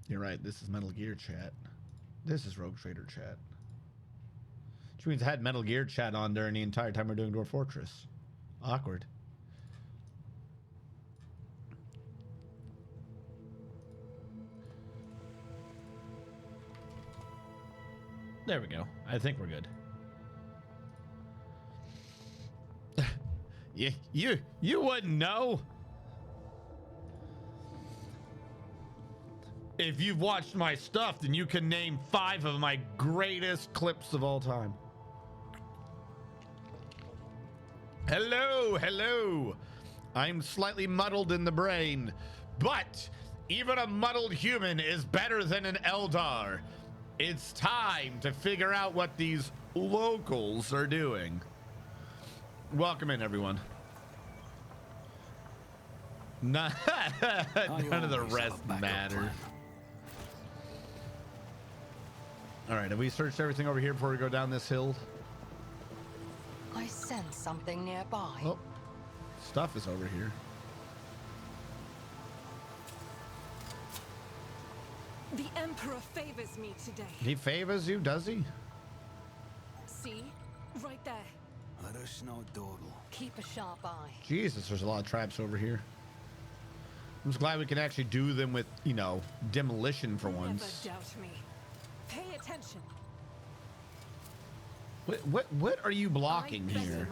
You're right. This is Metal Gear chat. This is Rogue Trader chat. Which means I had Metal Gear chat on during the entire time we're doing Dwarf Fortress. Awkward. There we go. I think we're good. You wouldn't know. If you've watched my stuff, then you can name 5 of my greatest clips of all time. Hello, hello. I'm slightly muddled in the brain, but even a muddled human is better than an Eldar. It's time to figure out what these locals are doing. Welcome in, everyone. None of the rest matter. All right, have we searched everything over here before we go down this hill? I sense something nearby. Oh, stuff is over here. The Emperor favors me today. He favors you, does he? See? Right there. Keep a sharp eye. Jesus, there's a lot of traps over here. I'm just glad we can actually do them with, you know, demolition for once. Never doubt me. Pay attention. What are you blocking here?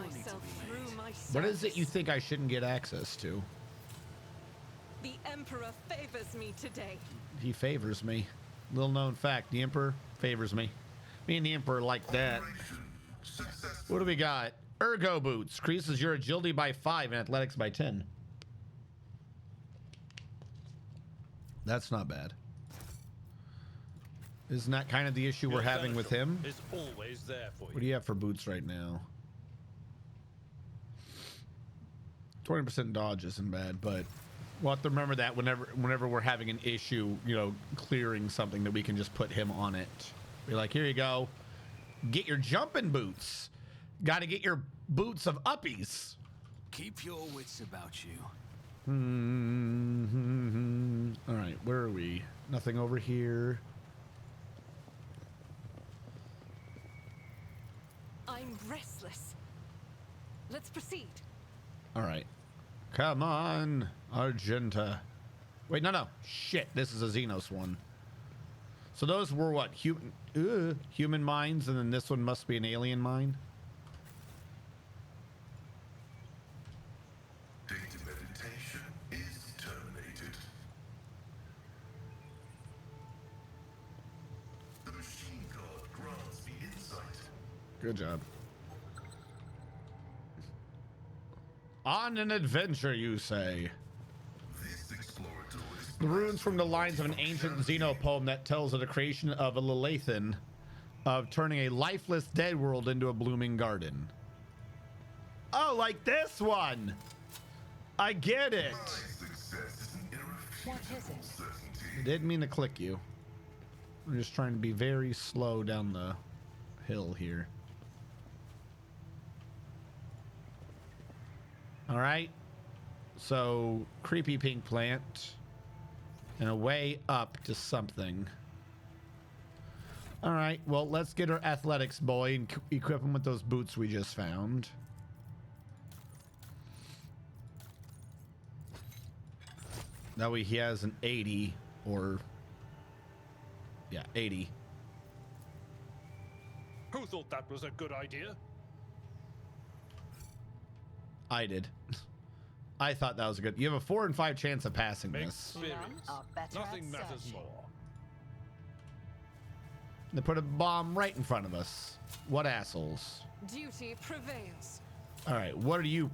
What is it you think I shouldn't get access to? The Emperor favors me today. He favors me. Little known fact, the Emperor favors me. Me and the Emperor like that. What do we got? Ergo boots. Increases your agility by 5 and athletics by 10. That's not bad. Isn't that kind of the issue we're having with him? Is always there for you. What do you have for boots right now? 20% dodge isn't bad, but we'll have to remember that whenever we're having an issue, you know, clearing something, that we can just put him on it. Be like, here you go. Get your jumping boots. Got to get your boots of uppies. Keep your wits about you. All right, where are we? Nothing over here. I'm restless. Let's proceed. All right. Come on, Argenta. Wait, no. Shit, this is a Xenos one. So those were what? Human mines, and then this one must be an alien mine? Data meditation is terminated. The machine god grants the insight. Good job. On an adventure, you say. This exploratory The runes from the lines of an ancient Xeno poem that tells of the creation of a Lelathan, of turning a lifeless dead world into a blooming garden. Oh, like this one. I get it. What is it? I didn't mean to click you. I'm just trying to be very slow down the hill here. All right. So, creepy pink plant. And a way up to something. All right. Well, let's get our athletics boy and equip him with those boots we just found. That way he has an 80 or... Yeah, 80. Who thought that was a good idea? I did. I thought that was good. You have a 4 in 5 chance of passing this. Experience. None are better Nothing at matters searching. more. They put a bomb right in front of us. What assholes. Duty prevails. All right, what are you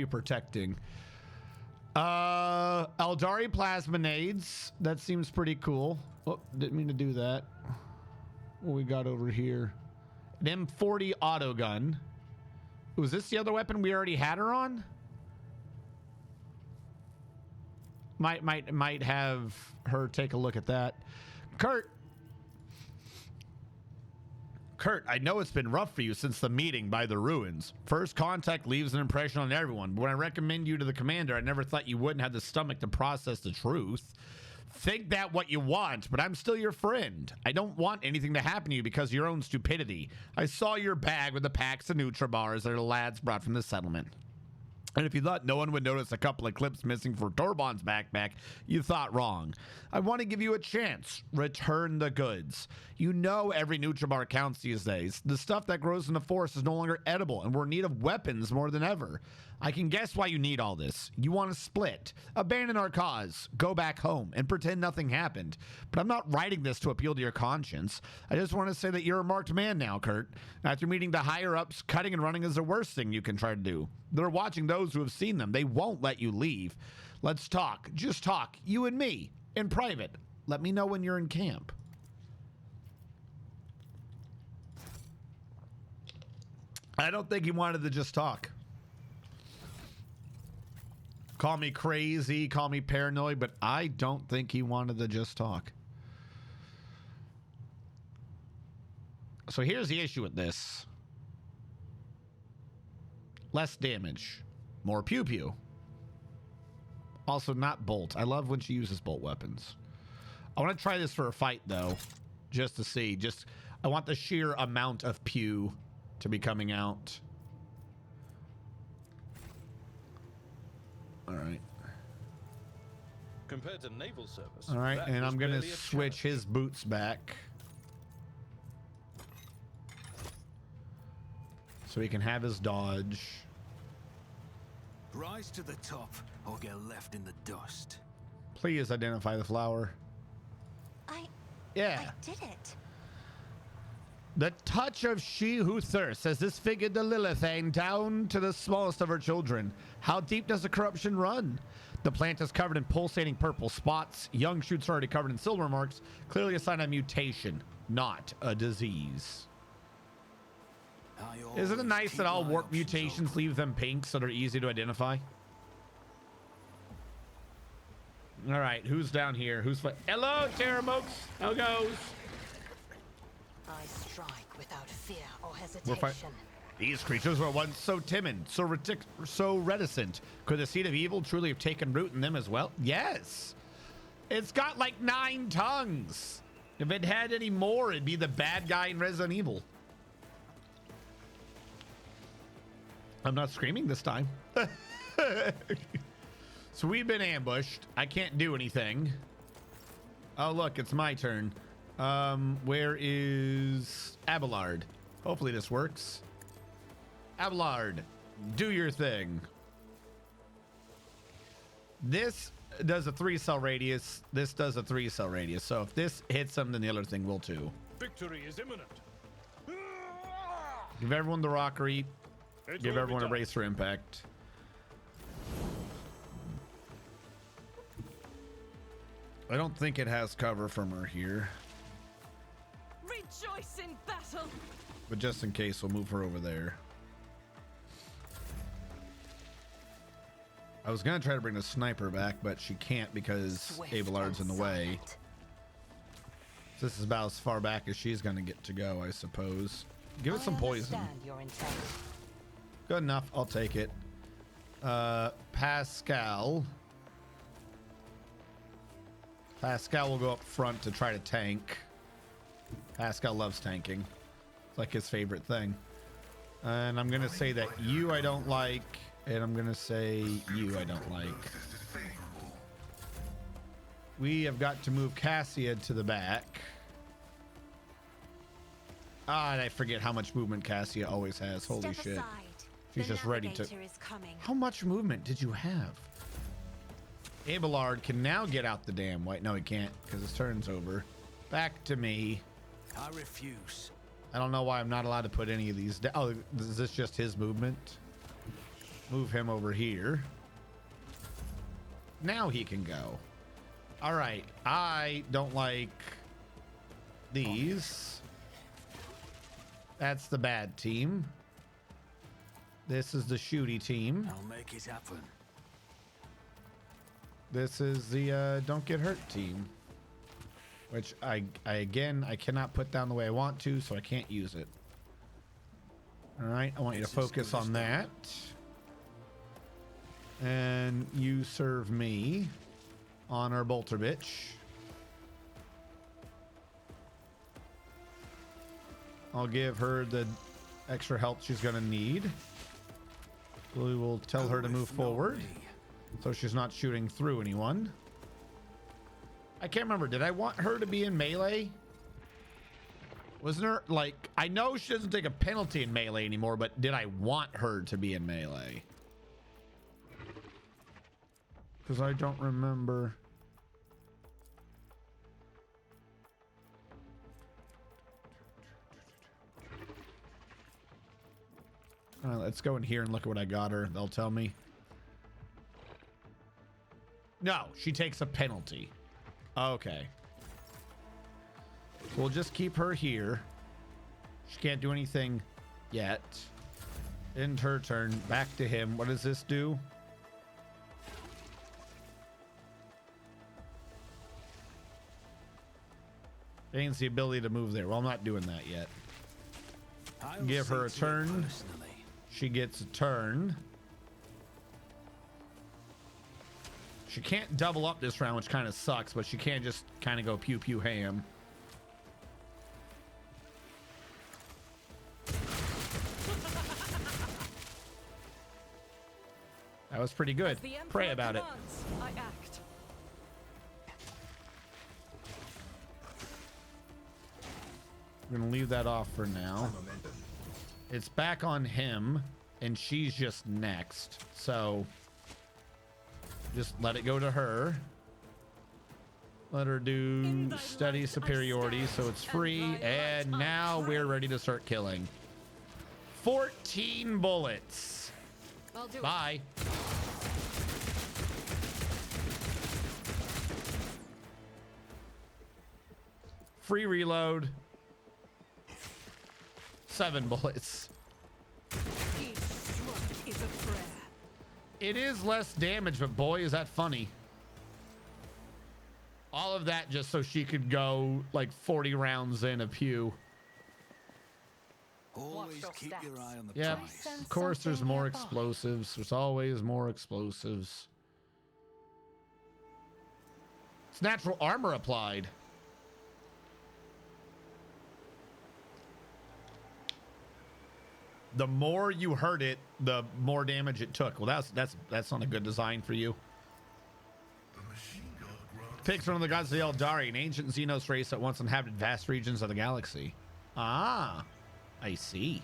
protecting? Eldari plasminades. That seems pretty cool. Oh, didn't mean to do that. What we got over here? An M40 auto gun. Was this the other weapon we already had her on? Might have her take a look at that. Kurt, I know it's been rough for you since the meeting by the ruins. First contact leaves an impression on everyone, but when I recommend you to the commander, I never thought you wouldn't have the stomach to process the truth. think that what you want, but I'm still your friend. I don't want anything to happen to you because of your own stupidity. I saw your bag with the packs of Nutribars that the lads brought from the settlement. And if you thought no one would notice a couple of clips missing for Torbon's backpack, you thought wrong. I want to give you a chance. Return the goods. You know every Nutribar counts these days. The stuff that grows in the forest is no longer edible, and we're in need of weapons more than ever. I can guess why you need all this. You want to split, abandon our cause, go back home, and pretend nothing happened. But I'm not writing this to appeal to your conscience. I just want to say that you're a marked man now, Kurt. After meeting the higher-ups, cutting and running is the worst thing you can try to do. They're watching those who have seen them. They won't let you leave. Let's talk. Just talk. You and me. In private. Let me know when you're in camp. I don't think he wanted to just talk. Call me crazy, call me paranoid, but I don't think he wanted to just talk. So here's the issue with this. Less damage. More pew-pew. Also not bolt. I love when she uses bolt weapons. I want to try this for a fight, though. Just to see. I want the sheer amount of pew to be coming out. All right. Compared to naval service. All right, that and was I'm going to barely a switch his boots back. So he can have his dodge. Rise to the top or get left in the dust. Please identify the flower. Yeah. I did it. The touch of she who thirsts has disfigured the Lilithane down to the smallest of her children. How deep does the corruption run? The plant is covered in pulsating purple spots. Young shoots are already covered in silver marks. Clearly a sign of mutation, not a disease. Isn't it nice that all warp mutations leave them pink so they're easy to identify? All right, who's down here? Hello, Terramokes. How goes? I strike without fear or We're fine. hesitation. These creatures were once so timid, so reticent. Could the seed of evil truly have taken root in them as well? Yes. It's got like 9 tongues. If it had any more, it'd be the bad guy in Resident Evil. I'm not screaming this time. So we've been ambushed. I can't do anything. Oh, look, it's my turn. Where is Abelard? Hopefully this works. Abelard, do your thing. This does a 3-cell radius. This does a 3-cell radius. So if this hits them, then the other thing will too. Victory is imminent. Give everyone the rockery. It Give will be everyone a done. race for impact. I don't think it has cover from her here. Rejoice in battle. But just in case, we'll move her over there. I was going to try to bring the sniper back, but she can't because Swift Abelard's in the and way. silent. So this is about as far back as she's going to get to go, I suppose. Give it some poison. Understand your intent. Good enough. I'll take it. Pascal. Pascal will go up front to try to tank. Pascal loves tanking. It's like his favorite thing. And I'm going to say that you I don't like. And I'm going to say you I don't like. We have got to move Cassia to the back. Ah, and I forget how much movement Cassia always has. Holy Step shit. aside. She's The just ready to... navigator is coming. How much movement did you have? Abelard can now get out the damn white. No, he can't because his turn's over. Back to me. I refuse. I don't know why I'm not allowed to put any of these down. Oh, is this just his movement? Move him over here. Now he can go. All right. I don't like these. That's the bad team. This is the shooty team. I'll make it happen. This is the don't get hurt team. Which I again, I cannot put down the way I want to, so I can't use it. All right, I want you to focus on that. And you serve me on our bolter bitch. I'll give her the extra health she's gonna need. We will tell her to Who move if not forward, me? so she's not shooting through anyone. I can't remember. Did I want her to be in melee? Wasn't there, like, I know she doesn't take a penalty in melee anymore, but did I want her to be in melee? Because I don't remember. All right, let's go in here and look at what I got her. They'll tell me. No, she takes a penalty. Okay. We'll just keep her here. She can't do anything yet. End her turn. Back to him. What does this do? Gains the ability to move there. Well, I'm not doing that yet. I'll Give her a see to it turn. personally. She gets a turn. She can't double up this round, which kind of sucks, but she can just kind of go pew pew ham. That was pretty good. The Emperor Pray about it. commands, I act. I'm gonna leave that off for now. It's back on him, and she's just next. So just let it go to her. Let her do steady superiority, so it's free. And now we're ready to start killing. 14 bullets. I'll do it. Bye. Free reload. 7 bullets. Each stroke is a prayer. It is less damage, but boy, is that funny. All of that just so she could go like 40 rounds in a pew. Always your keep your stats. eye on the Yeah, prize. of course there's something more nearby. explosives. There's always more explosives. It's natural armor applied. The more you hurt it, the more damage it took. Well, that's not a good design for you. The machine god grants Picks one of the gods of the Eldari, an ancient Xenos race that once inhabited vast regions of the galaxy. Ah, I see.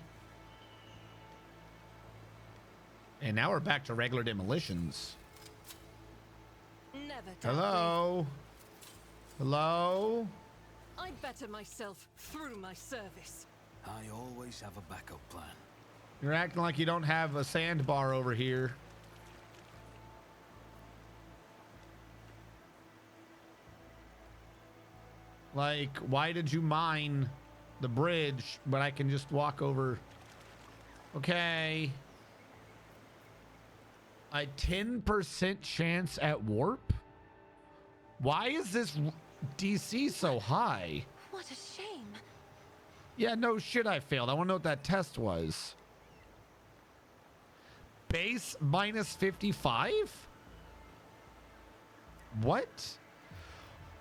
And now we're back to regular demolitions. Never doubt Hello? Hello? I better myself through my service. I always have a backup plan. You're acting like you don't have a sandbar over here. Like, why did you mine the bridge, but I can just walk over? Okay. A 10% chance at warp? Why is this DC so high? What a shame. Yeah, no shit, I failed. I want to know what that test was. Base minus 55? What?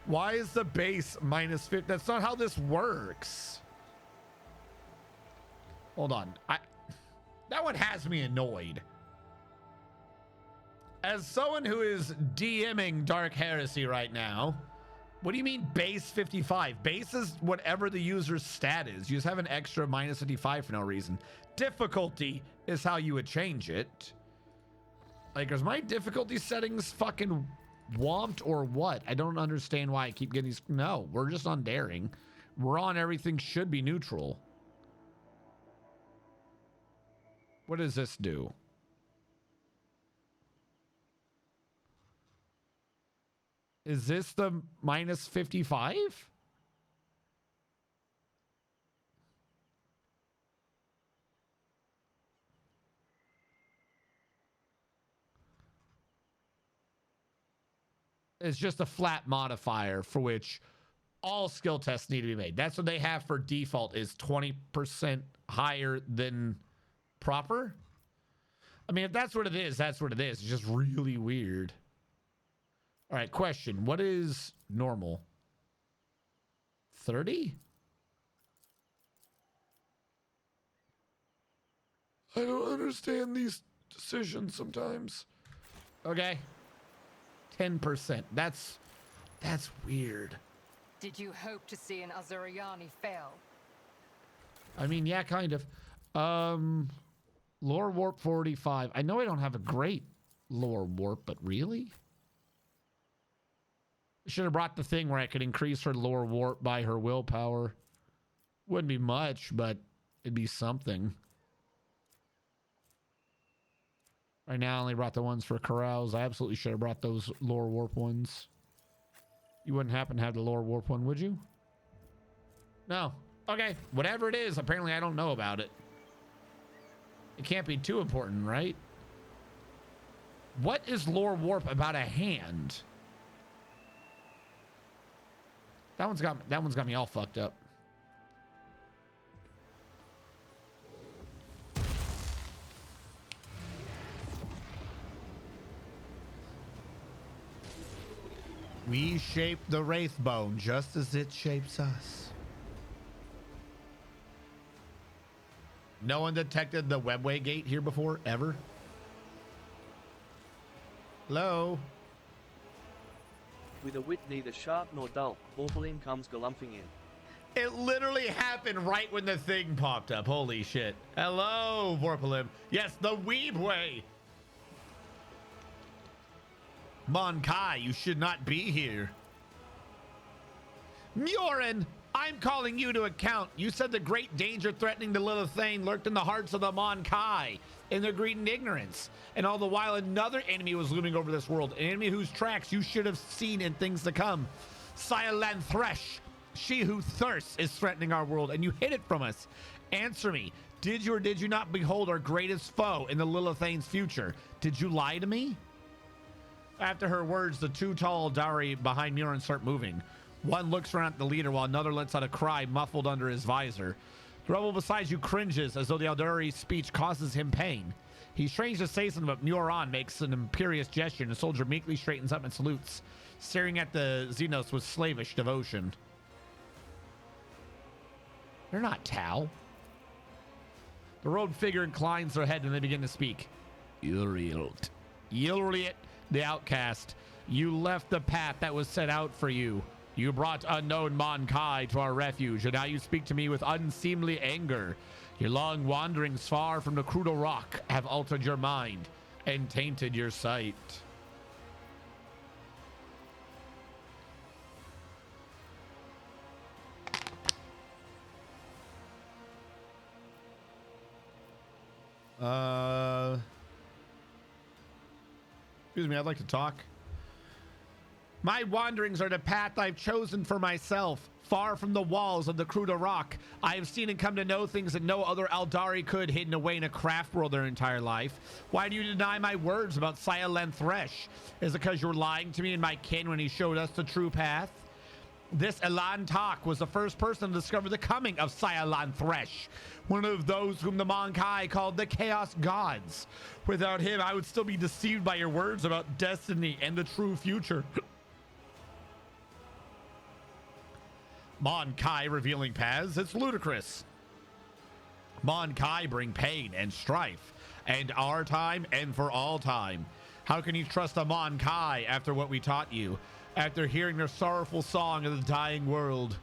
Why is the base minus 50? That's not how this works. Hold on. That one has me annoyed. As someone who is DMing Dark Heresy right now, what do you mean base 55? Base is whatever the user's stat is. You just have an extra minus 55 for no reason. Difficulty is how you would change it. Like, is my difficulty settings fucking womped or what? I don't understand why I keep getting these. No, we're just on daring. We're on everything should be neutral. What does this do? Is this the minus 55? It's just a flat modifier for which all skill tests need to be made. That's what they have for default, is 20% higher than proper. I mean, if that's what it is, that's what it is. It's just really weird. All right, question. What is normal? 30? I don't understand these decisions sometimes. Okay. 10%. That's weird. Did you hope to see an Azuriani fail? I mean, yeah, kind of. Lore warp 45. I know I don't have a great lore warp, but really? I should have brought the thing where I could increase her lore warp by her willpower. Wouldn't be much, but it'd be something. Right now, I only brought the ones for corrals. I absolutely should have brought those lore warp ones. You wouldn't happen to have the lore warp one, would you? No. Okay. Whatever it is, apparently I don't know about it. It can't be too important, right? What is lore warp about a hand? That one's got me all fucked up. We shape the Wraithbone just as it shapes us. No one detected the webway gate here before, ever? Hello? With a wit neither sharp nor dull, Vorpalin comes galumphing in. It literally happened right when the thing popped up. Holy shit. Hello, Vorpalim. Yes, the Weeb way. Mon Kai, you should not be here. Murin, I'm calling you to account. You said the great danger threatening the Lilithane lurked in the hearts of the Mon Kai in their greed and ignorance. And all the while another enemy was looming over this world. An enemy whose tracks you should have seen in things to come. Syalan Thresh, she who thirsts, is threatening our world, and you hid it from us. Answer me. Did you or did you not behold our greatest foe in the Lilithane's future? Did you lie to me? After her words, the two tall Dari behind Murin start moving. One looks around at the leader while another lets out a cry muffled under his visor. The rebel beside you cringes as though the Aldari's speech causes him pain. He's strange to say something, but Muron makes an imperious gesture and the soldier meekly straightens up and salutes, staring at the Xenos with slavish devotion. They're not Tau. The robed figure inclines their head and they begin to speak. Urilt. Urilt, the outcast. You left the path that was set out for you. You brought unknown Mon Kai to our refuge, and now you speak to me with unseemly anger. Your long wanderings far from the Crudo Rock have altered your mind and tainted your sight. Excuse me, I'd like to talk. My wanderings are the path I've chosen for myself. Far from the walls of the Cruda Rock, I have seen and come to know things that no other Aldari could, hidden away in a craft world their entire life. Why do you deny my words about Syalan Thresh? Is it because you were lying to me and my kin when he showed us the true path? This Elan Tak was the first person to discover the coming of Syalan Thresh, one of those whom the Mon Kai called the Chaos Gods. Without him, I would still be deceived by your words about destiny and the true future. Mon Kai revealing paths, it's ludicrous. Mon Kai bring pain and strife, and our time and for all time. How can you trust a Mon Kai after what we taught you? After hearing their sorrowful song of the dying world?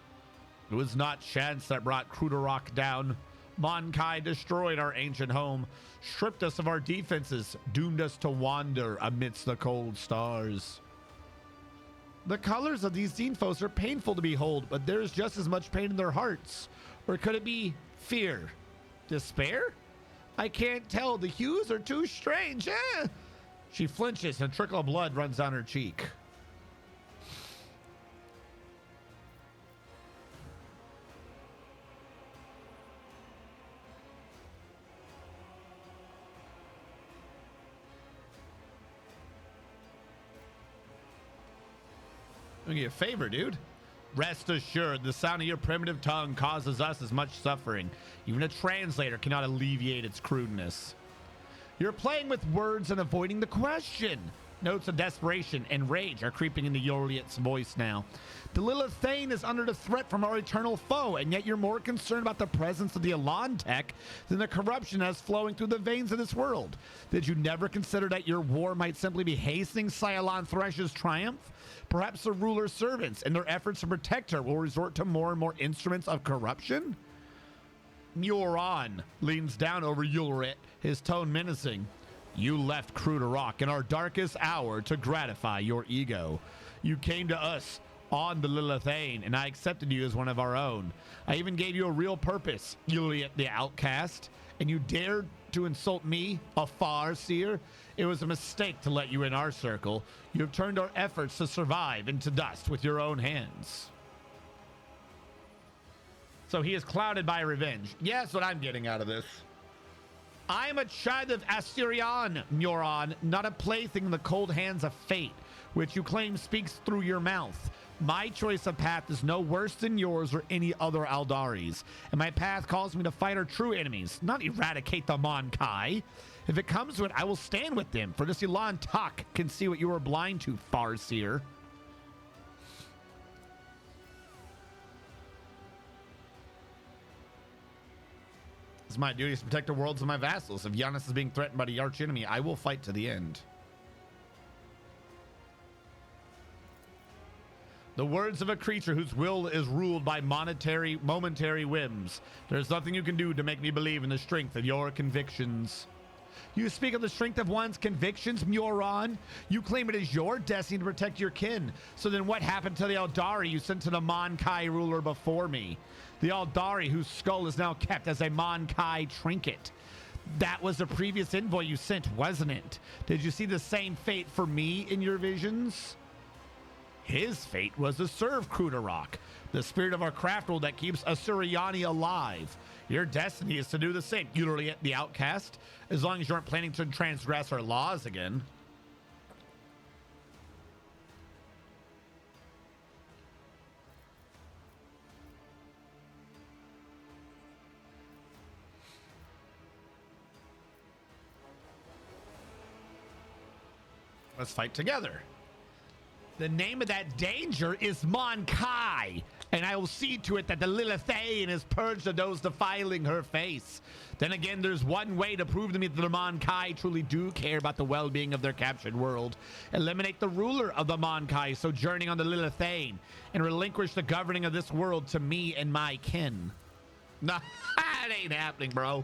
It was not chance that brought Crudarok down. Mon Kai destroyed our ancient home, stripped us of our defenses, doomed us to wander amidst the cold stars. The colors of these Zenfos are painful to behold, but there's just as much pain in their hearts. Or could it be fear? Despair? I can't tell. The hues are too strange. She flinches and a trickle of blood runs down her cheek. I'm gonna get a favor, dude. Rest assured, the sound of your primitive tongue causes us as much suffering. Even a translator cannot alleviate its crudeness. You're playing with words and avoiding the question. Notes of desperation and rage are creeping into Yoriet's voice now. The Lilithane is under the threat from our eternal foe, and yet you're more concerned about the presence of the Elan tech than the corruption that's flowing through the veins of this world. Did you never consider that your war might simply be hastening Cylon Thresh's triumph? Perhaps the ruler's servants, in their efforts to protect her, will resort to more and more instruments of corruption? Muron leans down over Yoriet, his tone menacing. You left Cruderok in our darkest hour to gratify your ego. You came to us on the Lilithane, and I accepted you as one of our own. I even gave you a real purpose, Yoriet the outcast, and you dared to insult me, a Farseer? It was a mistake to let you in our circle. You have turned our efforts to survive into dust with your own hands. So he is clouded by revenge. Yeah, that's what I'm getting out of this. I am a child of Assyrian, Muron, not a plaything in the cold hands of fate, which you claim speaks through your mouth. My choice of path is no worse than yours or any other Aldari's, and my path calls me to fight our true enemies, not eradicate the Mon Kai. If it comes to it, I will stand with them, for this Elan Tak can see what you are blind to, Farseer. It's my duty to protect the worlds of my vassals. If Giannis is being threatened by the arch enemy, I will fight to the end. The words of a creature whose will is ruled by momentary whims. There's nothing you can do to make me believe in the strength of your convictions. You speak of the strength of one's convictions, Muron. You claim it is your destiny to protect your kin. So then what happened to the Aldari you sent to the Mon Kai ruler before me? The Aldari whose skull is now kept as a Mon Kai trinket. That was the previous envoy you sent, wasn't it? Did you see the same fate for me in your visions? His fate was to serve Cruderok, the spirit of our craft world that keeps Assyriani alive. Your destiny is to do the same, Yoriet the outcast, as long as you aren't planning to transgress our laws again. Let's fight together. The name of that danger is Mon Kai, and I will see to it that the Lilithane is purged of those defiling her face. Then again, there's one way to prove to me that the Mon Kai truly do care about the well-being of their captured world. Eliminate the ruler of the Mon Kai sojourning on the Lilithane, and relinquish the governing of this world to me and my kin. Nah, it ain't happening, bro.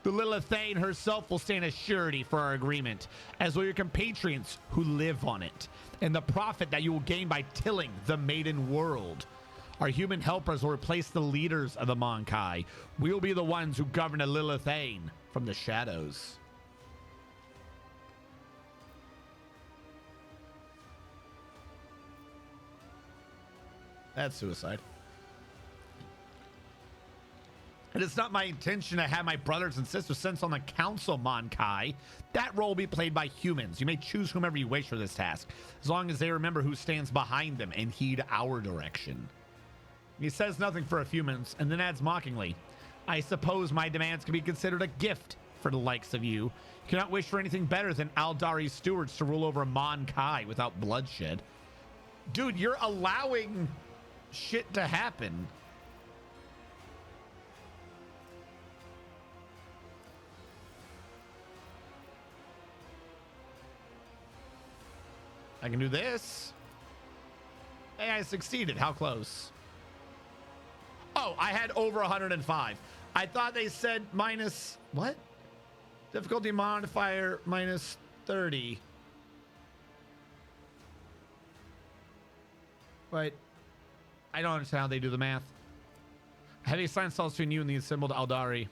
The Lilithane herself will stand as surety for our agreement, as will your compatriots who live on it, and the profit that you will gain by tilling the maiden world. Our human helpers will replace the leaders of the Mon Kai. We will be the ones who govern the Lilithane from the shadows. That's suicide. And it's not my intention to have my brothers and sisters sent on the council, Mon Kai. That role will be played by humans. You may choose whomever you wish for this task, as long as they remember who stands behind them and heed our direction. He says nothing for a few minutes and then adds mockingly, I suppose my demands can be considered a gift for the likes of you. You cannot wish for anything better than Aldari's stewards to rule over Mon Kai without bloodshed. Dude, you're allowing shit to happen. I can do this. Hey, I succeeded. How close? Oh, I had over 105. I thought they said minus... What? Difficulty modifier minus 30. But I don't understand how they do the math. Heavy sign stalls between you and the assembled Aldari.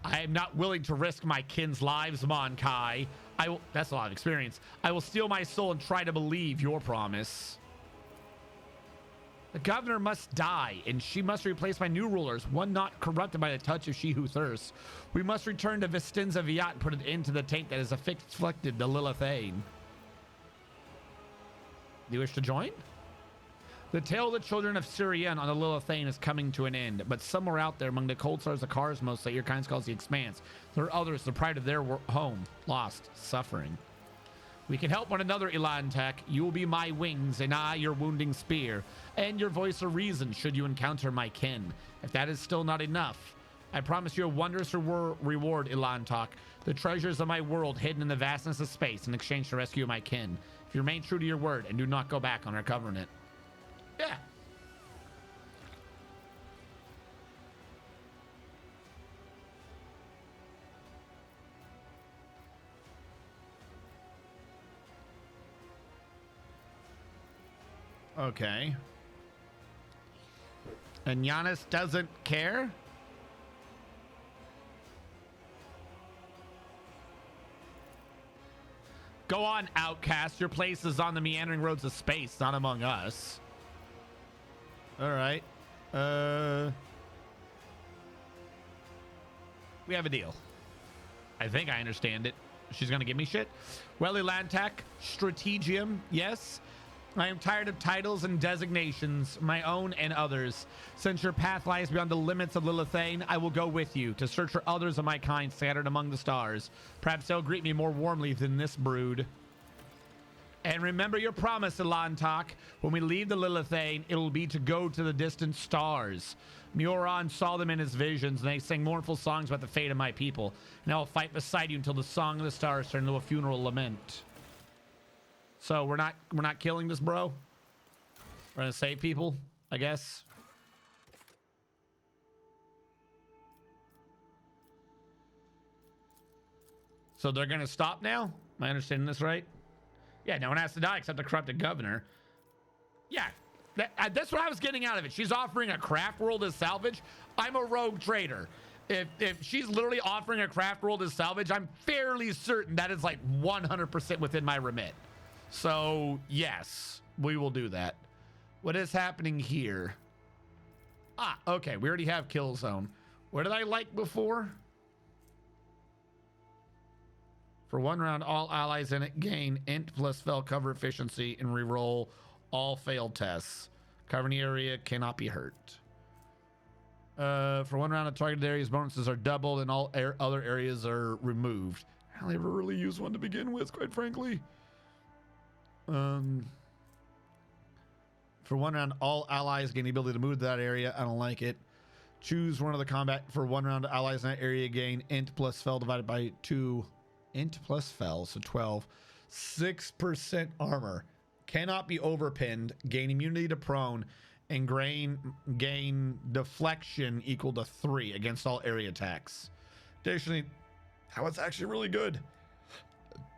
I am not willing to risk my kin's lives, Mon Kai. I will, that's a lot of experience. I will steal my soul and try to believe your promise. The governor must die, and she must replace my new rulers, one not corrupted by the touch of she who thirsts. We must return to Vistenza Viat and put an end to the taint that has afflicted the Lilithane. Do you wish to join? The tale of the children of Syrian on the Lilithane is coming to an end, but somewhere out there among the cold stars of cosmos that your kind calls the Expanse, there are others, the pride of their home, lost, suffering. We can help one another, Elantak. You will be my wings, and I your wounding spear, and your voice of reason should you encounter my kin. If that is still not enough, I promise you a wondrous reward, Elantak. The treasures of my world hidden in the vastness of space in exchange to rescue my kin. If you remain true to your word and do not go back on our covenant. Yeah. Okay. And Giannis doesn't care? Go on, outcast. Your place is on the meandering roads of space, not among us. All right. We have a deal. I think I understand it. She's going to give me shit. Well, Elantak, strategium, yes. I am tired of titles and designations, my own and others. Since your path lies beyond the limits of Lilithane, I will go with you to search for others of my kind scattered among the stars. Perhaps they'll greet me more warmly than this brood. And remember your promise, Elantak. When we leave the Lilithane, it will be to go to the distant stars. Muron saw them in his visions, and they sang mournful songs about the fate of my people. And I will fight beside you until the song of the stars turn into a funeral lament. So we're not killing this bro. We're gonna save people, I guess. So they're gonna stop now? Am I understanding this right? Yeah, no one has to die except the corrupted governor. Yeah, that's what I was getting out of it. She's offering a craft world as salvage. I'm a rogue trader. If she's literally offering a craft world as salvage, I'm fairly certain that is like 100% within my remit. So, yes, we will do that. What is happening here? Ah, okay, we already have kill zone. What did I like before? For one round, all allies in it gain int plus spell cover efficiency and reroll all failed tests. Covering the area cannot be hurt. For one round, the targeted area's bonuses are doubled and all other areas are removed. I never really used one to begin with, quite frankly. For one round, all allies gain the ability to move to that area. I don't like it. Choose one of the combat for one round. Allies in that area gain int plus spell divided by 2. Int plus spell, so 12. 6% armor. Cannot be overpinned. Gain immunity to prone. And gain deflection equal to 3 against all area attacks. Additionally, that was actually really good.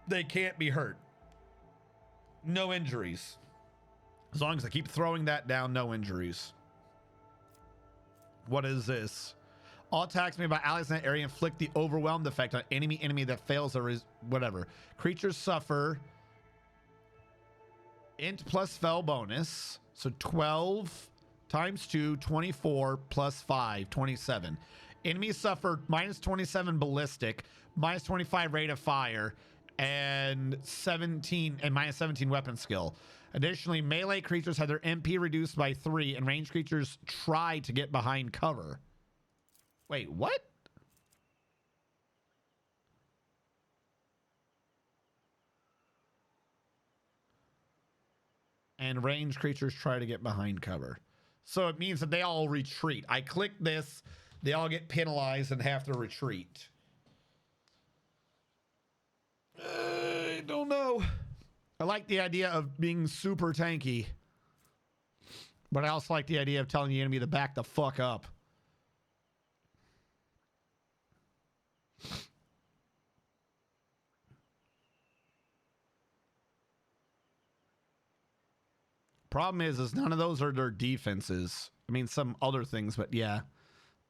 They can't be hurt. No injuries. As long as I keep throwing that down, no injuries. What is this? All attacks made by allies in that area inflict the overwhelmed effect on enemy that fails or is whatever. Creatures suffer int plus spell bonus. So 12 times 2, 24 plus 5, 27. Enemies suffer minus 27 ballistic, minus 25 rate of fire, and minus 17 weapon skill. Additionally, melee creatures have their MP reduced by 3, and ranged creatures try to get behind cover. Wait, what? And ranged creatures try to get behind cover. So it means that they all retreat. I click this, they all get penalized and have to retreat. I don't know. I like the idea of being super tanky, but I also like the idea of telling the enemy to back the fuck up. Problem is none of those are their defenses. I mean, some other things, but yeah.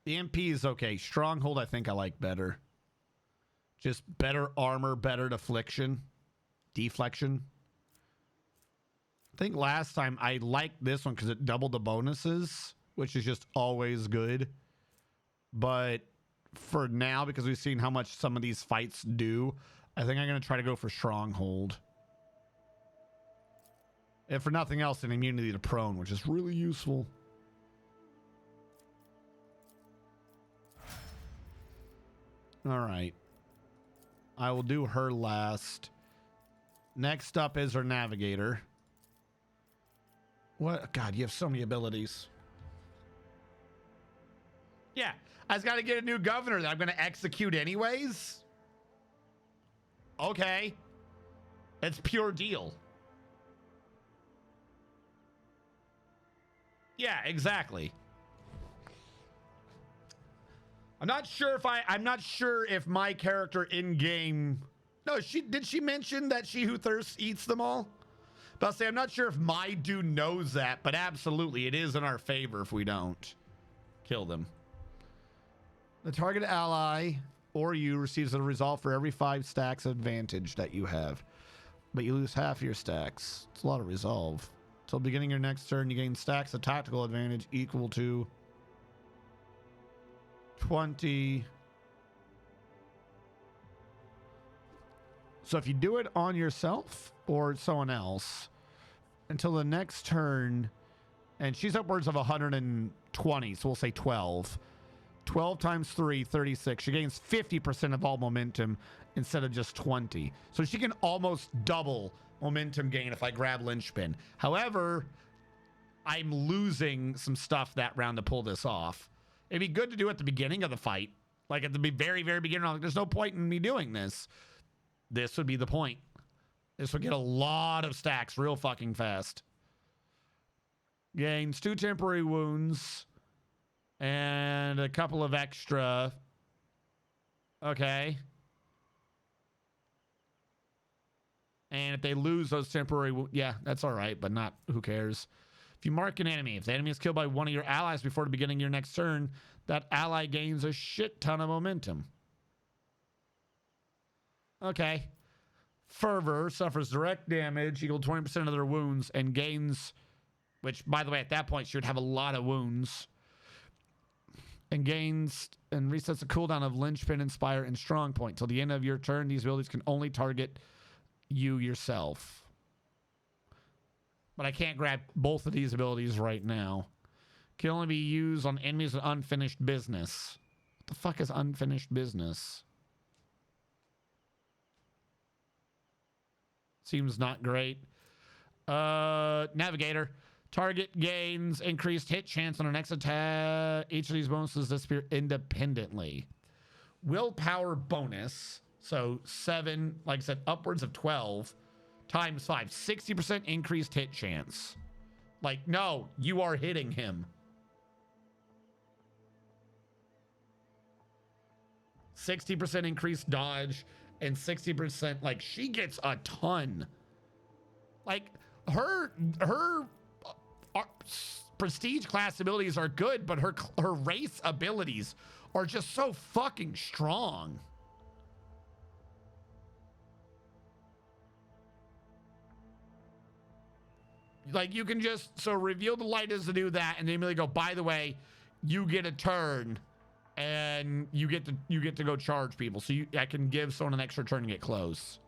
The MP is okay. Stronghold, I think I like better. Just better armor, better deflection. I think last time I liked this one because it doubled the bonuses, which is just always good. But for now, because we've seen how much some of these fights do, I think I'm going to try to go for Stronghold. And for nothing else, an immunity to prone, which is really useful. All right. I will do her last. Next up is our navigator. What? God, you have so many abilities. Yeah, I just got to get a new governor that I'm going to execute anyways. Okay. It's pure deal. Yeah, exactly. I'm not sure if my character in game. No, did she mention that she who thirsts eats them all? But I'll say I'm not sure if my dude knows that, but absolutely it is in our favor if we don't kill them. The target ally or you receives a resolve for every 5 stacks advantage that you have, but you lose half your stacks. It's a lot of resolve. Till beginning your next turn, you gain stacks of tactical advantage equal to 20. So if you do it on yourself or someone else until the next turn, and she's upwards of 120, so we'll say 12. 12 times 3, 36. She gains 50% of all momentum instead of just 20. So she can almost double momentum gain if I grab Linchpin. However, I'm losing some stuff that round to pull this off. It'd be good to do at the beginning of the fight. Like at the very, very beginning. Like, there's no point in me doing this. This would be the point. This would get a lot of stacks real fucking fast. Gains 2 temporary wounds and a couple of extra. Okay. And if they lose those temporary, yeah, that's all right, but not, who cares? If you mark an enemy, if the enemy is killed by one of your allies before the beginning of your next turn, that ally gains a shit ton of momentum. Okay. Fervor suffers direct damage equal to 20% of their wounds and gains, which, by the way, at that point, she would have a lot of wounds. And gains and resets the cooldown of Linchpin, Inspire, and Strong Point. Till the end of your turn, these abilities can only target you yourself. But I can't grab both of these abilities right now. Can only be used on enemies with unfinished business. What the fuck is unfinished business? Seems not great. Navigator. Target gains increased hit chance on our next attack. Each of these bonuses disappear independently. Willpower bonus. So 7, like I said, upwards of 12 times 5. 60% increased hit chance. Like, no, you are hitting him. 60% increased dodge and 60%, like, she gets a ton. Like, her prestige class abilities are good, but her race abilities are just so fucking strong. Like, you can just, so reveal the light is to do that, and then immediately go, by the way, you get a turn, and you get to go charge people. So I can give someone an extra turn to get close.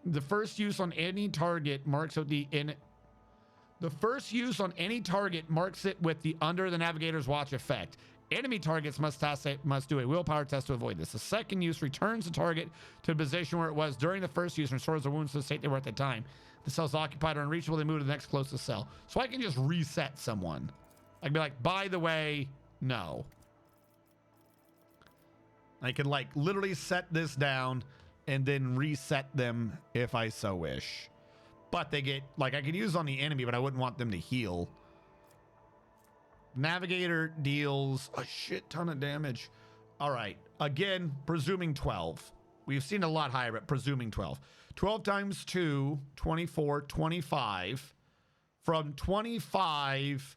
The first use on any target marks with the first use on any target marks it with the under the navigator's watch effect. Enemy targets must do a willpower test to avoid this. The second use returns the target to the position where it was during the first use and restores the wounds to the state they were at the time. The cell's occupied or unreachable, they move to the next closest cell. So I can just reset someone. I can be like, by the way, no. I can, like, literally set this down and then reset them if I so wish. But they get, like, I could use on the enemy, but I wouldn't want them to heal. Navigator deals a shit ton of damage. All right. Again, presuming 12. We've seen a lot higher, but presuming 12. 12 times 2, 24, 25. From 25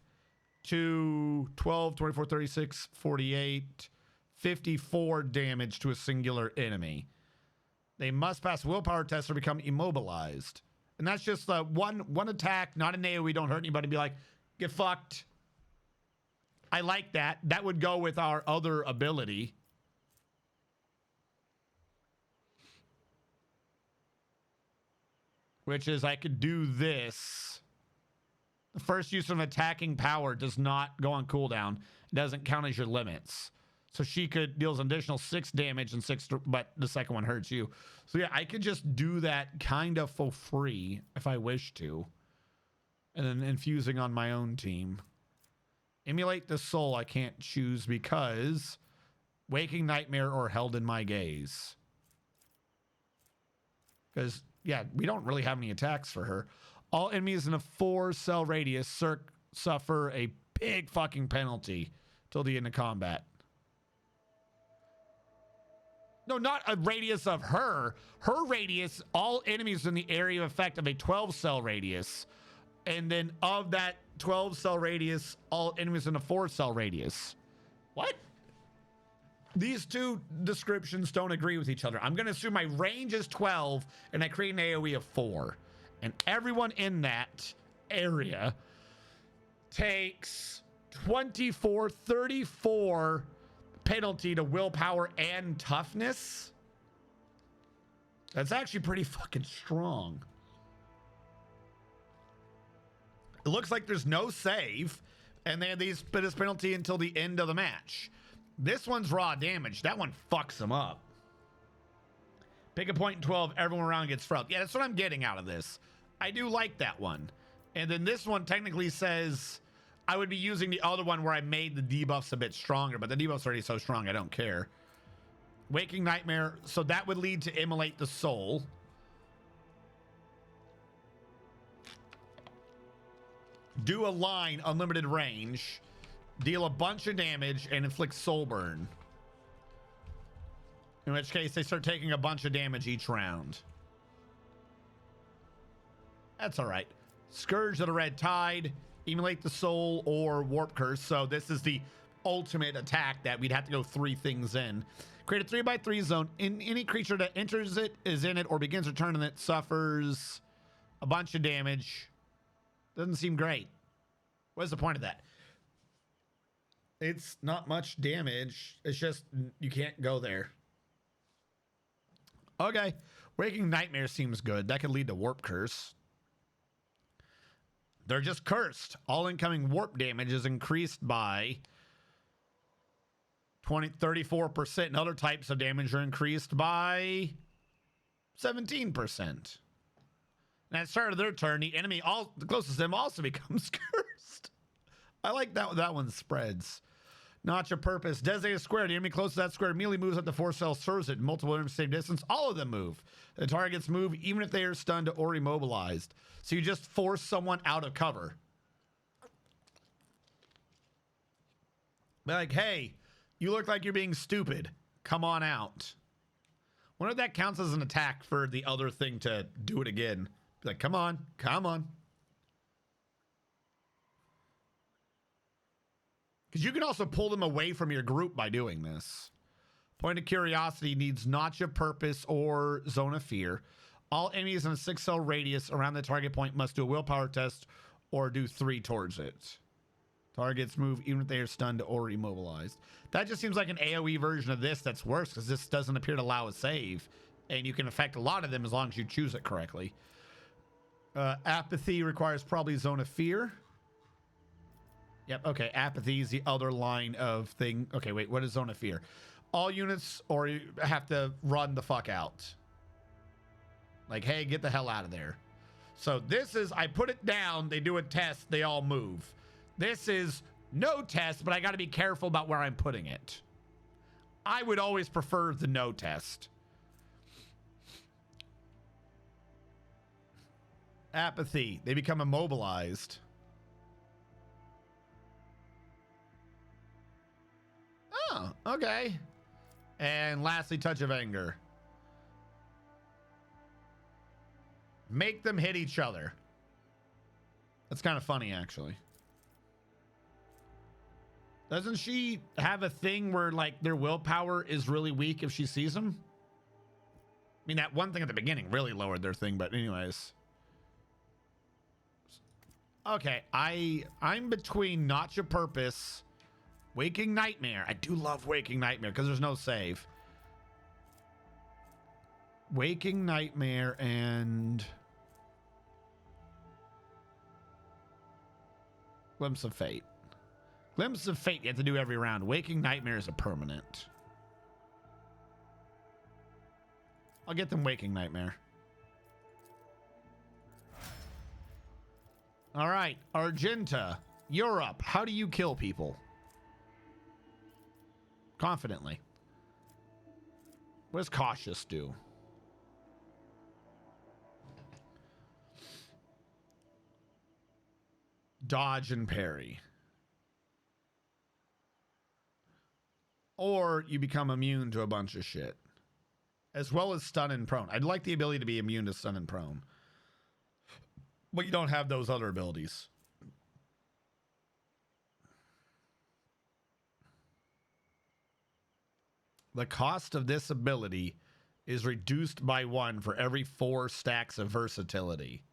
to 12, 24, 36, 48, 54 damage to a singular enemy. They must pass a willpower test or become immobilized. And that's just one attack, not an AoE, don't hurt anybody. Be like, get fucked. I like that. That would go with our other ability. Which is I could do this. The first use of attacking power does not go on cooldown. It doesn't count as your limits. So she could deals an additional 6 damage and 6, but the second one hurts you. So yeah, I could just do that kind of for free if I wish to. And then infusing on my own team. Emulate the soul I can't choose because Waking Nightmare or Held in My Gaze. Because, yeah, we don't really have any attacks for her. All enemies in a 4-cell radius suffer a big fucking penalty till the end of combat. No, not a radius of her. Her radius, all enemies in the area of effect of a 12-cell radius. And then of that 12-cell radius, all enemies in a 4-cell radius. What? These two descriptions don't agree with each other. I'm going to assume my range is 12 and I create an AoE of 4. And everyone in that area takes 24, 34 penalty to willpower and toughness. That's actually pretty fucking strong. It looks like there's no save, and they have this penalty until the end of the match. This one's raw damage. That one fucks them up. Pick a point in 12, everyone around gets felt. Yeah, that's what I'm getting out of this. I do like that one. And then this one technically says I would be using the other one where I made the debuffs a bit stronger, but the debuff's already so strong, I don't care. Waking Nightmare, so that would lead to Immolate the Soul. Do a line, unlimited range. Deal a bunch of damage and inflict soul burn. In which case they start taking a bunch of damage each round. That's all right. Scourge of the Red Tide, Immolate the Soul, or Warp Curse. So this is the ultimate attack that we'd have to go 3 things in. Create a 3x3 zone. In any creature that enters it, is in it, or begins a turn in it, suffers a bunch of damage. Doesn't seem great. What's the point of that? It's not much damage. It's just you can't go there. Okay. Waking Nightmare seems good. That could lead to Warp Curse. They're just cursed. All incoming warp damage is increased by 34%, and other types of damage are increased by 17%. And at the start of their turn, the enemy, the closest to them, also becomes cursed. I like that one spreads. Not your purpose. Designate a square. The enemy closest to that square immediately moves up to 4 cells, serves it. Multiple enemies same distance. All of them move. The targets move even if they are stunned or immobilized. So you just force someone out of cover. Be like, hey, you look like you're being stupid. Come on out. Wonder if that counts as an attack for the other thing to do it again. Be like, come on, come on. Because you can also pull them away from your group by doing this. Point of Curiosity needs Notch of Purpose or Zone of Fear. All enemies in a 6-cell radius around the target point must do a willpower test or do 3 towards it. Targets move even if they are stunned or immobilized. That just seems like an AoE version of this that's worse because this doesn't appear to allow a save. And you can affect a lot of them as long as you choose it correctly. Apathy requires probably Zone of Fear. Yep, okay, Apathy is the other line of thing. Okay, wait, what is Zone of Fear? All units or you have to run the fuck out. Like, hey, get the hell out of there. So this is, I put it down, they do a test, they all move. This is no test, but I got to be careful about where I'm putting it. I would always prefer the no test. Apathy, they become immobilized. Oh, okay. And lastly, Touch of Anger. Make them hit each other. That's kind of funny, actually. Doesn't she have a thing where, like, their willpower is really weak if she sees them? I mean, that one thing at the beginning really lowered their thing, but anyways. Okay, I'm between Notch of Purpose, Waking Nightmare. I do love Waking Nightmare because there's no save. Waking Nightmare and Glimpse of Fate. Glimpse of Fate, you have to do every round. Waking Nightmare is a permanent. I'll get them Waking Nightmare. All right, Argenta, you're up. How do you kill people? Confidently. What does Cautious do? Dodge and parry. Or you become immune to a bunch of shit. As well as stun and prone. I'd like the ability to be immune to stun and prone. But you don't have those other abilities. The cost of this ability is reduced by 1 for every 4 stacks of versatility.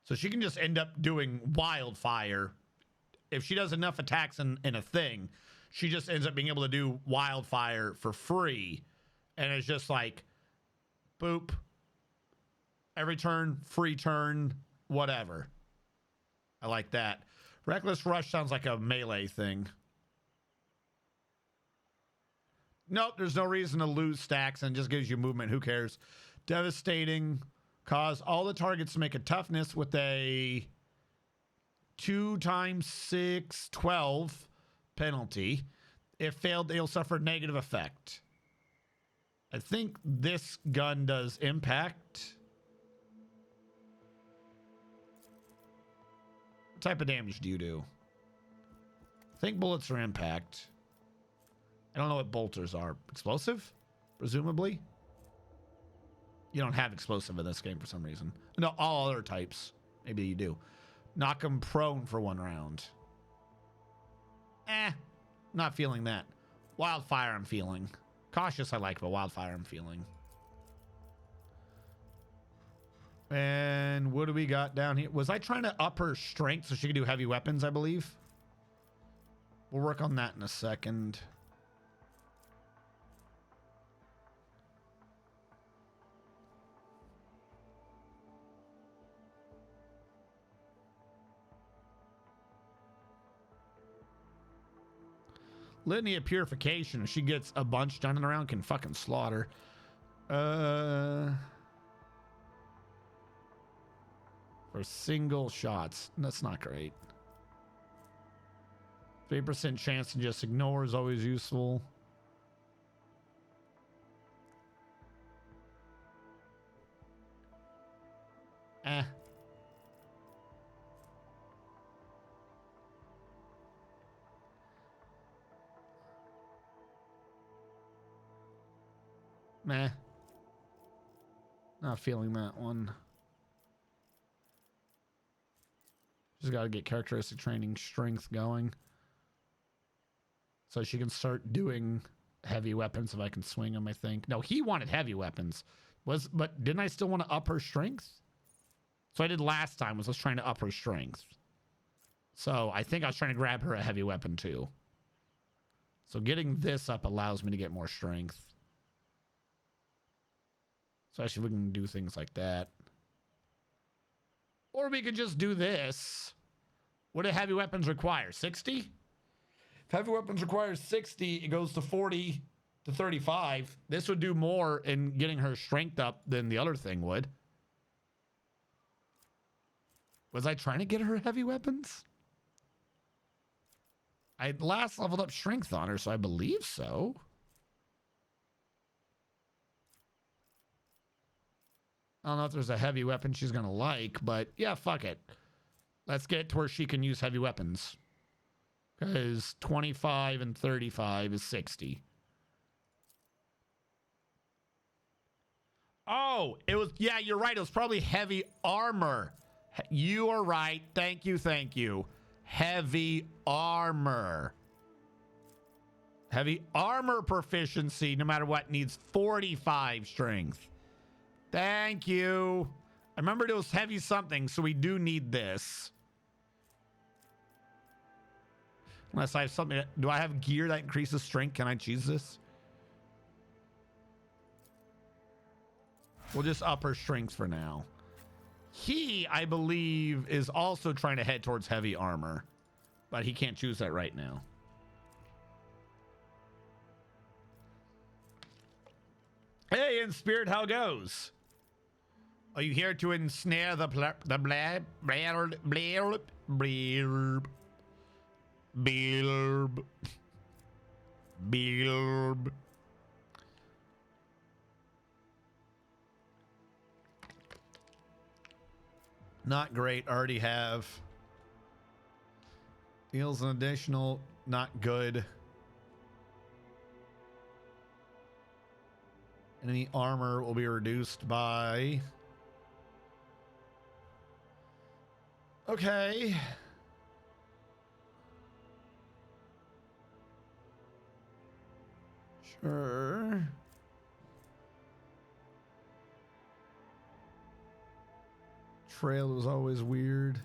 So she can just end up doing Wildfire. If she does enough attacks in a thing, she just ends up being able to do Wildfire for free. And it's just like, boop. Every turn, free turn, whatever. I like that. Reckless Rush sounds like a melee thing. Nope, there's no reason to lose stacks and just gives you movement. Who cares? Devastating. Cause all the targets to make a toughness with a 2 × 6, 12 penalty. If failed, they'll suffer negative effect. I think this gun does impact. What type of damage do you do? I think bullets are impact. I don't know what bolters are. Explosive? Presumably? You don't have explosive in this game for some reason. No, all other types. Maybe you do. Knock them prone for 1 round. Not feeling that. Wildfire I'm feeling. Cautious I like, but Wildfire I'm feeling. And what do we got down here? Was I trying to up her strength so she could do heavy weapons, I believe? We'll work on that in a second. Litany of Purification, if she gets a bunch done around, can fucking slaughter. For single shots. That's not great. 3% chance to just ignore is always useful. Meh. Not feeling that one. Just got to get characteristic training strength going. So she can start doing heavy weapons if I can swing them, I think. No, he wanted heavy weapons. But didn't I still want to up her strength? So I did last time was I was trying to up her strength. So I think I was trying to grab her a heavy weapon too. So getting this up allows me to get more strength. Especially if we can do things like that. Or we could just do this. What do heavy weapons require? 60? If heavy weapons require 60, it goes to 40 to 35. This would do more in getting her strength up than the other thing would. Was I trying to get her heavy weapons? I last leveled up strength on her, so I believe so. I don't know if there's a heavy weapon she's going to like, but yeah, fuck it. Let's get to where she can use heavy weapons. Because 25 and 35 is 60. Oh, it was, yeah, you're right. It was probably heavy armor. You are right. Thank you, thank you. Heavy armor. Heavy armor proficiency, no matter what, needs 45 strength. Thank you. I remembered it was heavy something, so we do need this. Unless I have something. Do I have gear that increases strength? Can I choose this? We'll just up her strength for now. He, I believe, is also trying to head towards heavy armor. But he can't choose that right now. Hey, in spirit, how goes? Are you here to ensnare the blab, blab, blab, blab, blab, blab. Not great. Already have. Deals an additional. Not good. Enemy armor will be reduced by. Okay. Sure. Trail was always weird.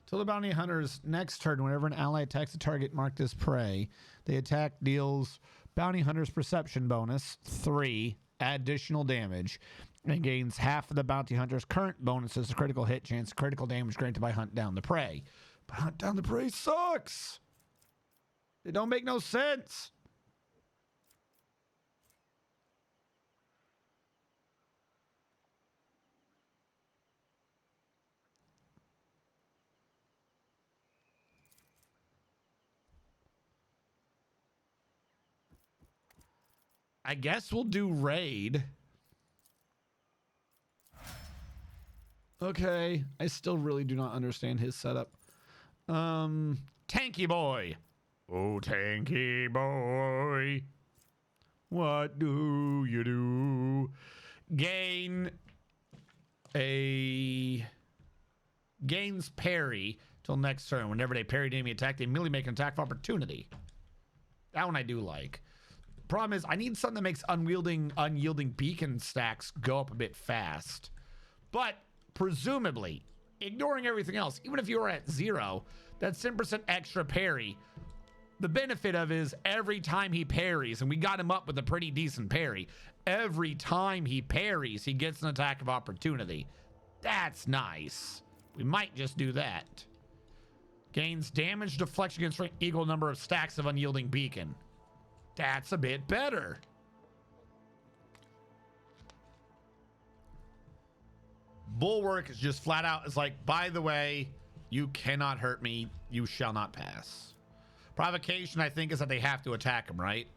Till the bounty hunter's next turn, whenever an ally attacks a target marked as prey, the attack deals bounty hunter's perception bonus 3 additional damage and gains half of the bounty hunter's current bonuses to critical hit chance, critical damage granted by hunt down the prey. But hunt down the prey sucks. It don't make no sense. I guess we'll do raid. Okay. I still really do not understand his setup. Tanky boy. Oh, tanky boy. What do you do? Gains parry till next turn. Whenever they parry an enemy attack, they immediately make an attack of opportunity. That one I do like. Problem is, I need something that makes unyielding beacon stacks go up a bit fast. But presumably, ignoring everything else, even if you were at 0, that's 10% extra parry. The benefit of is every time he parries, and we got him up with a pretty decent parry, every time he parries, he gets an attack of opportunity. That's nice. We might just do that. Gains damage deflection against equal number of stacks of unyielding beacon. That's a bit better. Bulwark is just flat out. It's like, by the way, you cannot hurt me. You shall not pass. Provocation, I think, is that they have to attack him, right?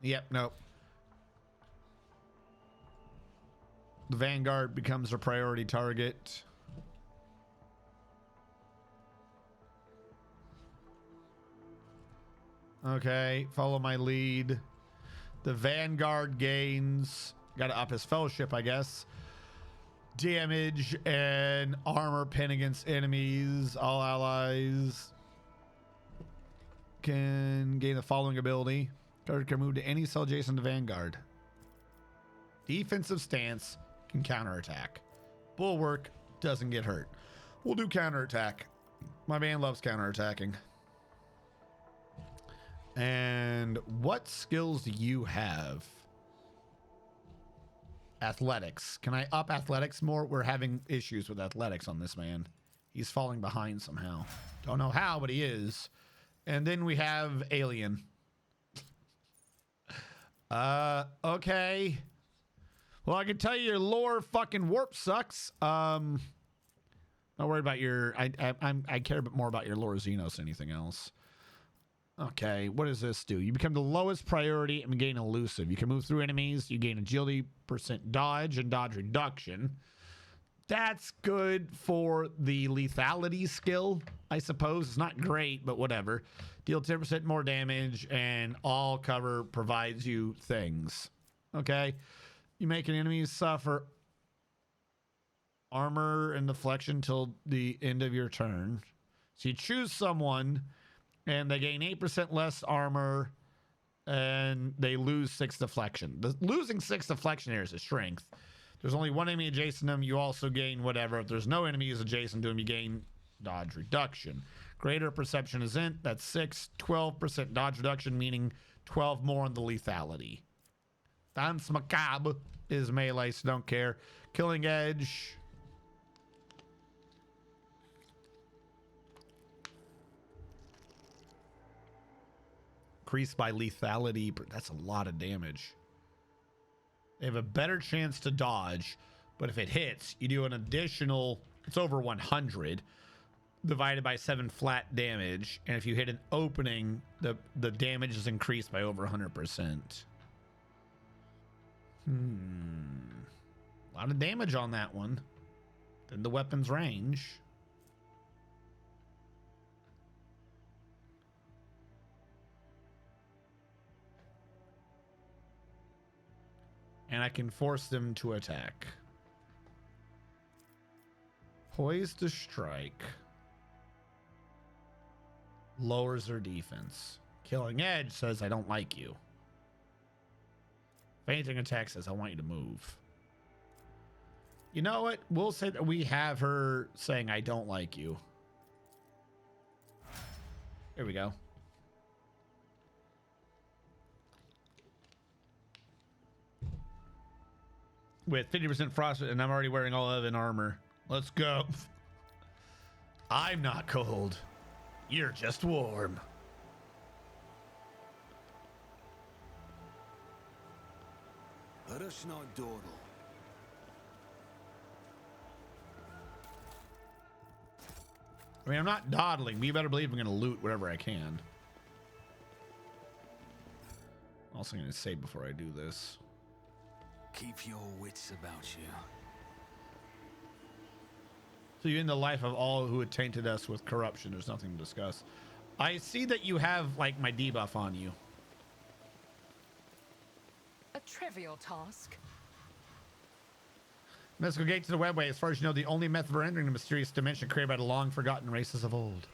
Yep, nope. The Vanguard becomes a priority target. Okay, follow my lead. The Vanguard gains, gotta up his fellowship, I guess. Damage and armor pen against enemies. All allies can gain the following ability. Card can move to any cell adjacent to Vanguard. Defensive stance can counterattack. Bulwark doesn't get hurt. We'll do counterattack. My man loves counterattacking. And what skills do you have? Athletics. Can I up athletics more? We're having issues with athletics on this man. He's falling behind somehow. Don't know how, but he is. And then we have alien. Okay. Well, I can tell you your lore fucking warp sucks. Not worried about your. I care a bit more about your lore Xenos than anything else. Okay, what does this do? You become the lowest priority and gain elusive. You can move through enemies. You gain agility % dodge and dodge reduction. That's good for the lethality skill, I suppose. It's not great, but whatever. Deal 10% more damage, and all cover provides you things. Okay? You make an enemy suffer armor and deflection till the end of your turn. So you choose someone, and they gain 8% less armor, and they lose 6 deflection. Losing 6 deflection here is a strength. There's only one enemy adjacent to them. You also gain whatever. If there's no enemies adjacent to them, you gain dodge reduction. Greater perception is int. That's 6. 12% dodge reduction, meaning 12 more on the lethality. Dance Macabre is melee, so don't care. Killing Edge. increased by lethality. That's a lot of damage. They have a better chance to dodge, but if it hits, you do an additional, it's over 100 divided by 7 flat damage. And if you hit an opening, the damage is increased by over 100%. A lot of damage on that one. Then the weapon's range. And I can force them to attack. Poised to strike. Lowers their defense. Killing Edge says, I don't like you. Fainting attack says, I want you to move. You know what? We'll say that we have her saying, I don't like you. Here we go. With 50% frost, and I'm already wearing all 11 armor. Let's go. I'm not cold. You're just warm. Let us not dawdle. I mean, I'm not dawdling, but you better believe I'm going to loot whatever I can. Also going to save before I do this. Keep your wits about you. So you in the life of all who had tainted us with corruption. There's nothing to discuss. I see that you have, like, my debuff on you. A trivial task. Mystical gate to the webway. As far as you know, the only method for entering the mysterious dimension created by the long-forgotten races of old.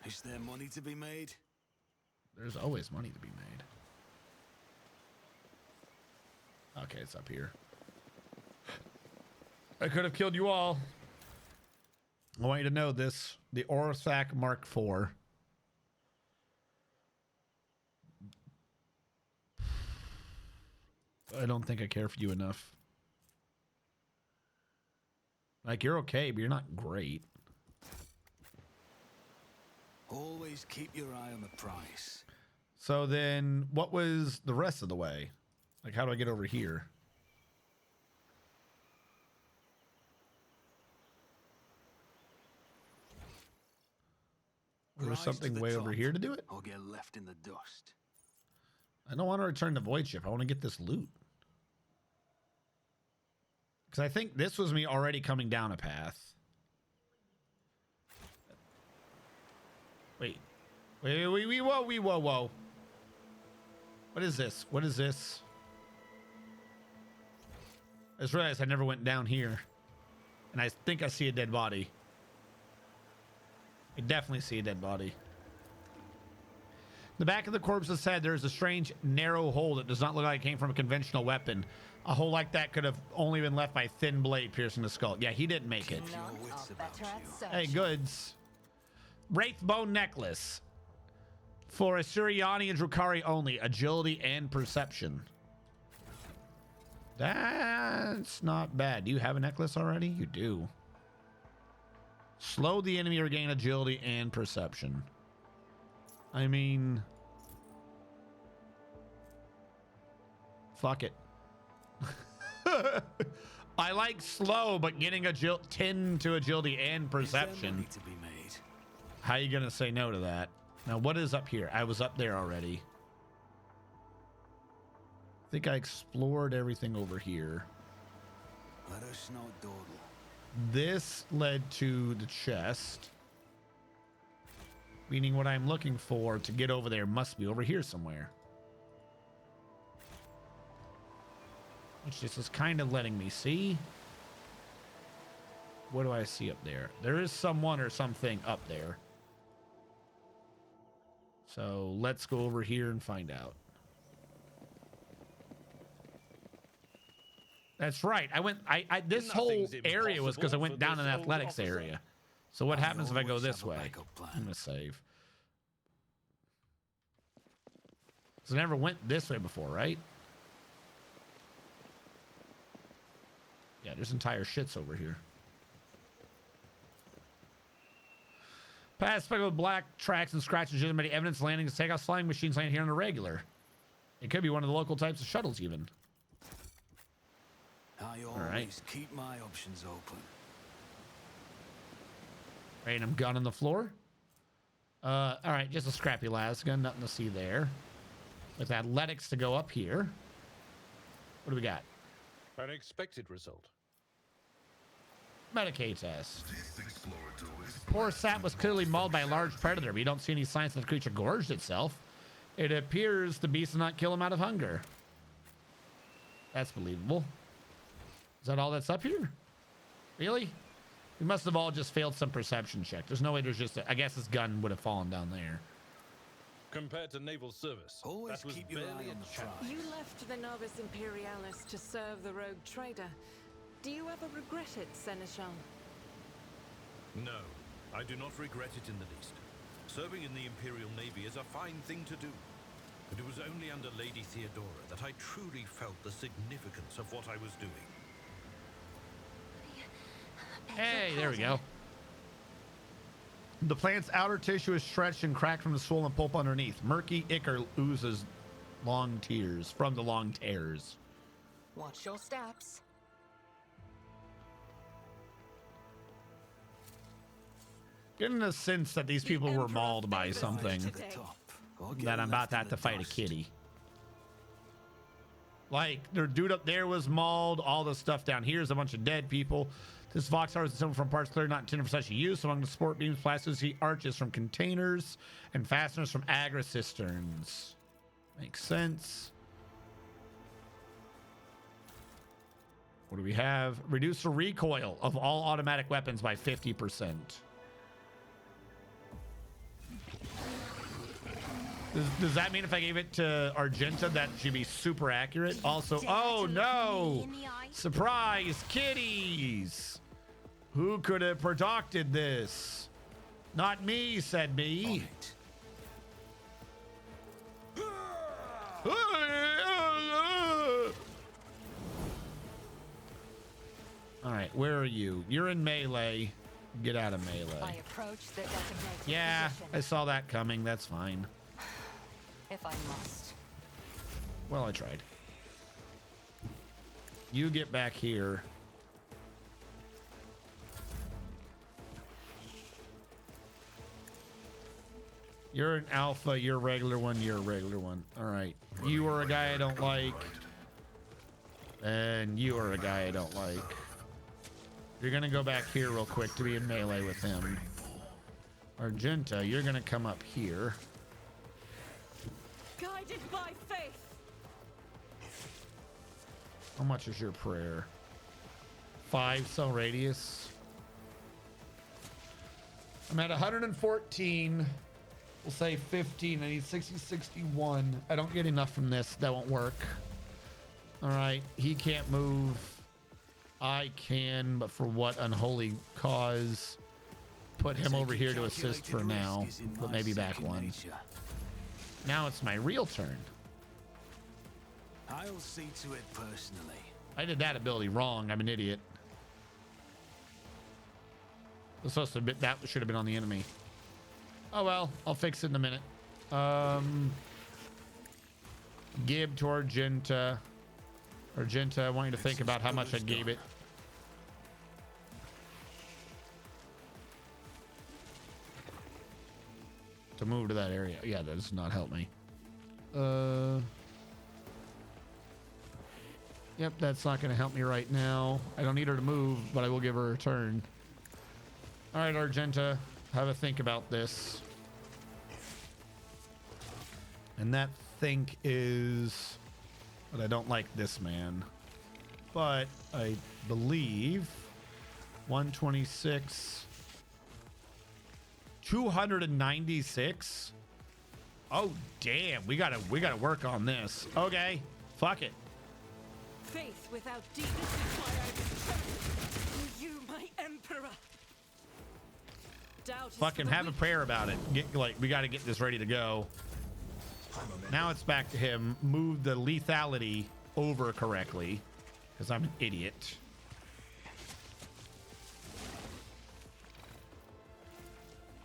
Is there money to be made? There's always money to be made. Okay, it's up here. I could have killed you all. I want you to know this. The Orthac Mark IV. I don't think I care for you enough. Like, you're okay, but you're not great. Always keep your eye on the price. So then, what was the rest of the way? Like, how do I get over here? There was Rise something to the way over top, here to do it? or get left in the dust. I don't want to return to Void Ship. I want to get this loot. Because I think this was me already coming down a path. Wait. Whoa. What is this? What is this? I just realized I never went down here. And I think I see a dead body. I definitely see a dead body. The back of the corpse's head, there is a strange, narrow hole that does not look like it came from a conventional weapon. A hole like that could have only been left by a thin blade piercing the skull. Yeah, he didn't make it. None wits are about better at you. Hey, searching. goods. Wraith Bone Necklace. For Assyriani and Drukari only. Agility and perception. That's not bad. Do you have a necklace already? You do. Slow the enemy or gain agility and perception. I mean... Fuck it. I like slow, but getting 10 to agility and Is there perception. money to be made? How are you going to say no to that? Now, what is up here? I was up there already. I think I explored everything over here. Let us not dawdle. This led to the chest. Meaning what I'm looking for to get over there must be over here somewhere. Which this is kind of letting me see. What do I see up there? There is someone or something up there. So let's go over here and find out. That's right. This whole Nothing's area was because I went impossible down for an this old athletics officer. area. So what happens if I go always this have a way? backup plan. I'm gonna save. So I never went this way before, right? Yeah, there's entire shits over here. Past speckled with black tracks and scratches generate evidence landing to take off flying machines landing here on a regular. It could be one of the local types of shuttles even. I right. always keep my options open. Random gun on the floor. All right, just a scrappy las gun, nothing to see there. With athletics to go up here. What do we got? An expected result. Medicaid test. This exploratory Poor sap was clearly mauled by a large predator. We don't see any signs that the creature gorged itself. It appears the beast did not kill him out of hunger. That's believable. Is that all that's up here? Really? We must have all just failed some perception check. There's no way there's just I guess this gun would have fallen down there. Compared to naval service, Always that was keep your eye barely on a the challenge. prize. You left the Novus Imperialis to serve the rogue trader. Do you ever regret it, Seneschal? No, I do not regret it in the least. Serving in the Imperial Navy is a fine thing to do. But it was only under Lady Theodora that I truly felt the significance of what I was doing. Hey, there we go. The plant's outer tissue is stretched and cracked from the swollen pulp underneath. Murky ichor oozes long tears from the long tears. Watch your steps. Getting a sense that these people were mauled by something. To the top, or get That I'm about left to in have the to fight a dust. kitty. Like, their dude up there was mauled. All the stuff down here is a bunch of dead people. This Voxar is assembled from parts clearly not intended for such a use. Among the support beams, plasticity arches from containers and fasteners from agra cisterns. Makes sense. What do we have? Reduce the recoil of all automatic weapons by 50%. Does that mean if I gave it to Argenta that she'd be super accurate? Also, oh no! Surprise kitties! Who could have predicted this? Not me, said On me. it. All right, where are you? You're in melee. Get out of I melee. approach the designated Yeah, position, I saw that coming. That's fine. if I must. Well, I tried. You get back here. You're an alpha, you're a regular one, you're a regular one. All right. You are a guy I don't like. And you are a guy I don't like. You're going to go back here real quick to be in melee with him. Argenta, you're going to come up here. Guided by faith. How much is your prayer? 5 cell radius. I'm at 114. We'll say 15. I need 60, 61. I don't get enough from this. That won't work. All right. He can't move. I can, but for what unholy cause? Put him over here to assist for now, but maybe back one. Now it's my real turn. I'll see to it personally. I did that ability wrong. I'm an idiot. It's supposed to be, that should have been on the enemy. Oh well, I'll fix it in a minute. Give to Argenta. Argenta, I want you to think about how much I gave it. To move to that area. Yeah, that does not help me. Yep, that's not going to help me right now. I don't need her to move, but I will give her a turn. All right, Argenta, have a think about this. And that think is... But I don't like this man. But I believe 126... 296. Oh damn, we gotta work on this. Okay, fuck it. Faith without deed. This is why I was chosen. You, my emperor. Doubt is Fucking for the have a weak. prayer about it. We gotta get this ready to go. Now it's back to him. Move the lethality over correctly, because I'm an idiot.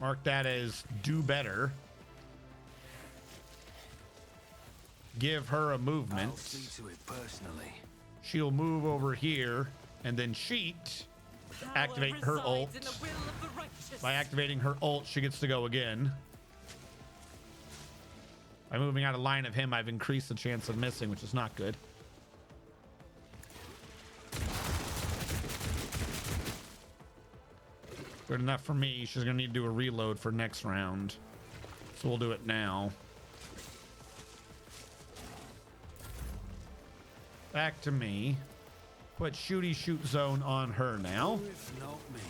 Mark that as do better. Give her a movement. I'll see to it personally. She'll move over here and then cheat. Activate her ult. By activating her ult, she gets to go again. By moving out of line of him, I've increased the chance of missing, which is not good. Good enough for me. She's gonna need to do a reload for next round, so we'll do it now. Back to me. Put shooty shoot zone on her now. If not me.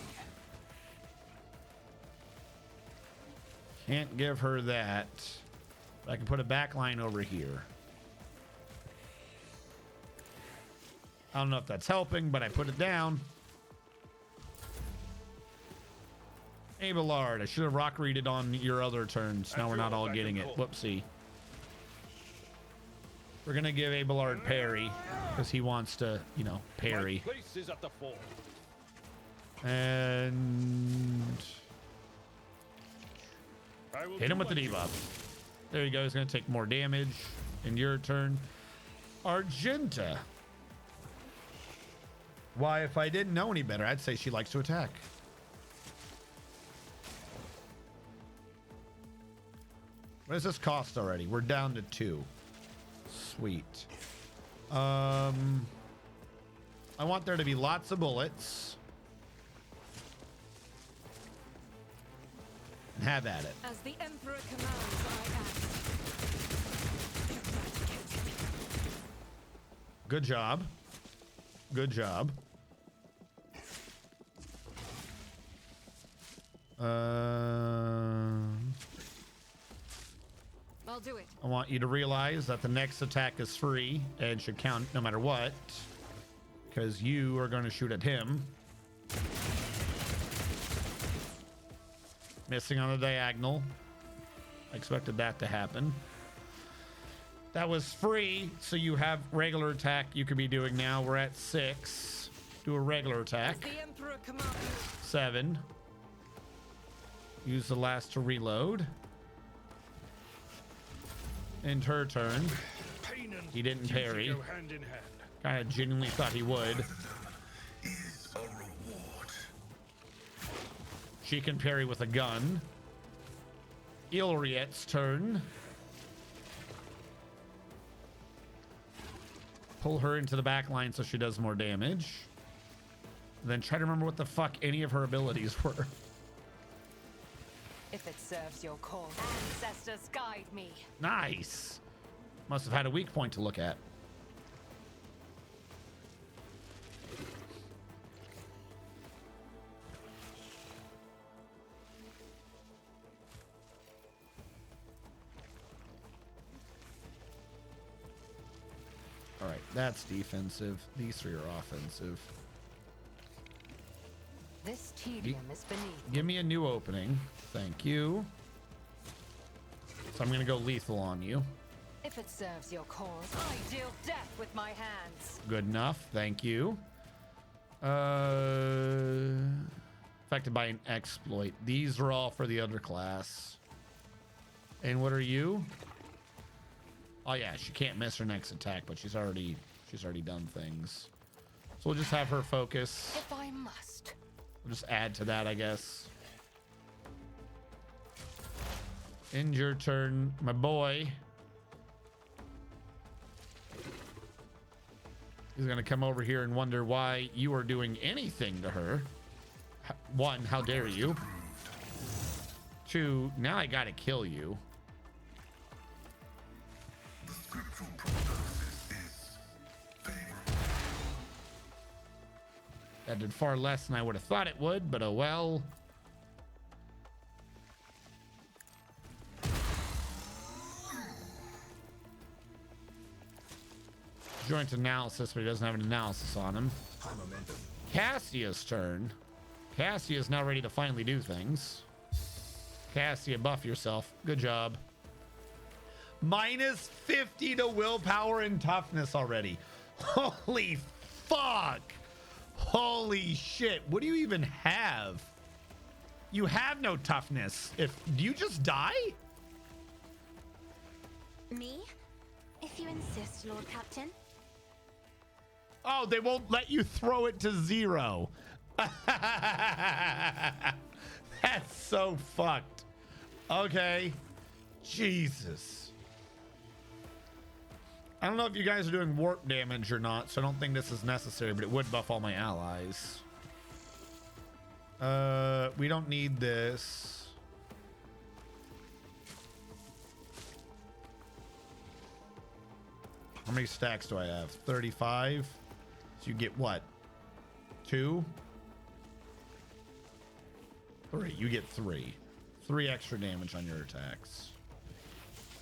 Can't give her that. I can put a back line over here. I don't know if that's helping, but I put it down. Abelard, I should have rock readed on your other turns. Now we're not all getting it. Whoopsie. We're gonna give Abelard parry because he wants to, you know, parry. My place is at the fort. And I will hit him do with the my duty. debuff. There you go. He's gonna take more damage in your turn. Argenta. Why, if I didn't know any better, I'd say she likes to attack. What does this cost already? We're down to 2. Sweet. I want there to be lots of bullets. And have at it. As the Emperor commands, I act. Good job. Good job. I'll do it. I want you to realize that the next attack is free and should count no matter what, because you are going to shoot at him. Missing on the diagonal. I expected that to happen. That was free, so you have regular attack you could be doing now. We're at 6. Do a regular As attack. the Emperor commands. 7. Use the last to reload. End her turn. Pain and He didn't duty parry. go hand in hand. Kind of genuinely thought he would. Is a reward. She can parry with a gun. Ilriet's turn. Pull her into the back line so she does more damage. Then try to remember what the fuck any of her abilities were. If it serves your cause, ancestors guide me. Nice. Must have had a weak point to look at. All right, that's defensive. These 3 are offensive. This tedium is beneath. Give me a new opening. Thank you. So I'm going to go lethal on you. If it serves your cause, I deal death with my hands. Good enough. Thank you. Affected by an exploit. These are all for the underclass. And what are you? Oh yeah, she can't miss her next attack, but she's already done things. So we'll just have her focus. If I must. We'll just add to that, I guess. End your turn, my boy. He's gonna come over here and wonder why you are doing anything to her. 1, how dare you? 2, now I gotta kill you. That did far less than I would have thought it would, but oh well. Joint analysis, but he doesn't have an analysis on him. Cassia's turn. Cassia is now ready to finally do things. Cassia, buff yourself. Good job. Minus 50 to willpower and toughness already. Holy fuck. Holy shit. What do you even have? You have no toughness. Do you just die? Me? If you insist, Lord Captain. Oh, they won't let you throw it to 0. That's so fucked. Okay. Jesus. I don't know if you guys are doing warp damage or not, so I don't think this is necessary, but it would buff all my allies. We don't need this. How many stacks do I have? 35. So you get what? 2? 3. You get 3. 3 extra damage on your attacks.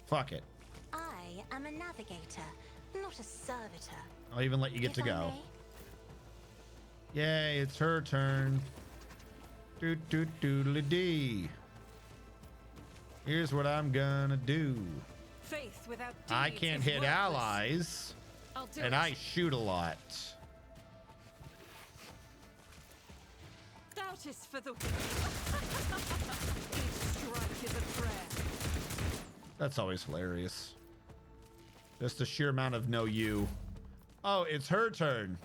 Fuck it. I am a navigator, not a servitor. I'll even let you get If to I go. may. Yay, it's her turn. Doodly-dee. Here's what I'm gonna do. Faith without I deeds can't is hit worthless. allies, I'll do and it. I shoot a lot. Doubt is for the. Each strike is a prayer. That's always hilarious. Just the sheer amount of no you. Oh, it's her turn.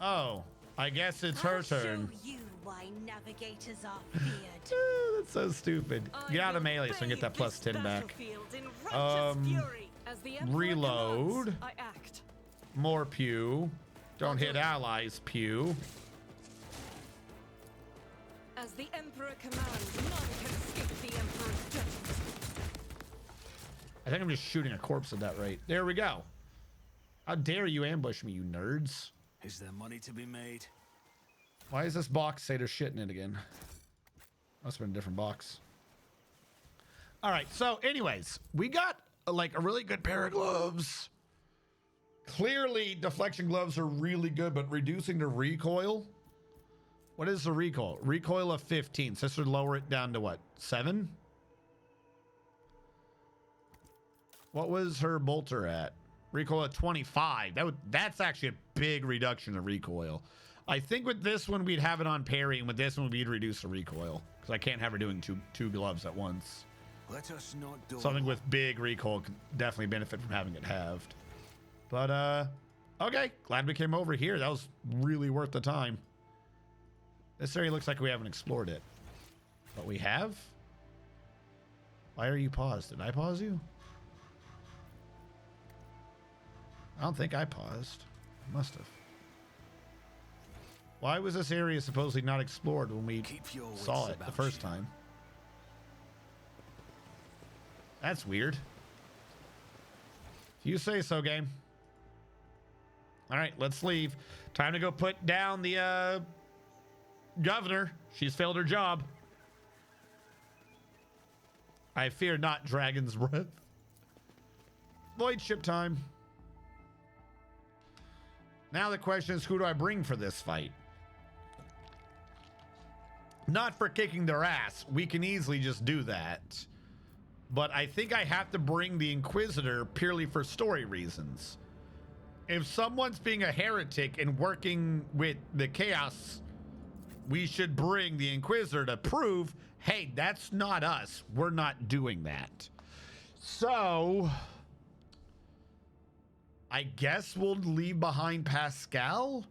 Oh, I guess it's her I'll turn. show you why navigators are feared. That's so stupid. I Get out of will melee so I can get that bathe plus this 10 back. battlefield in righteous fury. As the Emperor reload. commands, I act. More pew. Don't I'll hit do it. allies, pew. As the Emperor commands, none can escape the Emperor's judgment. I think I'm just shooting a corpse at that rate. There we go. How dare you ambush me, you nerds. Is there money to be made? Why does this box say there's shit in it again? Must have been a different box. All right, so anyways, we got like a really good pair of gloves. Clearly, deflection gloves are really good, but reducing the recoil. What is the recoil? Recoil of 15. So this would lower it down to what? 7? What was her bolter at? Recoil at 25. That's actually a big reduction of recoil. I think with this one we'd have it on parry, and with this one we'd reduce the recoil because I can't have her doing two gloves at once. Let us not do Something with big recoil can definitely benefit from having it halved. But okay, glad we came over here. That was really worth the time. This area looks like we haven't explored it, but we have. Why are you paused? Did I pause you? I don't think I paused. I must have. Why was this area supposedly not explored when we Keep your wits saw it the about first you. time? That's weird. If you say so, game. All right, let's leave. Time to go put down the governor. She's failed her job. I fear not dragon's breath. Void ship time. Now the question is, who do I bring for this fight? Not for kicking their ass. We can easily just do that. But I think I have to bring the Inquisitor purely for story reasons. If someone's being a heretic and working with the Chaos, we should bring the Inquisitor to prove, hey, that's not us. We're not doing that. So I guess we'll leave behind Pascal.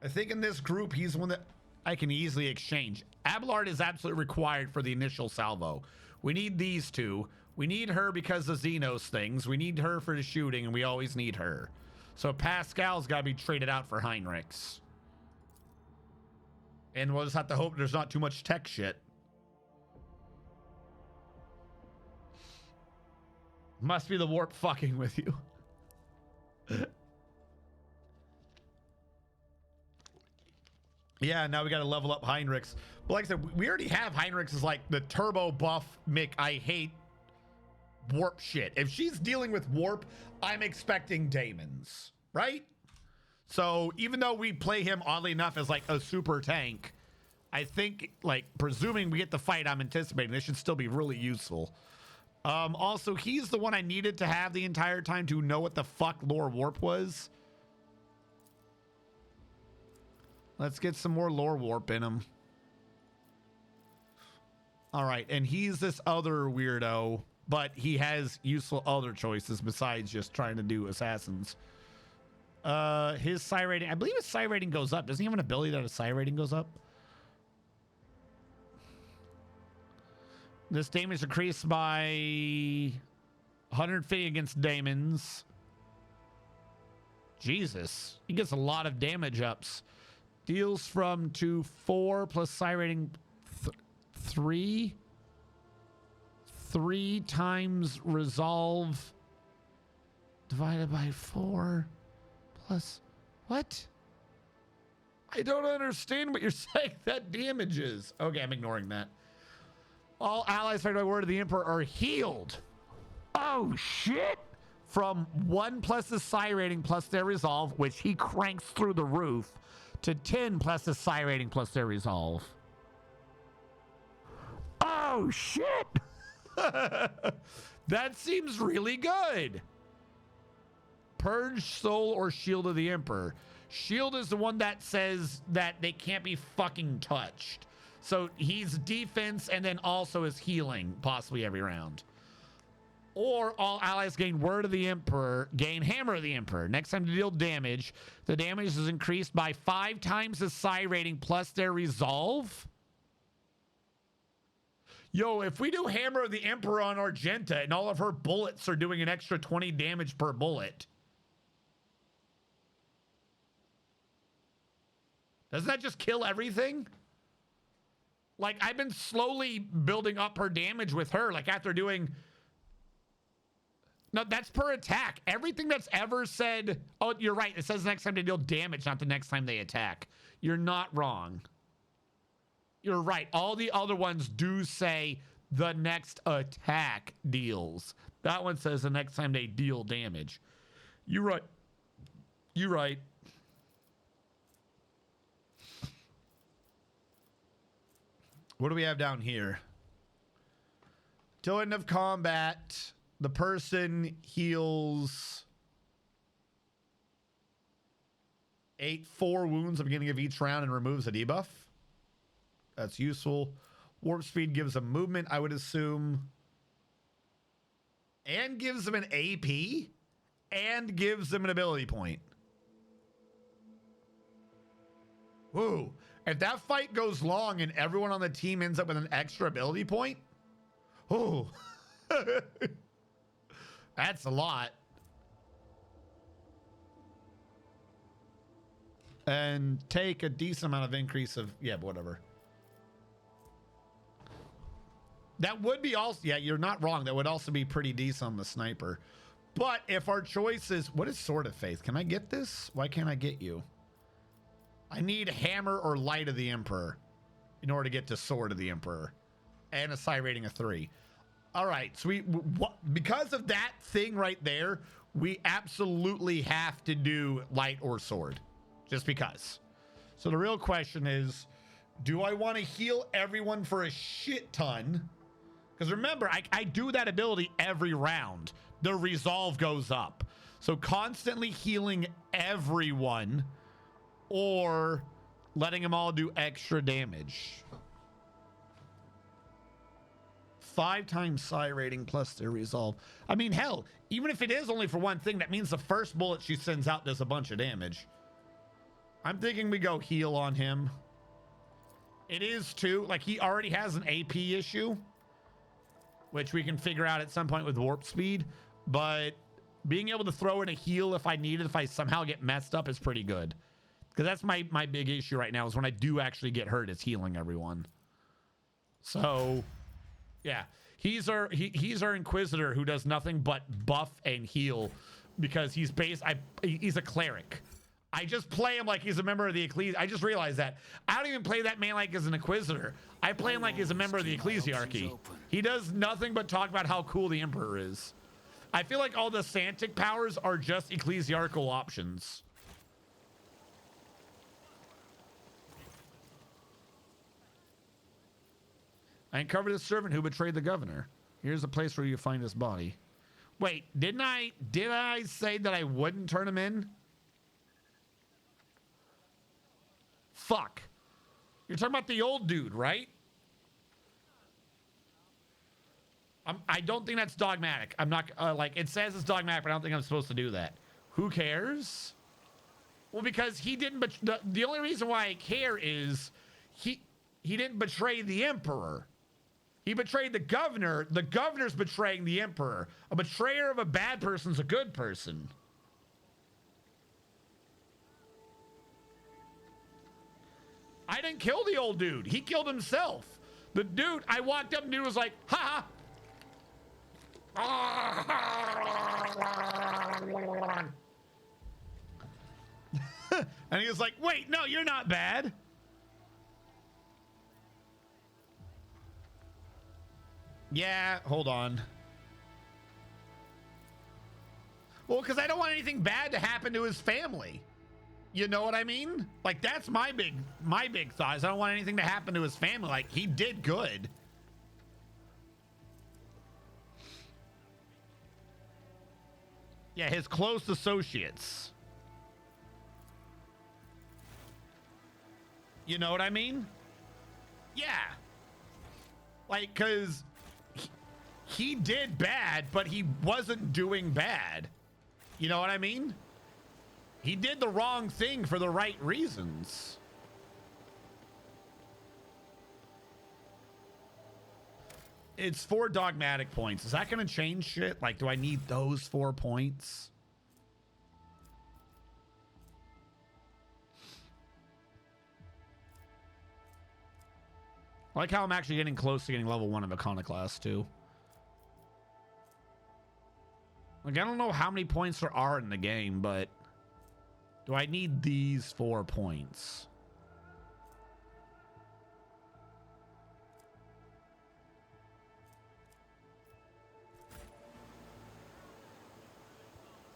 I think in this group, he's one that I can easily exchange. Abelard is absolutely required for the initial salvo. We need these two. We need her because of Xenos things. We need her for the shooting, and we always need her. So Pascal's got to be traded out for Heinrichs. And we'll just have to hope there's not too much tech shit. Must be the warp fucking with you. Yeah, now we got to level up Heinrichs. But like I said, we already have Heinrichs as like the turbo buff Mick. I hate warp shit. If she's dealing with warp, I'm expecting Daemons, right? So even though we play him oddly enough as like a super tank, I think like presuming we get the fight I'm anticipating, this should still be really useful. Also, he's the one I needed to have the entire time to know what the fuck lore warp was. Let's get some more lore warp in him. All right, and he's this other weirdo, but he has useful other choices besides just trying to do assassins. His psi rating, I believe his psi rating goes up. Doesn't he have an ability that his psi rating goes up? This damage increased by 150 against demons. Jesus, he gets a lot of damage ups. Deals from to 4 plus psi rating 3. 3 times resolve divided by 4 plus what? I don't understand what you're saying that damages. Okay, I'm ignoring that. All allies fighting by word of the Emperor are healed. Oh shit! From 1 plus the psi rating plus their resolve, which he cranks through the roof, to 10 plus the psi rating plus their resolve. Oh shit! That seems really good. Purge, Soul, or Shield of the Emperor. Shield is the one that says that they can't be fucking touched. So he's defense and then also is healing, possibly every round. Or all allies gain Word of the Emperor, gain Hammer of the Emperor. Next time to deal damage, the damage is increased by 5 times the psi rating plus their resolve. Yo, if we do Hammer of the Emperor on Argenta and all of her bullets are doing an extra 20 damage per bullet, doesn't that just kill everything? Like, I've been slowly building up her damage with her. Like, after doing... No, that's per attack. Everything that's ever said... Oh, you're right. It says next time they deal damage, not the next time they attack. You're not wrong. You're right. All the other ones do say the next attack deals. That one says the next time they deal damage. You're right. You're right. What do we have down here? Till end of combat, the person heals 4 wounds at the beginning of each round and removes a debuff. That's useful. Warp speed gives them movement, I would assume. And gives them an AP. And gives them an ability point. Whoa. If that fight goes long and everyone on the team ends up with an extra ability point, oh, that's a lot. And take a decent amount of increase of, yeah, whatever. That would be also, yeah, you're not wrong. That would also be pretty decent on the sniper. But if our choice is, what is Sword of Faith? Can I get this? Why can't I get you? I need Hammer or Light of the Emperor in order to get to Sword of the Emperor. And a psi rating of 3. All right, so because of that thing right there, we absolutely have to do Light or Sword. Just because. So the real question is, do I want to heal everyone for a shit ton? Because remember, I do that ability every round. The resolve goes up. So constantly healing everyone or letting them all do extra damage. 5 times psi rating plus their resolve. I mean, hell, even if it is only for one thing, that means the first bullet she sends out does a bunch of damage. I'm thinking we go heal on him. It is too, like he already has an AP issue, which we can figure out at some point with warp speed, but being able to throw in a heal if I need it, if I somehow get messed up, is pretty good. Because that's my big issue right now, is when I do actually get hurt, it's healing everyone. So, yeah. He's our Inquisitor who does nothing but buff and heal because he's a cleric. I just play him like he's a member of the Ecclesiarchy. I just realized that. I don't even play that man like as an Inquisitor. I play him like he's a member of the Ecclesiarchy. He does nothing but talk about how cool the Emperor is. I feel like all the Santic powers are just ecclesiarchal options. I uncovered the servant who betrayed the governor. Here's the place where you find his body. Wait, did I say that I wouldn't turn him in? Fuck. You're talking about the old dude, right? I don't think that's dogmatic. I'm not like it says it's dogmatic, but I don't think I'm supposed to do that. Who cares? Well, because he didn't. But the only reason why I care is he didn't betray the emperor. He betrayed the governor. The governor's betraying the emperor. A betrayer of a bad person's a good person. I didn't kill the old dude. He killed himself. The dude, I walked up and the dude was like, ha ha. And he was like, wait, no, you're not bad. Yeah, hold on. Well, because I don't want anything bad to happen to his family. You know what I mean? Like, that's my big thought is I don't want anything to happen to his family. Like, he did good. Yeah, his close associates. You know what I mean? Yeah. Like, because he did bad, but he wasn't doing bad. You know what I mean? He did the wrong thing for the right reasons. It's 4 dogmatic points. Is that going to change shit? Like, do I need those 4 points? I like how I'm actually getting close to getting level 1 of Iconoclast, too. Like, I don't know how many points there are in the game, but do I need these 4 points?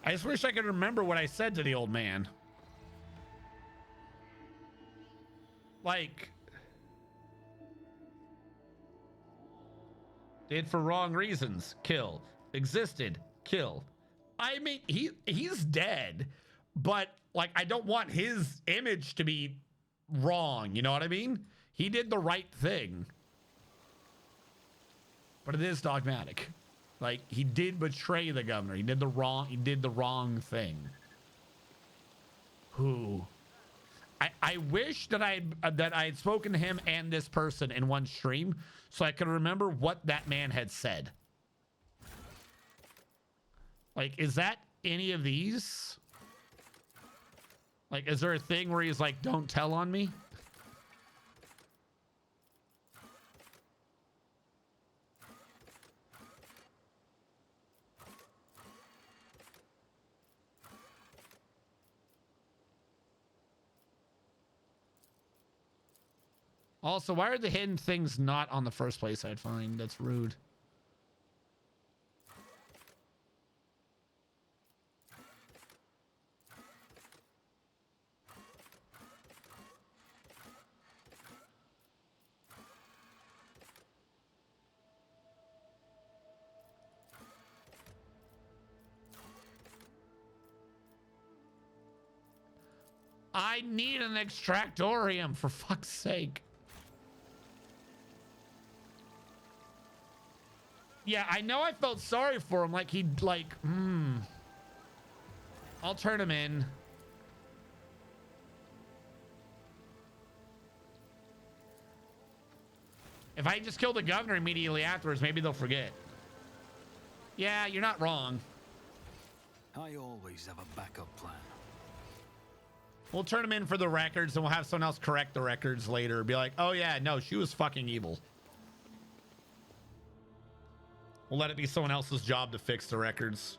I just wish I could remember what I said to the old man. Like, did for wrong reasons, kill. Existed, kill. I mean, he's dead, but like, I don't want his image to be wrong. You know what I mean? He did the right thing, but it is dogmatic. Like, he did betray the governor. He did the wrong thing. Who? I wish that I had spoken to him and this person in one stream so I could remember what that man had said. Like, is that any of these? Like, is there a thing where he's like, don't tell on me? Also, why are the hidden things not on the first place I'd find? That's rude. I need an extractorium, for fuck's sake. Yeah, I know I felt sorry for him. Like, he'd like, I'll turn him in. If I just kill the governor immediately afterwards, maybe they'll forget. Yeah, you're not wrong. I always have a backup plan. We'll turn him in for the records and we'll have someone else correct the records later. Be like, oh yeah, no, she was fucking evil. We'll let it be someone else's job to fix the records.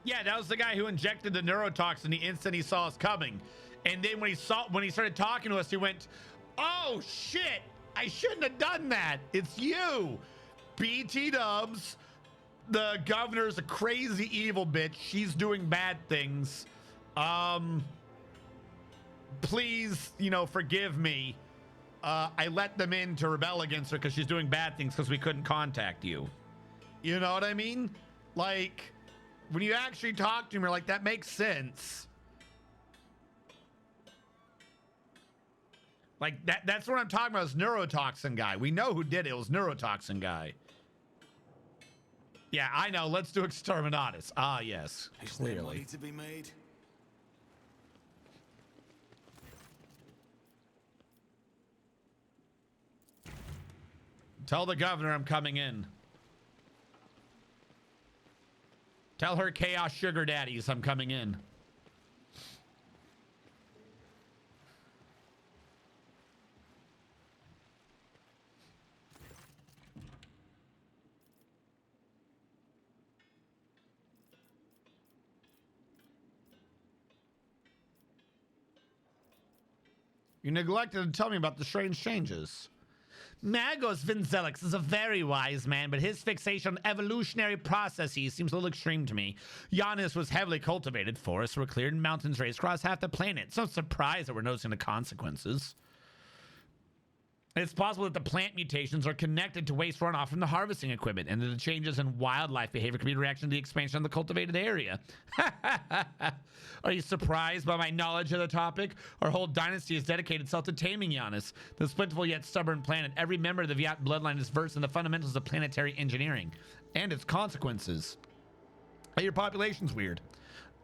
Yeah, that was the guy who injected the neurotoxin the instant he saw us coming. And then when he started talking to us, he went, oh shit, I shouldn't have done that. It's you. BT dubs. The governor's a crazy evil bitch. She's doing bad things. Please, forgive me. I let them in to rebel against her because she's doing bad things because we couldn't contact you. You know what I mean? Like, when you actually talk to him, you're like, that makes sense. Like, that's what I'm talking about, is neurotoxin guy. We know who did it. It was neurotoxin guy. Yeah, I know. Let's do Exterminatus. Ah, yes. Is there Clearly. money to be made? Tell the governor I'm coming in. Tell her Chaos Sugar Daddies I'm coming in. You neglected to tell me about the strange changes. Magos Vinzelix is a very wise man, but his fixation on evolutionary processes seems a little extreme to me. Giannis was heavily cultivated, forests were cleared, and mountains raised across half the planet. It's no surprise that we're noticing the consequences. It's possible that the plant mutations are connected to waste runoff from the harvesting equipment, and that the changes in wildlife behavior could be a reaction to the expansion of the cultivated area. Are you surprised by my knowledge of the topic? Our whole dynasty has dedicated itself to taming Giannis, this plentiful yet stubborn planet. Every member of the Viat bloodline is versed in the fundamentals of planetary engineering and its consequences. But your population's weird.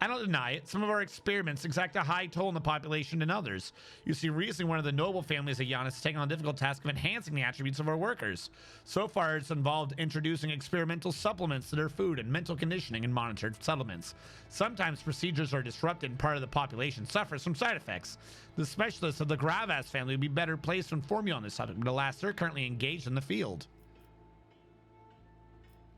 I don't deny it. Some of our experiments exact a high toll on the population than others. You see, recently one of the noble families of Giannis has taken on the difficult task of enhancing the attributes of our workers. So far, it's involved introducing experimental supplements to their food and mental conditioning in monitored settlements. Sometimes procedures are disrupted and part of the population suffers from side effects. The specialists of the Gravas family would be better placed to inform you on this subject, but alas, they're currently engaged in the field.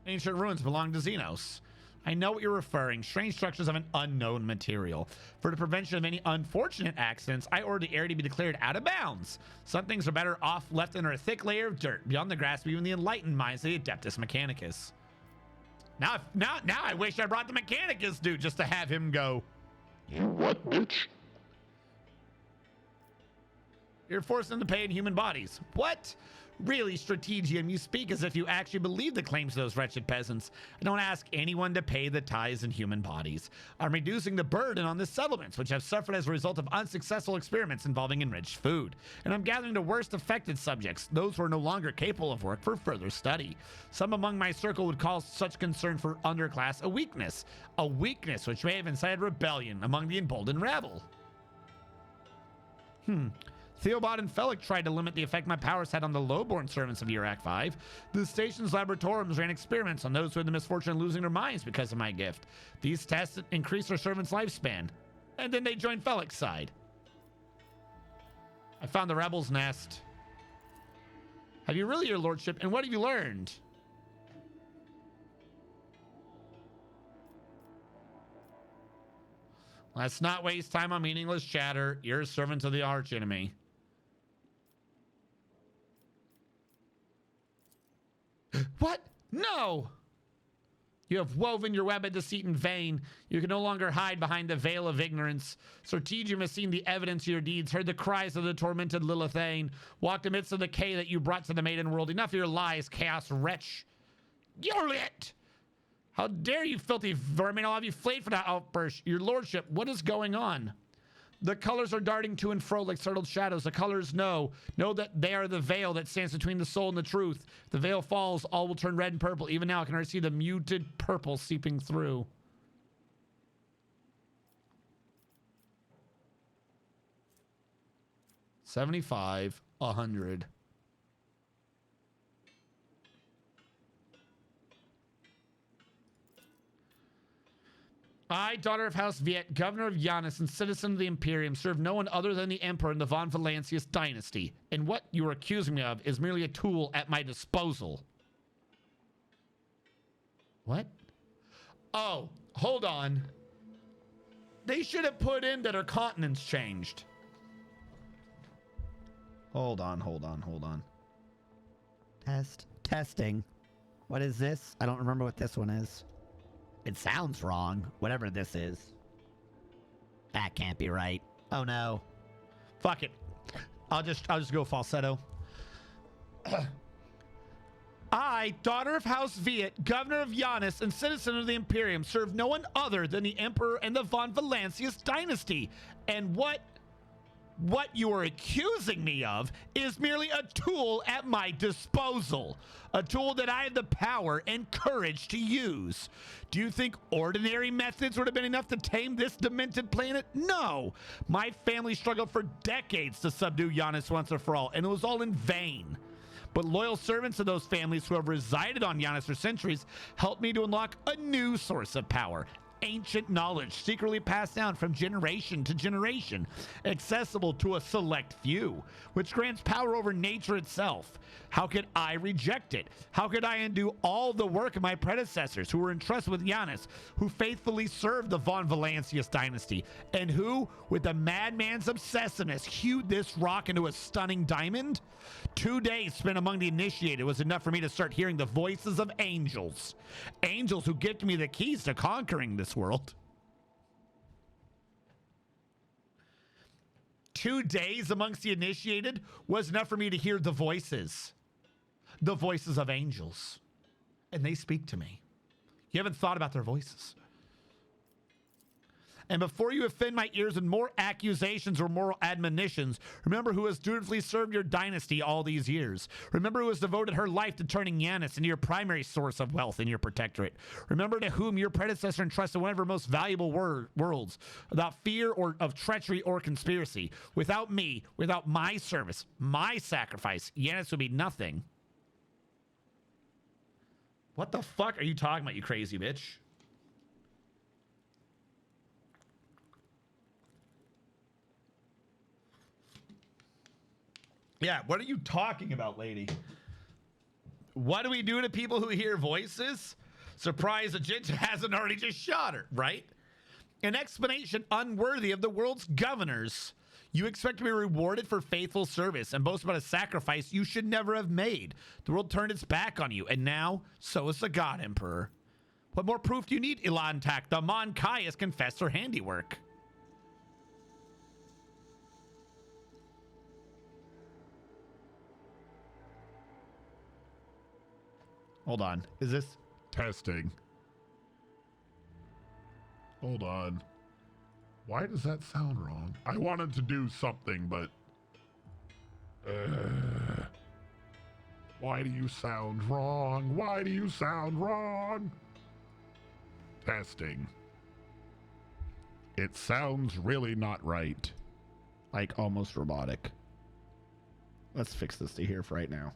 Ancient ruins belong to Xenos. I know what you're referring. Strange structures of an unknown material. For the prevention of any unfortunate accidents, I ordered the area to be declared out of bounds. Some things are better off left under a thick layer of dirt, beyond the grasp of even the enlightened minds of the Adeptus Mechanicus. Now I wish I brought the Mechanicus dude just to have him go. You what, bitch? You're forced them to pay in human bodies. What? Really, Strategium, you speak as if you actually believe the claims of those wretched peasants. I don't ask anyone to pay the tithes in human bodies. I'm reducing the burden on the settlements, which have suffered as a result of unsuccessful experiments involving enriched food. And I'm gathering the worst affected subjects, those who are no longer capable of work, for further study. Some among my circle would call such concern for underclass a weakness which may have incited rebellion among the emboldened rabble. Theobot and Felic tried to limit the effect my powers had on the lowborn servants of Urak 5. The station's laboratoriums ran experiments on those who had the misfortune of losing their minds because of my gift. These tests increased their servants' lifespan. And then they joined Felic's side. I found the rebel's nest. Have you really, your lordship? And what have you learned? Let's not waste time on meaningless chatter. You're a servant of the archenemy. What? No! You have woven your web of deceit in vain. You can no longer hide behind the veil of ignorance. Strategium has seen the evidence of your deeds, heard the cries of the tormented Lilithane, walked amidst the decay that you brought to the maiden world. Enough of your lies, chaos wretch. You're it! How dare you, filthy vermin! I'll have you flayed for that outburst. Your lordship, what is going on? The colors are darting to and fro like startled shadows. The colors know that they are the veil that stands between the soul and the truth. If the veil falls, all will turn red and purple. Even now, I can already see the muted purple seeping through. $75, $100. I, daughter of House Viet, governor of Giannis and citizen of the Imperium, serve no one other than the Emperor in the Von Valancius dynasty. And what you are accusing me of is merely a tool at my disposal. What? Oh, hold on. They should have put in that her continent's changed. Hold on. Testing. What is this? I don't remember what this one is. It sounds wrong, whatever this is. That can't be right. Oh no. Fuck it. I'll just go falsetto. I I, daughter of House Viet, governor of Giannis, and citizen of the Imperium, serve no one other than the Emperor and the von Valancius dynasty. And what you are accusing me of is merely a tool at my disposal. A tool that I had the power and courage to use. Do you think ordinary methods would have been enough to tame this demented planet? No. My family struggled for decades to subdue Giannis once and for all, and it was all in vain. But loyal servants of those families who have resided on Giannis for centuries helped me to unlock a new source of power. Ancient knowledge secretly passed down from generation to generation, accessible to a select few, which grants power over nature itself. How could I reject it? How could I undo all the work of my predecessors who were entrusted with Giannis, who faithfully served the von Valancius dynasty, and who, with a madman's obsessiveness, hewed this rock into a stunning diamond? 2 days spent among the initiated was enough for me to start hearing the voices of angels. Angels who gifted me the keys to conquering this world. 2 days amongst the initiated was enough for me to hear the voices of angels. And they speak to me. You haven't thought about their voices. And before you offend my ears with more accusations or moral admonitions, remember who has dutifully served your dynasty all these years. Remember who has devoted her life to turning Giannis into your primary source of wealth in your protectorate. Remember to whom your predecessor entrusted one of her most valuable worlds, without fear or of treachery or conspiracy. Without me, without my service, my sacrifice, Giannis would be nothing. What the fuck are you talking about, you crazy bitch? Yeah, what are you talking about, lady? What do we do to people who hear voices? Surprised that Jinja hasn't already just shot her, right? An explanation unworthy of the world's governors. You expect to be rewarded for faithful service and boast about a sacrifice you should never have made. The world turned its back on you, and now, so is the God Emperor. What more proof do you need, Ilantak? The Mon Kai has confessed her handiwork. Hold on. Is this Testing. Hold on. Why does that sound wrong? I wanted to do something, but... why do you sound wrong? Why do you sound wrong? Testing. It sounds really not right. like almost robotic? Let's fix this to here for right now.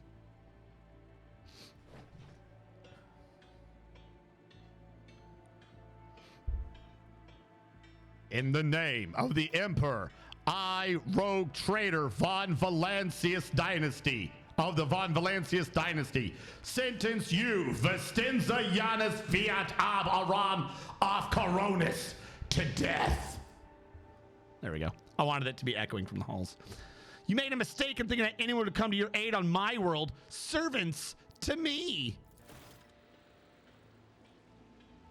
In the name of the Emperor, I, rogue traitor von Valancius dynasty, of the von Valancius dynasty, sentence you, Vestinza Yanis Fiat Ab Aram of Coronis, to death. There we go. I wanted it to be echoing from the halls. You made a mistake in thinking that anyone would come to your aid on my world. Servants to me.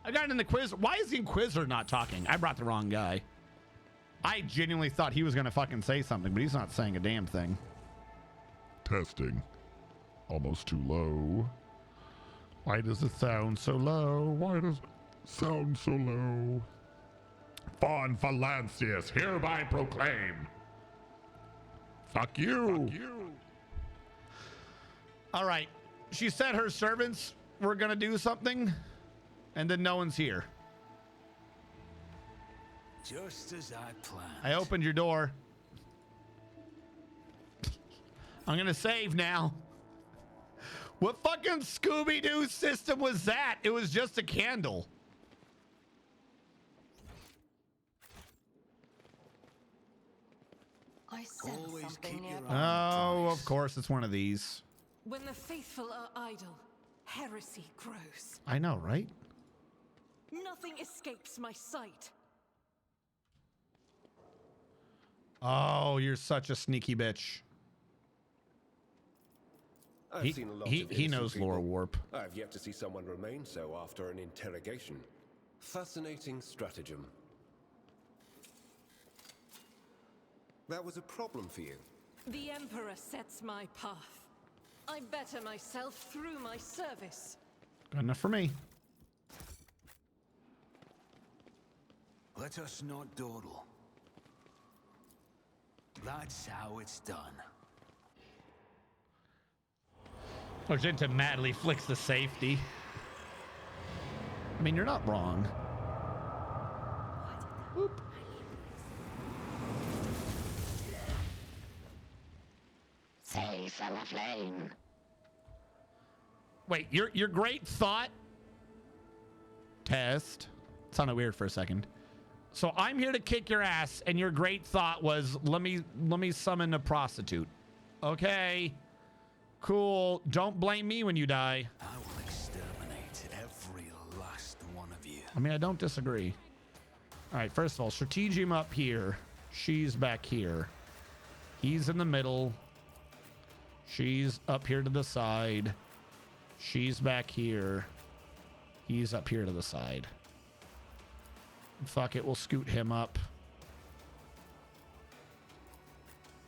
I got in the quiz. Why is the Inquisitor not talking? I brought the wrong guy. I genuinely thought he was going to fucking say something, but he's not saying a damn thing. Testing. Almost too low. Why does it sound so low? Why does it sound so low? Von Valancius, hereby proclaim. Fuck you. Fuck you. All right. She said her servants were going to do something, and then no one's here. Just as I planned. I opened your door. I'm going to save now. What fucking Scooby-Doo system was that? It was just a candle. I sense Always something keep your nearby. eye on Oh, the of prize. course, it's one of these. When the faithful are idle, heresy grows. I know, right? Nothing escapes my sight. Oh, you're such a sneaky bitch. I've seen a lot of He innocent knows lore people. warp. I've yet to see someone remain so after an interrogation. Fascinating stratagem. That was a problem for you. The Emperor sets my path. I better myself through my service. Good enough for me. Let us not dawdle. That's how it's done. Argenta madly flicks the safety. I mean, you're not wrong. Whoop. Say, son of flame. Wait, your great thought test sounded weird for a second. So I'm here to kick your ass, and your great thought was let me summon a prostitute. Okay, cool. Don't blame me when you die. I will exterminate every last one of you. I mean, I don't disagree. All right, first of all, Stratagem up here. She's back here. He's in the middle. She's up here to the side. She's back here. He's up here to the side. Fuck it, we'll scoot him up.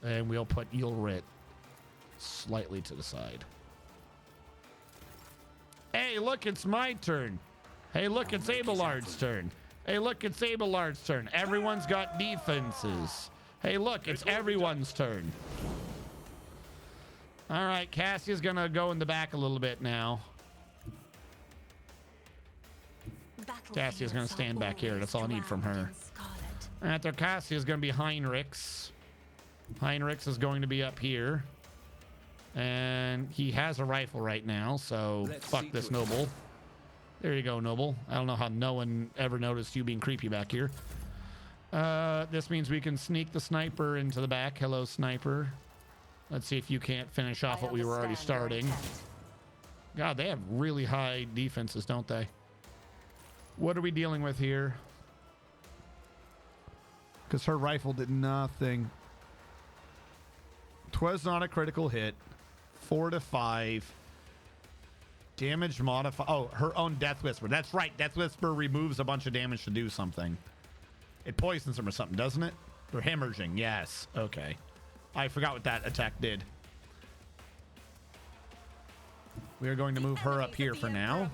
And we'll put Eelrit slightly to the side. Hey, look, it's my turn. Hey, look, it's Abelard's turn. Hey, look, it's Abelard's turn. Everyone's got defenses. Hey, look, it's everyone's turn. All right, Cassia's gonna go in the back a little bit now. Cassia's gonna stand back here. That's all I need from her. After Cassia's gonna be Heinrichs. Heinrichs is going to be up here. And he has a rifle right now, so fuck this Noble. There you go, Noble. I don't know how no one ever noticed you being creepy back here. This means we can sneak the sniper into the back. Hello, sniper. Let's see if you can't finish off what we were already starting. God, they have really high defenses, don't they? What are we dealing with here? Because her rifle did nothing. 'Twas not a critical hit. 4 to 5. Damage modify. Oh, her own Death Whisper. That's right. Death Whisper removes a bunch of damage to do something. It poisons them or something, doesn't it? Or hemorrhaging. Yes. Okay. I forgot what that attack did. We are going to move her up here for now.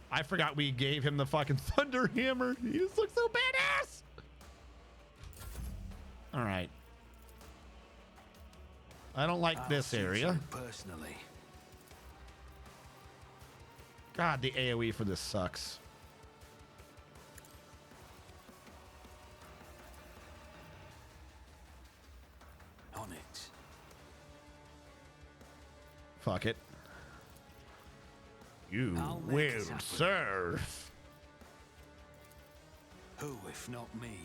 I forgot we gave him the fucking Thunder Hammer. He just looks so badass. All right. I don't like this area. Personally. God, the AoE for this sucks. On it. Fuck it. You will serve. Who, if not me?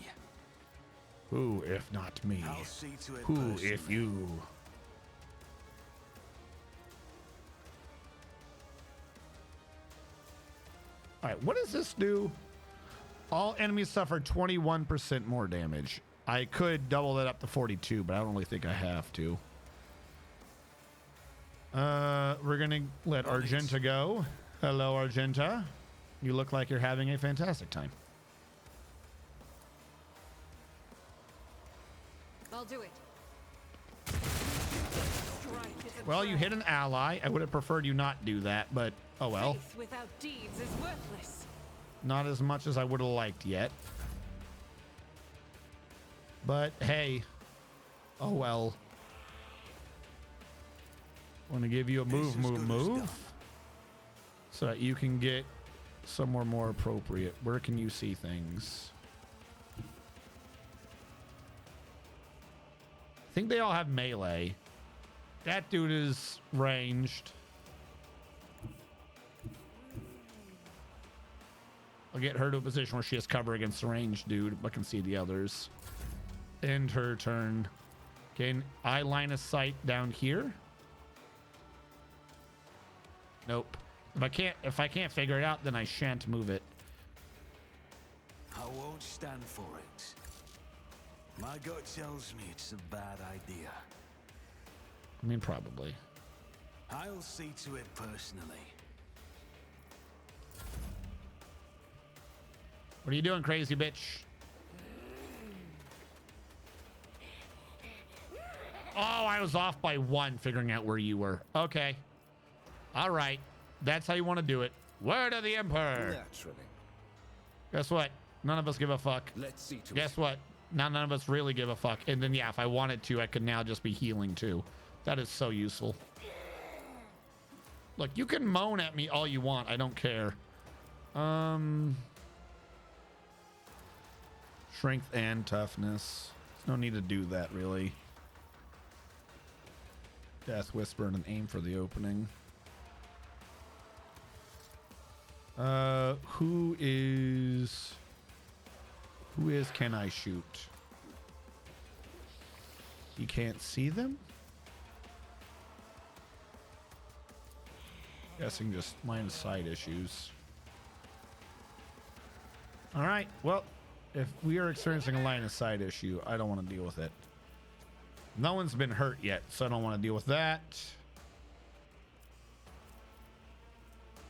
Who, if not me? I'll see to it Who, personally. if you? All right, what does this do? All enemies suffer 21% more damage. I could double that up to 42, but I don't really think I have to. We're gonna let Argenta go. Hello, Argenta. You look like you're having a fantastic time. I'll do it. Well, you hit an ally. I would have preferred you not do that, but oh well. Faith without deeds is worthless. Not as much as I would have liked yet. But hey, oh well. Want to give you a move, so that you can get somewhere more appropriate. Where can you see things? I think they all have melee. That dude is ranged. I'll get her to a position where she has cover against the ranged dude, but can see the others. End her turn. Can I line of sight down here? Nope. If I can't figure it out, then I shan't move it. I won't stand for it. My gut tells me it's a bad idea. I mean, probably. I'll see to it personally. What are you doing, crazy bitch? Oh, I was off by 1 figuring out where you were. Okay. All right. That's how you want to do it. Word of the Emperor. Naturally. Guess what? None of us give a fuck. Let's see to Guess what? Now none of us really give a fuck. And then, yeah, if I wanted to, I could now just be healing too. That is so useful. Look, you can moan at me all you want. I don't care. Strength and toughness. There's no need to do that, really. Death Whisper and an aim for the opening. Who is can I shoot? You can't see them? Guessing just line of sight issues. All right, well, if we are experiencing a line of sight issue, I don't want to deal with it. No one's been hurt yet, so I don't want to deal with that.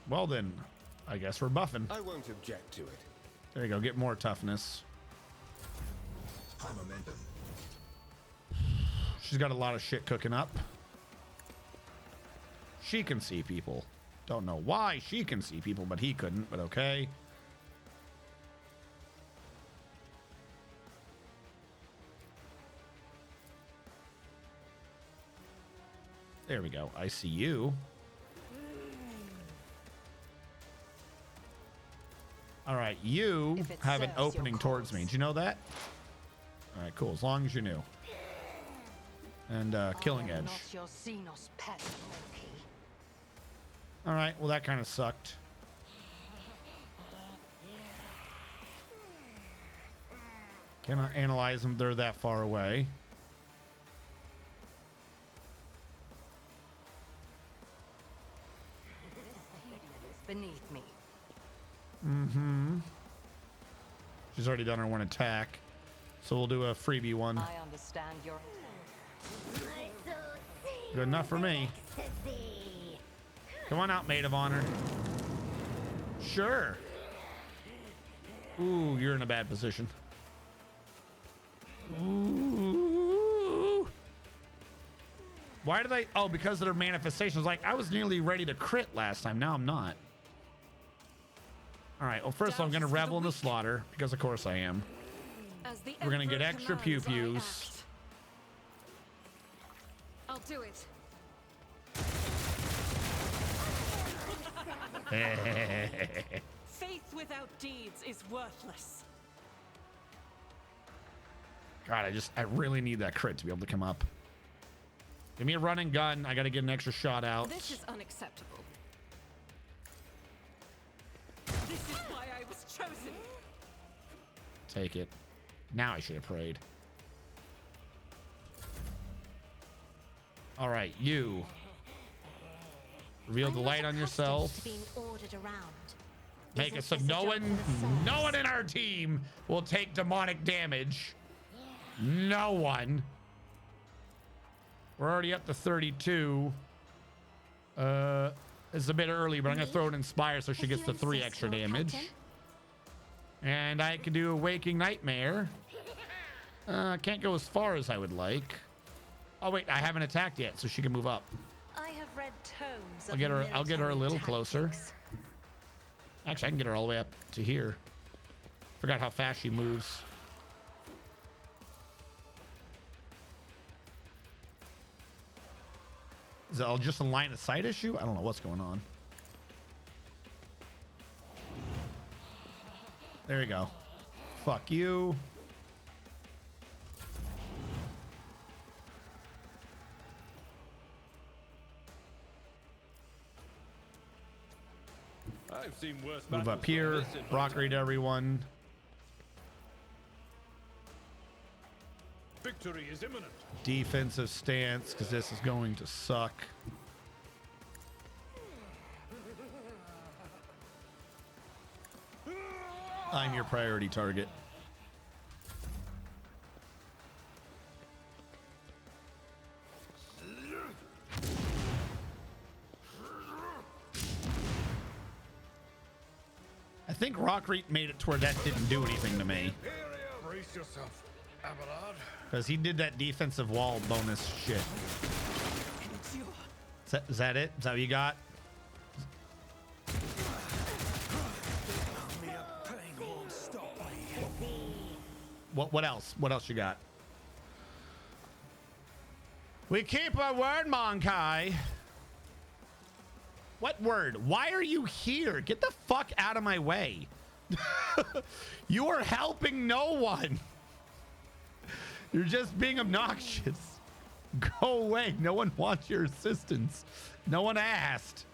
Well then, I guess we're buffing. I won't object to it. There you go, get more toughness. High momentum. She's got a lot of shit cooking up. She can see people. Don't know why she can see people, but he couldn't, but okay. There we go. I see you. All right, you have an opening towards me. Did you know that? All right, cool. As long as you knew. And killing edge. All right, well that kind of sucked. Cannot analyze them. They're that far away. Beneath me. Mm-hmm. She's already done her 1 attack. So we'll do a freebie one. I understand your Good enough for me. Come on out, maid of honor. Sure. Ooh, you're in a bad position. Ooh. Why did I? Oh, because of their manifestations. Like, I was nearly ready to crit last time. Now I'm not. All right. Well, first of all, I'm going to revel in the slaughter because, of course, I am. We're going to get extra pew-pews. I'll do it. Faith without deeds is worthless. God, I really need that crit to be able to come up. Give me a running gun. I got to get an extra shot out. This is unacceptable. This is why I was chosen. Take it. Now I should have prayed. All right, you. Reveal the light on yourself. Make it so no one in our team will take demonic damage. No one. We're already up to 32. It's a bit early, but I'm gonna throw an Inspire so she gets the 3 extra damage. And I can do a Waking Nightmare. Can't go as far as I would like. Oh wait, I haven't attacked yet, so she can move up. I have read tomes of I'll get her a little closer. tactics. Actually, I can get her all the way up to here. Forgot how fast she moves. Is it all just a line of sight issue? I don't know what's going on. There you go. Fuck you. I've seen worse. Move up battles here. than this in my Rockery to everyone. Victory is imminent. Defensive stance, because this is going to suck. I'm your priority target. I think Rockreet made it to where that didn't do anything to me. Brace yourself, Abelard. Because he did that defensive wall bonus shit. Is that it? Is that what you got? What else? What else you got? We keep our word, Monkai. What word? Why are you here? Get the fuck out of my way. You are helping no one. You're just being obnoxious. Go away. No one wants your assistance. No one asked.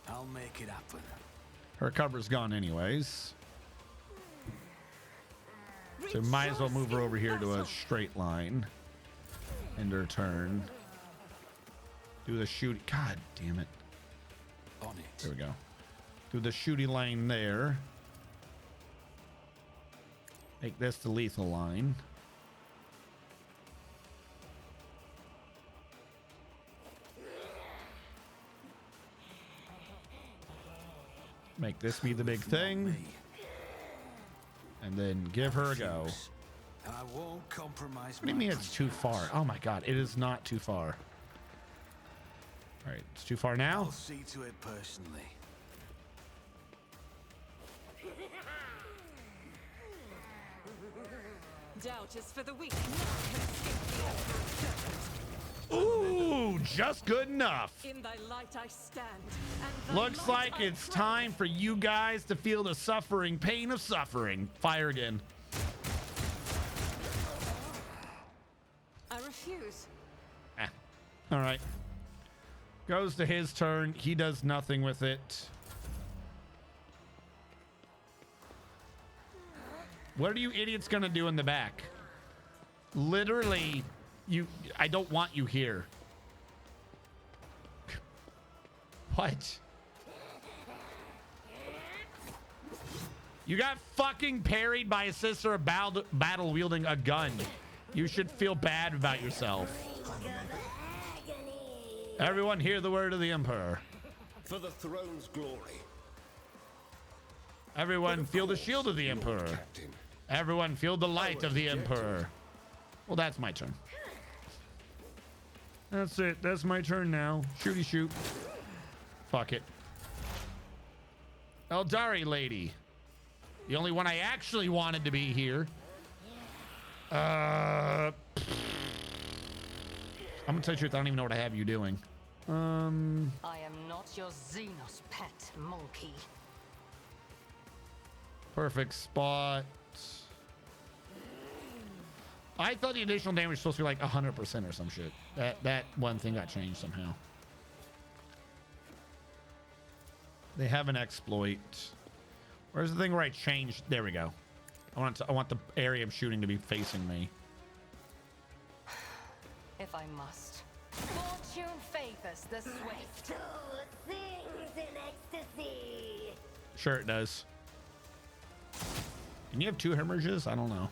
I'll make it happen. Her cover's gone anyways. So might as well move her over here to a straight line. End her turn. Do the shoot. God damn it. On it. There we go. Do the shooty line there. Make this the lethal line. Make this be the big thing. And then give her a go. I won't compromise. What do you mean it's too far? Oh my god, it is not too far. All right, it's too far now. I'll see to it personally. Doubt is for the weak. None can escape the Emperor's judgment. Ooh, just good enough. In thy light I stand. And thy Looks light like I it's crave. time for you guys to feel the suffering, pain of suffering. Fire again. I refuse. Ah. All right. Goes to his turn. He does nothing with it. What are you idiots gonna do in the back? Literally, I don't want you here. What? You got fucking parried by a sister battle wielding a gun. You should feel bad about yourself. Everyone hear the word of the Emperor. For the throne's glory. Everyone feel the shield of the Emperor. Captain. Everyone feel the light of the Emperor. Well, that's my turn. That's it. That's my turn now. Shooty shoot. Fuck it. Eldari lady. The only one I actually wanted to be here. I'm gonna tell you the truth, I don't even know what I have you doing. I am not your Xenos pet monkey. Perfect spot. I thought the additional damage was supposed to be like 100% or some shit. That one thing got changed somehow. They have an exploit. Where's the thing where I changed? There we go. I want the area of shooting to be facing me. If I must. Fortune favors the swift. Things in ecstasy. Sure it does. Can you have two hemorrhages? I don't know.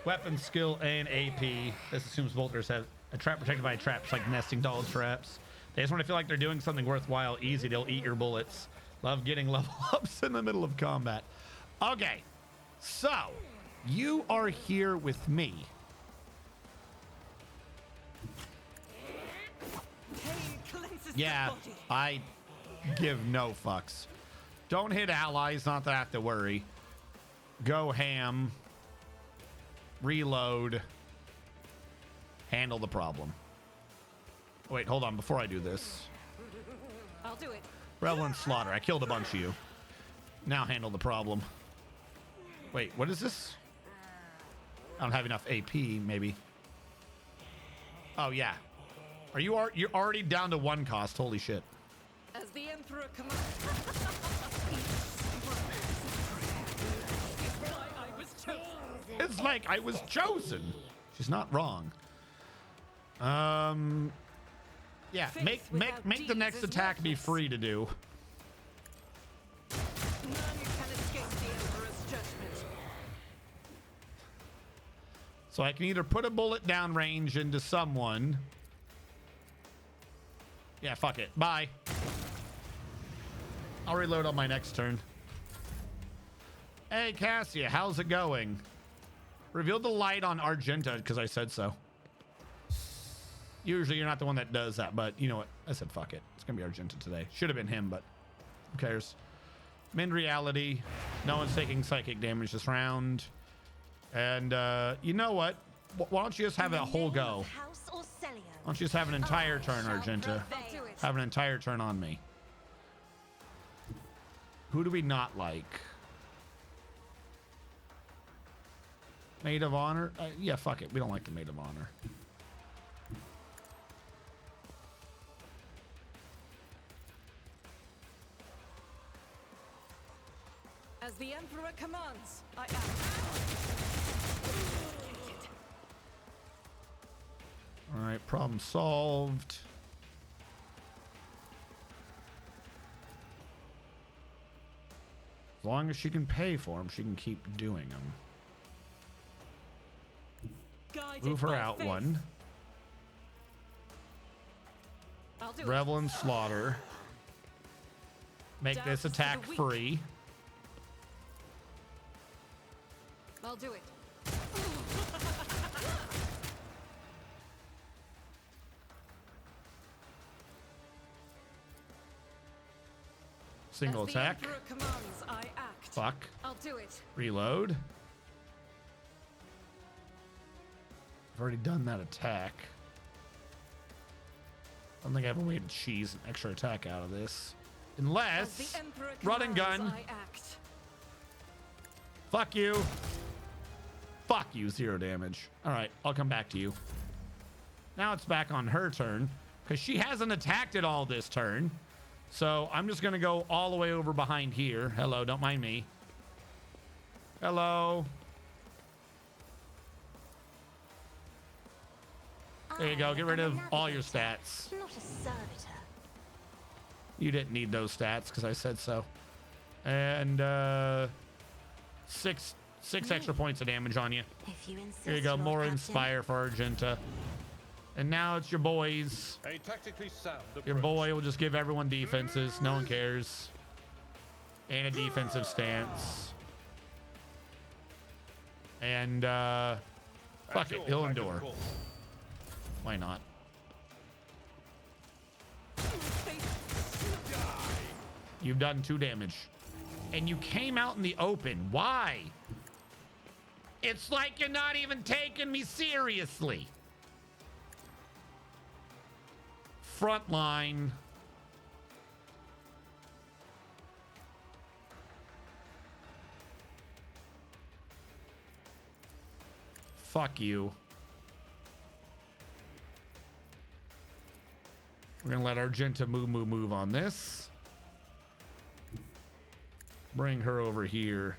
Weapon skill and AP. This assumes bolters have a trap protected by traps like nesting doll traps. They just want to feel like they're doing something worthwhile. Easy, they'll eat your bullets. Love getting level ups in the middle of combat. Okay, so you are here with me. Pain cleanses Yeah, the body. I give no fucks. Don't hit allies, not that I have to worry. Go ham. Reload. Handle the problem. Wait, hold on. Before I do this. I'll do it. Revel and Slaughter. I killed a bunch of you. Now handle the problem. Wait, what is this? I don't have enough AP, maybe. Oh, yeah. You're already down to 1 cost. Holy shit. As the Emperor commands. It's like I was chosen. She's not wrong. Yeah, make the next attack be free to do. None can escape the Emperor's judgment. So I can either put a bullet downrange into someone. Yeah, fuck it. Bye. I'll reload on my next turn. Hey, Cassia, how's it going? Reveal the light on Argenta because I said so. Usually you're not the one that does that, but you know what? I said fuck it. It's going to be Argenta today. Should have been him, but who cares? Mend reality. No one's taking psychic damage this round. And you know what? Why don't you just have a whole go? Why don't you just have an entire turn, Argenta? Have an entire turn on me. Who do we not like? Maid of Honor? Yeah, fuck it. We don't like the Maid of Honor. As the Emperor commands, I act. All right, problem solved. As long as she can pay for them, she can keep doing them. Move her out one. Revel and Slaughter. Make this attack free. I'll do it. Single attack. The Emperor commands, I act. Fuck. I'll do it. Reload. I've already done that attack. I don't think I have a way to cheese an extra attack out of this. Unless run and gun. I act. Fuck you. Fuck you. 0 damage. All right, I'll come back to you. Now it's back on her turn because she hasn't attacked it all this turn. So I'm just going to go all the way over behind here. Hello, don't mind me. Hello. There you go. Get rid of all your stats. Not a servitor. You didn't need those stats because I said so. And six extra points of damage on you. If you insist, Here you go. Lord More Captain. Inspire for Argenta. And now it's your boys. A tactically sound Your approach. boy will just give everyone defenses. No one cares. And a defensive stance. And fuck it. He'll endure. Why not? You've done 2 damage. And you came out in the open. Why? It's like you're not even taking me seriously. Frontline. Fuck you. We're gonna let Argenta move on this. Bring her over here.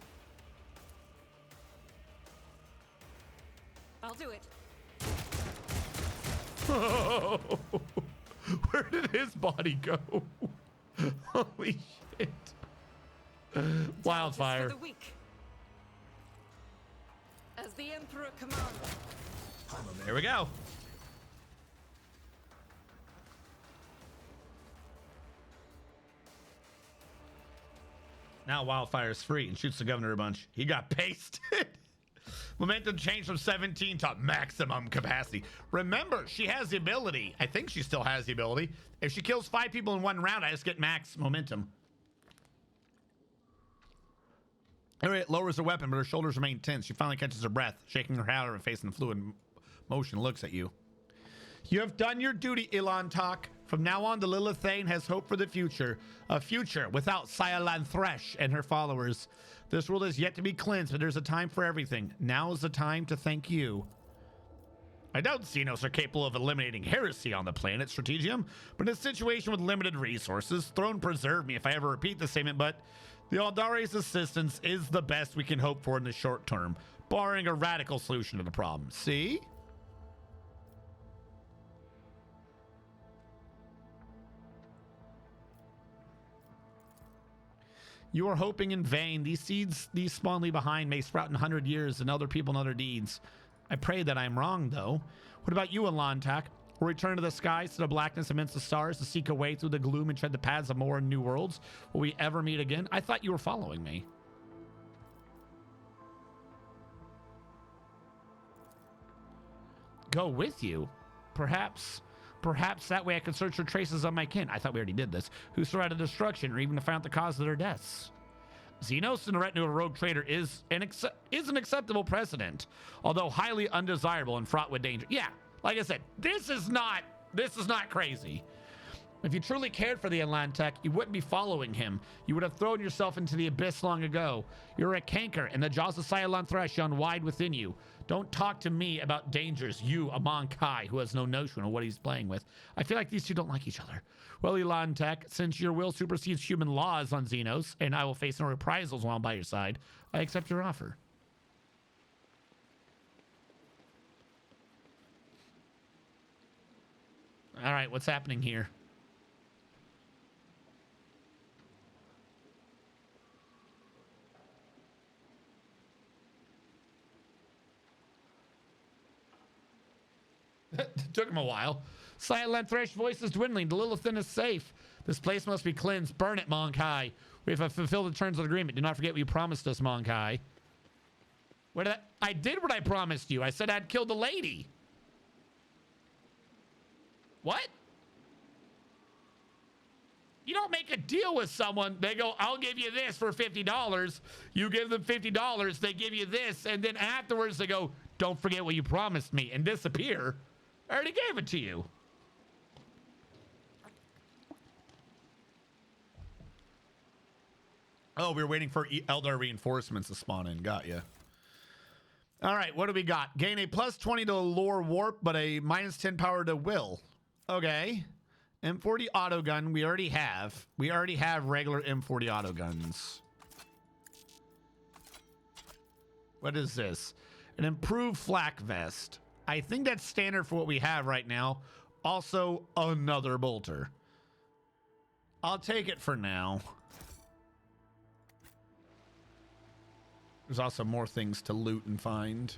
I'll do it. Where did his body go? Holy shit. Wildfire. For the weak. As the Emperor commands. There we go. Now Wildfire's free and shoots the governor a bunch. He got pasted. Momentum changed from 17 to maximum capacity. Remember, she has the ability. I think she still has the ability. If she kills 5 people in 1 round, I just get max momentum. It lowers her weapon, but her shoulders remain tense. She finally catches her breath, shaking her head out of her face in fluid motion, looks at you. You have done your duty, Ilan Tak. From now on, the Lilithane has hope for the future. A future without Syalan Thresh and her followers. This world is yet to be cleansed, but there's a time for everything. Now is the time to thank you. I doubt Xenos are capable of eliminating heresy on the planet, Strategium, but in a situation with limited resources, throne preserve me if I ever repeat the statement, but the Aldari's assistance is the best we can hope for in the short term, barring a radical solution to the problem. See? You are hoping in vain. These seeds, these spawn leave behind, may sprout in 100 years and other people and other deeds. I pray that I'm wrong, though. What about you, Alantak? Will return to the skies, to the blackness amidst the stars, to seek a way through the gloom and tread the paths of more and new worlds? Will we ever meet again? I thought you were following me. Go with you? Perhaps that way I could search for traces of my kin. I thought we already did this. Who survived destruction, or even to find out the cause of their deaths. Xenos and the retinue of a rogue trader is an acceptable precedent, although highly undesirable and fraught with danger. Yeah, like I said, this is not crazy. If you truly cared for the Atlantek, you wouldn't be following him. You would have thrown yourself into the abyss long ago. You're a canker, and the jaws of Cylon Thresh yawn wide within you. Don't talk to me about dangers, you, a Monkai, who has no notion of what he's playing with. I feel like these two don't like each other. Well, Elantek, since your will supersedes human laws on Xenos, and I will face no reprisals while I'm by your side, I accept your offer. All right, what's happening here? Took him a while. Silent Thresh voice is dwindling. The Lilithan is safe. This place must be cleansed. Burn it, Monkai. We have fulfilled the terms of the agreement. Do not forget what you promised us, Monkai. I did what I promised you. I said I'd kill the lady. What? You don't make a deal with someone. They go, I'll give you this for $50. You give them $50. They give you this. And then afterwards they go, don't forget what you promised me, and disappear. I already gave it to you. Oh, we were waiting for Eldar reinforcements to spawn in. Got ya. All right, what do we got? Gain a plus 20 to lore warp, but a minus 10 power to will. Okay. M40 autogun we already have. We already have regular M40 autoguns. What is this? An improved flak vest. I think that's standard for what we have right now. Also, another bolter. I'll take it for now. There's also more things to loot and find.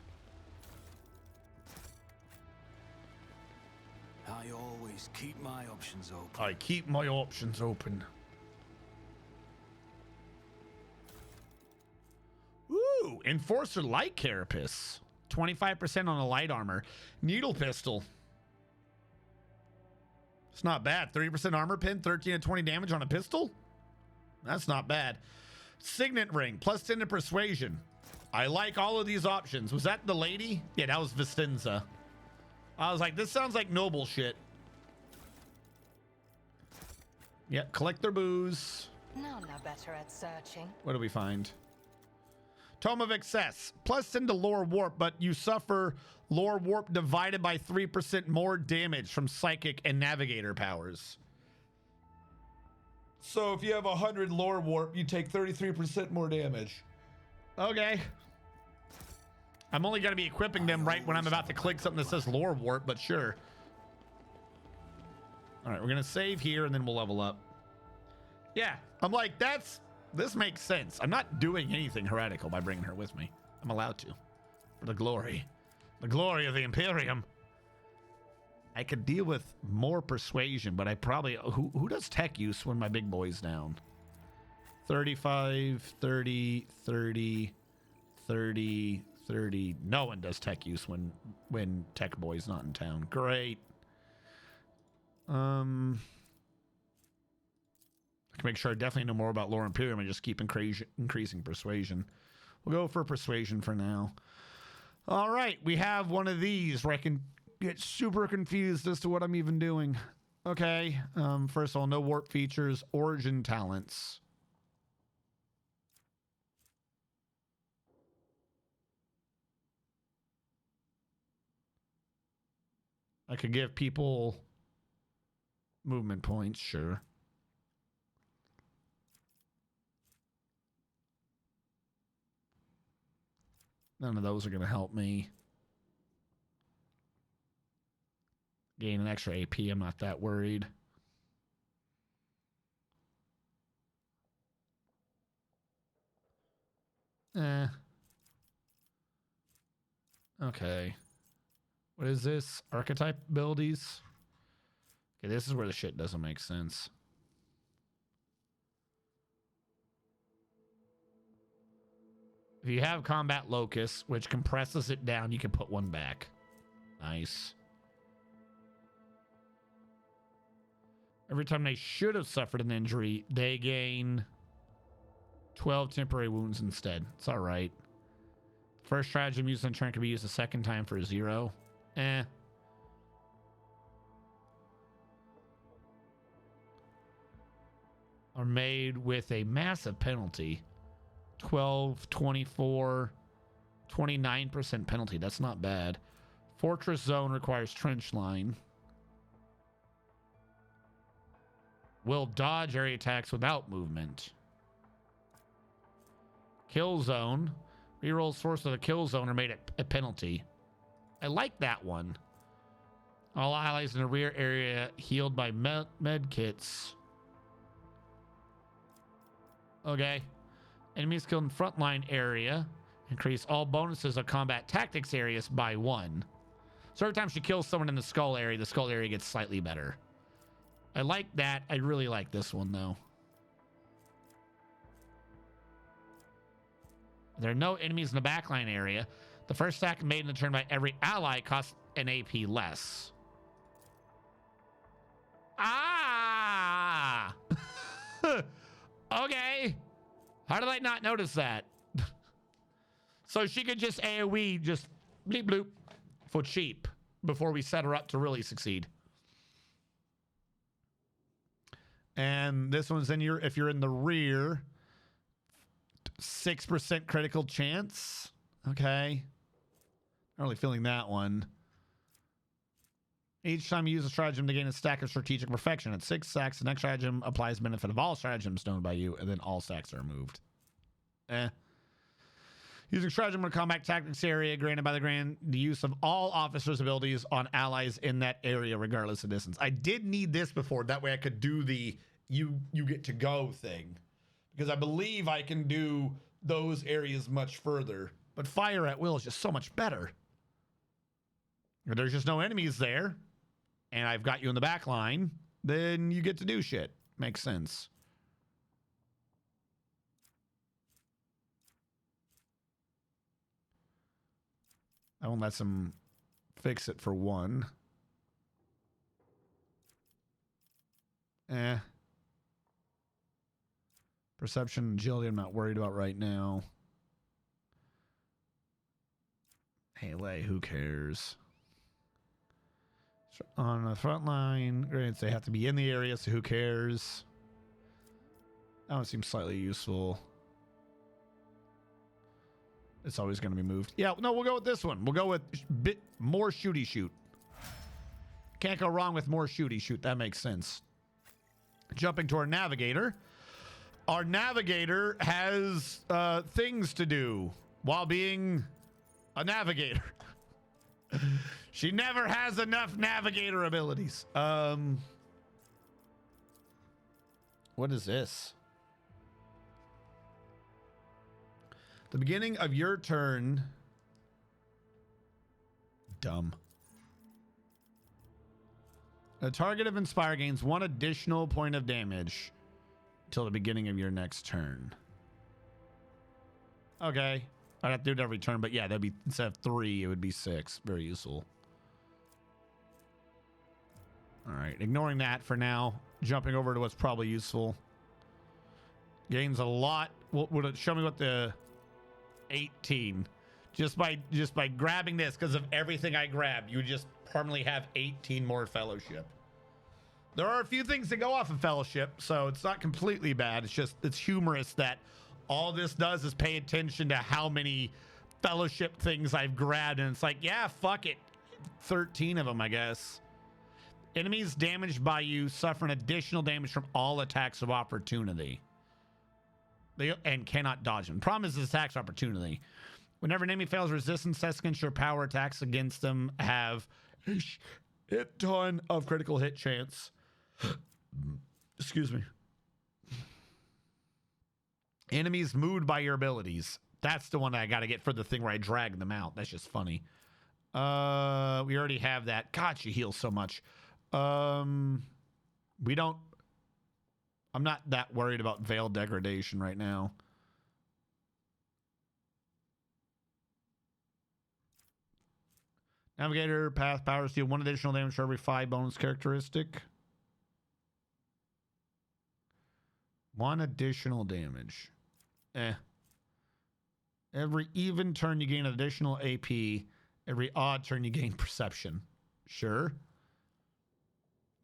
I always keep my options open. I keep my options open. Ooh, Enforcer Light Carapace. 25% on the light armor. Needle pistol. It's not bad. 30% armor pin, 13 to 20 damage on a pistol. That's not bad. Signet ring, plus 10 to persuasion. I like all of these options. Was that the lady? Yeah, that was Vistenza. I was like, this sounds like noble shit. Yep, collect their booze. Now I'm no better at searching. What do we find? Tome of Excess. Plus 10 to lore warp, but you suffer lore warp divided by 3% more damage from psychic and navigator powers. So if you have 100 lore warp, you take 33% more damage. Okay. I'm only going to be equipping them right when I'm about to click something that says lore warp, but sure. All right, we're going to save here and then we'll level up. Yeah, I'm like, this makes sense. I'm not doing anything heretical by bringing her with me. I'm allowed to. For the glory of the Imperium. I could deal with more persuasion, but I probably... Who does tech use when my big boy's down? 35, 30, 30, 30, 30. No one does tech use when tech boy's not in town. Great. I can make sure I definitely know more about Lore Imperium and just keep increasing persuasion. We'll go for persuasion for now. All right, we have one of these where I can get super confused as to what I'm even doing. Okay, first of all, no warp features, origin talents. I could give people movement points, sure. None of those are going to help me. Gain an extra AP, I'm not that worried. Okay. What is this? Archetype abilities? Okay, this is where the shit doesn't make sense. If you have combat locus, which compresses it down, you can put one back. Nice. Every time they should have suffered an injury, they gain 12 temporary wounds instead. It's all right. First stratagem used on turn can be used a second time for 0. Eh. Are made with a massive penalty. 12, 24, 29% penalty. That's not bad. Fortress zone requires trench line. Will dodge area attacks without movement. Kill zone. Reroll source of the kill zone are made at a penalty. I like that one. All allies in the rear area healed by med kits. Okay. Enemies killed in frontline area increase all bonuses of combat tactics areas by 1. So every time she kills someone in the skull area gets slightly better. I like that. I really like this one, though. There are no enemies in the backline area. The first attack made in the turn by every ally costs an AP less. Ah! Okay. How did I not notice that? So she could just AoE, just bleep bloop for cheap before we set her up to really succeed. And this one's in your, if you're in the rear, 6% critical chance. Okay. Not really feeling that one. Each time you use a stratagem to gain a stack of strategic perfection. At 6 stacks, the next stratagem applies benefit of all stratagems known by you, and then all stacks are removed. Eh. Using stratagem in a combat tactics area granted by the use of all officers' abilities on allies in that area, regardless of distance. I did need this before. That way I could do the you get to go thing. Because I believe I can do those areas much further. But fire at will is just so much better. If there's just no enemies there, and I've got you in the back line, then you get to do shit. Makes sense. I won't let them fix it for 1. Eh. Perception and agility I'm not worried about right now. Melee, who cares? On the front line, granted, they have to be in the area, so who cares? That one seems slightly useful. It's always going to be moved. Yeah, no, we'll go with this one. We'll go with more shooty shoot. Can't go wrong with more shooty shoot. That makes sense. Jumping to our navigator. Our navigator has things to do while being a navigator. She never has enough navigator abilities. What is this? The beginning of your turn. Dumb. A target of Inspire gains 1 additional point of damage until the beginning of your next turn. Okay. I'd have to do it every turn, but yeah, that'd be, instead of 3, it would be 6. Very useful. All right. Ignoring that for now. Jumping over to what's probably useful. Gains a lot. Would it show me what the 18? Just by grabbing this, because of everything I grabbed, you just permanently have 18 more fellowship. There are a few things that go off of fellowship, so it's not completely bad. It's just, it's humorous that all this does is pay attention to how many fellowship things I've grabbed, and it's like, yeah, fuck it. 13 of them, I guess. Enemies damaged by you suffer an additional damage from all attacks of opportunity. And cannot dodge them. Problem is this attacks of opportunity. Whenever an enemy fails resistance tests against your power, attacks against them have a ton of critical hit chance. Excuse me. Enemies moved by your abilities. That's the one I got to get for the thing where I drag them out. That's just funny. We already have that. God, she heals so much. We don't... I'm not that worried about Veil Degradation right now. Navigator, path, powers deal 1 additional damage for every 5 bonus characteristic. 1 additional damage. Every even turn you gain an additional AP. Every odd turn you gain perception. Sure.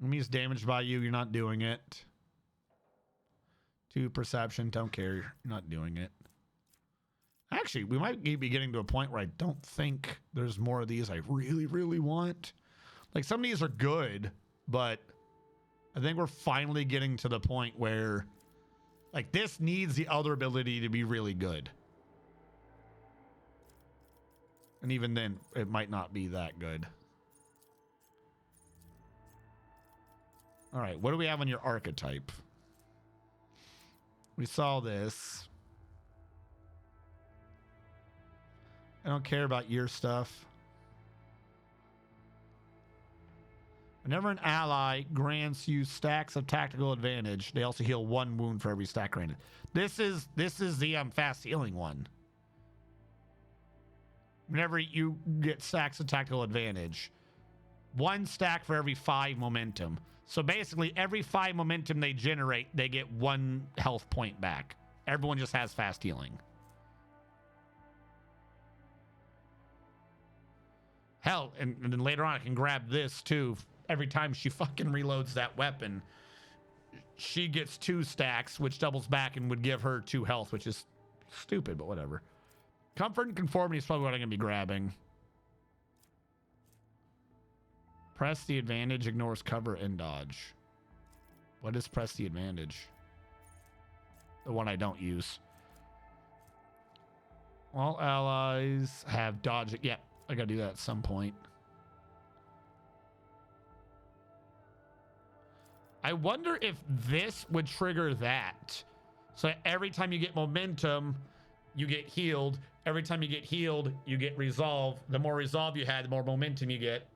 Enemies damaged by you, you're not doing it. 2 perception, don't care, you're not doing it. Actually, we might be getting to a point where I don't think there's more of these I really, really want. Like, some of these are good, but I think we're finally getting to the point where, like, this needs the other ability to be really good. And even then, it might not be that good. All right, what do we have on your archetype? We saw this. I don't care about your stuff. Whenever an ally grants you stacks of tactical advantage, they also heal 1 wound for every stack granted. This is the fast healing one. Whenever you get stacks of tactical advantage, 1 stack for every 5 momentum. So basically, every 5 momentum they generate, they get 1 health point back. Everyone just has fast healing. Hell, and then later on I can grab this too. Every time she fucking reloads that weapon, she gets 2 stacks, which doubles back and would give her 2 health, which is stupid, but whatever. Comfort and conformity is probably what I'm going to be grabbing. Press the advantage, ignores cover, and dodge. What is press the advantage? The one I don't use. All allies have dodge. Yeah, I got to do that at some point. I wonder if this would trigger that. So every time you get momentum, you get healed. Every time you get healed, you get resolve. The more resolve you had, the more momentum you get.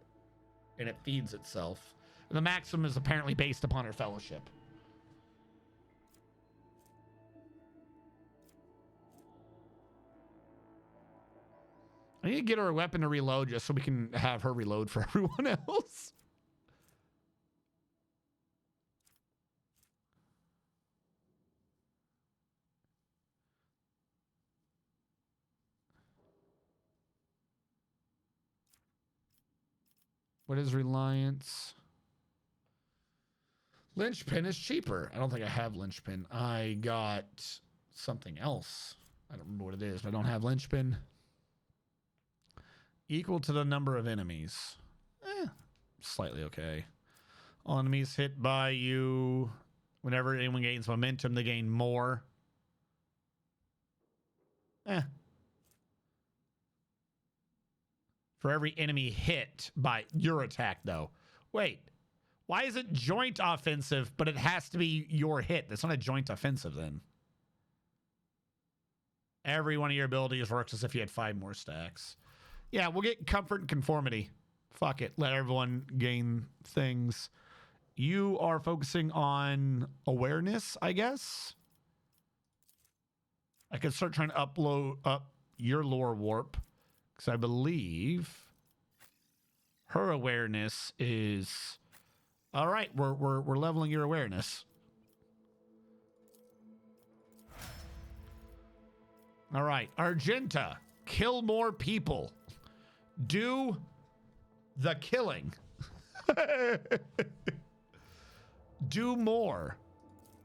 And it feeds itself. And the maximum is apparently based upon her fellowship. I need to get her a weapon to reload just so we can have her reload for everyone else. What is reliance? Linchpin is cheaper. I don't think I have linchpin. I got something else. I don't remember what it is, but I don't have linchpin. Equal to the number of enemies. Slightly okay. All enemies hit by you. Whenever anyone gains momentum, they gain more. For every enemy hit by your attack, though. Wait, why is it joint offensive, but it has to be your hit? That's not a joint offensive, then. Every one of your abilities works as if you had 5 more stacks. Yeah, we'll get comfort and conformity. Fuck it. Let everyone gain things. You are focusing on awareness, I guess. I could start trying to upload up your lore warp. Because I believe her awareness is... All right, we're leveling your awareness. All right, Argenta, kill more people. Do the killing. Do more.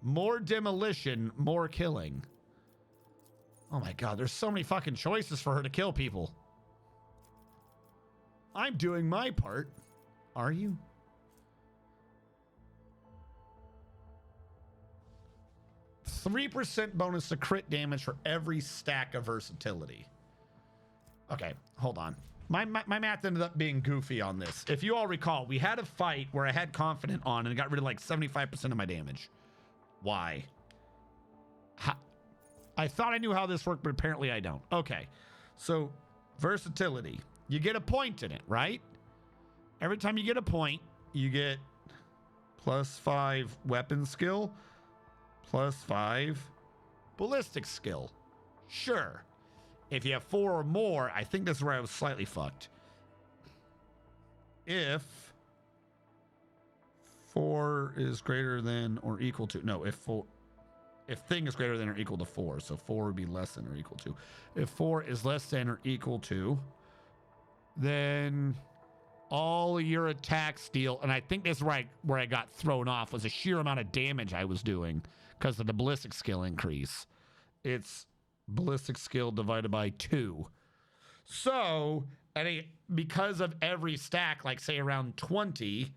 More demolition, more killing. Oh my god, there's so many fucking choices for her to kill people. I'm doing my part. Are you? %3 bonus to crit damage for every stack of versatility. Okay, hold on. My math ended up being goofy on this. If you all recall, we had a fight where I had confident on and got rid of like 75% of my damage. Why? I thought I knew how this worked, but apparently I don't. Okay, so versatility. you get a point in it, right? Every time you get a point, you get +5 weapon skill, +5 ballistic skill. Sure. If you have 4 or more, I think this is where I was slightly fucked. If 4 is greater than or equal to, no, if thing is greater than or equal to 4, so 4 would be less than or equal to. If 4 is less than or equal to, then all your attacks deal, and I think this is where I got thrown off, was the sheer amount of damage I was doing because of the ballistic skill increase. It's ballistic skill divided by 2. So, because of every stack, like say around 20,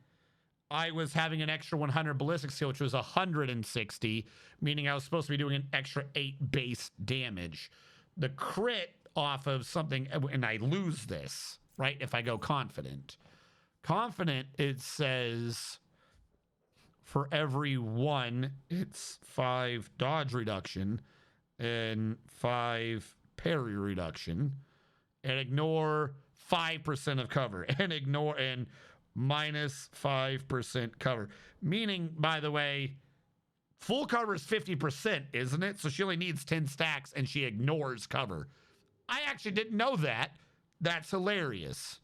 I was having an extra 100 ballistic skill, which was 160, meaning I was supposed to be doing an extra 8 base damage. The crit off of something, and I lose this, right? If I go confident. Confident, it says for every 1, it's 5 dodge reduction and 5 parry reduction, and ignore 5% of cover, and minus 5% cover. Meaning, by the way, full cover is 50%, isn't it? So she only needs 10 stacks and she ignores cover. I actually didn't know that. That's hilarious.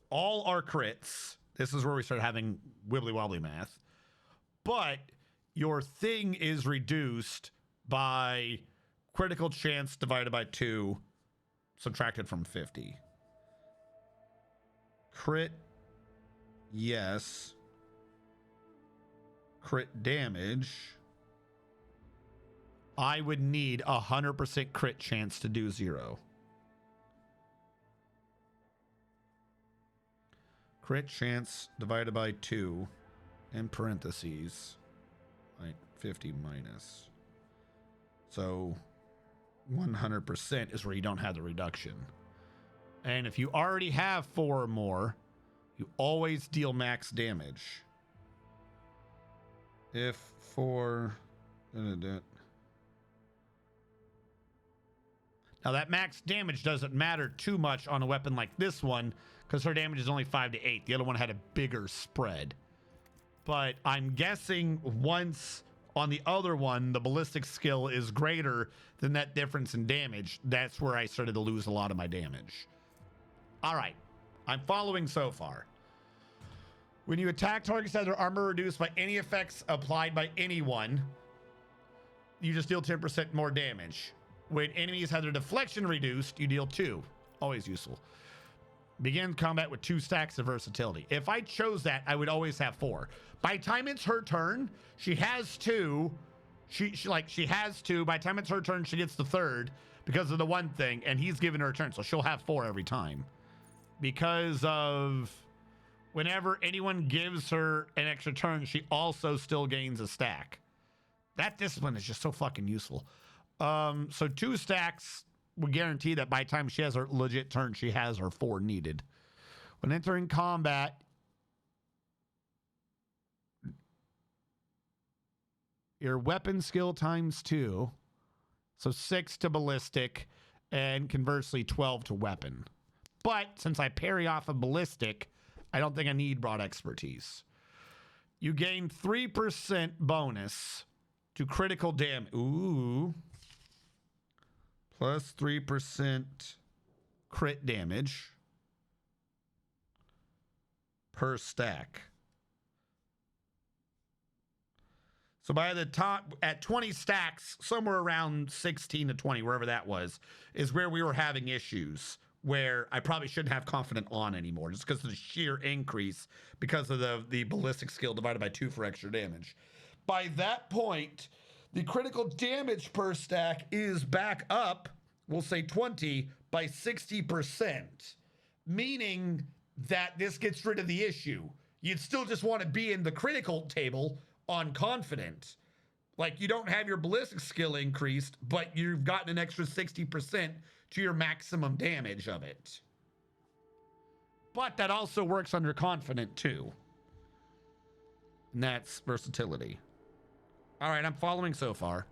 All our crits, this is where we start having wibbly wobbly math, but your thing is reduced by critical chance divided by 2, subtracted from 50. Crit, yes. Crit damage, I would need 100% crit chance to do 0. Crit chance divided by 2, in parentheses, like 50 minus. So 100% is where you don't have the reduction. And if you already have 4 or more, you always deal max damage. If 4... Now that max damage doesn't matter too much on a weapon like this one, because her damage is only 5 to 8. The other one had a bigger spread. But I'm guessing once on the other one, the ballistic skill is greater than that difference in damage. That's where I started to lose a lot of my damage. All right. I'm following so far. When you attack targets that have their armor reduced by any effects applied by anyone, you just deal 10% more damage. When enemies have their deflection reduced, you deal 2. Always useful. Begin combat with 2 stacks of versatility. If I chose that, I would always have 4. By the time it's her turn, she has 2. She has 2. By the time it's her turn, she gets the 3rd because of the one thing, and he's giving her a turn, so she'll have 4 every time. Because of whenever anyone gives her an extra turn, she also still gains a stack. That discipline is just so fucking useful. So 2 stacks will guarantee that by the time she has her legit turn, she has her 4 needed. When entering combat, your weapon skill times 2. So 6 to ballistic, and conversely 12 to weapon. But since I parry off of ballistic, I don't think I need broad expertise. You gain 3% bonus to critical damage. Ooh. Plus 3% crit damage per stack. So by the top, at 20 stacks, somewhere around 16 to 20, wherever that was, is where we were having issues, where I probably shouldn't have confident on anymore, just because of the sheer increase, because of the ballistic skill divided by 2 for extra damage. By that point, the critical damage per stack is back up, we'll say 20, by 60%, meaning that this gets rid of the issue. You'd still just want to be in the critical table on confident. Like, you don't have your ballistic skill increased, but you've gotten an extra 60% to your maximum damage of it. But that also works under confident too. And that's versatility. All right, I'm following so far.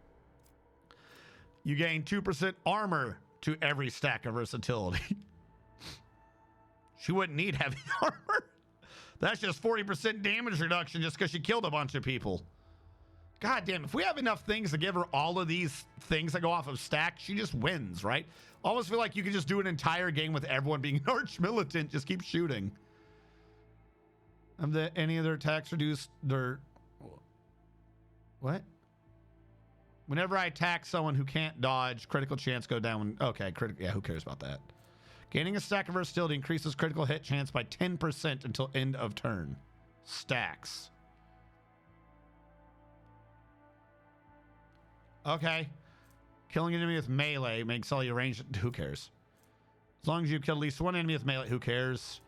You gain 2% armor to every stack of versatility. She wouldn't need heavy armor. That's just 40% damage reduction just because she killed a bunch of people. God damn, if we have enough things to give her all of these things that go off of stack, she just wins, right? Almost feel like you could just do an entire game with everyone being an arch militant, just keep shooting. Have any of their attacks reduced their... What? Whenever I attack someone who can't dodge, critical chance go down. Okay, yeah, who cares about that? Gaining a stack of versatility increases critical hit chance by 10% until end of turn. Stacks. Okay. Killing an enemy with melee makes all your range... Who cares? As long as you kill at least one enemy with melee, who cares?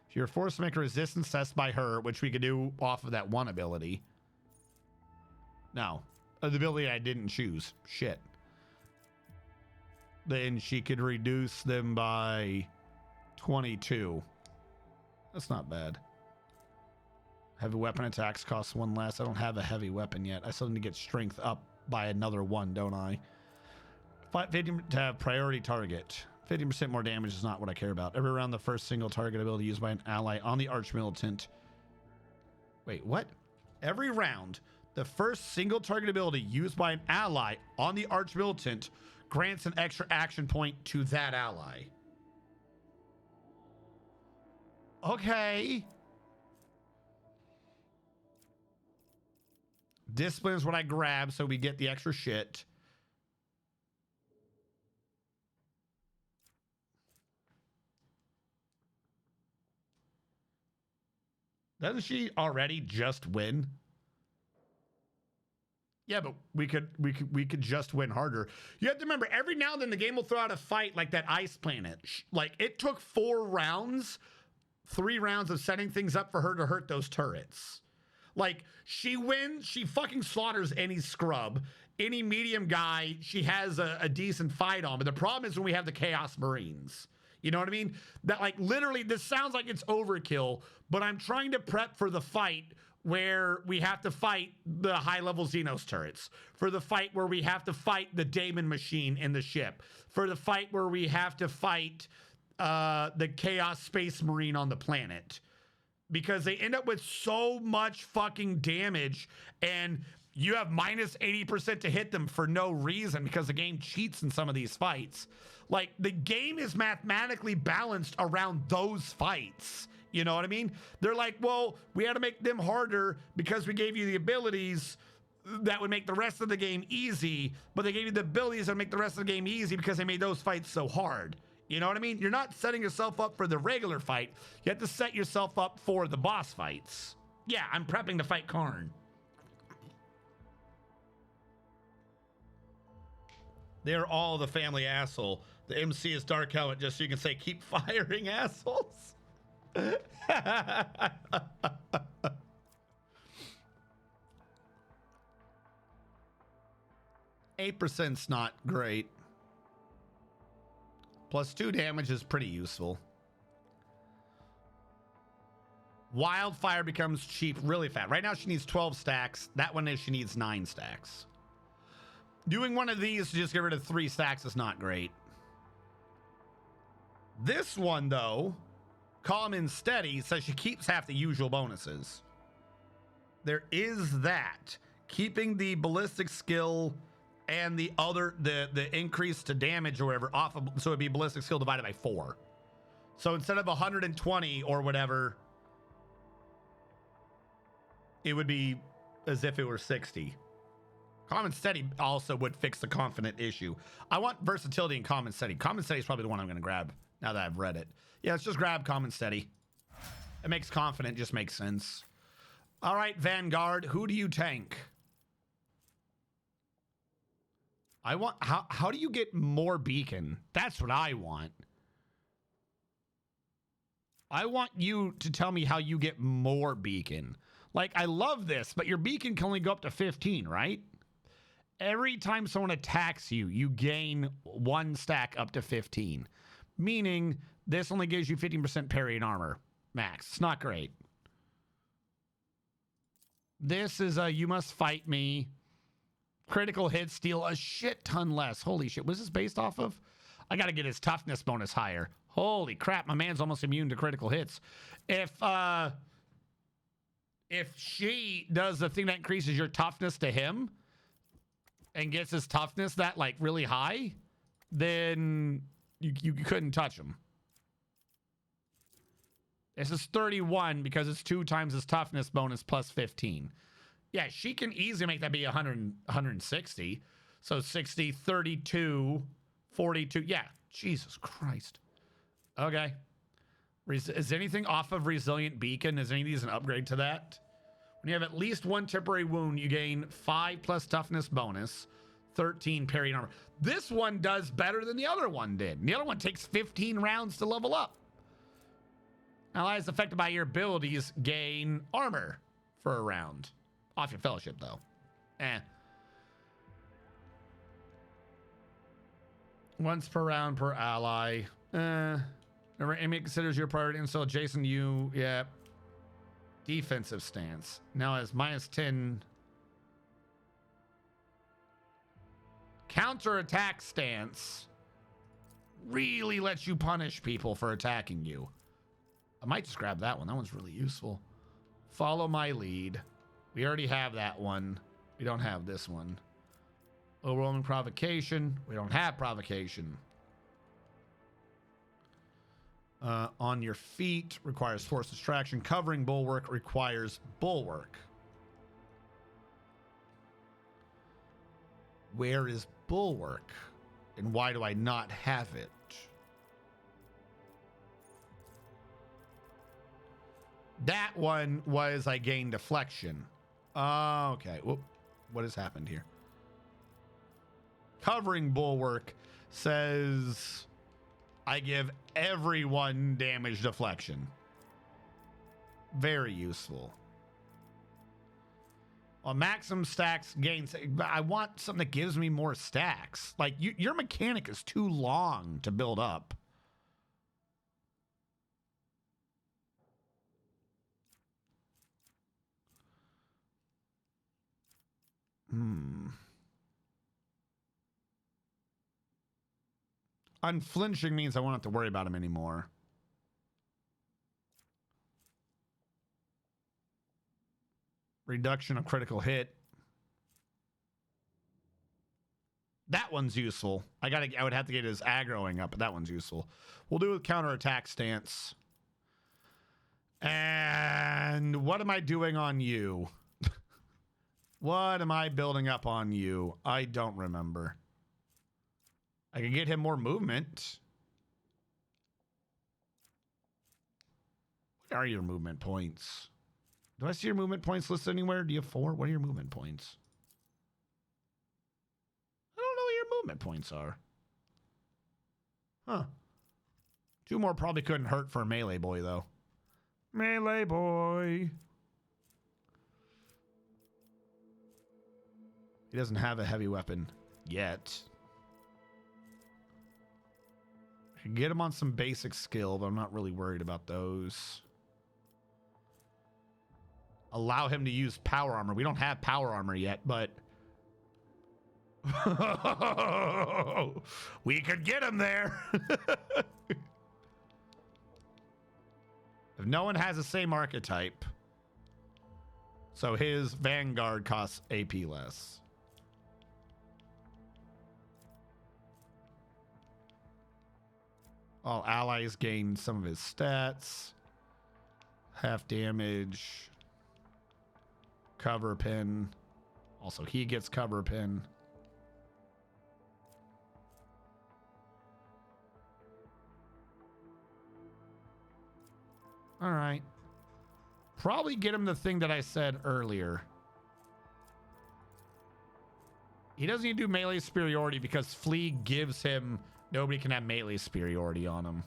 If you're forced to make a resistance test by her, which we could do off of that one ability. No. The ability I didn't choose. Shit. Then she could reduce them by 22. That's not bad. Heavy weapon attacks cost one less. I don't have a heavy weapon yet. I still need to get strength up by another one, don't I? 50 to have priority target. 50% more damage is not what I care about. Every round, the first single target ability used by an ally on the arch militant. Wait, what? Every round, the first single target ability used by an ally on the arch militant grants an extra action point to that ally. Okay. Discipline is what I grab, so we get the extra shit. Doesn't she already just win? Yeah, but we could just win harder. You have to remember, every now and then the game will throw out a fight like that ice planet. Like, it took 3 rounds of setting things up for her to hurt those turrets. Like, she wins, she fucking slaughters any scrub, any medium guy she has a decent fight on. But the problem is when we have the Chaos Marines. You know what I mean? That, like, literally, this sounds like it's overkill, but I'm trying to prep for the fight where we have to fight the high-level Xenos turrets, for the fight where we have to fight the Daemon machine in the ship, for the fight where we have to fight the Chaos Space Marine on the planet. Because they end up with so much fucking damage, and you have minus 80% to hit them for no reason because the game cheats in some of these fights. Like, the game is mathematically balanced around those fights. You know what I mean? They're like, well, we had to make them harder because we gave you the abilities that would make the rest of the game easy, but they gave you the abilities that would make the rest of the game easy because they made those fights so hard. You know what I mean? You're not setting yourself up for the regular fight. You have to set yourself up for the boss fights. Yeah, I'm prepping to fight Karn. They're all the family asshole. The MC is Dark Helmet, just so you can say, keep firing, assholes. 8%'s not great. +2 damage is pretty useful. Wildfire becomes cheap really fast. Right now she needs 12 stacks. That one is she needs 9 stacks. Doing one of these to just get rid of 3 stacks is not great. This one, though, Calm and Steady, says she keeps half the usual bonuses. There is that. Keeping the ballistic skill and the other, the increase to damage or whatever off of, so it'd be ballistic skill divided by 4. So instead of 120 or whatever, it would be as if it were 60. Calm and Steady also would fix the confident issue. I want versatility in Calm and Steady. Calm and Steady is probably the one I'm going to grab now that I've read it. Yeah, let's just grab Calm and Steady. It makes confident, just makes sense. All right, Vanguard, who do you tank? I want, how do you get more beacon? That's what I want. I want you to tell me how you get more beacon. Like, I love this, but your beacon can only go up to 15, right? Every time someone attacks you, you gain 1 stack up to 15. Meaning, this only gives you 15% parry and armor max. It's not great. This is a you must fight me Critical hits deal a shit ton less. Holy shit. What is this based off of? I got to get his toughness bonus higher. Holy crap. My man's almost immune to critical hits. If she does the thing that increases your toughness to him and gets his toughness that like really high, then you couldn't touch him. This is 31 because it's 2 times his toughness bonus plus 15. Yeah, she can easily make that be 160. So 60, 32, 42. Yeah, Jesus Christ. Okay. Is anything off of Resilient Beacon? Is any of these an upgrade to that? When you have at least 1 temporary wound, you gain 5 plus toughness bonus, 13 parry armor. This one does better than the other one did. The other one takes 15 rounds to level up. Allies affected by your abilities gain armor for a round. Off your fellowship, though. Once per round per ally. Remember, enemy considers your priority, and so Jason, you, yeah. Defensive stance. Now has -10. Counter-attack stance really lets you punish people for attacking you. I might just grab that one. That one's really useful. Follow my lead. We already have that one. We don't have this one. Overwhelming provocation. We don't have provocation. On your feet requires force distraction. Covering bulwark requires bulwark. Where is bulwark? And why do I not have it? That one was I gained deflection. Okay. Whoop. What has happened here? Covering bulwark says I give everyone damage deflection. Very useful. Well, maximum stacks gains. I want something that gives me more stacks. Like your mechanic is too long to build up. Unflinching means I won't have to worry about him anymore. Reduction of critical hit. That one's useful. I would have to get his aggroing up, but that one's useful. We'll do a counterattack stance. And what am I doing on you? What am I building up on you? I don't remember. I can get him more movement. What are your movement points? Do I see your movement points listed anywhere? Do you have 4? What are your movement points? I don't know what your movement points are. Huh. 2 more probably couldn't hurt for a melee boy, though. Melee boy. He doesn't have a heavy weapon yet. I can get him on some basic skill, but I'm not really worried about those. Allow him to use power armor. We don't have power armor yet, but we could get him there. If no one has the same archetype, so his Vanguard costs AP less. All allies gain some of his stats. Half damage. Cover pin. Also, he gets cover pin. All right. Probably get him the thing that I said earlier. He doesn't need to do melee superiority because Flea gives him... Nobody can have melee superiority on him.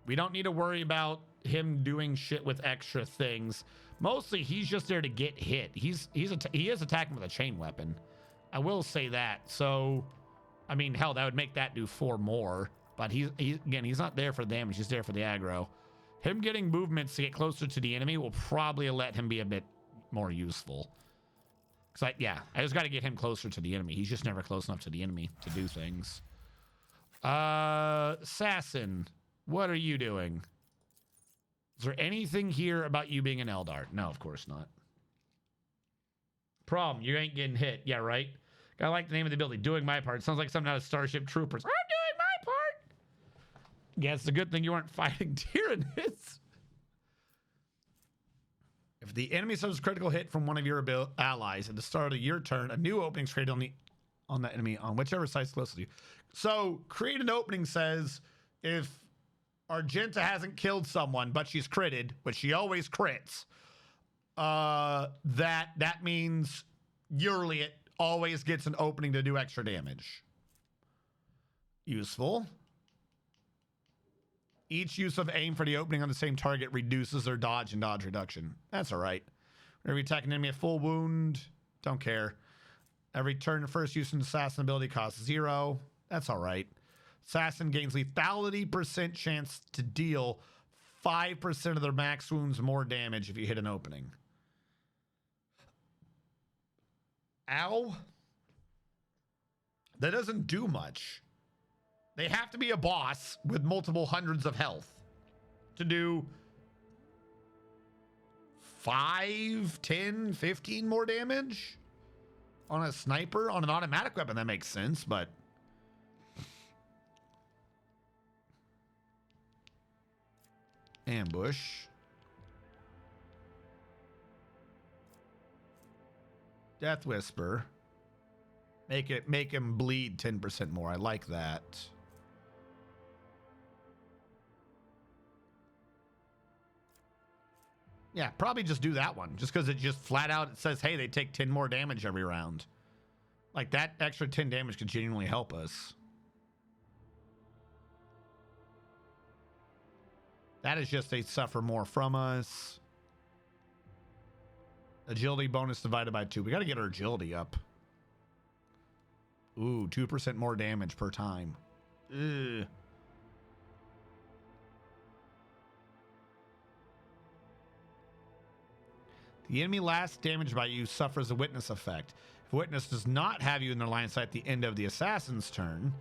We don't need to worry about him doing shit with extra things. Mostly, he's just there to get hit. He is attacking with a chain weapon. I will say that. So, I mean, hell, that would make that do 4 more. But he's not there for the damage. He's there for the aggro. Him getting movements to get closer to the enemy will probably let him be a bit more useful. Cause I just got to get him closer to the enemy. He's just never close enough to the enemy to do things. Assassin, what are you doing? Is there anything here about you being an Eldar? No, of course not. Problem, you ain't getting hit. Yeah, right? I like the name of the ability. Doing my part. Sounds like something out of Starship Troopers. I'm doing my part. Yeah, it's a good thing you weren't fighting Tyranids. If the enemy suffers a critical hit from one of your allies at the start of your turn, a new opening is created on that enemy on whichever side is closest to you. So, create an opening says if Argenta hasn't killed someone, but she's critted, which she always crits, that means Yurliet always gets an opening to do extra damage. Useful. Each use of aim for the opening on the same target reduces their dodge and dodge reduction. That's all right. Whenever you attack an enemy at full wound, don't care. Every turn, the first use of an assassin ability costs 0. That's all right. Assassin gains lethality % chance to deal 5% of their max wounds more damage if you hit an opening. Ow. That doesn't do much. They have to be a boss with multiple hundreds of health to do 5, 10, 15 more damage on a sniper. On an automatic weapon, that makes sense, but ambush. Death Whisper. Make him bleed 10% more. I like that. Yeah, probably just do that one. Just because it just flat out it says, hey, they take 10 more damage every round. Like, that extra 10 damage could genuinely help us. That is just they suffer more from us. Agility bonus divided by 2. We got to get our agility up. Ooh, 2% more damage per time. Ugh. The enemy last damaged by you suffers a witness effect. If a witness does not have you in their line of sight at the end of the assassin's turn,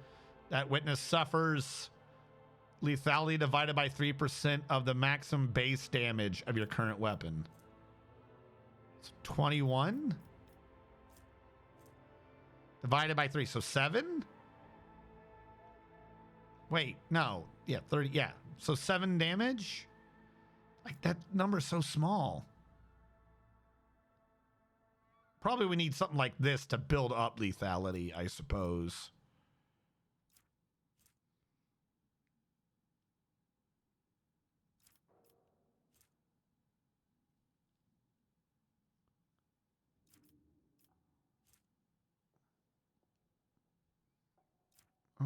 that witness suffers lethality divided by 3% of the maximum base damage of your current weapon. It's 21 divided by 3, so 7. Wait, no, yeah, 30, yeah, so 7 damage. Like, that number is so small. Probably we need something like this to build up lethality, I suppose.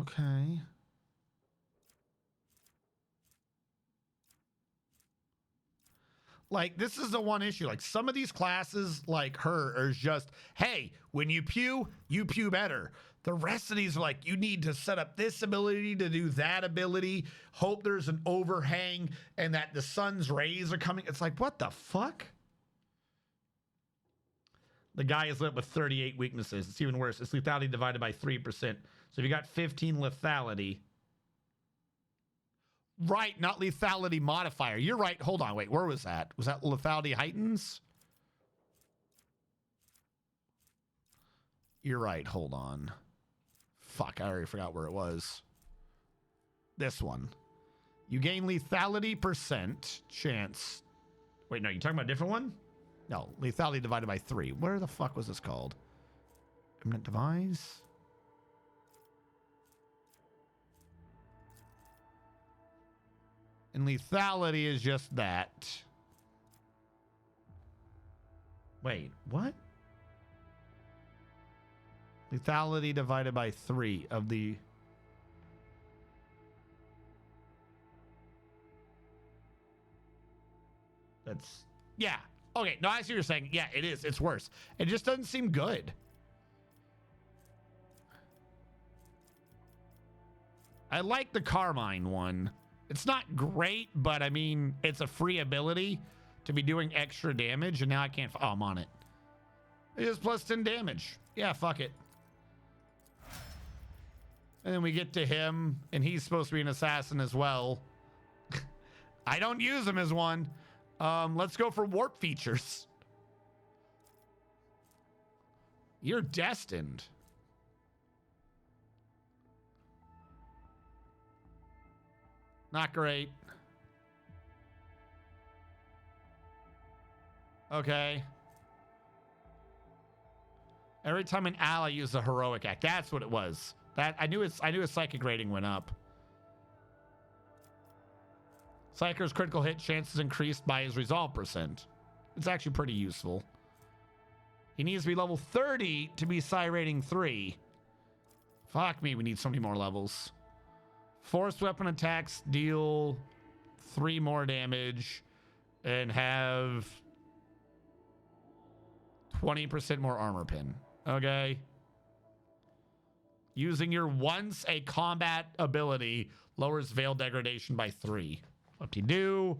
Okay. Like, this is the one issue. Like, some of these classes, like her, are just, hey, when you pew better. The rest of these are like, you need to set up this ability to do that ability. Hope there's an overhang and that the sun's rays are coming. It's like, what the fuck? The guy is lit with 38 weaknesses. It's even worse. It's lethality divided by 3%. So if you got 15 lethality... Right, not lethality modifier. You're right. Hold on, wait. Where was that? Was that lethality heightens? You're right. Hold on. Fuck, I already forgot where it was. This one. You gain lethality % chance. Wait, no, you talking about a different one? No, lethality divided by 3. Where the fuck was this called? Imminent demise? And lethality is just that. Wait, what? Lethality divided by 3 of the... That's... Yeah. Okay, no, I see what you're saying. Yeah, it is. It's worse. It just doesn't seem good. I like the Carmine one. It's not great, but I mean, it's a free ability to be doing extra damage, and now I can't... Oh, I'm on it. It is plus 10 damage. Yeah, fuck it. And then we get to him, and he's supposed to be an assassin as well. I don't use him as one. Let's go for warp features. You're destined. Not great. Okay. Every time an ally uses a heroic act. That's what it was. That I knew his psychic rating went up. Psyker's critical hit chances increased by his resolve percent. It's actually pretty useful. He needs to be level 30 to be Psi rating 3. Fuck me, we need so many more levels. Forced weapon attacks deal 3 more damage and have 20% more armor pin. Okay. Using your once a combat ability lowers veil degradation by 3. Whoop-de-doo.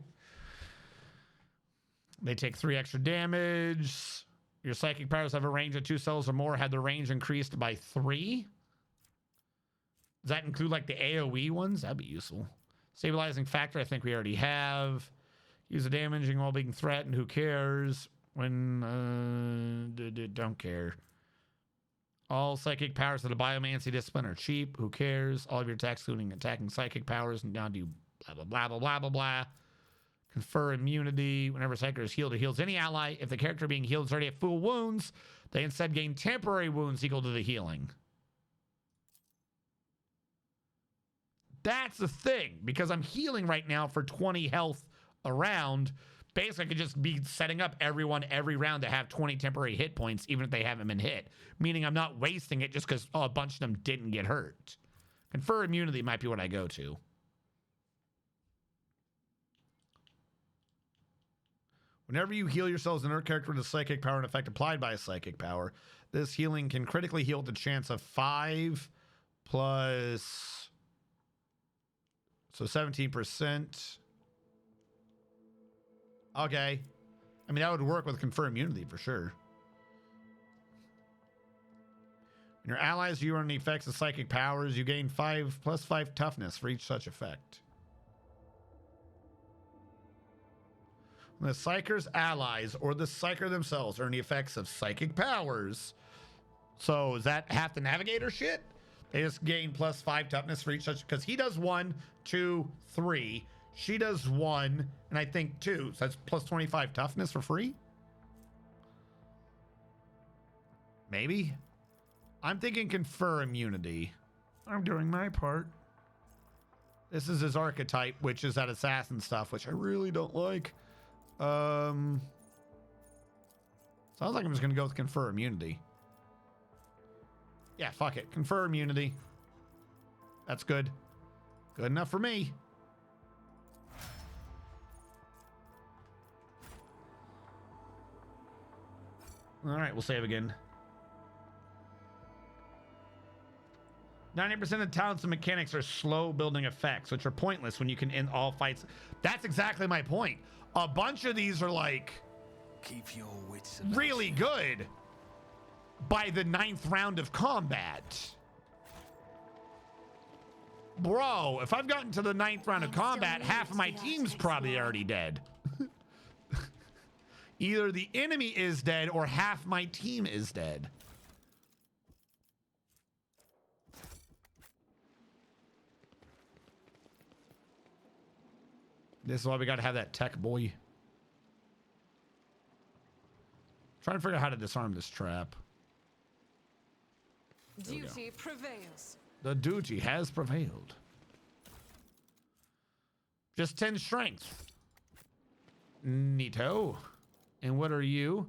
They take 3 extra damage. Your psychic powers have a range of 2 cells or more. Had the range increased by 3. Does that include like the AoE ones? That'd be useful. Stabilizing factor, I think we already have. Use a damaging while being threatened. Who cares? When don't care. All psychic powers of the biomancy discipline are cheap. Who cares? All of your attacks, including attacking psychic powers, and now do blah blah blah blah blah blah blah. Confer immunity. Whenever a psychic is healed, it heals any ally. If the character being healed is already at full wounds, they instead gain temporary wounds equal to the healing. That's the thing, because I'm healing right now for 20 health a round. Basically, I could just be setting up everyone every round to have 20 temporary hit points, even if they haven't been hit. Meaning I'm not wasting it just because a bunch of them didn't get hurt. Confer immunity might be what I go to. Whenever you heal yourselves in another character with a psychic power and effect applied by a psychic power, this healing can critically heal with a chance of 5 plus... So 17%. Okay. I mean, that would work with confer immunity for sure. When your allies view on the effects of psychic powers, you gain 5 plus 5 toughness for each such effect. When the psyker's allies or the psyker themselves earn the effects of psychic powers. So is that half the navigator shit? They just gain plus 5 toughness for each such, because he does 1, 2, 3. She does 1, and I think 2. So that's plus 25 toughness for free? Maybe? I'm thinking confer immunity. I'm doing my part. This is his archetype, which is that assassin stuff, which I really don't like. Sounds like I'm just going to go with confer immunity. Yeah, fuck it. Confer immunity. That's good. Good enough for me. All right, we'll save again. 90% of talents and mechanics are slow building effects, which are pointless when you can end all fights. That's exactly my point. A bunch of these are like keep your wits really good by the 9th round of combat. Bro, if I've gotten to the 9th round of combat, half of my team's probably already dead. Either the enemy is dead or half my team is dead. This is why we got to have that tech boy. Trying to figure out how to disarm this trap. Duty prevails. The duty has prevailed. Just 10 strength. Neato. And what are you?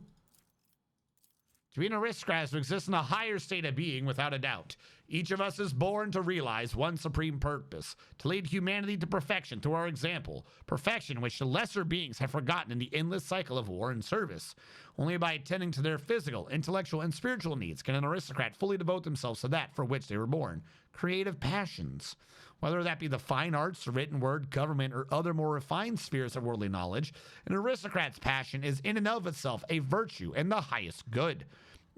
To be an aristocrat is to exist in a higher state of being, without a doubt. Each of us is born to realize one supreme purpose, to lead humanity to perfection through our example, perfection which the lesser beings have forgotten in the endless cycle of war and service. Only by attending to their physical, intellectual, and spiritual needs can an aristocrat fully devote themselves to that for which they were born, creative passions. Whether that be the fine arts, the written word, government, or other more refined spheres of worldly knowledge, an aristocrat's passion is in and of itself a virtue and the highest good.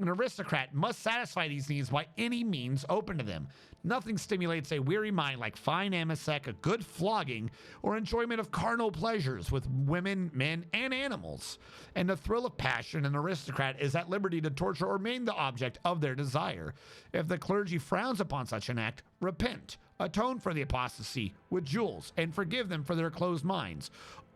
An aristocrat must satisfy these needs by any means open to them. Nothing stimulates a weary mind like fine amasec, a good flogging, or enjoyment of carnal pleasures with women, men, and animals. And the thrill of passion, an aristocrat is at liberty to torture or maim the object of their desire. If the clergy frowns upon such an act, repent, atone for the apostasy with jewels, and forgive them for their closed minds.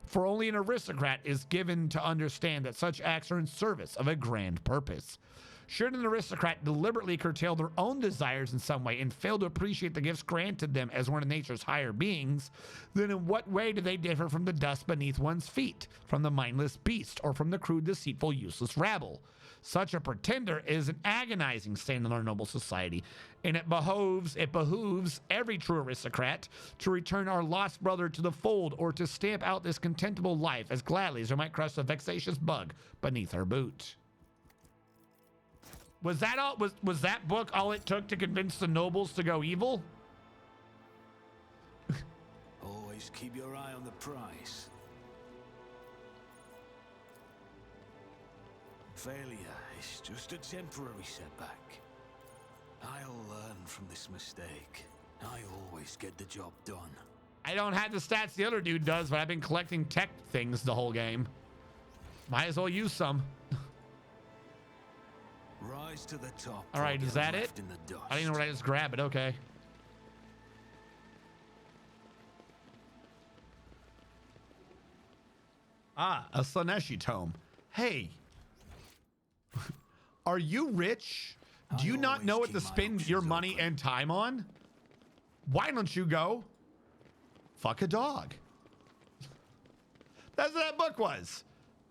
For only an aristocrat is given to understand that such acts are in service of a grand purpose. Should an aristocrat deliberately curtail their own desires in some way and fail to appreciate the gifts granted them as one of nature's higher beings, then in what way do they differ from the dust beneath one's feet, from the mindless beast, or from the crude, deceitful, useless rabble? Such a pretender is an agonizing stain in our noble society, and it behooves every true aristocrat to return our lost brother to the fold, or to stamp out this contemptible life as gladly as we might crush the vexatious bug beneath our boot. Was that all? Was that book all it took to convince the nobles to go evil? Always keep your eye on the prize. Failure is just a temporary setback. I'll learn from this mistake. I always get the job done. I don't have the stats the other dude does, but I've been collecting tech things the whole game. Might as well use some. Rise to the top. All right, is that it? I didn't know what I just grab it. Okay. Ah, a Slaneshi tome. Hey, are you rich? Do you not know what to spend your money and time on? Why don't you go fuck a dog? That's what that book was.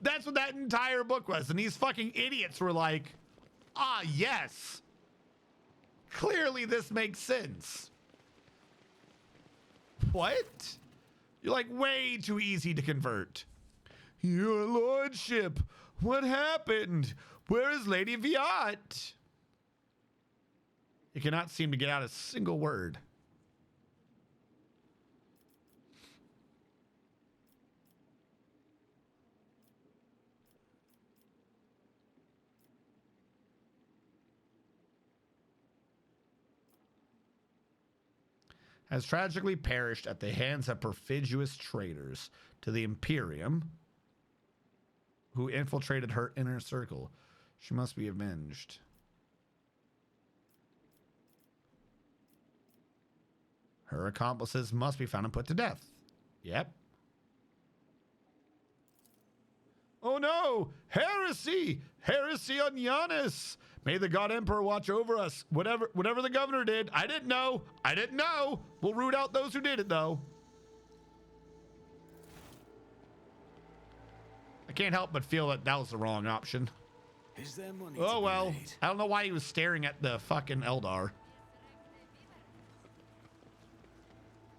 That's what that entire book was. And these fucking idiots were like, ah, yes. Clearly this makes sense. What? You're like way too easy to convert. Your lordship, what happened? Where is Lady Viat? You cannot seem to get out a single word. Has tragically perished at the hands of perfidious traitors to the Imperium who infiltrated her inner circle. She must be avenged. Her accomplices must be found and put to death. Yep. Oh no! Heresy! Heresy on Giannis! May the God Emperor watch over us. Whatever the governor did, I didn't know. I didn't know. We'll root out those who did it, though. I can't help but feel that that was the wrong option. Is there money oh, well. I don't know why he was staring at the fucking Eldar.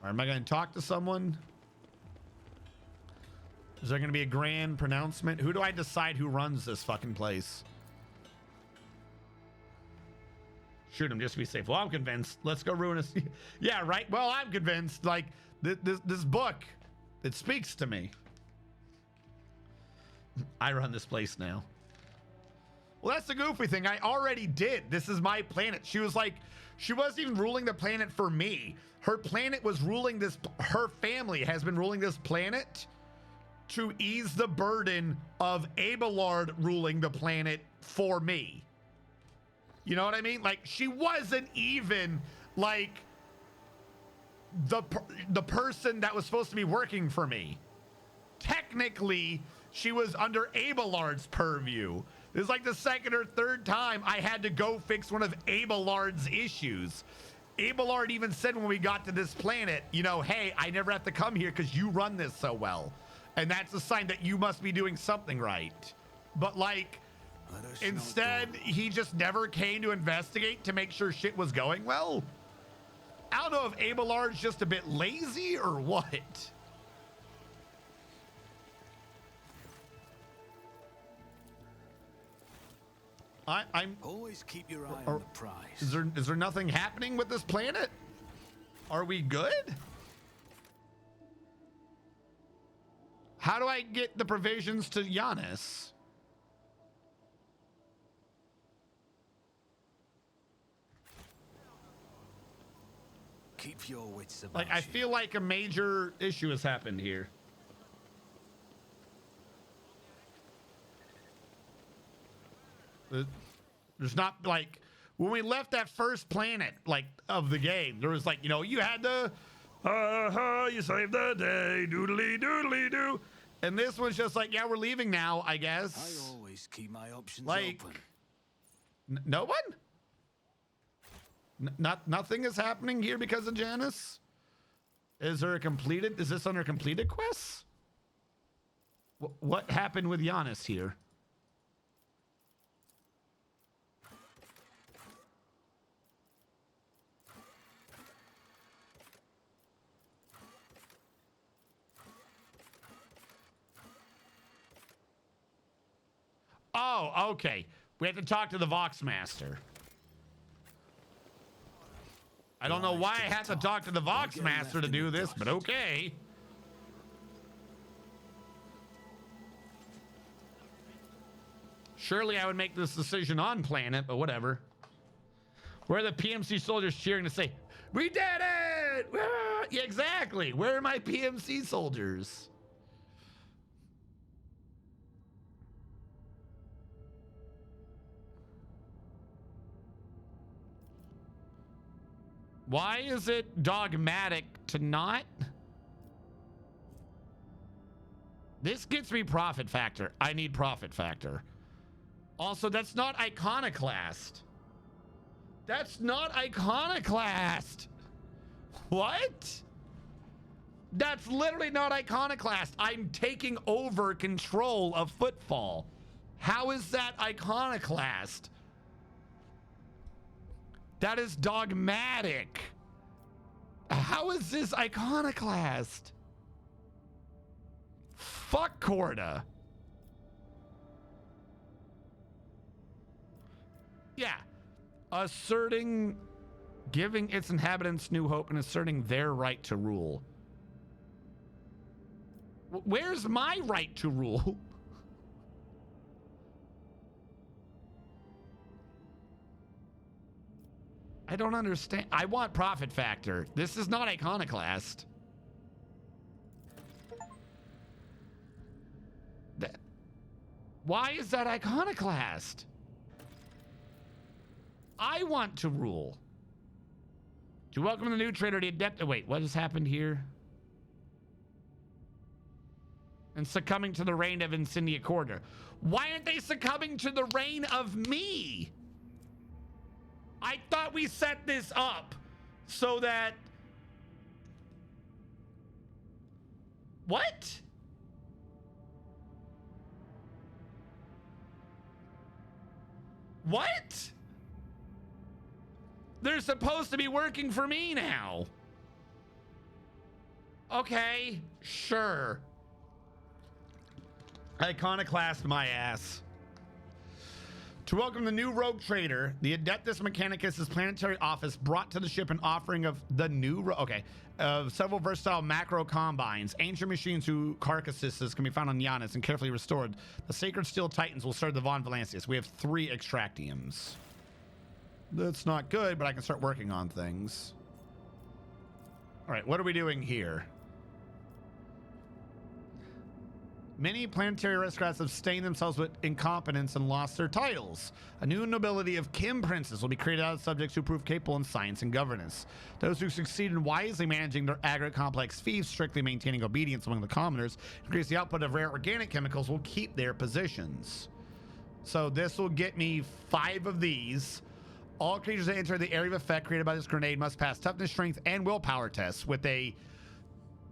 Or am I going to talk to someone? Is there going to be a grand pronouncement? Who do I decide who runs this fucking place? Shoot him just to be safe. Well, I'm convinced. Let's go ruin us. Yeah, right? Well, I'm convinced. Like, this book, it speaks to me. I run this place now. Well, that's the goofy thing. I already did. This is my planet. She was like, she wasn't even ruling the planet for me. Her planet was ruling this. Her family has been ruling this planet to ease the burden of Abelard ruling the planet for me. You know what I mean? Like, she wasn't even like the person that was supposed to be working for me. Technically, she was under Abelard's purview. This is like the second or third time I had to go fix one of Abelard's issues. Abelard even said when we got to this planet, you know, hey, I never have to come here because you run this so well. And that's a sign that you must be doing something right. But like, instead, he just never came to investigate to make sure shit was going well. I don't know if Abelard's just a bit lazy or what. I'm always keep your eye on the prize. Is there nothing happening with this planet? Are we good? How do I get the provisions to Giannis? Keep your wits about Like, I feel like a major issue has happened here. There's not, like, when we left that first planet, like, of the game, there was, like, you know, you had to, you saved the day, doodly doodly doo. And this was just like, yeah, we're leaving now, I guess. I always keep my options like, open. No one? Nothing is happening here because of Janice? Is this under completed quests? What happened with Giannis here? Oh, okay. We have to talk to the Vox Master. I don't know why I have to talk to the Vox Master to do this, but okay. Surely I would make this decision on planet, but whatever. Where are the PMC soldiers cheering to say, "We did it!" Yeah, exactly. Where are my PMC soldiers? Why is it dogmatic to not? This gets me profit factor. I need profit factor. Also, that's not iconoclast. That's not iconoclast. What? That's literally not iconoclast. I'm taking over control of Footfall. How is that iconoclast? That is dogmatic. How is this iconoclast? Fuck Corda. Yeah. Giving its inhabitants new hope and asserting their right to rule. Where's my right to rule? I don't understand. I want profit factor. This is not iconoclast. Why is that iconoclast? I want to rule. To welcome the new trader, the adept. Wait, what has happened here? And succumbing to the reign of Insignia Corda. Why aren't they succumbing to the reign of me? I thought we set this up so that... What? What? They're supposed to be working for me now. Okay, sure. Iconoclast my ass. To welcome the new rogue trader, the Adeptus Mechanicus' planetary office brought to the ship an offering of the new of several versatile macro combines. Ancient machines whose carcasses can be found on Giannis and carefully restored. The Sacred Steel Titans will serve the Von Valancius. We have 3 extractiums. That's not good, but I can start working on things. All right, what are we doing here? Many planetary aristocrats have stained themselves with incompetence and lost their titles. A new nobility of Kim princes will be created out of subjects who prove capable in science and governance. Those who succeed in wisely managing their aggregate complex fiefs, strictly maintaining obedience among the commoners, increase the output of rare organic chemicals, will keep their positions. So this will get me 5 of these. All creatures that enter the area of effect created by this grenade must pass toughness, strength, and willpower tests with a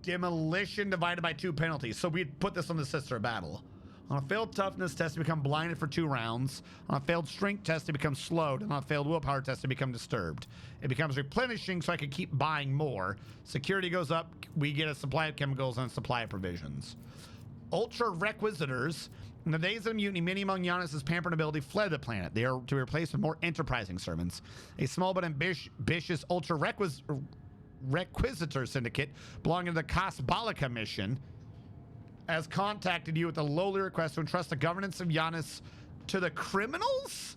demolition divided by 2 penalties. So we put this on the Sister of Battle. On a failed toughness test, to become blinded for 2 rounds. On a failed strength test, to become slowed. And on a failed willpower test, to become disturbed. It becomes replenishing, so I can keep buying more. Security goes up. We get a supply of chemicals and a supply of provisions. Ultra Requisitors. In the days of mutiny, many among Giannis' pampered ability fled the planet. They are to be replaced with more enterprising servants. A small but ambitious Ultra Requisitor Syndicate belonging to the Kasbalika mission has contacted you with a lowly request to entrust the governance of Giannis to the criminals?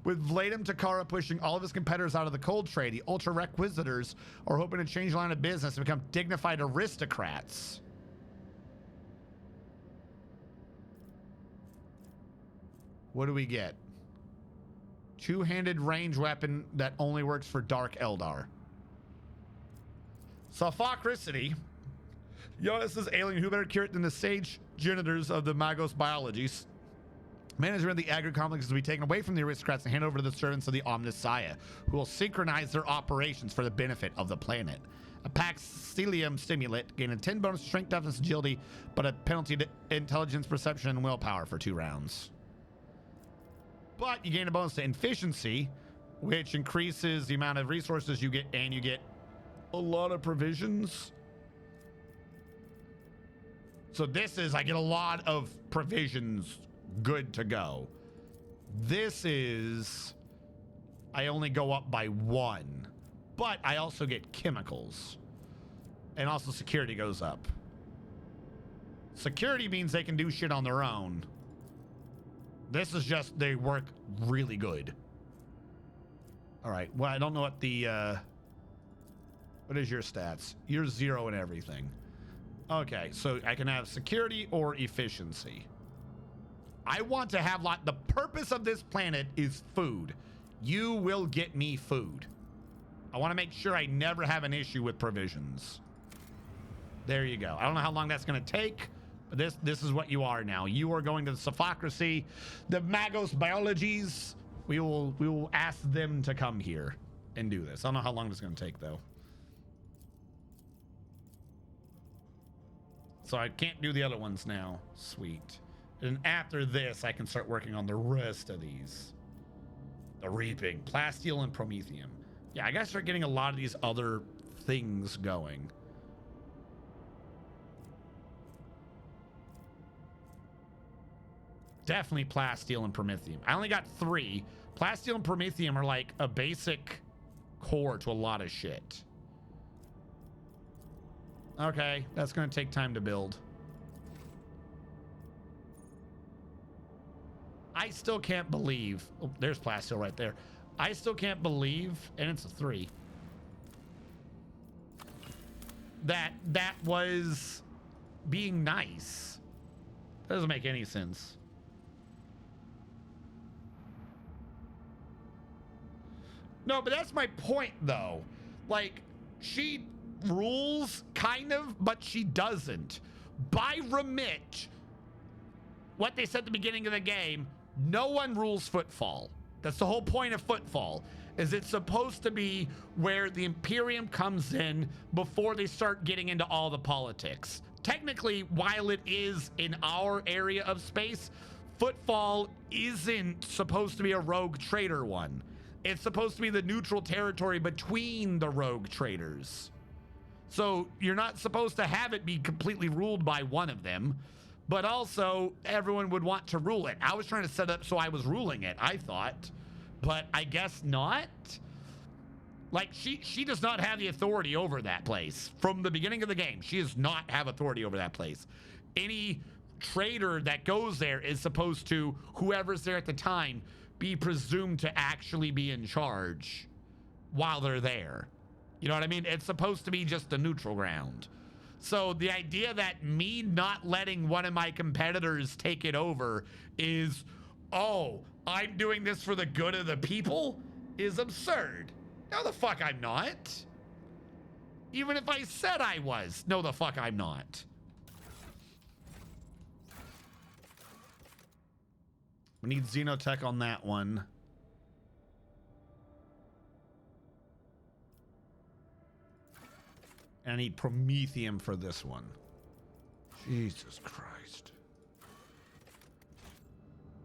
With Vladimir Takara pushing all of his competitors out of the cold trade, the ultra requisitors are hoping to change the line of business and become dignified aristocrats. What do we get? Two-handed range weapon that only works for Dark Eldar. Sophocracy. Jonas' alien, who better cure it than the sage genitors of the Magos biologies. Management of the agri complex is to be taken away from the aristocrats and handed over to the servants of the Omnissiah, who will synchronize their operations for the benefit of the planet. A Paxilium stimulant, gaining 10 bonus to strength, toughness, agility, but a penalty to intelligence, perception, and willpower for 2 rounds. But you gain a bonus to efficiency, which increases the amount of resources you get, and you get a lot of provisions. So this is, I get a lot of provisions good to go. This is, I only go up by 1, but I also get chemicals, and also security goes up. Security means they can do shit on their own. This is just, they work really good. All right, well, I don't know what the, what is your stats? You're 0 in everything. Okay, so I can have security or efficiency. I want to have the purpose of this planet is food. You will get me food. I want to make sure I never have an issue with provisions. There you go. I don't know how long that's going to take, but this is what you are now. You are going to the Sophocracy, the Magos biologies. We will ask them to come here and do this. I don't know how long this is going to take though. So I can't do the other ones now. Sweet. And after this, I can start working on the rest of these. The Reaping, Plasteel, and Promethium. Yeah, I gotta start getting a lot of these other things going. Definitely Plasteel and Promethium. I only got 3. Plasteel and Promethium are like a basic core to a lot of shit. Okay, that's gonna take time to build. I still can't believe, oh, there's Plasteel right there. I still can't believe, and it's a 3, that was being nice. That doesn't make any sense. No, but that's my point though. Like, she rules kind of, but she doesn't. By remit, what they said at the beginning of the game, no one rules Footfall. That's the whole point of Footfall, is it's supposed to be where the Imperium comes in before they start getting into all the politics. Technically, while it is in our area of space, Footfall isn't supposed to be a rogue trader one. It's supposed to be the neutral territory between the rogue traders. So you're not supposed to have it be completely ruled by one of them, but also everyone would want to rule it. I was trying to set up so I was ruling it, I thought, but I guess not. Like, she does not have the authority over that place. From the beginning of the game, she does not have authority over that place. Any trader that goes there is supposed to, whoever's there at the time, be presumed to actually be in charge while they're there. You know what I mean? It's supposed to be just a neutral ground. So the idea that me not letting one of my competitors take it over is, oh, I'm doing this for the good of the people, is absurd. No, the fuck I'm not. Even if I said I was, no, the fuck I'm not. We need Xenotech on that one. And I need Promethium for this one. Jesus Christ.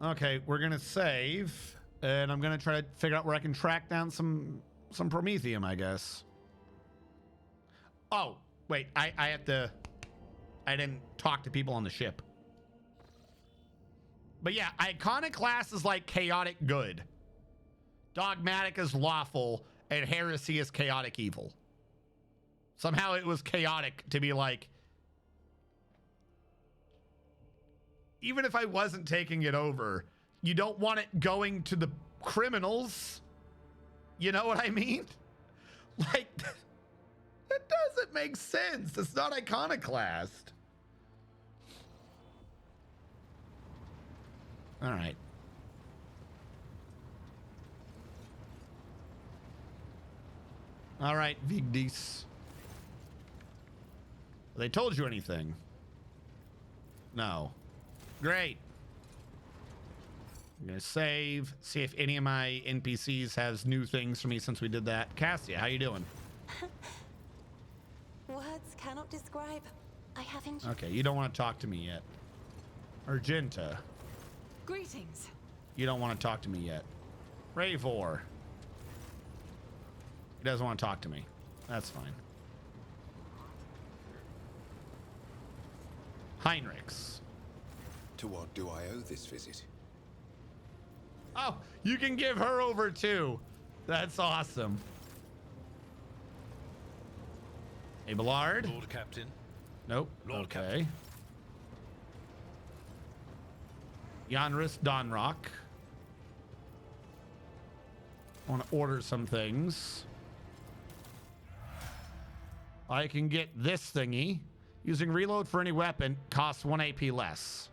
Okay, we're gonna save, and I'm gonna try to figure out where I can track down some Promethium, I guess. Oh, wait, I didn't talk to people on the ship. But yeah, Iconoclast is like chaotic good. Dogmatic is lawful, and heresy is chaotic evil. Somehow it was chaotic to be like, even if I wasn't taking it over, you don't want it going to the criminals. You know what I mean? Like, that doesn't make sense. It's not iconoclast. All right. All right, Vigdis. They told you anything? No. Great. I'm gonna save, see if any of my NPCs has new things for me since we did that. Cassia, how you doing? Words cannot describe. I have enjoyed. Okay, you don't want to talk to me yet. Argenta, Greetings. you don't want to talk to me yet. Ravor, he doesn't want to talk to me. That's fine. Heinrichs. To what do I owe this visit? Oh, you can give her over too. That's awesome. Abelard. Lord Captain. Nope. Lord Okay. Yanris Donrock. I want to order some things. I can get this thingy. Using reload for any weapon costs 1 AP less.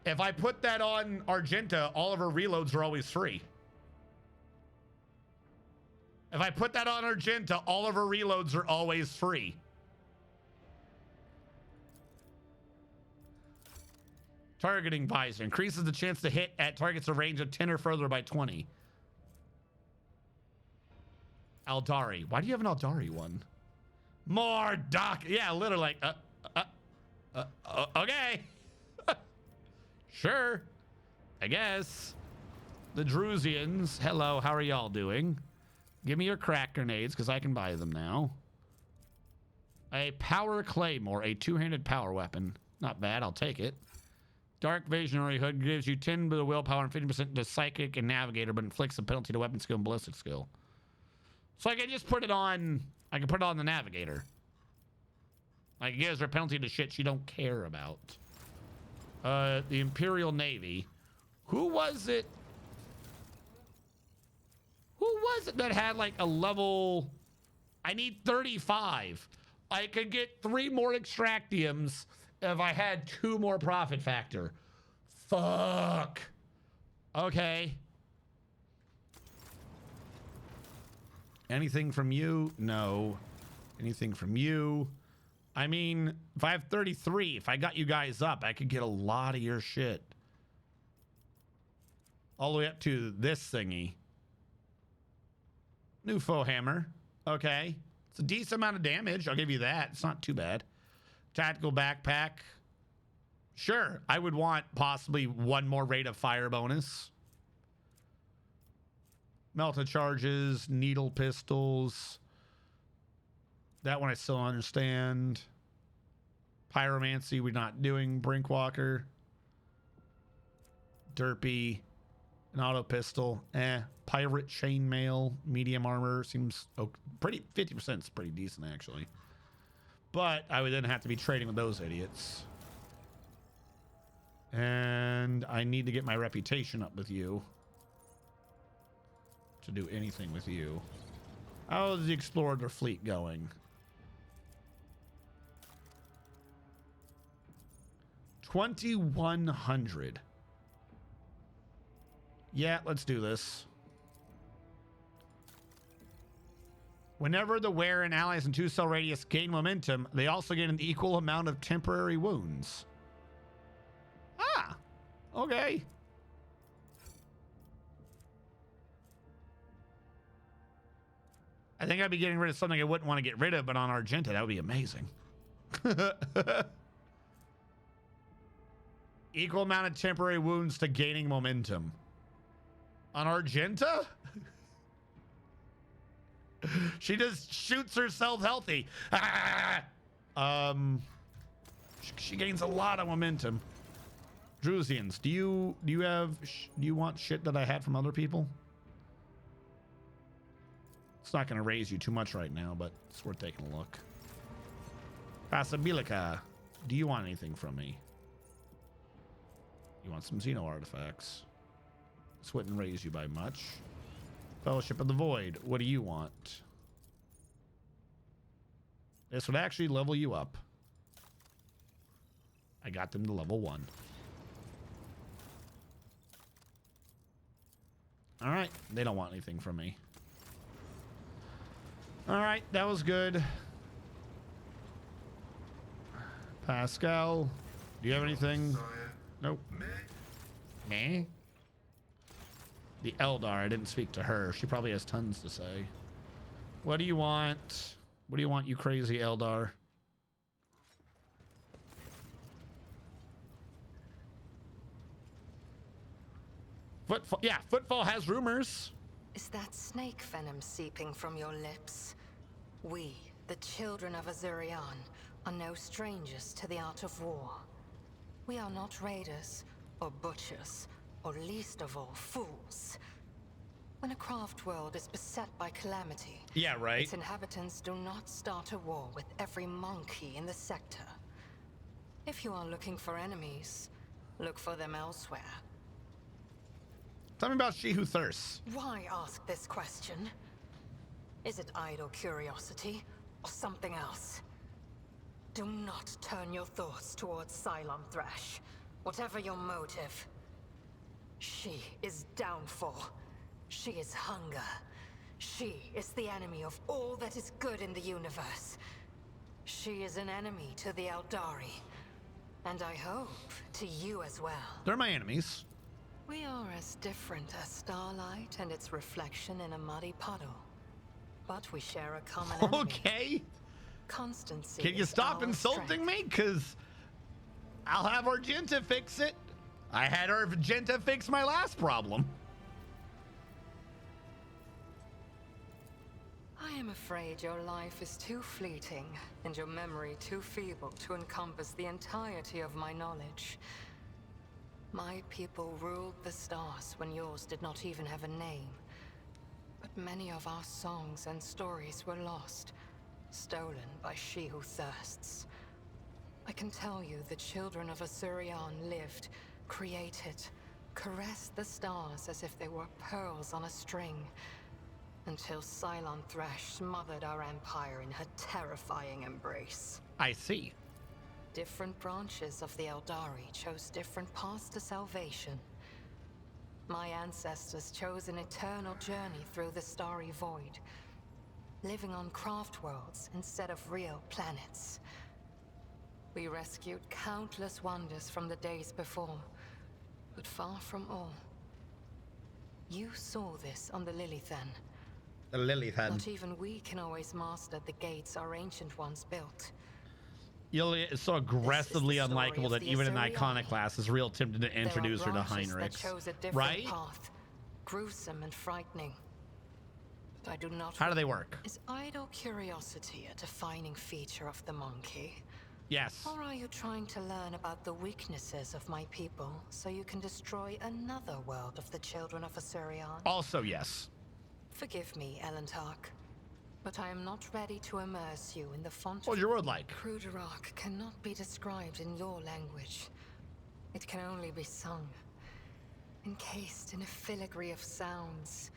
If I put that on Argenta, all of her reloads are always free. If I put that on Argenta, all of her reloads are always free. Targeting visor increases the chance to hit at targets a range of 10 or further by 20. Aldari. Why do you have an Aldari one? More doc. Yeah, literally. Okay. Sure. I guess. The Drusians. Hello, how are y'all doing? Give me your crack grenades, because I can buy them now. A power claymore, a two-handed power weapon. Not bad, I'll take it. Dark Visionary Hood gives you 10 to the willpower and 50% to psychic and navigator, but inflicts a penalty to weapon skill and ballistic skill. So I can just put it on, I can put it on the navigator. Like, it gives her a penalty to shit she don't care about. The Imperial Navy. Who was it? Who was it that had like a level? I need 35. I could get 3 more extractiums if I had 2 more profit factor. Fuck. Okay. Anything from you? No. Anything from you? I mean, if I have 33, if I got you guys up, I could get a lot of your shit. All the way up to this thingy. New foe hammer. Okay. It's a decent amount of damage. I'll give you that. It's not too bad. Tactical backpack. Sure. I would want possibly 1 more rate of fire bonus. Melta charges. Needle pistols. That one I still don't understand. Pyromancy we're not doing. Brinkwalker. Derpy. An auto pistol. Pirate chainmail. Medium armor. Seems pretty. 50% is pretty decent actually. But I would then have to be trading with those idiots. And I need to get my reputation up with you. To do anything with you. How's the Explorer fleet going? 2,100. Yeah, let's do this. Whenever the wearer and allies in 2 cell radius gain momentum, they also gain an equal amount of temporary wounds. Ah, okay. I think I'd be getting rid of something I wouldn't want to get rid of, but on Argenta, that would be amazing. Equal amount of temporary wounds to gaining momentum. On Argenta? She just shoots herself healthy. She gains a lot of momentum. Drusians, do you want shit that I had from other people? It's not going to raise you too much right now, but it's worth taking a look. Passabilica, do you want anything from me? You want some Xeno artifacts? This wouldn't raise you by much. Fellowship of the Void. What do you want? This would actually level you up. I got them to level 1. All right. They don't want anything from me. All right. That was good. Pascal, do you have anything? Nope. Meh. The Eldar, I didn't speak to her. She probably has tons to say. What do you want? What do you want, you crazy Eldar? Footfall, yeah, Footfall has rumors. Is that snake venom seeping from your lips? We, the children of Azurian, are no strangers to the art of war. We are not raiders, or butchers, or least of all, fools. When a craft world is beset by calamity, yeah, right, its inhabitants do not start a war with every monkey in the sector. If you are looking for enemies, look for them elsewhere. Tell me about She Who Thirsts. Why ask this question? Is it idle curiosity, or something else? Do not turn your thoughts towards Cylon Thresh, whatever your motive. She is downfall. She is hunger. She is the enemy of all that is good in the universe. She is an enemy to the Eldari. And I hope to you as well. They're my enemies. We are as different as starlight and its reflection in a muddy puddle. But we share a common enemy. Okay. Constancy. Can you stop our insulting strength. me? Because I'll have Argenta fix it. I had Argenta fix my last problem. I am afraid your life is too fleeting and your memory too feeble to encompass the entirety of my knowledge. My people ruled the stars when yours did not even have a name. But many of our songs and stories were lost, stolen by She Who Thirsts. I can tell you the children of Azurian lived, created, caressed the stars as if they were pearls on a string, until Cylon Thresh smothered our empire in her terrifying embrace. I see. Different branches of the Eldari chose different paths to salvation. My ancestors chose an eternal journey through the starry void, living on craft worlds instead of real planets. We rescued countless wonders from the days before, but far from all. You saw this on the Lilithan. The Lilithan. Not even we can always master the gates our ancient ones built. Yuli is so aggressively This is the story unlikable of that the even in Azuriani. Iconoclast is real tempted to introduce her to There are branches Heinrich. that chose a different Right? path, gruesome and frightening. But I do not. How do they work? Is idle curiosity a defining feature of the monkey? Yes. Or are you trying to learn about the weaknesses of my people so you can destroy another world of the children of Azurian? Also, yes. Forgive me, Elentark, but I am not ready to immerse you in the font. What's your road like? Kruderak cannot be described in your language. It can only be sung, encased in a filigree of sounds,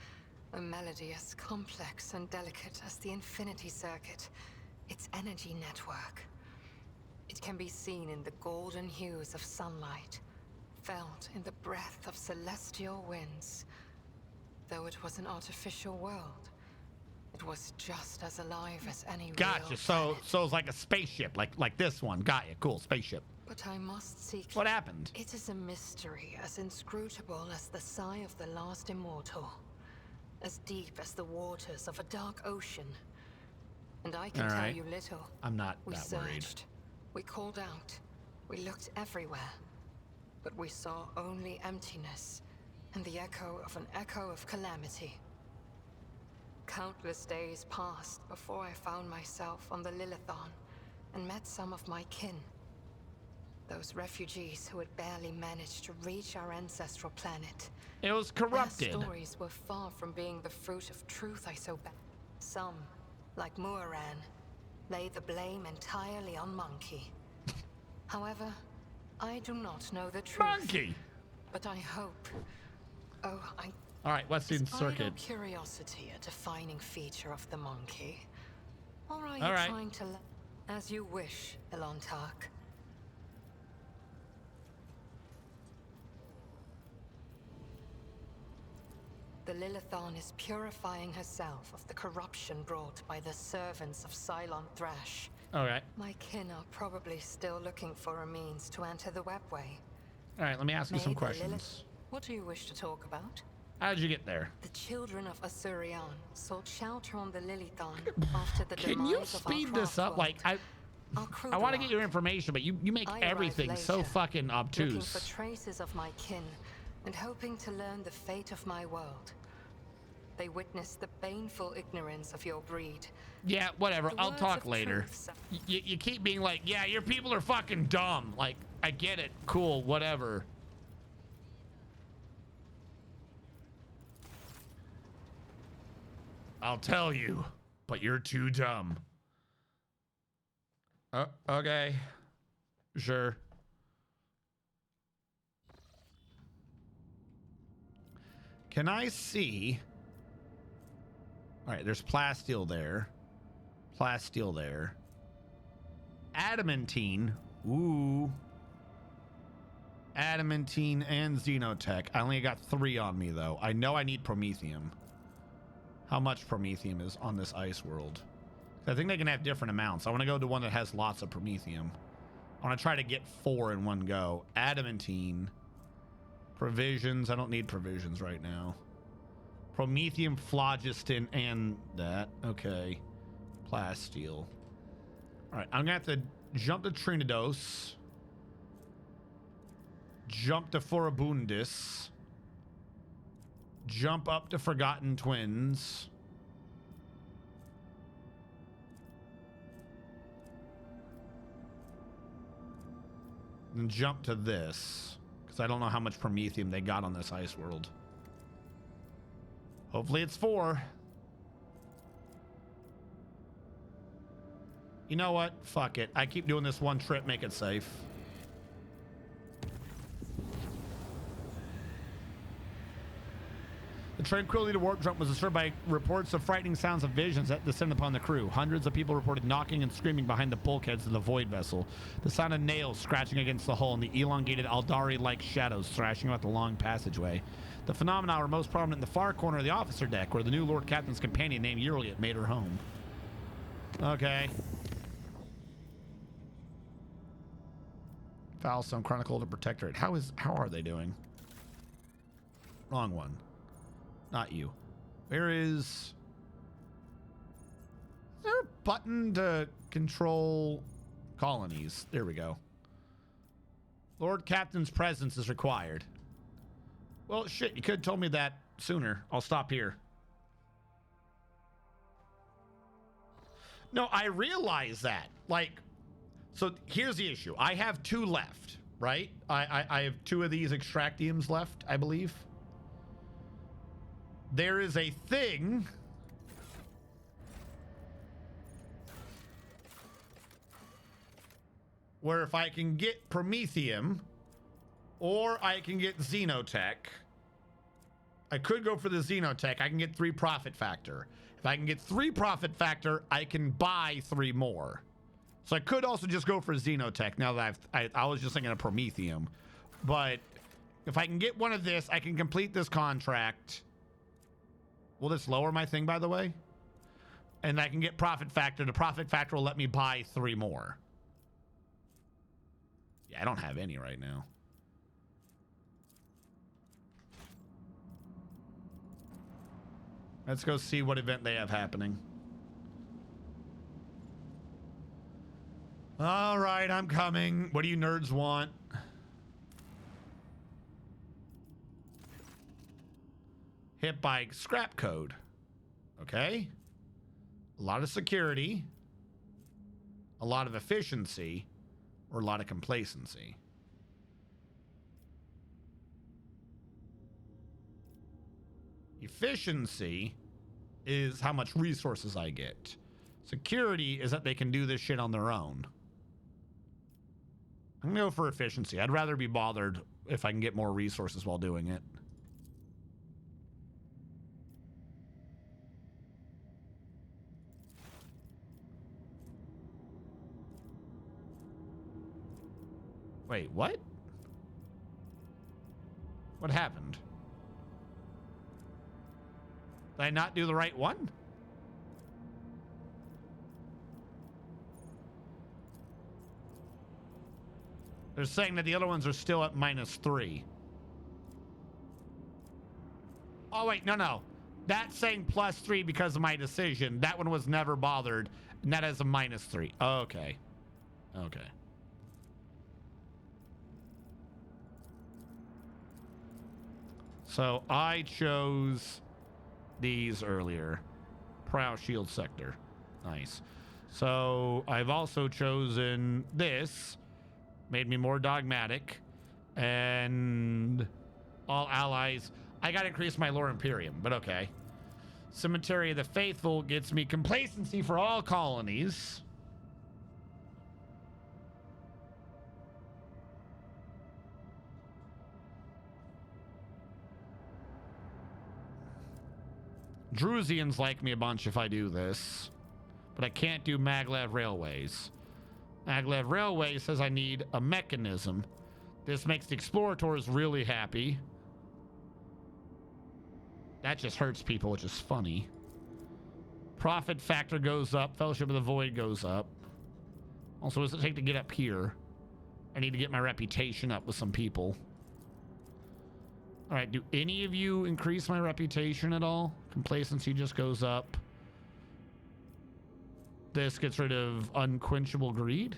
a melody as complex and delicate as the Infinity Circuit, its energy network. It can be seen in the golden hues of sunlight, felt in the breath of celestial winds. Though it was an artificial world, it was just as alive as any Gotcha. real So planet. it's like a spaceship, like this one. Got you. Cool spaceship. But I must seek. What happened? It is a mystery as inscrutable as the sigh of the last immortal, as deep as the waters of a dark ocean. And I can All tell right. you little. I'm not We that worried. searched. We called out. We looked everywhere. But we saw only emptiness and the echo of calamity. Countless days passed before I found myself on the Lilithon and met some of my kin. Those refugees who had barely managed to reach our ancestral planet. It was corrupted. Their stories were far from being the fruit of truth I so bad. Some, like Muaran, lay the blame entirely on Monkey. However, I do not know the truth. Monkey! But I hope Oh, All right, what's in Is idle circuit? curiosity a defining feature of the monkey? Or are you All right. trying to... As you wish, Elontark. The Lilithon is purifying herself of the corruption brought by the servants of Cylon Thrash. All right. My kin are probably still looking for a means to enter the webway. All right, let me ask you some May the questions. What do you wish to talk about? How did you get there? The children of Asurion sought shelter on the Lilithon after the Can demise you of our speed this craft up? world. Like, I want to get your information, but you make I arrived everything so later, fucking looking obtuse. for traces of my kin and hoping to learn the fate of my world. They witnessed the baneful ignorance of your breed. Yeah, whatever. The I'll words talk of later. truth You keep being like, yeah, your people are fucking dumb. Like, I get it. Cool, whatever. I'll tell you, but you're too dumb. Okay. Sure. Can I see? All right, there's plasteel there. Plasteel there. Adamantine. Ooh. Adamantine and Xenotech. I only got 3 on me, though. I know I need Promethium. How much Promethium is on this ice world? I think they can have different amounts. I want to go to one that has lots of Promethium. I want to try to get 4 in one go. Adamantine. Provisions. I don't need provisions right now. Promethium, phlogiston, and that. Okay. Plasteel. All right. I'm going to have to jump to Trinidos. Jump to Forabundis. Jump up to Forgotten Twins. And jump to this. Because I don't know how much Promethium they got on this ice world. Hopefully it's 4. You know what? Fuck it. I keep doing this one trip. Make it safe. The tranquility to warp jump was disturbed by reports of frightening sounds of visions that descended upon the crew. Hundreds of people reported knocking and screaming behind the bulkheads of the void vessel. The sound of nails scratching against the hull and the elongated Aldari-like shadows thrashing about the long passageway. The phenomena were most prominent in the far corner of the officer deck, where the new Lord Captain's companion named Uriel made her home. Okay. Foulstone Chronicle to Protectorate. How are they doing? Wrong one. Not you. Where is there a button to control colonies? There we go. Lord Captain's presence is required. Well, shit, you could have told me that sooner. I'll stop here. No, I realize that. Like, so here's the issue. I have 2 left, right? I have 2 of these extractiums left, I believe. There is a thing where if I can get Promethium or I can get Xenotech, I could go for the Xenotech. I can get 3 profit factor. If I can get 3 profit factor, I can buy 3 more. So I could also just go for Xenotech now that I was just thinking of Promethium. But if I can get one of this, I can complete this contract. Will this lower my thing, by the way? And I can get profit factor. The profit factor will let me buy 3 more. Yeah, I don't have any right now. Let's go see what event they have happening. All right, I'm coming. What do you nerds want? Hit by scrap code. Okay. A lot of security. A lot of efficiency. Or a lot of complacency. Efficiency is how much resources I get. Security is that they can do this shit on their own. I'm gonna go for efficiency. I'd rather be bothered if I can get more resources while doing it. Wait, what? What happened? Did I not do the right one? They're saying that the other ones are still at -3. Oh, wait, no. That's saying +3 because of my decision. That one was never bothered, and that has a -3. Okay. Okay. So I chose these earlier. Prow Shield Sector. Nice. So I've also chosen this. Made me more dogmatic. And all allies. I gotta increase my lore Imperium, but okay. Cemetery of the Faithful gets me complacency for all colonies. Drusians like me a bunch if I do this, but I can't do Maglev Railways. Maglev Railways says I need a mechanism. This makes the Explorators really happy. That just hurts people, which is funny. Profit factor goes up. Fellowship of the Void goes up. Also, what does it take to get up here? I need to get my reputation up with some people. All right, do any of you increase my reputation at all? Complacency just goes up. This gets rid of unquenchable greed.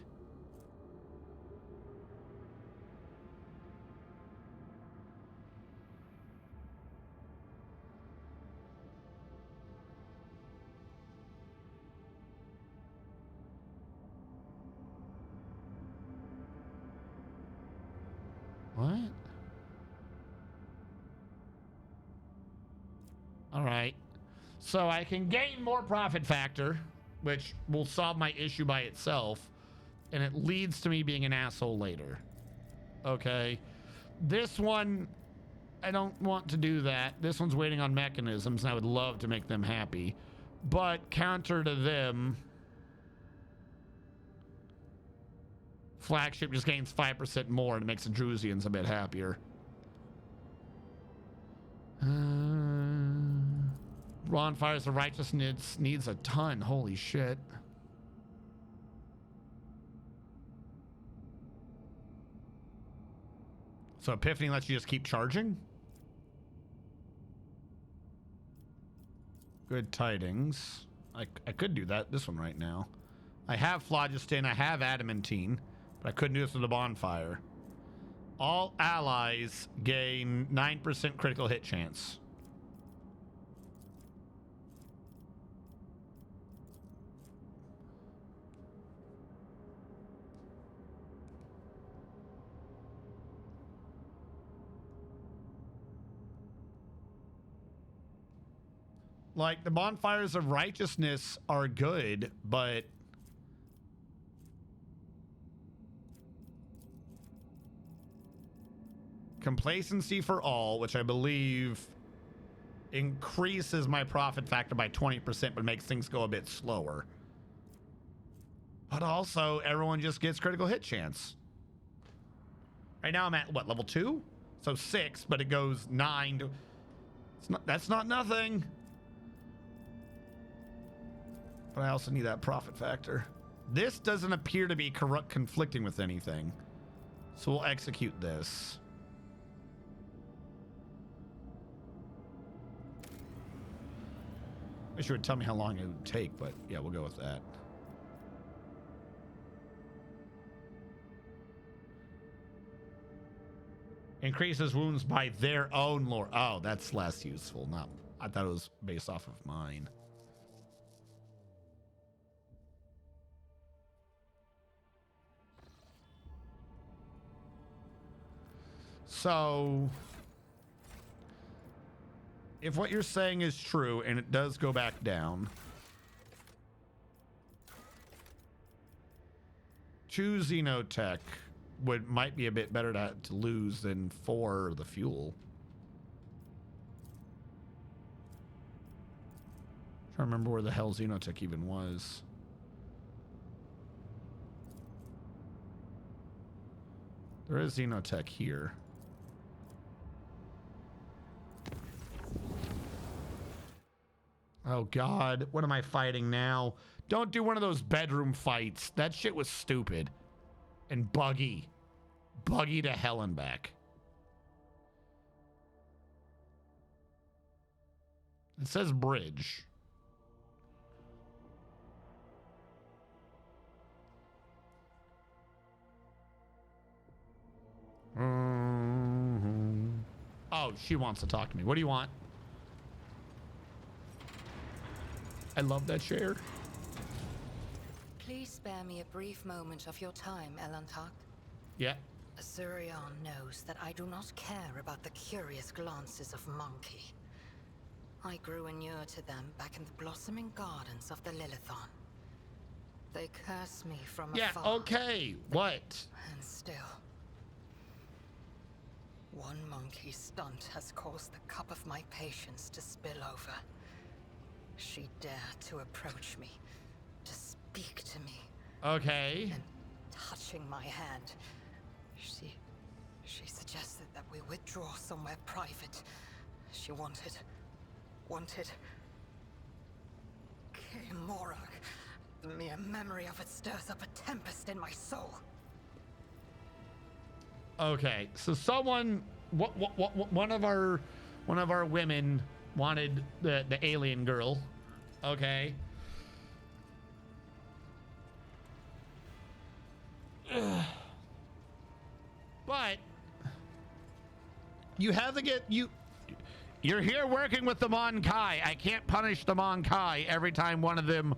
What? All right. So I can gain more profit factor, which will solve my issue by itself, and it leads to me being an asshole later. Okay. This one, I don't want to do that. This one's waiting on mechanisms, and I would love to make them happy. But counter to them, flagship just gains 5% more, and it makes the Drusians a bit happier. Bonfires of Righteousness needs a ton. Holy shit. So Epiphany lets you just keep charging? Good tidings. I could do that, this one right now. I have phlogiston, I have adamantine, but I couldn't do this with a bonfire. All allies gain 9% critical hit chance. Like, the bonfires of righteousness are good, but complacency for all, which I believe increases my profit factor by 20%, but makes things go a bit slower. But also, everyone just gets critical hit chance. Right now I'm at, what, level 2? So 6, but it goes 9 to... that's not nothing. But I also need that profit factor. This doesn't appear to be conflicting with anything. So we'll execute this. Wish you would tell me how long it would take, but yeah, we'll go with that. Increases wounds by their own lore. Oh, that's less useful. Not, I thought it was based off of mine. So, if what you're saying is true, and it does go back down, choose Xenotech might be a bit better to lose than for the fuel. I'm trying to remember where the hell Xenotech even was. There is Xenotech here. Oh God, what am I fighting now? Don't do one of those bedroom fights. That shit was stupid. And buggy. Buggy to hell and back. It says bridge. Oh, she wants to talk to me. What do you want? I love that chair. Please spare me a brief moment of your time, Elantak. Yeah. Azurion knows that I do not care about the curious glances of Monkey. I grew inured to them back in the blossoming gardens of the Lilithon. They curse me from afar. Yeah, okay. What? And still, one monkey stunt has caused the cup of my patience to spill over. She dared to approach me, to speak to me. Okay. And touching my hand, she suggested that we withdraw somewhere private. She wanted Morag. The mere memory of it stirs up a tempest in my soul. Okay, so someone, one of our women wanted the alien girl. Okay. But you have to get you're here working with the Mon Kai. I can't punish the Mon Kai every time one of them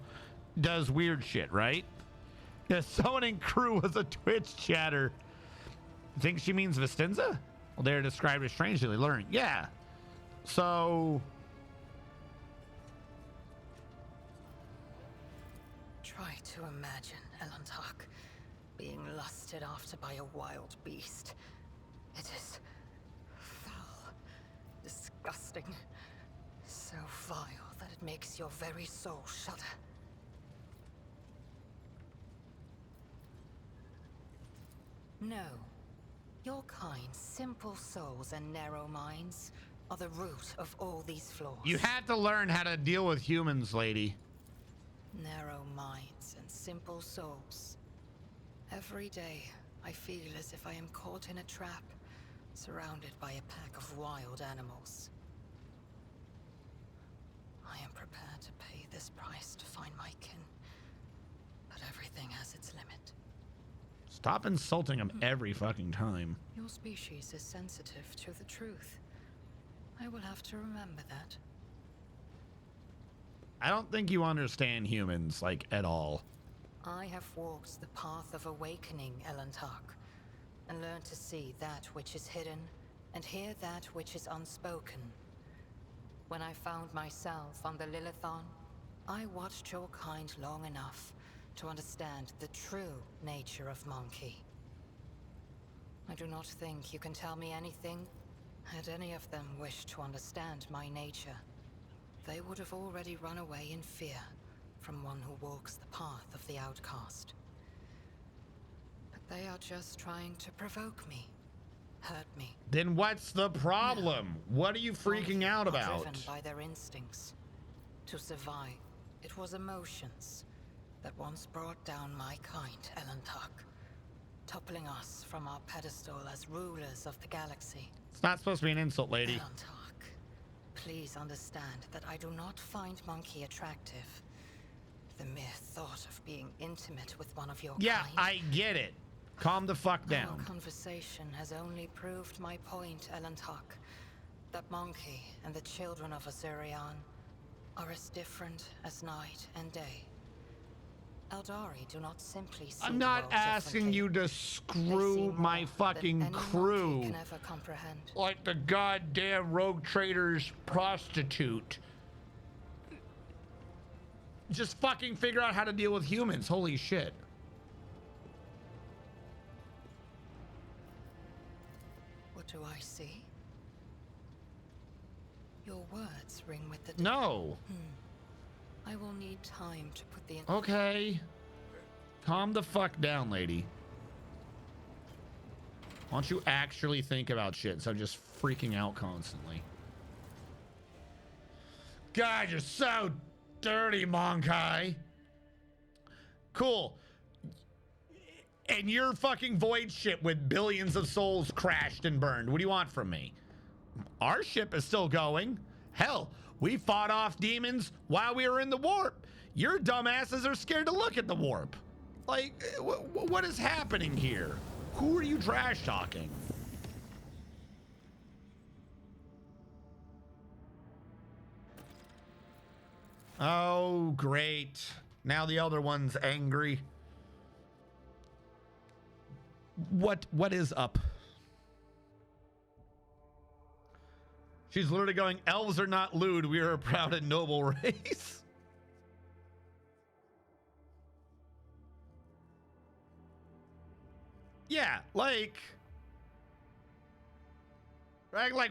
does weird shit, right? Yeah, someone in crew was a Twitch chatter. Think she means Vestinza? Well, they're described as strangely learning. Yeah. So try to imagine, Elantak, being lusted after by a wild beast. It is foul, disgusting, so vile that it makes your very soul shudder. No. Your kind's simple souls and narrow minds are the root of all these flaws. you had to learn how to deal with humans, lady. Narrow minds and simple souls. Every day, I feel as if I am caught in a trap, surrounded by a pack of wild animals. I am prepared to pay this price to find my kin, but everything has its limit. Stop insulting him every fucking time. Your species is sensitive to the truth. I will have to remember that. I don't think you understand humans, like, at all. I have walked the path of awakening, Elantak, and learned to see that which is hidden and hear that which is unspoken. When I found myself on the Lilithon, I watched your kind long enough to understand the true nature of Monkey. I do not think you can tell me anything. Had any of them wished to understand my nature, they would have already run away in fear from one who walks the path of the outcast. But they are just trying to provoke me, hurt me. Then what's the problem? No. What are you freaking out about? Driven by their instincts. To survive, it was emotions that once brought down my kind, Elantak, toppling us from our pedestal as rulers of the galaxy. It's not supposed to be an insult, lady. Elantak, please understand that I do not find Monkey attractive. The mere thought of being intimate with one of your kind... I get it. Calm the fuck down. Our conversation has only proved my point, Elantak, that Monkey and the children of Azurion are as different as night and day. Eldari do not simply see I'm not asking you to screw my fucking crew can ever comprehend. Like the goddamn rogue trader's prostitute. Just fucking figure out how to deal with humans. Holy shit. What do I see? Your words ring with the... No. I will need time to put the... Okay. Calm the fuck down, lady. Why don't you actually think about shit instead of just freaking out constantly? God, you're so dirty, Monkai. Cool. And your fucking void ship with billions of souls crashed and burned. What do you want from me? Our ship is still going. Hell, we fought off demons while we were in the warp. Your dumbasses are scared to look at the warp. Like, what is happening here? Who are you trash talking? Oh, great. Now the other one's angry. What is up? She's literally going, elves are not lewd. We are a proud and noble race. Yeah, like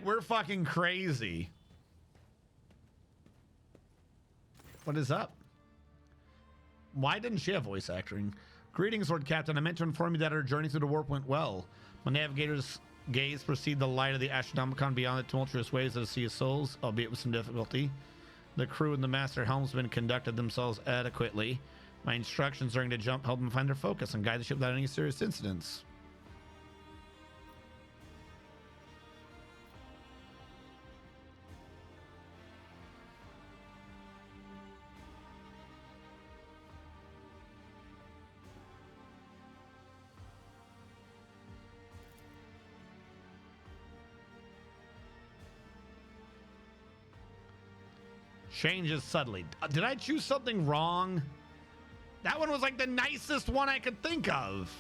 we're fucking crazy. What is up? Why didn't she have voice acting? Greetings, Lord Captain. I meant to inform you that our journey through the warp went well. My navigator's gaze perceived the light of the Astronomicon beyond the tumultuous waves of the Sea of Souls, albeit with some difficulty. The crew and the master helmsman conducted themselves adequately. My instructions during the jump helped them find their focus and guide the ship without any serious incidents. Changes subtly. Did I choose something wrong? That one was like the nicest one I could think of.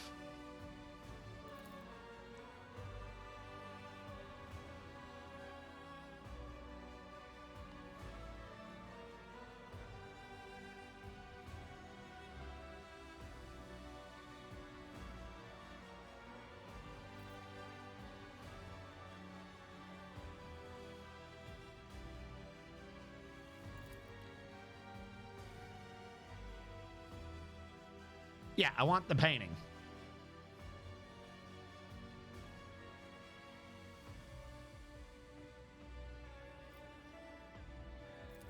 Yeah, I want the painting.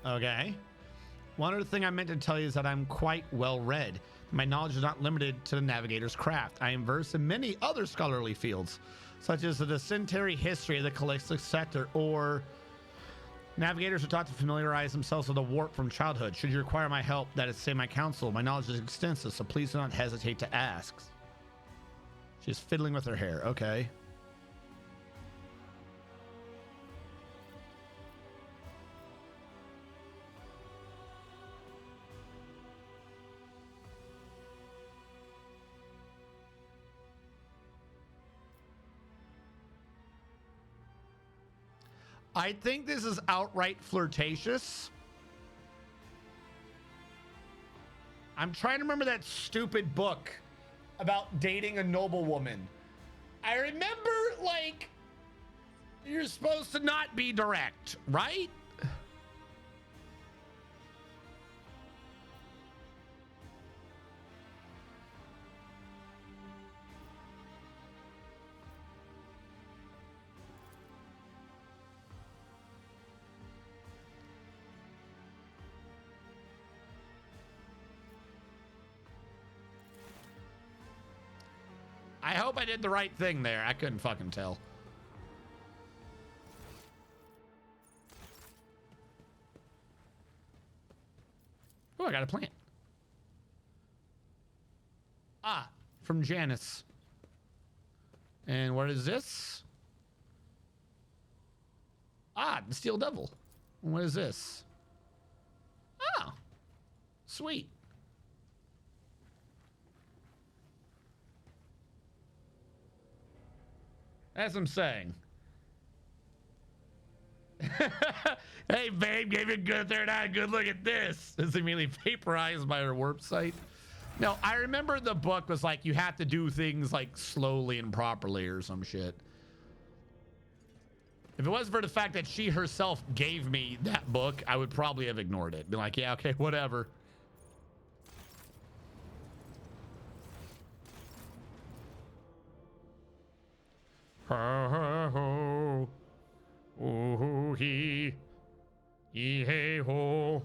Okay. One other thing I meant to tell you is that I'm quite well read. My knowledge is not limited to the navigator's craft. I am versed in many other scholarly fields, such as the dysentery history of the Calixtic sector, or navigators are taught to familiarize themselves with the warp from childhood. Should you require my help, that is to say my counsel, my knowledge is extensive, so please do not hesitate to ask. She's fiddling with her hair. Okay. I think this is outright flirtatious. I'm trying to remember that stupid book about dating a noblewoman. I remember, like, you're supposed to not be direct, right? I hope I did the right thing there. I couldn't fucking tell. Oh, I got a plant. Ah, from Janice. And what is this? Ah, the Steel Devil. What is this? Oh, sweet. As I'm saying. Hey, babe, gave you a good third eye. Good look at this. It's immediately vaporized by her warp site. No, I remember the book was like, you have to do things like slowly and properly or some shit. If it wasn't for the fact that she herself gave me that book, I would probably have ignored it. Be like, yeah, okay, whatever. Ho ho ho. Ooh hoo hee. Yee hey ho.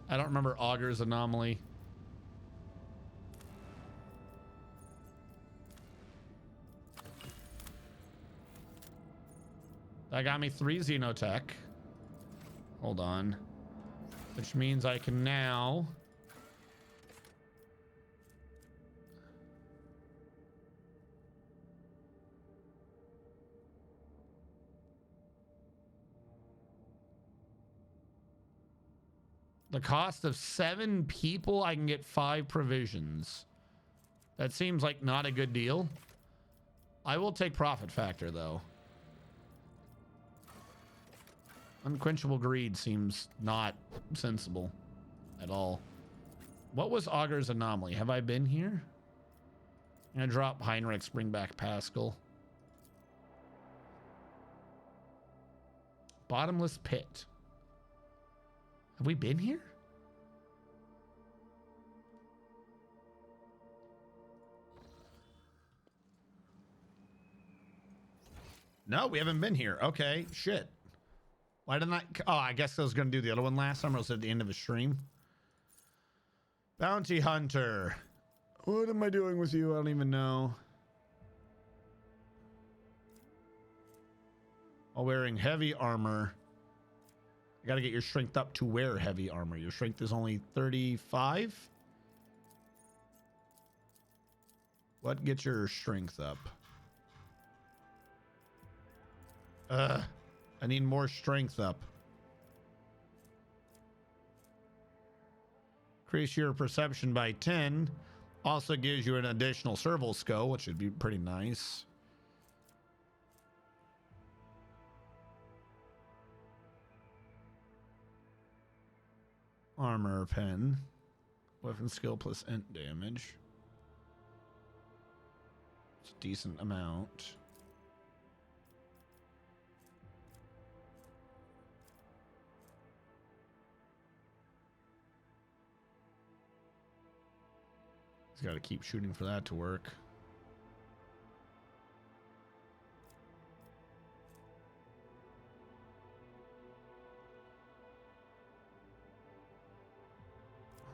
I don't remember Augur's anomaly. That got me 3 Xenotech. Hold on. Which means I can now... The cost of 7 people, I can get 5 provisions. That seems like not a good deal. I will take profit factor, though. Unquenchable greed seems not sensible at all. What was Augur's anomaly? Have I been here? I'm gonna drop Heinrichs, bring back Pascal. Bottomless pit. Have we been here? No, we haven't been here. Okay, shit. Why didn't I? Oh, I guess I was going to do the other one last time. I was at the end of a stream. Bounty Hunter. What am I doing with you? I don't even know. While wearing heavy armor. I got to get your strength up to wear heavy armor. Your strength is only 35. What gets your strength up? I need more strength up. Increase your perception by 10. Also gives you an additional serval skull, which would be pretty nice. Armor pen. Weapon skill plus int damage. It's a decent amount. He's got to keep shooting for that to work.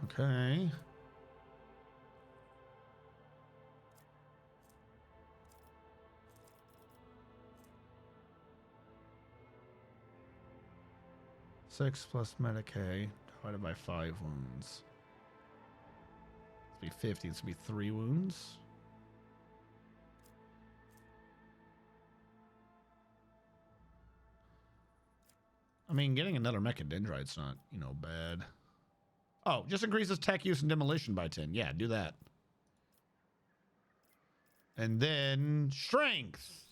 Okay. Six plus Medicaid divided by 5 wounds. It's be 50. It's be 3 wounds. I mean, getting another Mechadendrite's not, you know, bad. Oh, just increases tech use and demolition by 10. Yeah, do that. And then strength.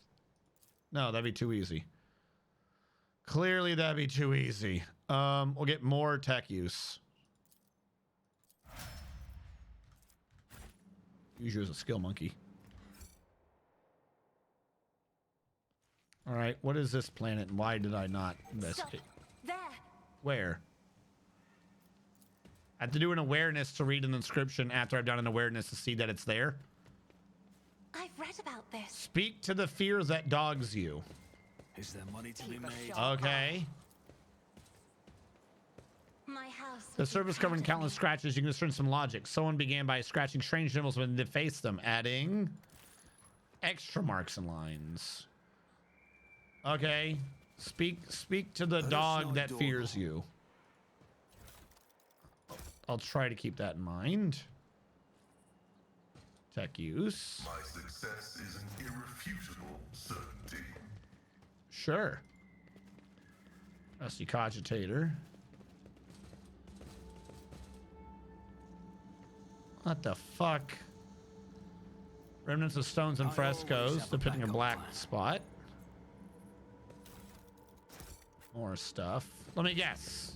No, that'd be too easy. Clearly, that'd be too easy. We'll get more tech use. Use you as a skill monkey. All right, what is this planet and why did I not investigate? There. Where? I have to do an awareness to read an inscription after I've done an awareness to see that it's there. I've read about this. Speak to the fear that dogs you. Is there money to be made? Okay. My house. The surface covered in countless scratches. You can discern some logic. Someone began by scratching strange symbols when they defaced them, adding extra marks and lines. Okay. Speak to the dog that fears you. I'll try to keep that in mind. Tech use. My success is an irrefutable certainty. Sure. Rusty Cogitator. What the fuck? Remnants of stones and frescoes, depicting a black spot. More stuff. Let me guess.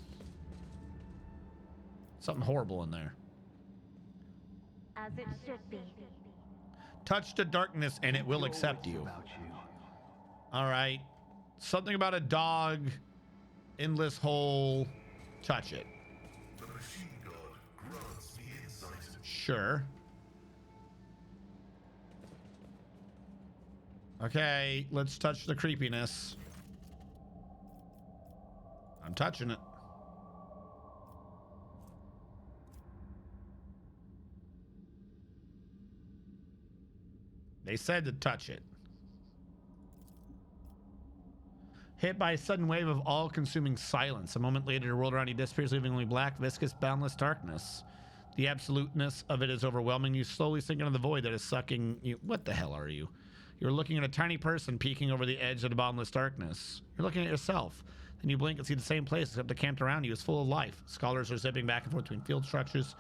Something horrible in there. As it should be. Touch the darkness and it will accept you. All right. Something about a dog, endless hole, touch it. The machine god grants the insight. Sure. Okay, let's touch the creepiness. I'm touching it. They said to touch it. Hit by a sudden wave of all-consuming silence. A moment later, the world around you disappears, leaving only black, viscous, boundless darkness. The absoluteness of it is overwhelming. You slowly sink into the void that is sucking you. What the hell are you? You're looking at a tiny person peeking over the edge of the bottomless darkness. You're looking at yourself. Then you blink and see the same place, except the camp around you is full of life. Scholars are zipping back and forth between field structures,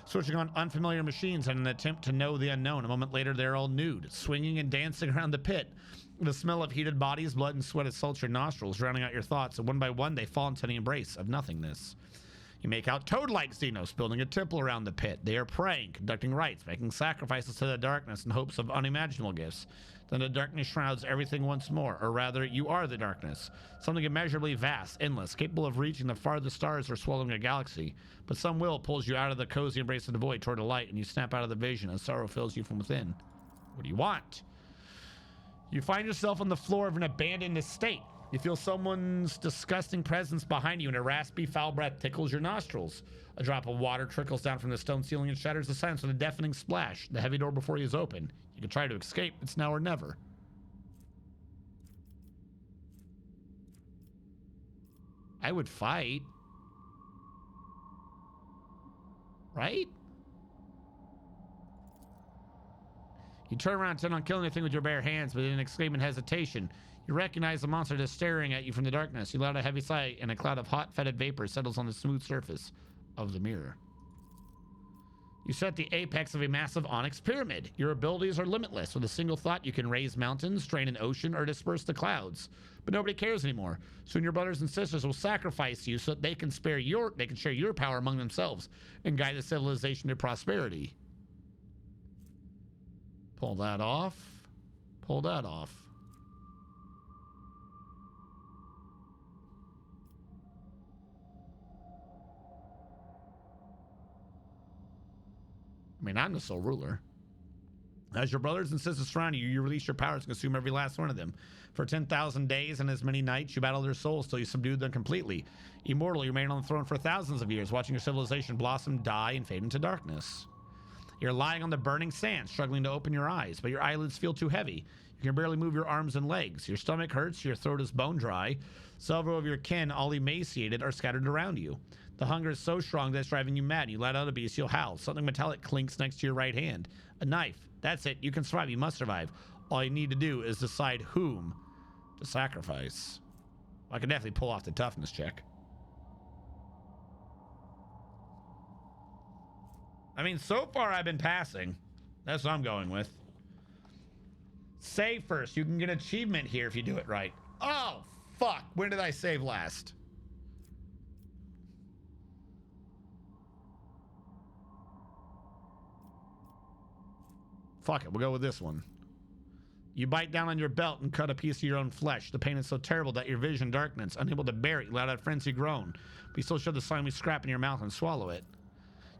switching on unfamiliar machines in an attempt to know the unknown. A moment later, they're all nude, swinging and dancing around the pit. The smell of heated bodies, blood, and sweat assaults your nostrils, drowning out your thoughts, and one by one, they fall into the embrace of nothingness. You make out toad-like Xenos building a temple around the pit. They are praying, conducting rites, making sacrifices to the darkness in hopes of unimaginable gifts. Then the darkness shrouds everything once more, or rather, you are the darkness. Something immeasurably vast, endless, capable of reaching the farthest stars or swallowing a galaxy. But some will pulls you out of the cozy embrace of the void toward the light, and you snap out of the vision as sorrow fills you from within. What do you want? You find yourself on the floor of an abandoned estate. You feel someone's disgusting presence behind you, and a raspy, foul breath tickles your nostrils. A drop of water trickles down from the stone ceiling and shatters the silence with a deafening splash. The heavy door before you is open. You can try to escape. It's now or never. I would fight. Right? You turn around, intend on killing the thing with your bare hands, but in an exclaim in hesitation, you recognize the monster that's staring at you from the darkness. You let out a heavy sigh, and a cloud of hot, fetid vapor settles on the smooth surface of the mirror. You set the apex of a massive onyx pyramid. Your abilities are limitless. With a single thought, you can raise mountains, drain an ocean, or disperse the clouds. But nobody cares anymore. Soon your brothers and sisters will sacrifice you so that they can share your power among themselves and guide the civilization to prosperity. Pull that off. Pull that off. I mean, I'm the sole ruler. As your brothers and sisters surround you, you release your powers and consume every last one of them. For 10,000 days and as many nights, you battle their souls till you subdue them completely. Immortal, you remain on the throne for thousands of years, watching your civilization blossom, die, and fade into darkness. You're lying on the burning sand, struggling to open your eyes, but your eyelids feel too heavy. You can barely move your arms and legs. Your stomach hurts, your throat is bone dry. Several of your kin, all emaciated, are scattered around you. The hunger is so strong that it's driving you mad. You let out a bestial howl. Something metallic clinks next to your right hand. A knife. That's it. You can survive. You must survive. All you need to do is decide whom to sacrifice. I can definitely pull off the toughness check. I mean, so far I've been passing. That's what I'm going with. Save first. You can get an achievement here if you do it right. Oh, fuck. When did I save last? Fuck it. We'll go with this one. You bite down on your belt and cut a piece of your own flesh. The pain is so terrible that your vision darkens. Unable to bear it, you let out a frenzied groan. But you still shove the slimy scrap in your mouth and swallow it.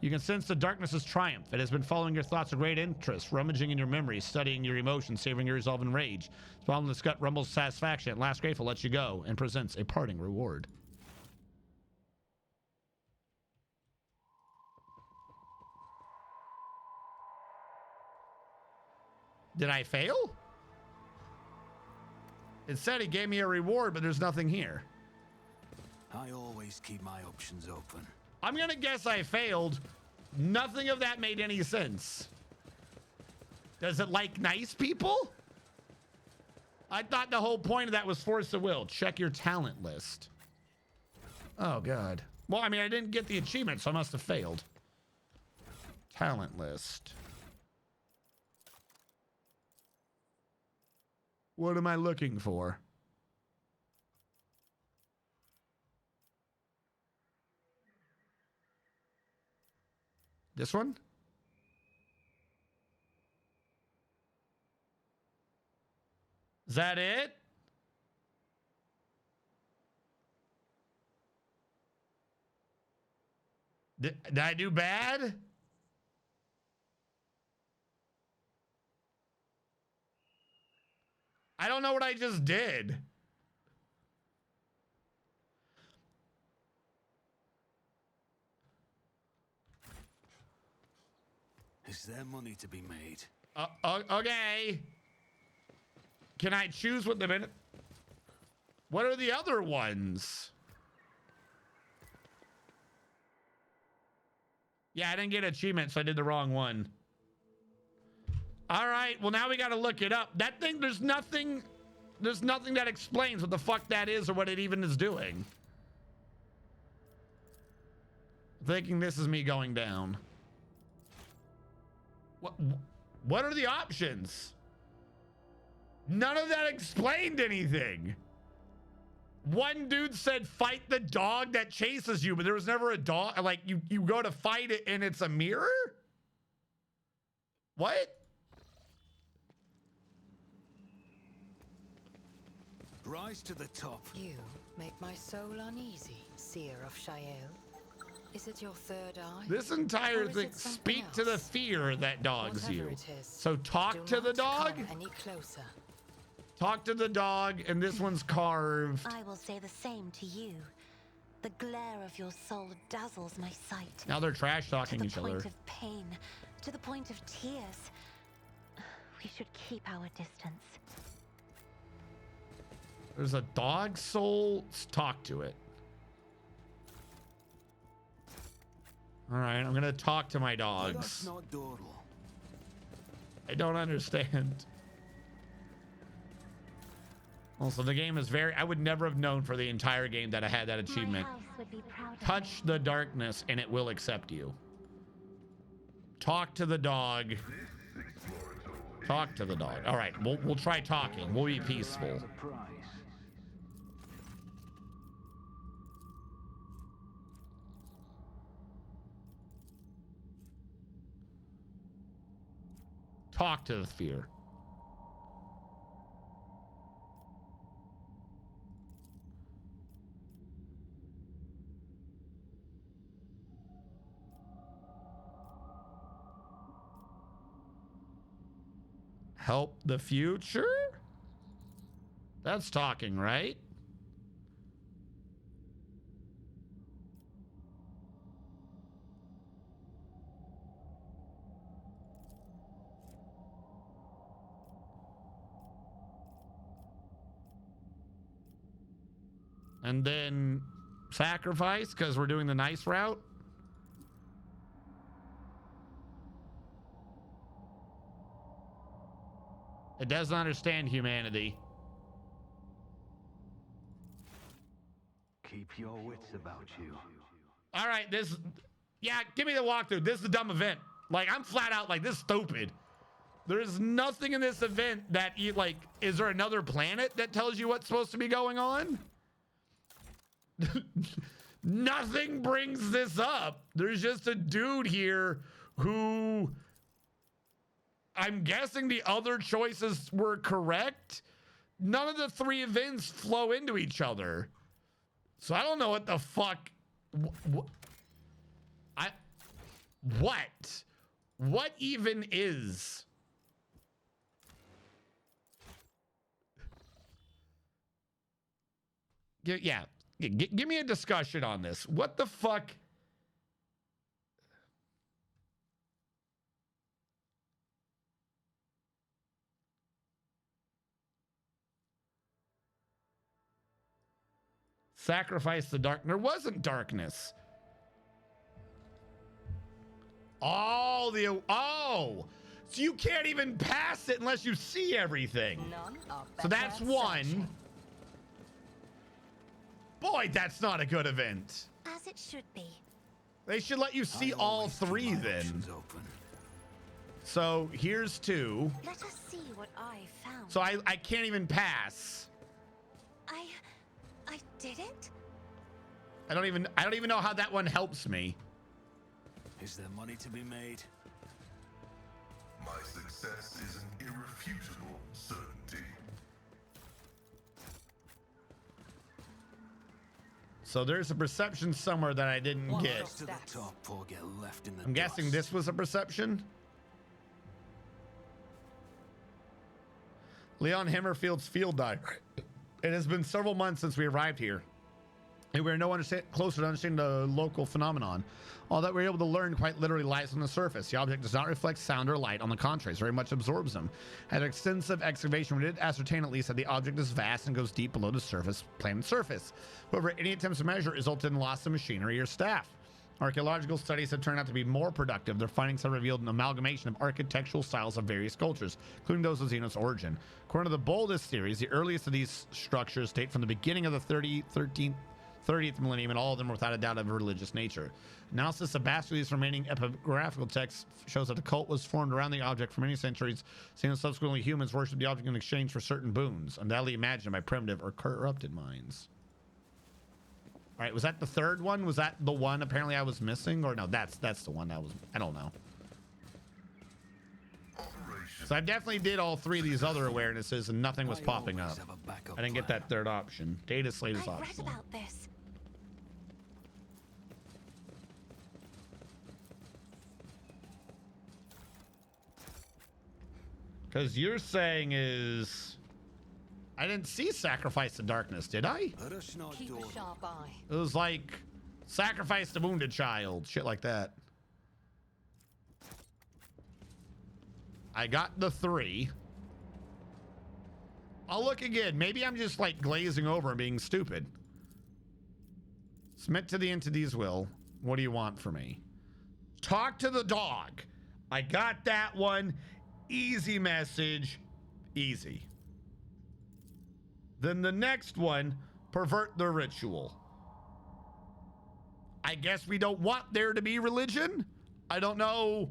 You can sense the darkness's triumph. It has been following your thoughts with great interest, rummaging in your memories, studying your emotions, savoring your resolve and rage. Swallowing the gut rumbles satisfaction. At last, grateful lets you go and presents a parting reward. Did I fail? It said he gave me a reward, but there's nothing here. I always keep my options open. I'm gonna guess I failed. Nothing of that made any sense. Does it like nice people? I thought the whole point of that was force of will. Check your talent list. Oh, God. Well, I mean, I didn't get the achievement, so I must have failed. Talent list. What am I looking for? This one? Is that it? Did I do bad? I don't know what I just did. Is there money to be made? Okay. Can I choose what the minute? What are the other ones? Yeah, I didn't get an achievement, so I did the wrong one. All right, well, now we got to look it up. That thing, there's nothing that explains what the fuck that is or what it even is doing. Thinking this is me going down. What are the options? None of that explained anything. One dude said fight the dog that chases you, but there was never a dog. Like, you go to fight it and it's a mirror? What? Rise to the top. You make my soul uneasy, Seer of Shael. Is it your third eye? This entire thing, speak to the fear that dogs you. So talk to the dog? Any closer. Talk to the dog, and this one's carved. I will say the same to you. The glare of your soul dazzles my sight. Now they're trash talking each other. To the point of pain, to the point of tears. We should keep our distance. There's a dog soul. Let's talk to it. All right, I'm gonna talk to my dogs. That's not Dordal. I don't understand. Also, the game is very... I would never have known for the entire game that I had that achievement. Touch the darkness and it will accept you. Talk to the dog. Talk to the dog. All right, we'll try talking. We'll be peaceful. Talk to the fear. Help the future? That's talking, right? And then sacrifice because we're doing the nice route. It doesn't understand humanity. Keep your wits about you. All right, yeah, give me the walkthrough. This is a dumb event. Like, I'm flat out like, this is stupid. There's nothing in this event that you like, is there another planet that tells you what's supposed to be going on? Nothing brings this up. There's just a dude here who, I'm guessing the other choices were correct. None of the three events flow into each other. So I don't know what the fuck. What even is? Yeah. Give me a discussion on this. What the fuck? Sacrifice the dark. There wasn't darkness. Oh, so you can't even pass it unless you see everything. So that's one. Boy, that's not a good event. As it should be. They should let you see all three then. So here's two. Let us see what I found. So I can't even pass. I did it? I don't even know how that one helps me. Is there money to be made? My success is an irrefutable certainty. So there's a perception somewhere that I didn't get. To the top or get left in the I'm guessing dust. this was a perception. Leon Hammerfield's field diary. It has been several months since we arrived here, and we are no closer to understanding the local phenomenon. All that we're able to learn quite literally lies on the surface. The object does not reflect sound or light. On the contrary, it very much absorbs them. At extensive excavation, we did ascertain at least that the object is vast and goes deep below the surface, planet's surface. However, any attempts to measure resulted in loss of machinery or staff. Archaeological studies have turned out to be more productive. Their findings have revealed an amalgamation of architectural styles of various cultures, including those of Xenos origin. According to the boldest theories, the earliest of these structures date from the beginning of the 30th millennium, and all of them were without a doubt of a religious nature. Analysis of Basili's remaining epigraphical texts shows that the cult was formed around the object for many centuries, seeing subsequently humans worshiped the object in exchange for certain boons, undoubtedly imagined by primitive or corrupted minds. All right, was that the third one? Was that the one apparently I was missing? Or no, that's the one that was, I don't know. So I definitely did all three of these other awarenesses and nothing was popping up. I didn't get that third option. Data slate is optional. Read about this. Because you're saying is... I didn't see Sacrifice to Darkness, did I? Keep a sharp eye. It was like Sacrifice the Wounded Child, shit like that. I got the 3. I'll look again. Maybe I'm just like glazing over and being stupid. Submit to the entity's will. What do you want from me? Talk to the dog. I got that one. Easy message. Easy. Then the next one, pervert the ritual. I guess we don't want there to be religion? I don't know.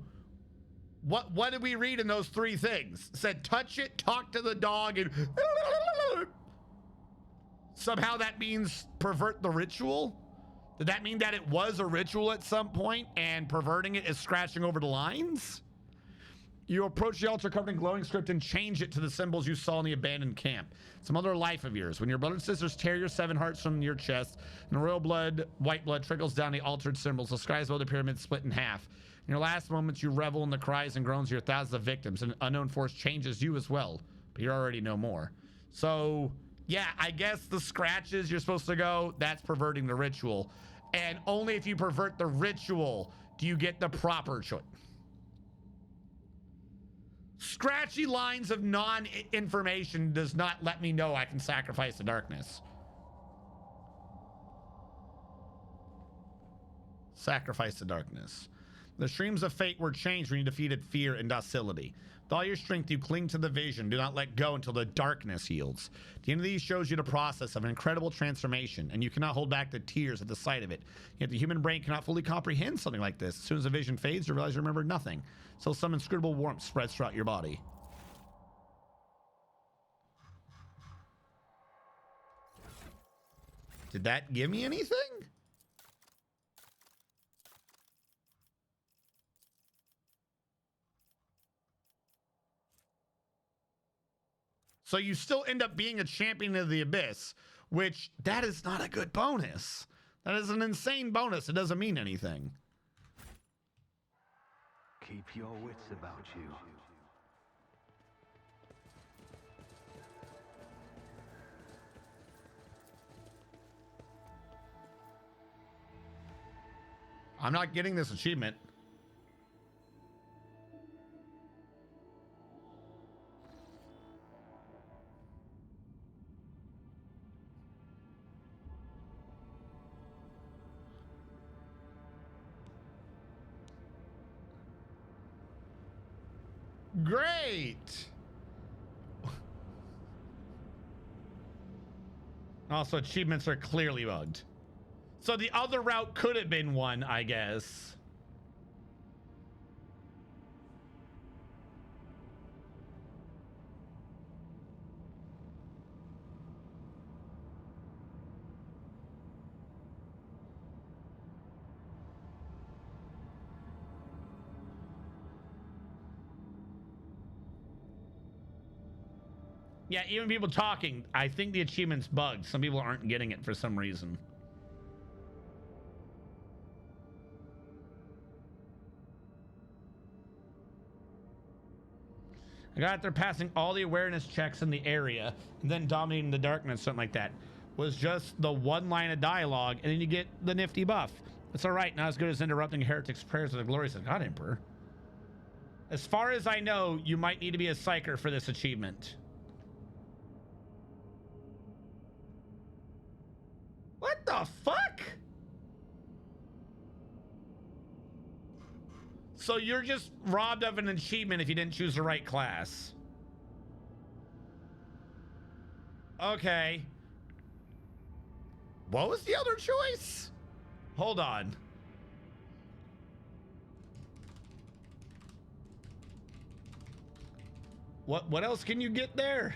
What did we read in those 3 things? It said touch it, talk to the dog, and somehow that means pervert the ritual? Did that mean that it was a ritual at some point and perverting it is scratching over the lines? You approach the altar covered in glowing script and change it to the symbols you saw in the abandoned camp. Some other life of yours. When your brothers and sisters tear your 7 hearts from your chest and the royal blood, white blood trickles down the altered symbols, the skies above the pyramid split in half. In your last moments, you revel in the cries and groans of your thousands of victims, and an unknown force changes you as well, but you already know more. So, yeah, I guess the scratches you're supposed to go, that's perverting the ritual. And only if you pervert the ritual do you get the proper choice. Scratchy lines of non-information does not let me know I can sacrifice the darkness. Sacrifice the darkness. The streams of fate were changed when you defeated fear and docility. With all your strength, you cling to the vision. Do not let go until the darkness yields. The end of these shows you the process of an incredible transformation, and you cannot hold back the tears at the sight of it. Yet the human brain cannot fully comprehend something like this. As soon as the vision fades, you realize you remember nothing. So some inscrutable warmth spreads throughout your body. Did that give me anything? So you still end up being a champion of the abyss, which that is not a good bonus. That is an insane bonus. It doesn't mean anything. Keep your wits about you. I'm not getting this achievement. Great. Also, achievements are clearly bugged. So the other route could have been one, I guess. Yeah, even people talking, I think the achievement's bugged. Some people aren't getting it for some reason. I got out there passing all the awareness checks in the area and then dominating the darkness, something like that. Was just the one line of dialogue, and then you get the nifty buff. It's all right, not as good as interrupting heretics' prayers with the glories of God, Emperor. As far as I know, you might need to be a psyker for this achievement. What the fuck? So you're just robbed of an achievement if you didn't choose the right class. Okay. What was the other choice? Hold on. What else can you get there?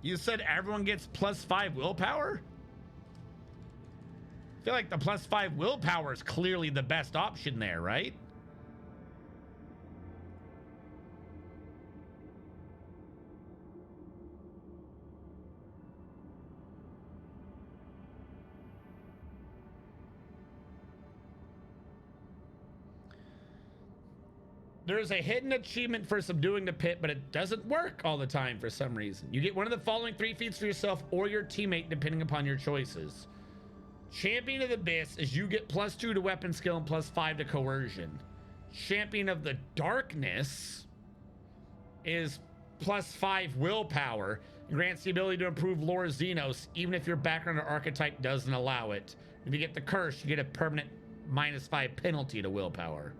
You said everyone gets +5 willpower? I feel like the +5 willpower is clearly the best option there, right? There's a hidden achievement for subduing the pit, but it doesn't work all the time for some reason. You get one of the following 3 feats for yourself or your teammate, depending upon your choices. Champion of the Abyss is you get +2 to weapon skill and +5 to coercion. Champion of the Darkness is +5 willpower and grants the ability to improve Lore Xenos, even if your background or archetype doesn't allow it. If you get the curse, you get a permanent -5 penalty to willpower.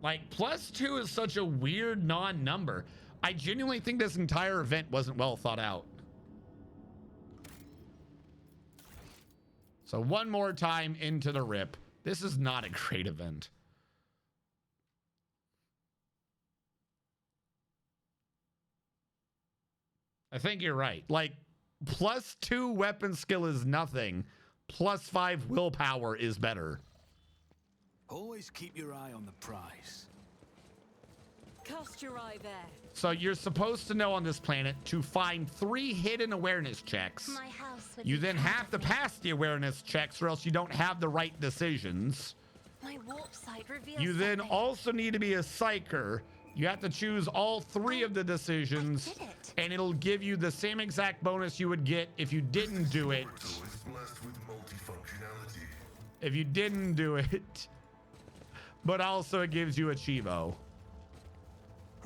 Like, +2 is such a weird non-number. I genuinely think this entire event wasn't well thought out. So one more time into the rip. This is not a great event. I think you're right. Like, +2 weapon skill is nothing. +5 willpower is better. Always keep your eye on the prize. Cast your eye there. So you're supposed to know on this planet to find 3 hidden awareness checks. My house would You be then proud have of to me. pass the awareness checks or else you don't have the right decisions. My warp site reveals You then something. also need to be a psyker. You have to choose all 3 of the decisions, I did it. and it'll give you the same exact bonus you would get if you didn't do it. Portal is blessed with multifunctionality. If you didn't do it. But also it gives you a Chivo.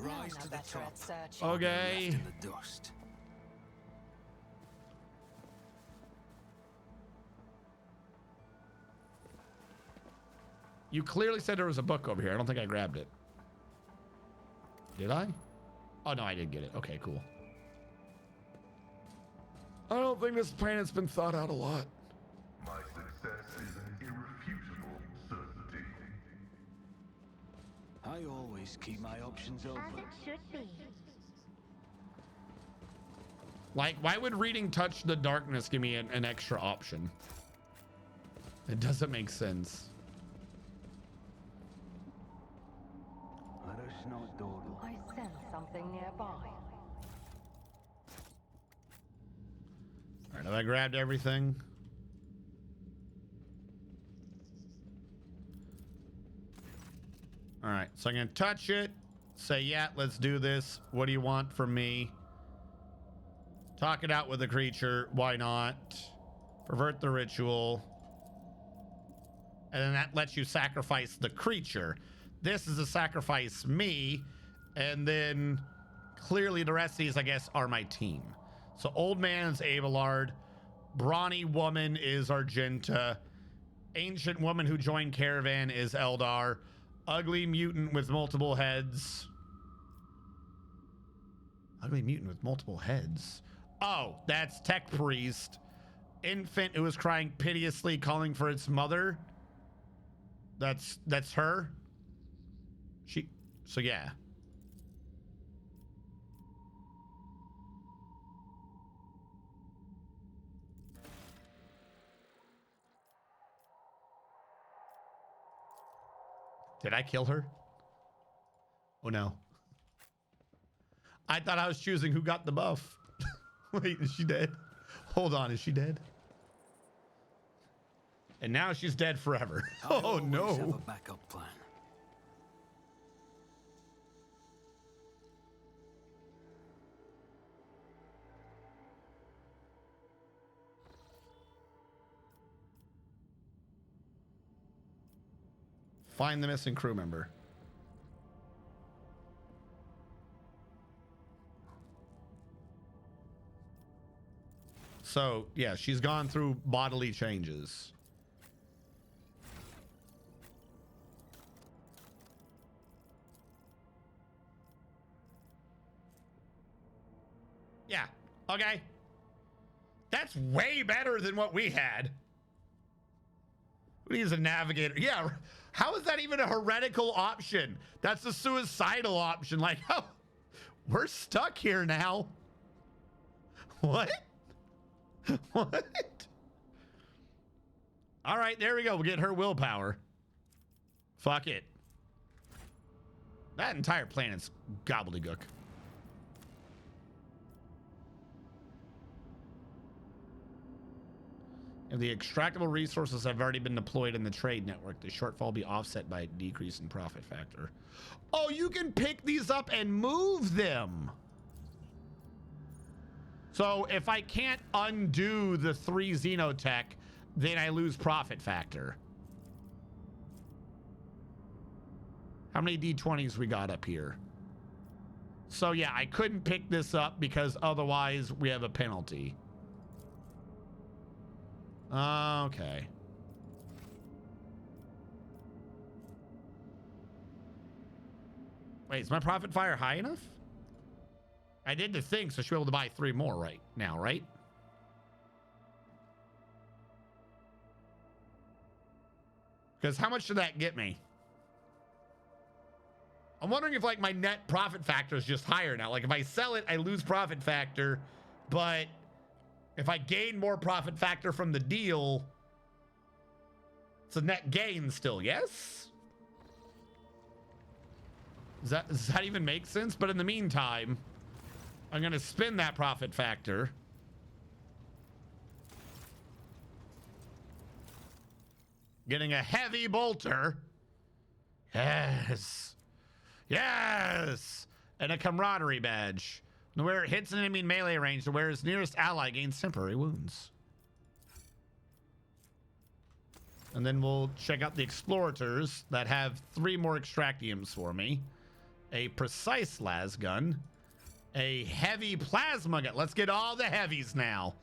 Rise None to are the better top. at searching. Okay. Left in the dust. You clearly said there was a book over here. I don't think I grabbed it. Did I? Oh, no, I did get it. Okay, cool. I don't think this planet's been thought out a lot. My success is an irrefutable certainty. I always keep my options open. As it should be. Like, why would reading Touch the Darkness give me an extra option? It doesn't make sense. Let us not dawdle. I sense something nearby. All right, have I grabbed everything? All right, so I'm gonna touch it, say, yeah, let's do this. What do you want from me? Talk it out with the creature, why not? Pervert the ritual. And then that lets you sacrifice the creature. This is a sacrifice me, and then clearly the rest of these, I guess, are my team. So Old Man's Abelard, Brawny Woman is Argenta, Ancient Woman who joined Caravan is Eldar, Ugly Mutant with multiple heads. Ugly Mutant with multiple heads. Oh, that's Tech Priest. Infant who is crying piteously, calling for its mother. That's her. So yeah. Did I kill her? Oh no. I thought I was choosing who got the buff. Wait, is she dead? Hold on, is she dead? And now she's dead forever. Oh no. Have a backup plan. Find the missing crew member. So, yeah, she's gone through bodily changes. Yeah, okay. That's way better than what we had. We need a navigator. Yeah, how is that even a heretical option? That's a suicidal option. Like, oh, we're stuck here now. What? What? All right, there we go. We'll get her willpower. Fuck it. That entire planet's gobbledygook. If the extractable resources have already been deployed in the trade network, the shortfall will be offset by a decrease in profit factor. Oh, you can pick these up and move them. So if I can't undo the 3 Xenotech, then I lose profit factor. How many D20s we got up here? So yeah, I couldn't pick this up because otherwise we have a penalty. Okay. Wait, is my profit fire high enough? I did the thing, so she'll be able to buy 3 more right now, right? Because how much did that get me? I'm wondering if like my net profit factor is just higher now. Like if I sell it, I lose profit factor, but if I gain more profit factor from the deal, it's a net gain still, yes? Does that even make sense? But in the meantime, I'm going to spin that profit factor. Getting a heavy bolter. Yes. Yes. And a camaraderie badge. The wearer hits an enemy in melee range. The wearer's nearest ally gains temporary wounds. And then we'll check out the explorators that have 3 more extractiums for me. A precise las gun. A heavy plasma gun. Let's get all the heavies now.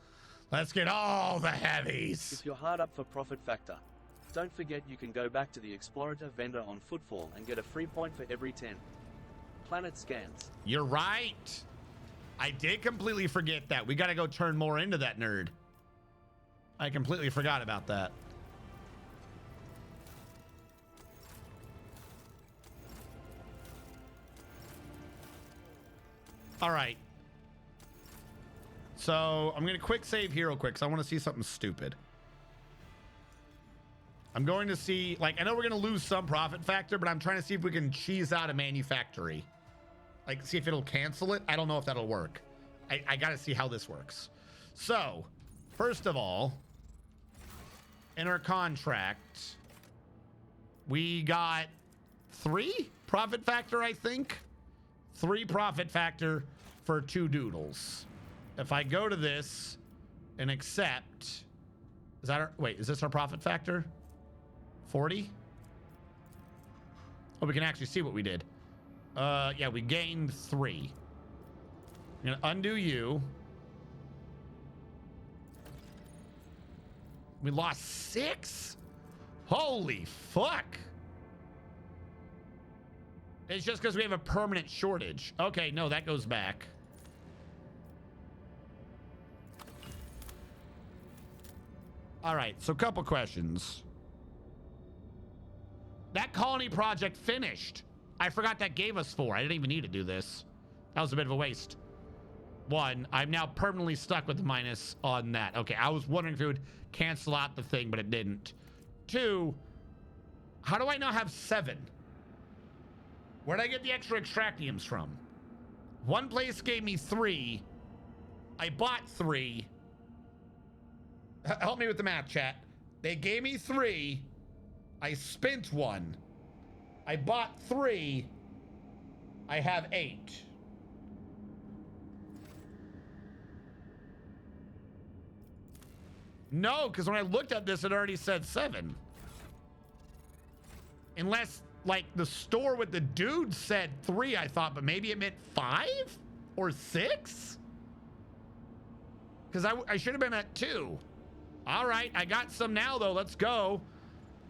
Let's get all the heavies. If you're hard up for profit factor, don't forget you can go back to the explorator vendor on Footfall and get a free point for every 10 planet scans. You're right. I did completely forget that. We got to go turn more into that nerd. I completely forgot about that. All right. So I'm going to quick save here real quick because I want to see something stupid. I'm going to see, like, I know we're going to lose some profit factor, but I'm trying to see if we can cheese out a manufactory. Like, see if it'll cancel it. I don't know if that'll work. I got to see how this works. So, first of all, in our contract, we got 3 profit factor, I think. 3 profit factor for 2 doodles. If I go to this and accept, is that our, wait, is this our profit factor? 40? Oh, we can actually see what we did. Yeah, we gained 3. I'm gonna undo you. We lost 6? Holy fuck. It's just because we have a permanent shortage. Okay, no, that goes back. All right, so a couple questions. That colony project finished. I forgot that gave us 4. I didn't even need to do this. That was a bit of a waste. 1, I'm now permanently stuck with the minus on that. Okay, I was wondering if it would cancel out the thing, but it didn't. 2, how do I now have 7? Where'd I get the extra extractiums from? One place gave me 3. I bought 3. Help me with the math, chat. They gave me 3. I spent 1. I bought 3. I have 8. No, because when I looked at this, it already said 7. Unless, like, the store with the dude said 3, I thought, but maybe it meant 5 or 6? Because I should have been at 2. All right, I got some now, though. Let's go.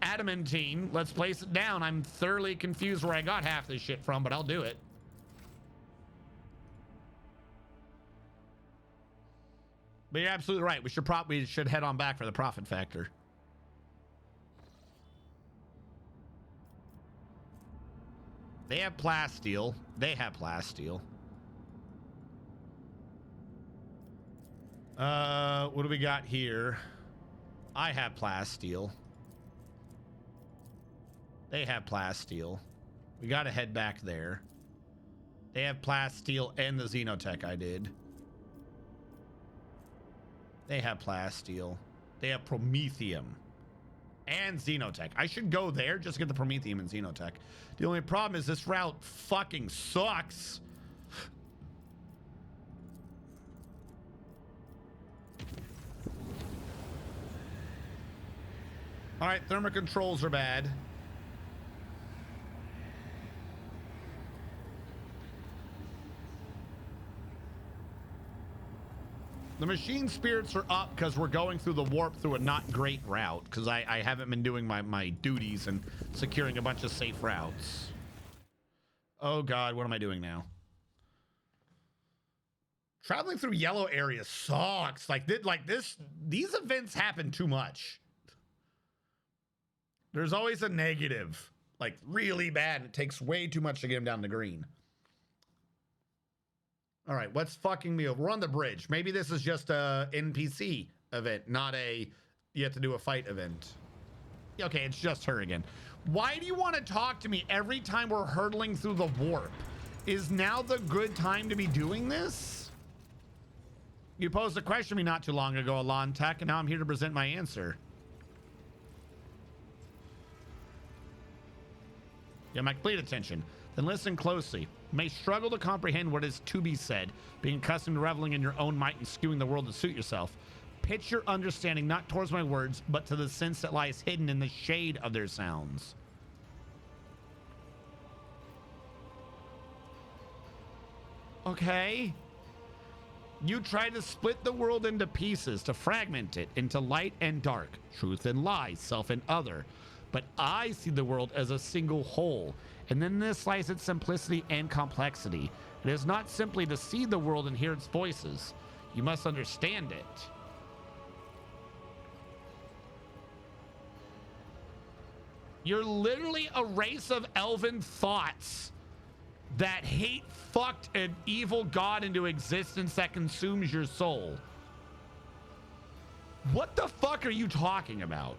Adamantine. Let's place it down. I'm thoroughly confused where I got half this shit from, but I'll do it. But you're absolutely right. We should head on back for the profit factor. They have plasteel. They have plasteel. What do we got here? I have plasteel. They have plasteel. We got to head back there. They have plasteel and the xenotech I did. They have plasteel. They have promethium and xenotech. I should go there just to get the promethium and xenotech. The only problem is this route fucking sucks. All right, thermal controls are bad. The machine spirits are up because we're going through the warp through a not great route because I haven't been doing my duties and securing a bunch of safe routes. Oh God, what am I doing now? Traveling through yellow areas sucks. These events happen too much. There's always a negative, like really bad. It takes way too much to get him down to green. All right, what's fucking me over? We're on the bridge. Maybe this is just a NPC event, not a you have to do a fight event. Okay, it's just her again. Why do you want to talk to me every time we're hurtling through the warp? Is now the good time to be doing this? You posed a question to me not too long ago, Alon Tech, and now I'm here to present my answer. You have my complete attention. Then listen closely. You may struggle to comprehend what is to be said, being accustomed to reveling in your own might and skewing the world to suit yourself. Pitch your understanding not towards my words, but to the sense that lies hidden in the shade of their sounds. Okay. You try to split the world into pieces, to fragment it into light and dark, truth and lie, self and other. But I see the world as a single whole, and in this lies its simplicity and complexity. It is not simply to see the world and hear its voices. You must understand it. You're literally a race of elven thoughts that hate fucked an evil god into existence that consumes your soul. What the fuck are you talking about?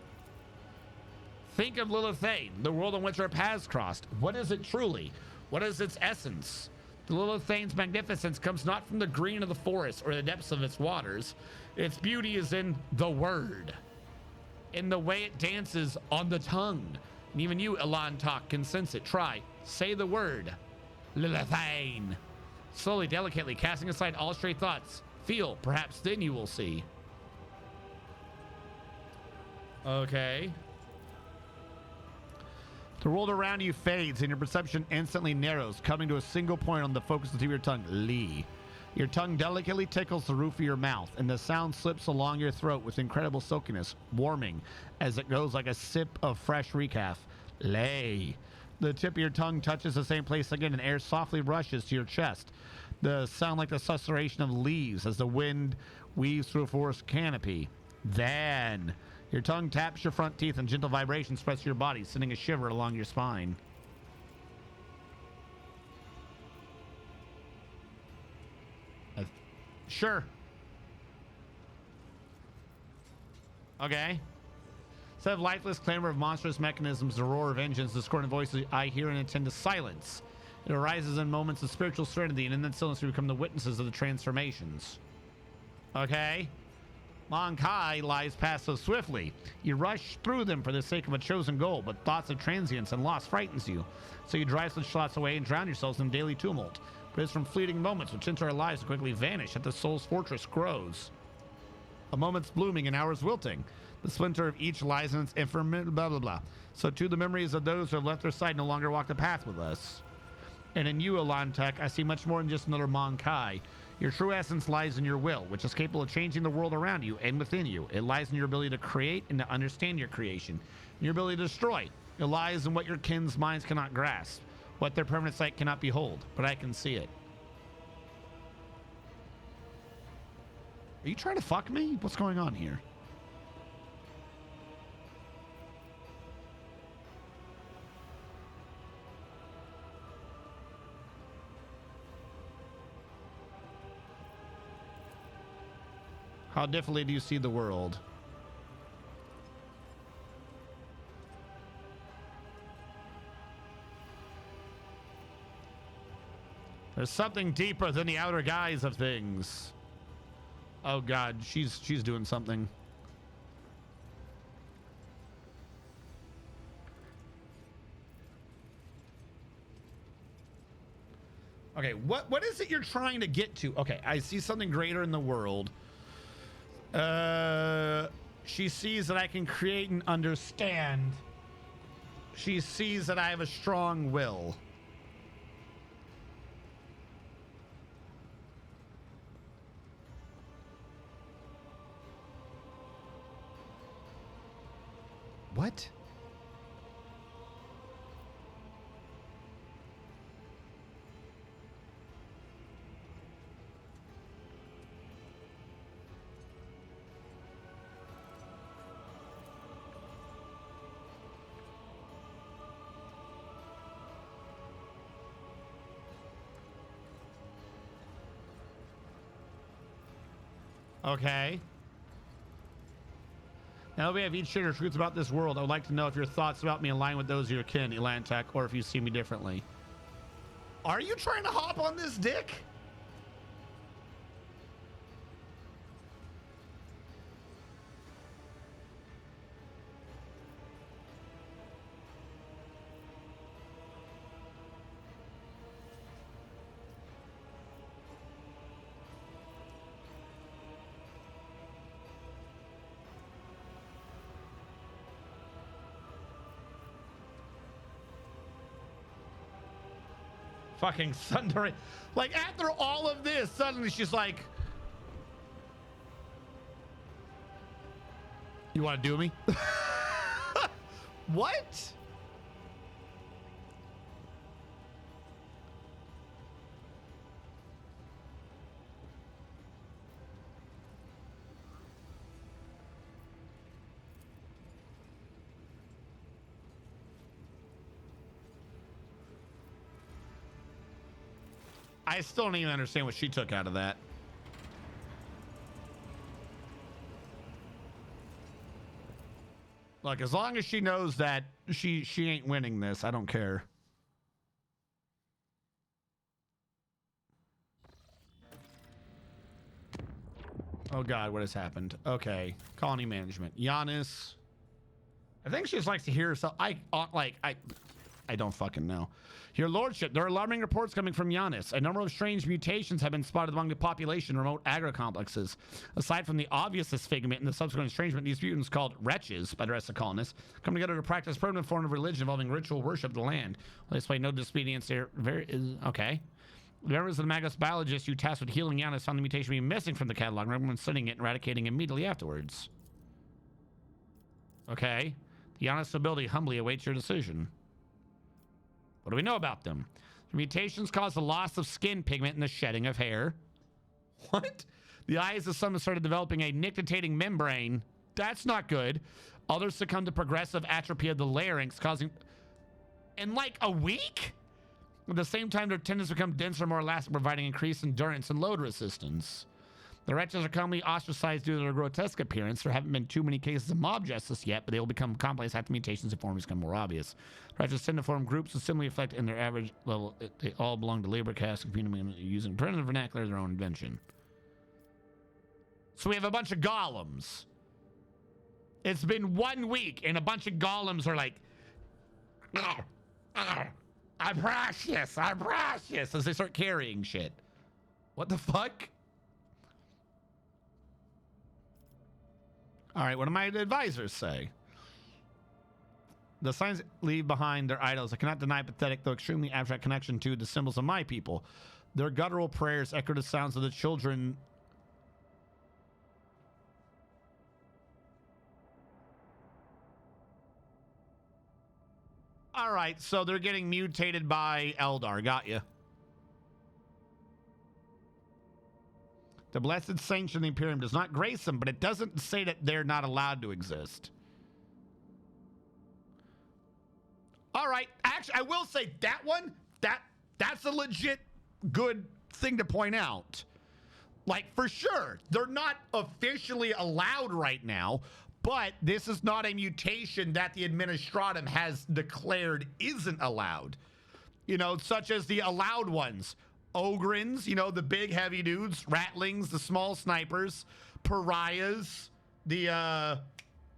Think of Lilithane, the world on which our paths crossed. What is it truly? What is its essence? The Lilithane's magnificence comes not from the green of the forest or the depths of its waters. Its beauty is in the word, in the way it dances on the tongue. And even you, Elan Talk, can sense it. Try. Say the word. Lilithane. Slowly, delicately, casting aside all stray thoughts. Feel. Perhaps then you will see. Okay. The world around you fades and your perception instantly narrows, coming to a single point on the focus of your tongue, Li. Your tongue delicately tickles the roof of your mouth, and the sound slips along your throat with incredible silkiness, warming as it goes like a sip of fresh recaf. Lay. The tip of your tongue touches the same place again, and air softly rushes to your chest. The sound like the susurration of leaves as the wind weaves through a forest canopy. Then your tongue taps your front teeth and gentle vibrations spread through your body, sending a shiver along your spine. Sure. Okay. Instead of lifeless clamor of monstrous mechanisms, the roar of engines, discordant voices I hear and intend to silence. It arises in moments of spiritual serenity, and in that stillness we become the witnesses of the transformations. Okay? Monkai lies past so swiftly. You rush through them for the sake of a chosen goal, but thoughts of transience and loss frightens you. So you drive such thoughts away and drown yourselves in daily tumult. But it's from fleeting moments which enter our lives and quickly vanish that the soul's fortress grows. A moment's blooming, an hour's wilting. The splinter of each lies in its infinite blah blah blah. So too the memories of those who have left their side no longer walk the path with us. And in you, Alantek, I see much more than just another Monkai. Your true essence lies in your will, which is capable of changing the world around you and within you. It lies in your ability to create and to understand your creation. Your ability to destroy. It lies in what your kin's minds cannot grasp, what their permanent sight cannot behold, but I can see it. Are you trying to fuck me? What's going on here? How differently do you see the world? There's something deeper than the outer guise of things. Oh God, she's doing something. Okay, what is it you're trying to get to? Okay, I see something greater in the world. She sees that I can create and understand. She sees that I have a strong will. What? Okay. Now that we have each shared our truths about this world, I would like to know if your thoughts about me align with those of your kin, Elantek, or if you see me differently. Are you trying to hop on this dick? Fucking thundering. Like, after all of this, suddenly she's like, you want to do me? What? I still don't even understand what she took out of that. Look, as long as she knows that she ain't winning this, I don't care. Oh God, what has happened? Okay, colony management. Giannis. I think she just likes to hear herself. I don't fucking know. Your lordship, there are alarming reports coming from Giannis. A number of strange mutations have been spotted among the population in remote agro-complexes. Aside from the obvious disfigurement and the subsequent estrangement, these mutants, called wretches by the rest of the colonists, come together to practice permanent form of religion involving ritual worship of the land. Well, they display no disobedience there. Okay. The members of the Magos biologists you tasked with healing Giannis found the mutation being missing from the catalog, and everyone studying it and eradicating immediately afterwards. Okay. The Giannis ability humbly awaits your decision. What do we know about them? The mutations cause the loss of skin pigment and the shedding of hair. What? The eyes of some have started developing a nictitating membrane. That's not good. Others succumb to progressive atrophy of the larynx, causing... In like a week? At the same time, their tendons become denser, more elastic, providing increased endurance and load resistance. The wretches are commonly ostracized due to their grotesque appearance. There haven't been too many cases of mob justice yet, but they will become complex after mutations and forms become more obvious. Wretches tend to form groups with similarly affect in their average level. They all belong to labor castes, competing using primitive vernacular as their own invention. So we have a bunch of golems. It's been 1 week, and a bunch of golems are like, I'm precious, as they start carrying shit. What the fuck? All right, what do my advisors say? The signs leave behind their idols. I cannot deny pathetic, though extremely abstract connection to the symbols of my people. Their guttural prayers echo the sounds of the children. All right, so they're getting mutated by Eldar. Got you. The blessed sanction of the Imperium does not grace them, but it doesn't say that they're not allowed to exist. All right. Actually, I will say that one, that's a legit good thing to point out. Like, for sure, they're not officially allowed right now, but this is not a mutation that the Administratum has declared isn't allowed. You know, such as the allowed ones. Ogrins, you know, the big heavy dudes, ratlings, the small snipers, pariahs, the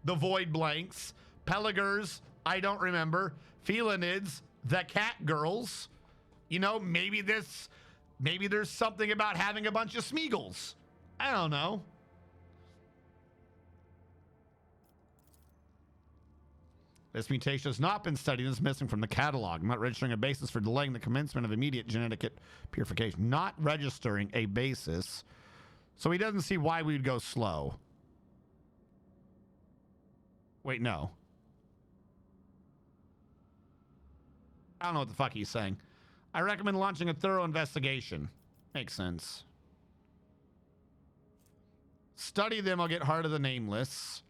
void blanks, peligers, I don't remember, felinids, the cat girls. You know, maybe there's something about having a bunch of Smeagol's. I don't know. This mutation has not been studied and is missing from the catalog. I'm not registering a basis for delaying the commencement of immediate genetic purification. Not registering a basis. So he doesn't see why we'd go slow. Wait, no. I don't know what the fuck he's saying. I recommend launching a thorough investigation. Makes sense. Study them, I'll get Heart of the Nameless.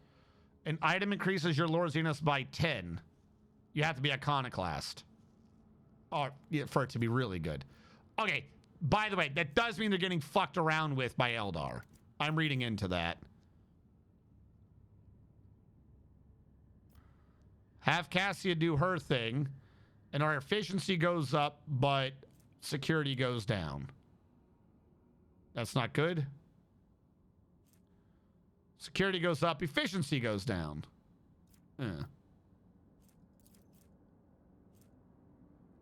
An item increases your lore zenith by 10. You have to be iconoclast. Or yeah, for it to be really good. Okay, by the way, that does mean they're getting fucked around with by Eldar. I'm reading into that. Have Cassia do her thing, and our efficiency goes up, but security goes down. That's not good. Security goes up, efficiency goes down.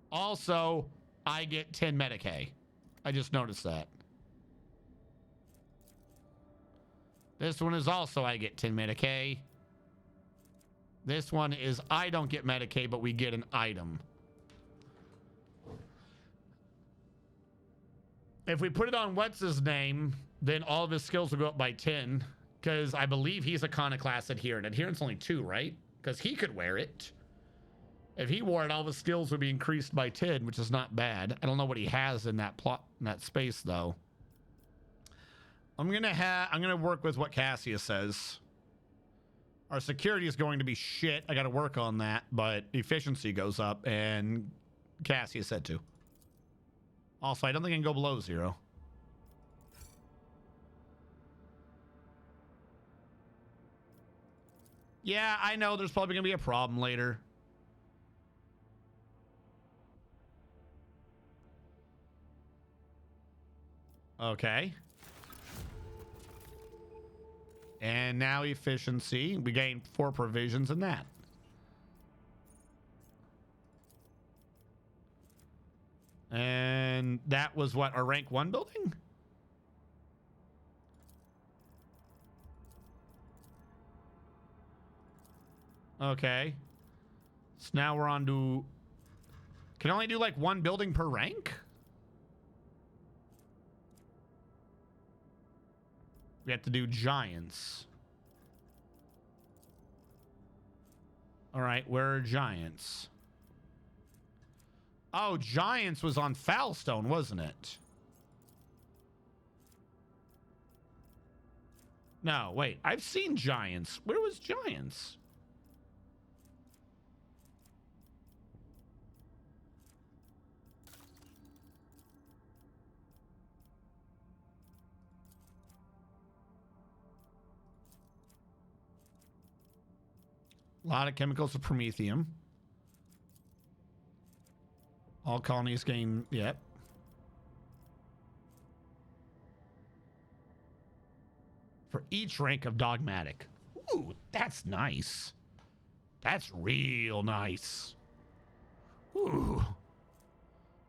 Also, I get 10 Medicaid. I just noticed that. This one is also I get 10 Medicaid. This one is I don't get Medicaid, but we get an item. If we put it on what's his name, then all of his skills will go up by 10. Because I believe he's iconoclast adherent. Adherent's only 2, right? Because he could wear it. If he wore it, all the skills would be increased by 10, which is not bad. I don't know what he has in that plot, in that space, though. I'm gonna work with what Cassia says. Our security is going to be shit. I got to work on that, but efficiency goes up, and Cassia said to. Also, I don't think I can go below 0. Yeah, I know there's probably going to be a problem later. Okay. And now efficiency. We gain 4 provisions in that. And that was what, our rank 1 building? Okay. So now we're on to... Can only do like 1 building per rank? We have to do giants. All right, where are giants? Oh, giants was on Foulstone, wasn't it? No, wait. I've seen giants. Where was giants? A lot of chemicals of promethium. All colonies gain, yep. For each rank of dogmatic. Ooh, that's nice. That's real nice. Ooh.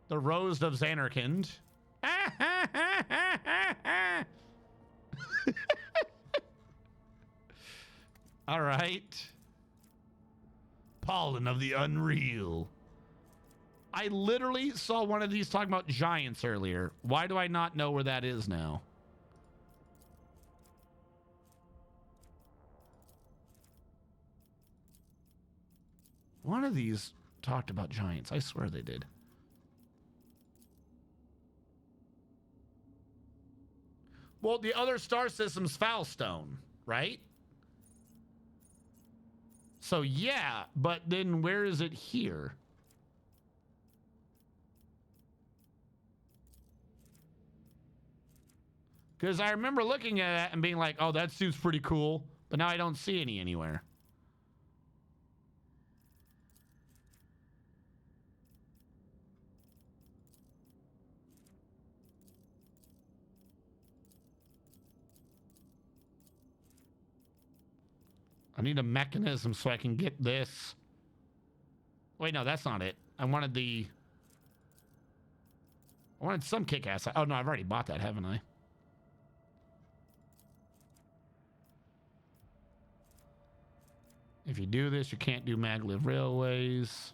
The Rose of Xanarkand. All right. Pollen of the Unreal. I literally saw one of these talking about giants earlier. Why do I not know where that is now? One of these talked about giants. I swear they did. Well, the other star system's Foulstone, right? So yeah, but then where is it here? Because I remember looking at that and being like, oh, that suit's pretty cool. But now I don't see any anywhere. I need a mechanism so I can get this. Wait, no, that's not it. I wanted some kick-ass. Oh, no, I've already bought that, haven't I? If you do this, you can't do maglev railways.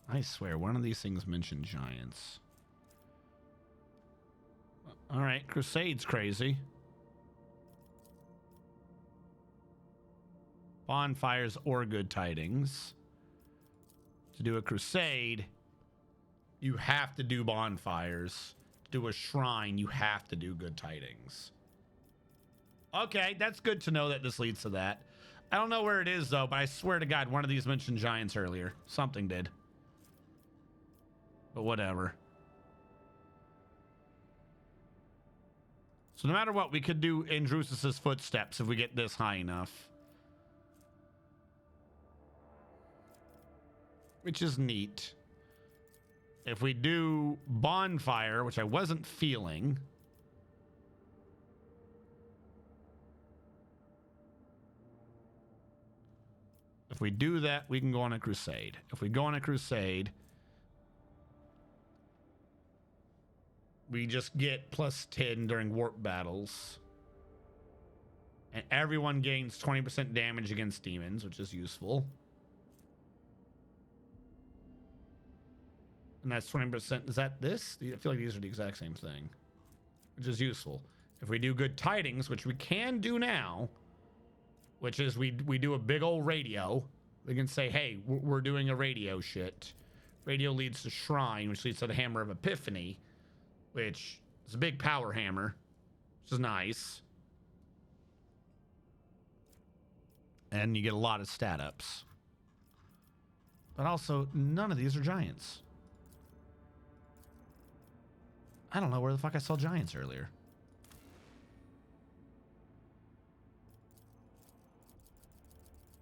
I swear, one of these things mentioned giants. All right, Crusade's crazy. Bonfires or good tidings. To do a crusade, you have to do bonfires. To do a shrine, you have to do good tidings. Okay, that's good to know that this leads to that. I don't know where it is, though, but I swear to God, one of these mentioned giants earlier. Something did. But whatever. So no matter what, we could do Andrus's footsteps if we get this high enough. Which is neat. If we do bonfire, which I wasn't feeling. If we do that, we can go on a crusade. If we go on a crusade, we just get +10 during warp battles. And everyone gains 20% damage against demons, which is useful. And that's 20%. Is that this? I feel like these are the exact same thing, which is useful. If we do good tidings, which we can do now, which is we do a big old radio. We can say, hey, we're doing a radio shit. Radio leads to Shrine, which leads to the Hammer of Epiphany, which is a big power hammer, which is nice. And you get a lot of stat ups. But also, none of these are giants. I don't know where the fuck I saw giants earlier.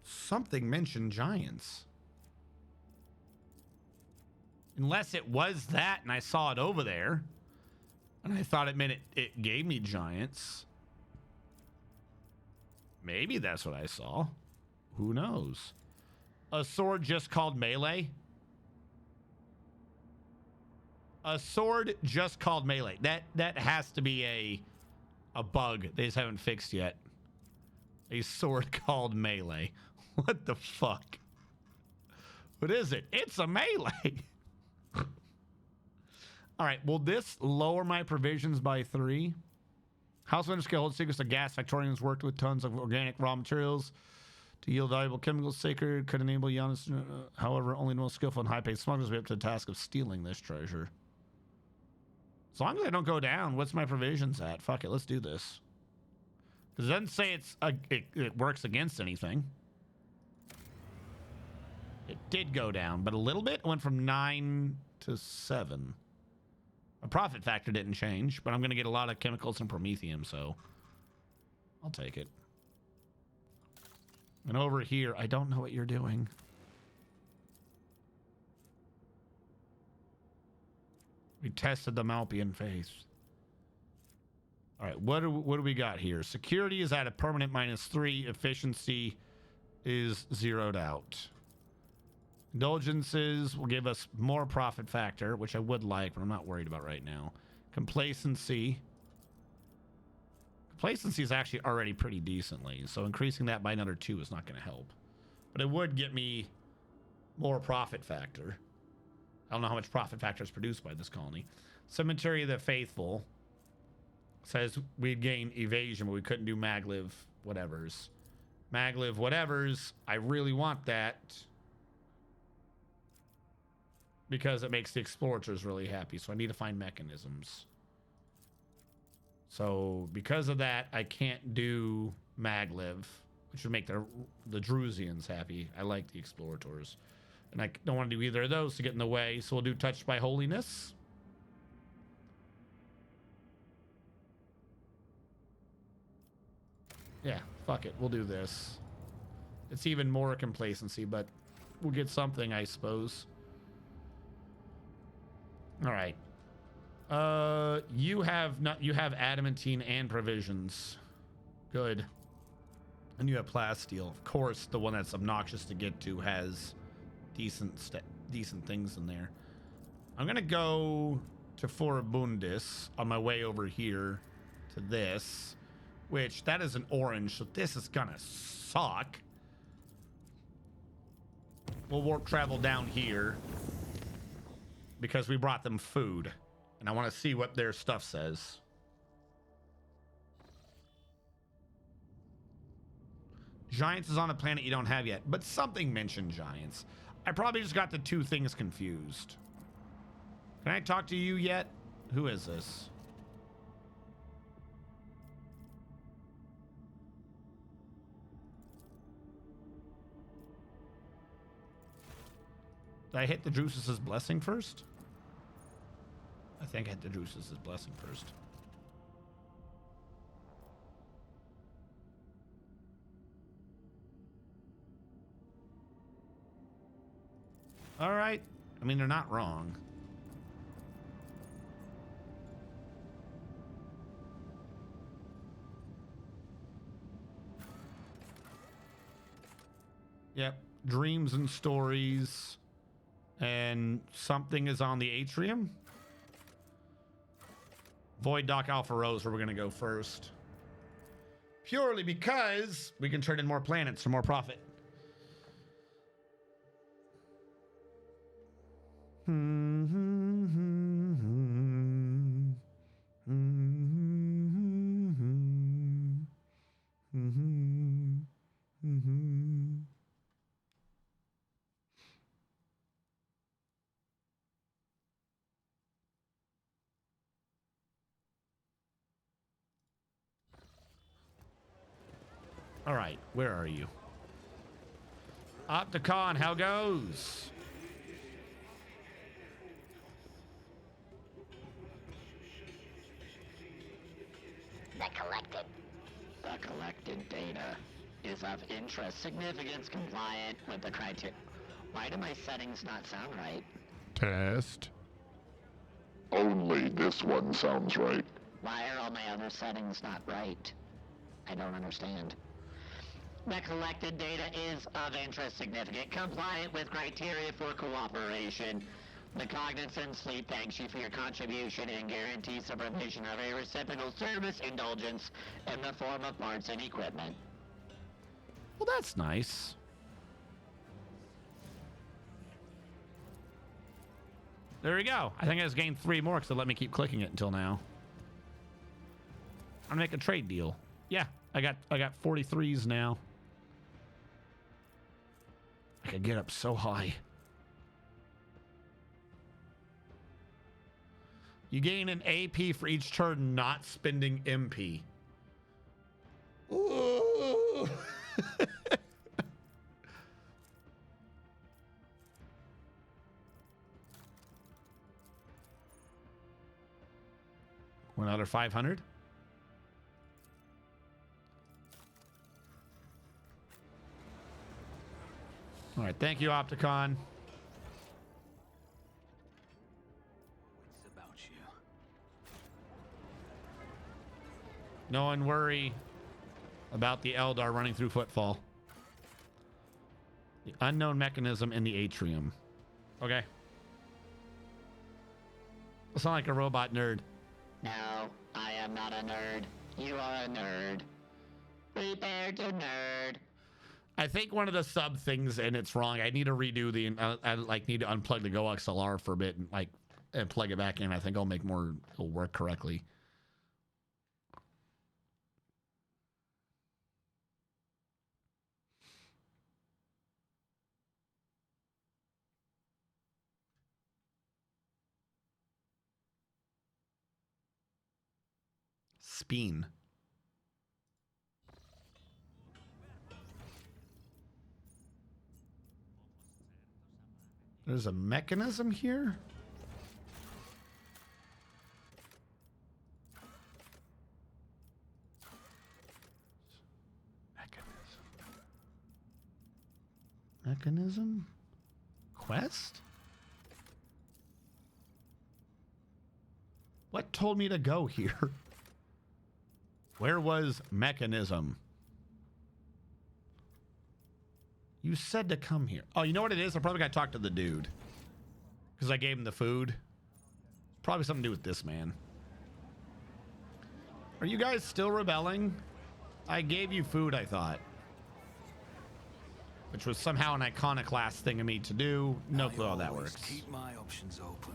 Something mentioned giants. Unless it was that and I saw it over there. And I thought it meant it gave me giants. Maybe that's what I saw. Who knows? A sword just called melee? A sword just called melee. That has to be a bug they just haven't fixed yet. A sword called melee. What the fuck? What is it? It's a melee. All right, will this lower my provisions by 3? House Winter Scale holds secrets of gas. Victorians worked with tons of organic raw materials to yield valuable chemicals. Sacred could enable Giannis, however, only the most skillful and high-paid smugglers will be up to the task of stealing this treasure. As long as I don't go down, what's my provisions at? Fuck it, let's do this. Because it doesn't say it works against anything. It did go down, but a little bit. It went from 9 to 7. A profit factor didn't change, but I'm going to get a lot of chemicals and promethium, so I'll take it. And over here, I don't know what you're doing. We tested the Malpian faith. All right, what do we got here? Security is at a permanent -3. Efficiency is zeroed out. Indulgences will give us more profit factor, which I would like, but I'm not worried about right now. Complacency. Complacency is actually already pretty decently, so increasing that by another 2 is not going to help. But it would get me more profit factor. I don't know how much profit factor is produced by this colony. Cemetery of the Faithful says we'd gain evasion, but we couldn't do maglev whatevers. Maglev whatevers, I really want that because it makes the explorators really happy, so I need to find mechanisms. So because of that, I can't do maglev, which would make the Drusians happy. I like the explorators. And I don't want to do either of those to get in the way, so we'll do Touched by Holiness. Yeah, fuck it. We'll do this. It's even more complacency, but we'll get something, I suppose. All right. You have adamantine and provisions. Good. And you have plasteel. Of course, the one that's obnoxious to get to has decent things in there. I'm gonna go to Forabundis on my way over here to this, which that is an orange, so this is gonna suck. We'll warp travel down here because we brought them food, and I want to see what their stuff says. Giants is on a planet you don't have yet, but something mentioned giants. I probably just got the two things confused. Can I talk to you yet? Who is this? Did I hit the Drusus's blessing first? I think I hit the Drusus's blessing first. All right. I mean, they're not wrong. Yep. Dreams and stories. And something is on the atrium. Void Dock Alpha Rose, where we're going to go first. Purely because we can turn in more planets for more profit. All right, where are you? Opticon, how goes? The collected data is of interest significance compliant with the criteria. Why do my settings not sound right? Test. Only this one sounds right. Why are all my other settings not right? I don't understand. The collected data is of interest significant compliant with criteria for cooperation. The Cognizant Fleet thanks you for your contribution and guarantees the provision of a reciprocal service indulgence in the form of parts and equipment. Well, that's nice. There we go. I think I just gained 3 more because it let me keep clicking it until now. I'm gonna make a trade deal. Yeah, I got 43s now. I could get up so high. You gain an AP for each turn not spending MP. Ooh. another 500. All right, thank you, Opticon. It's about you. No one worry about the Eldar running through Footfall. The unknown mechanism in the atrium. Okay. I sound like a robot nerd. No, I am not a nerd. You are a nerd. Prepare to nerd. I think one of the sub things, and it's wrong. I need to redo the. I like need to unplug the Go XLR for a bit and plug it back in. I think it'll work correctly. Speen. There's a mechanism here? Mechanism? Quest? What told me to go here? Where was mechanism? You said to come here. Oh, you know what it is? I probably got to talk to the dude. Because I gave him the food. Probably something to do with this man. Are you guys still rebelling? I gave you food, I thought. Which was somehow an iconoclast thing of me to do. No clue how that works. Keep my options open.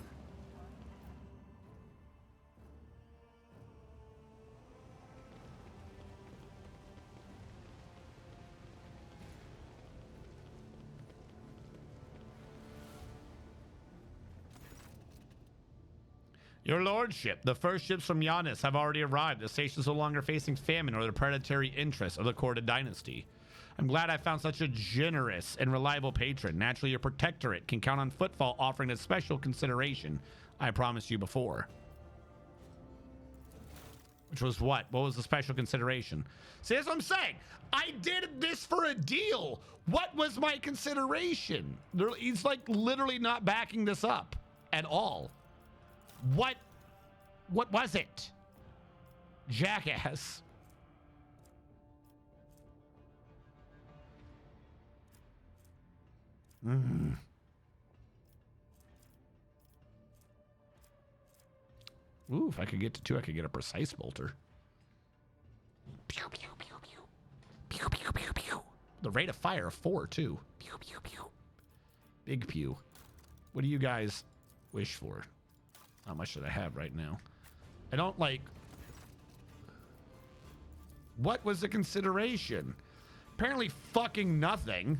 Your lordship, the first ships from Giannis have already arrived. The station is no longer facing famine or the predatory interests of the Corda dynasty. I'm glad I found such a generous and reliable patron. Naturally, your protectorate can count on Footfall offering a special consideration I promised you before. Which was what? What was the special consideration? See, that's what I'm saying. I did this for a deal. What was my consideration? He's like literally not backing this up at all. What was it? Jackass. Ooh, if I could get to 2, I could get a precise bolter. Pew, pew, pew, pew. Pew, pew, pew, pew. The rate of fire of 4, too. Pew, pew, pew. Big pew. What do you guys wish for? How much should I have right now? I don't like... What was the consideration? Apparently fucking nothing.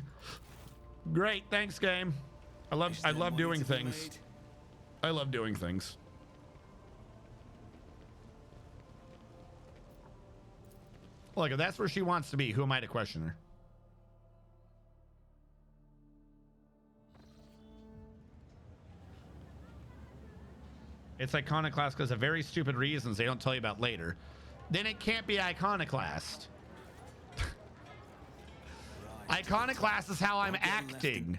Great, thanks, game. I love doing things. I love doing things. Look, if that's where she wants to be, who am I to question her? It's iconoclast because of very stupid reasons they don't tell you about later. Then it can't be iconoclast. Iconoclast is how I'm acting.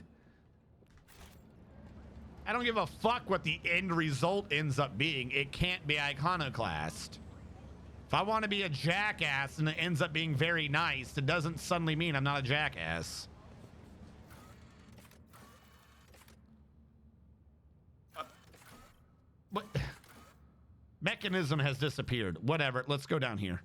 I don't give a fuck what the end result ends up being. It can't be iconoclast. If I want to be a jackass and it ends up being very nice, it doesn't suddenly mean I'm not a jackass. What? Mechanism has disappeared. Whatever. Let's go down here.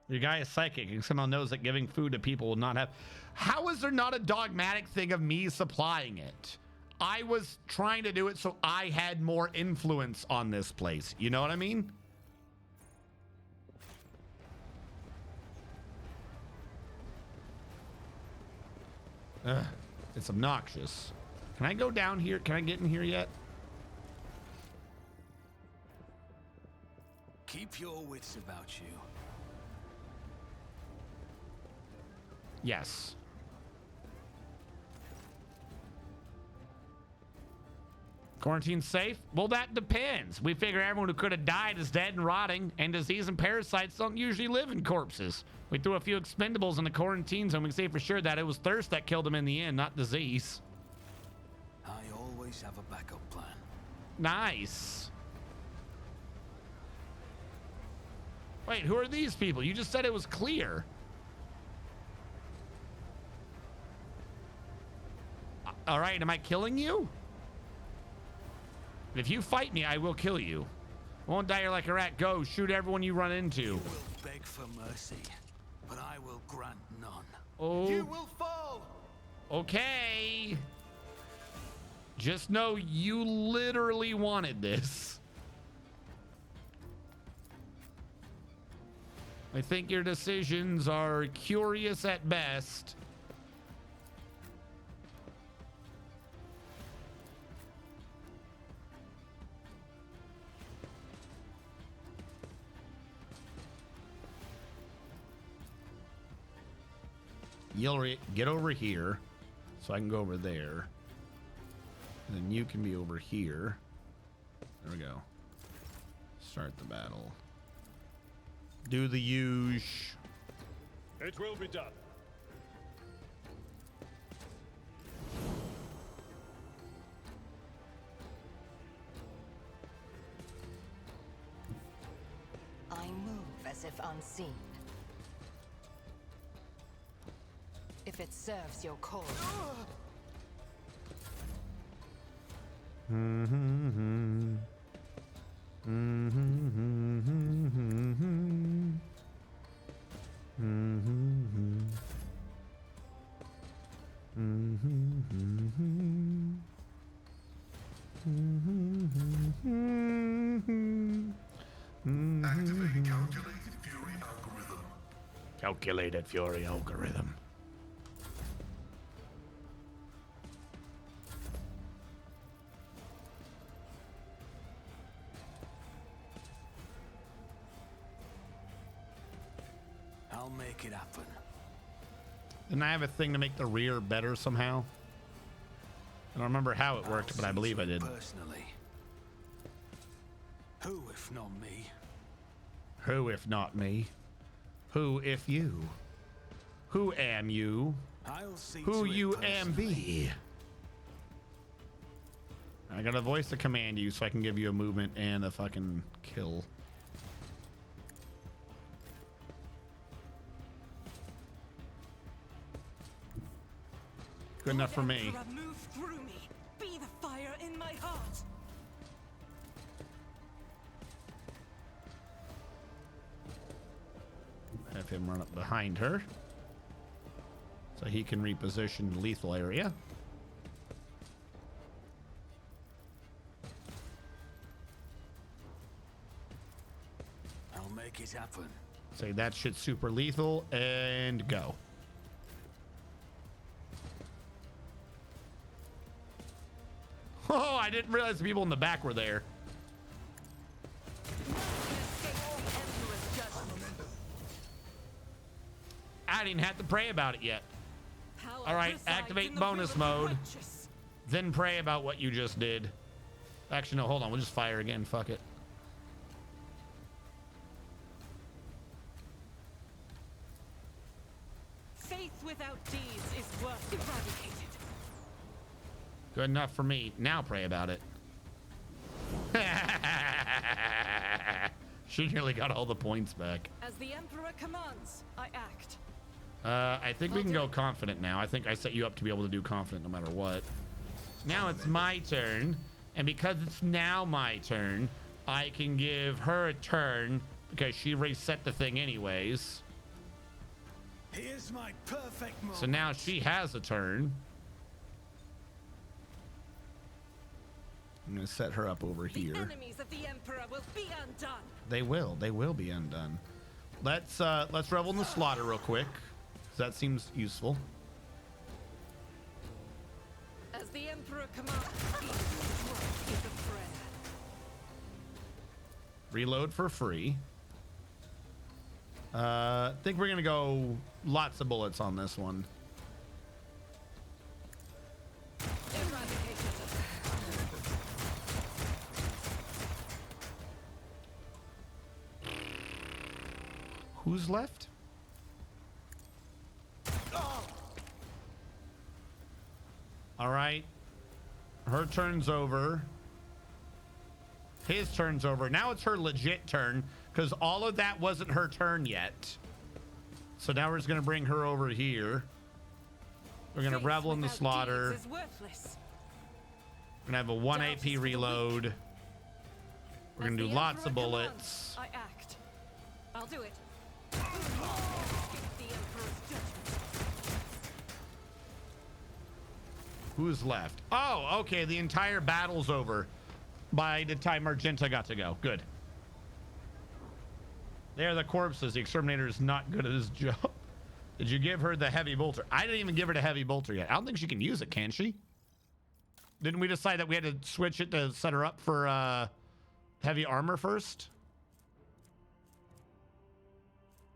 Your guy is psychic and somehow knows that giving food to people will not have... How is there not a dogmatic thing of me supplying it? I was trying to do it so I had more influence on this place. You know what I mean? Ugh, it's obnoxious. Can I go down here? Can I get in here yet? Keep your wits about you. Yes. Quarantine safe? Well, that depends. We figure everyone who could have died is dead and rotting, and disease and parasites don't usually live in corpses. We threw a few expendables in the quarantine zone. We can say for sure that it was thirst that killed them in the end, not disease. I always have a backup plan. Nice. Wait, who are these people? You just said it was clear. All right, am I killing you? If you fight me, I will kill you. Won't die here like a rat. Go, shoot everyone you run into. You will beg for mercy, but I will grant none. Oh. You will fall. Okay. Just know you literally wanted this. I think your decisions are curious at best. You'll get over here so I can go over there. And then you can be over here. There we go. Start the battle. Do the huge. It will be done. I move as if unseen. If it serves your cause. Activate calculated fury algorithm. Calculated fury algorithm. I'll make it happen. Didn't I have a thing to make the rear better somehow? I don't remember how it worked, but I believe I did. Personally. Who if not me? Who if not me? Who if you? Who am you? I'll see Who to it you am be? I got a voice to command you so I can give you a movement and a fucking kill. Good enough for me. Move through me. Be the fire in my heart. Have him run up behind her so he can reposition the lethal area. I'll make it happen. Say that shit's super lethal and go. Oh, I didn't realize the people in the back were there. I didn't have to pray about it yet. All right, activate bonus mode. Then pray about what you just did. Actually, no, hold on. We'll just fire again. Fuck it. Faith without deeds is worth eradicated. Good enough for me. Now pray about it. She nearly got all the points back. As the Emperor commands, I act. I think we can go confident now. I think I set you up to be able to do confident no matter what. Now it's my turn. And because it's now my turn, I can give her a turn because she reset the thing anyways. Here's my perfect moment. So now she has a turn. I'm gonna set her up over here. The enemies of the Emperor will be undone. They will be undone. Let's revel in the slaughter real quick. That seems useful. As the Emperor commands, each stroke is a prayer. Reload for free. I think we're gonna go lots of bullets on this one. Who's left? All right. Her turn's over. His turn's over. Now it's her legit turn because all of that wasn't her turn yet. So now we're just going to bring her over here. We're going to revel in the slaughter. We're going to have a 1 AP reload. We're going to do lots of bullets. I act. I'll do it. Who's left? Oh, okay. The entire battle's over by the time Argenta got to go. Good. There are the corpses. The exterminator is not good at his job. Did you give her the heavy bolter? I didn't even give her the heavy bolter yet. I don't think she can use it, can she? Didn't we decide that we had to switch it to set her up for heavy armor first?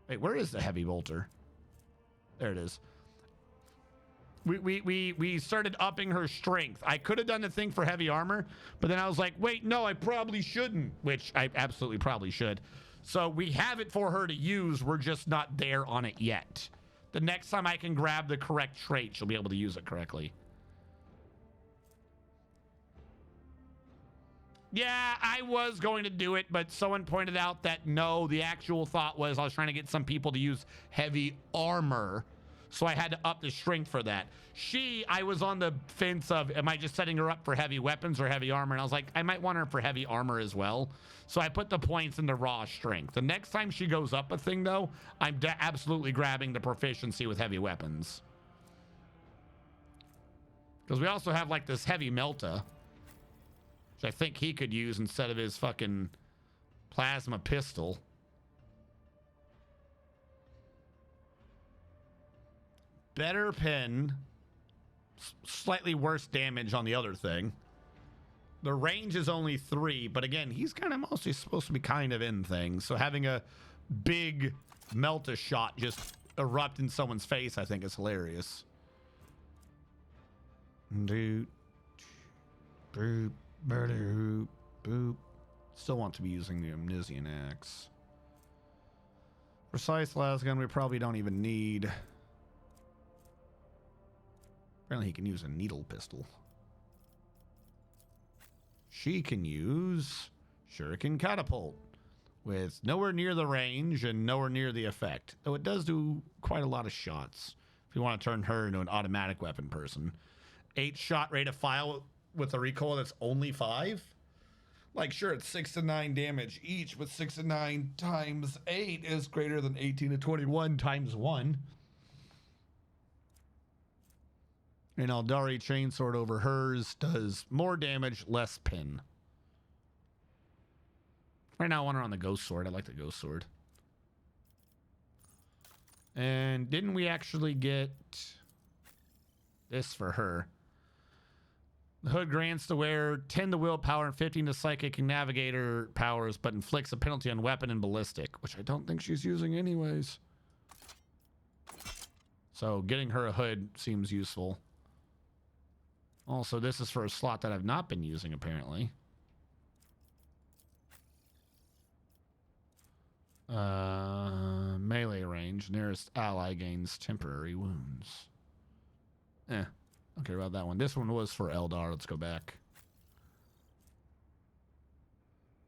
Wait, where is the heavy bolter? There it is. We started upping her strength. I could have done the thing for heavy armor, but then I was like, wait, no, I probably shouldn't, which I absolutely probably should. So we have it for her to use. We're just not there on it yet. The next time I can grab the correct trait, she'll be able to use it correctly. Yeah, I was going to do it, but someone pointed out that no, the actual thought was I was trying to get some people to use heavy armor. So I had to up the strength for that. I was on the fence of, am I just setting her up for heavy weapons or heavy armor? And I was like, I might want her for heavy armor as well. So I put the points into raw strength. The next time she goes up a thing, though, I'm absolutely grabbing the proficiency with heavy weapons. Because we also have like this heavy melta, which I think he could use instead of his fucking plasma pistol. Better pin, slightly worse damage on the other thing. The range is only 3, but again, he's kind of mostly supposed to be kind of in things. So having a big melta shot just erupt in someone's face, I think is hilarious. Doot, boop, boop, boop. Still want to be using the Omnissian axe. Precise lasgun we probably don't even need. Apparently he can use a needle pistol. She can use shuriken catapult with nowhere near the range and nowhere near the effect. Though it does do quite a lot of shots. If you want to turn her into an automatic weapon person. 8 shot rate of fire with a recoil that's only 5? Like, sure, it's 6 to 9 damage each, but 6 to 9 times 8 is greater than 18 to 21 times 1. And Aldari Chainsword over hers does more damage, less pin. Right now I want her on the Ghost Sword. I like the Ghost Sword. And didn't we actually get this for her? The hood grants the wearer 10 to willpower and 15 to psychic and navigator powers, but inflicts a penalty on weapon and ballistic, which I don't think she's using anyways. So getting her a hood seems useful. Also, this is for a slot that I've not been using, apparently. Melee range. Nearest ally gains temporary wounds. Don't care about that one. This one was for Eldar. Let's go back.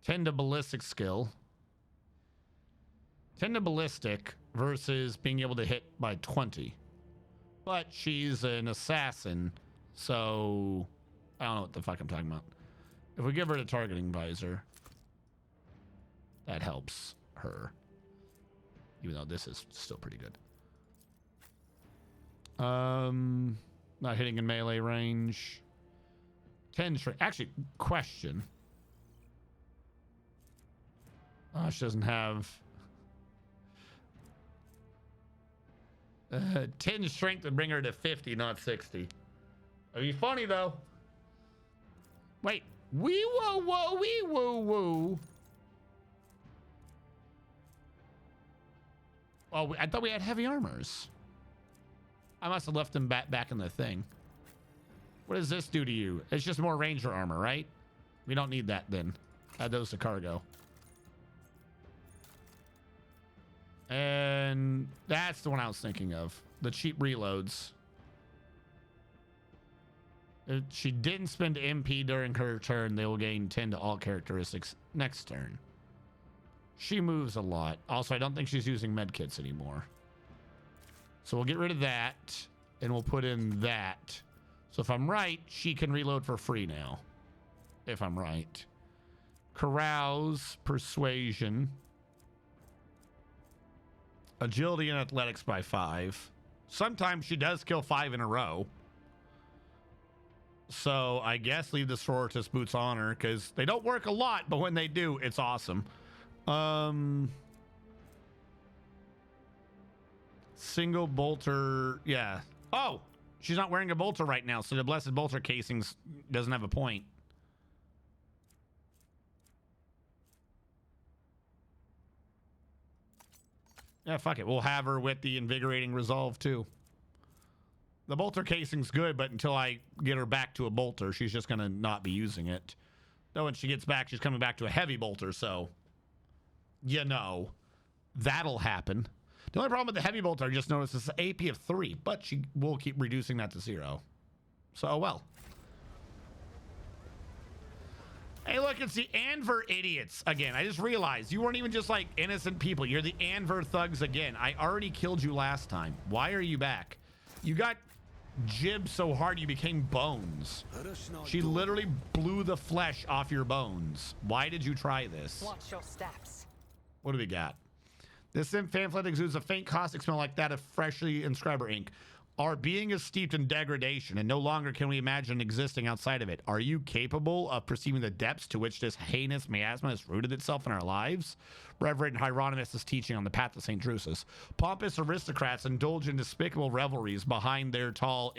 10 to ballistic skill. 10 to ballistic versus being able to hit by 20. But she's an assassin. So, I don't know what the fuck I'm talking about. If we give her the targeting visor, that helps her. Even though this is still pretty good. Not hitting in melee range. 10 strength. Actually, question. Oh, she doesn't have 10 strength would bring her to 50, not 60. It'd be funny though. Wait, wee woo woo wee woo woo. Oh, I thought we had heavy armors. I must have left them back in the thing. What does this do to you? It's just more ranger armor, right? We don't need that then. Add those to cargo. And that's the one I was thinking of. The cheap reloads. If she didn't spend MP during her turn, they will gain 10 to all characteristics next turn. She moves a lot. Also, I don't think she's using medkits anymore. So we'll get rid of that, and we'll put in that. So if I'm right, she can reload for free now. If I'm right. Carouse, Persuasion. Agility and Athletics by 5. Sometimes she does kill 5 in a row. So I guess leave the Sororitas boots on her, because they don't work a lot, but when they do, it's awesome. Single bolter, yeah. Oh, she's not wearing a bolter right now, so the blessed bolter casings doesn't have a point. Yeah, fuck it. We'll have her with the invigorating resolve too. The bolter casing's good, but until I get her back to a bolter, she's just gonna not be using it. Though when she gets back, she's coming back to a heavy bolter, so you know, that'll happen. The only problem with the heavy bolter, I just noticed, is the AP of 3, but she will keep reducing that to 0. So, oh well. Hey, look, it's the Anver idiots again. I just realized you weren't even just like innocent people. You're the Anver thugs again. I already killed you last time. Why are you back? You got jibbed so hard you became bones. She literally blew the flesh off your bones. Why did you try this? Watch your steps. What do we got? This pamphlet exudes a faint caustic smell like that of freshly inscriber ink. Our being is steeped in degradation, and no longer can we imagine existing outside of it. Are you capable of perceiving the depths to which this heinous miasma has rooted itself in our lives? Reverend Hieronymus' teaching on the path to St. Drusus. Pompous aristocrats indulge in despicable revelries behind their tall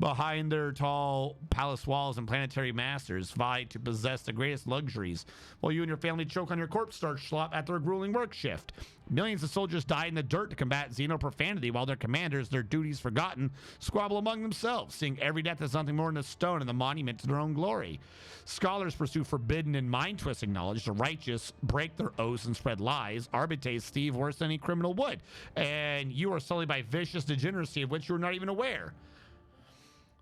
behind their tall palace walls, and planetary masters vie to possess the greatest luxuries, while you and your family choke on your corpse starch slop after a grueling work shift. Millions of soldiers die in the dirt to combat xenoprofanity, while their commanders, their duties forgotten, squabble among themselves, seeing every death as nothing more than a stone and the monument to their own glory. Scholars pursue forbidden and mind-twisting knowledge. The righteous break their oaths and spread lies. Arbitrates thieve worse than any criminal would. And you are sullied by vicious degeneracy of which you are not even aware.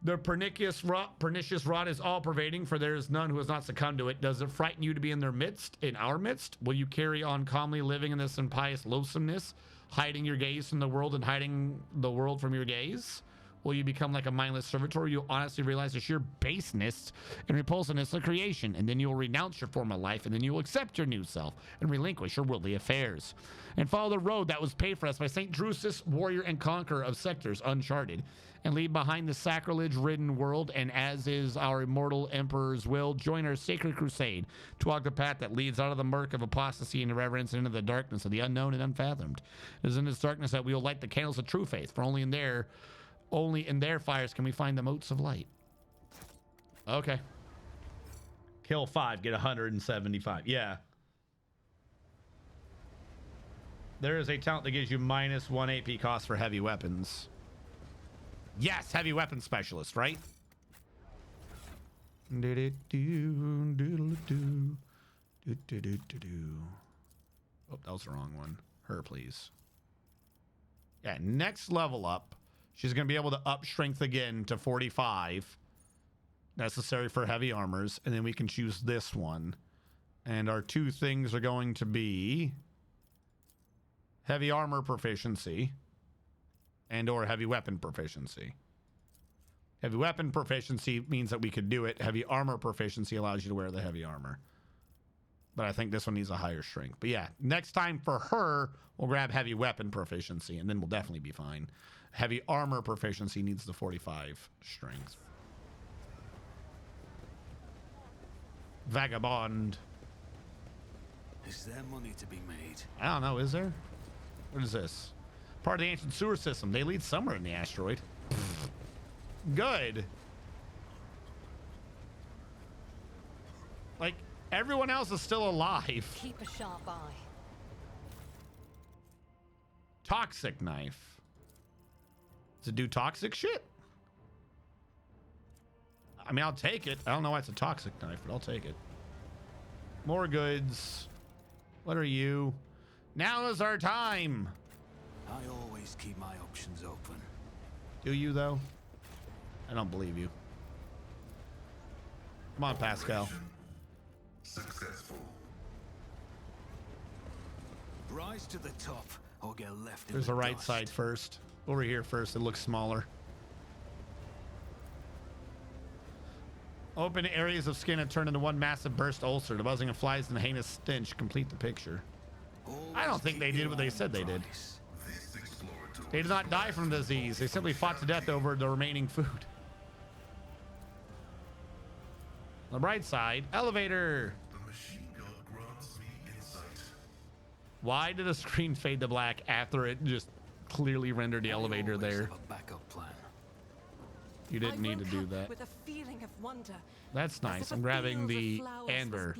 The pernicious rot is all-pervading, for there is none who has not succumbed to it. Does it frighten you to be in their midst, in our midst? Will you carry on calmly living in this impious loathsomeness, hiding your gaze from the world and hiding the world from your gaze? Will you become like a mindless servitor? You'll honestly realize the sheer baseness and repulsiveness of creation, and then you will renounce your former life, and then you will accept your new self and relinquish your worldly affairs, and follow the road that was paved for us by St. Drusus, warrior and conqueror of sectors uncharted, and leave behind the sacrilege-ridden world, and as is our immortal emperor's will, join our sacred crusade to walk the path that leads out of the murk of apostasy and irreverence and into the darkness of the unknown and unfathomed. It is in this darkness that we will light the candles of true faith, for only in their fires can we find the motes of light. Okay. Kill 5, get 175. Yeah. There is a talent that gives you -1 AP cost for heavy weapons. Yes, heavy weapon specialist, right? Oh, that was the wrong one. Her, please. Yeah, next level up. She's going to be able to up strength again to 45. Necessary for heavy armors. And then we can choose this one. And our two things are going to be heavy armor proficiency and or heavy weapon proficiency. Heavy weapon proficiency means that we could do it. Heavy armor proficiency allows you to wear the heavy armor. But I think this one needs a higher strength. But yeah, next time for her, we'll grab heavy weapon proficiency, and then we'll definitely be fine. Heavy armor proficiency needs the 45 strength. Vagabond. Is there money to be made? I don't know, is there? What is this? Part of the ancient sewer system. They lead somewhere in the asteroid. Good. Like, everyone else is still alive. Keep a sharp eye. Toxic knife. Does it do toxic shit? I mean, I'll take it. I don't know why it's a toxic knife, but I'll take it. More goods. What are you? Now is our time. I always keep my options open. Do you, though? I don't believe you. Come on, Pascal. Successful. Rise to the top or get left in There's the the right dust. side first. Over here first. It looks smaller. Open areas of skin and turn into one massive burst ulcer. The buzzing of flies and the heinous stench complete the picture. I don't think they did what they said they did. They did not die from disease. They simply fought to death over the remaining food. On the bright side, elevator. The machine gun grants me insight. Why did the screen fade to black after it just clearly rendered the elevator there? Have a backup plan. You didn't need to do that. With a feeling of wonder. That's nice. I'm grabbing the amber.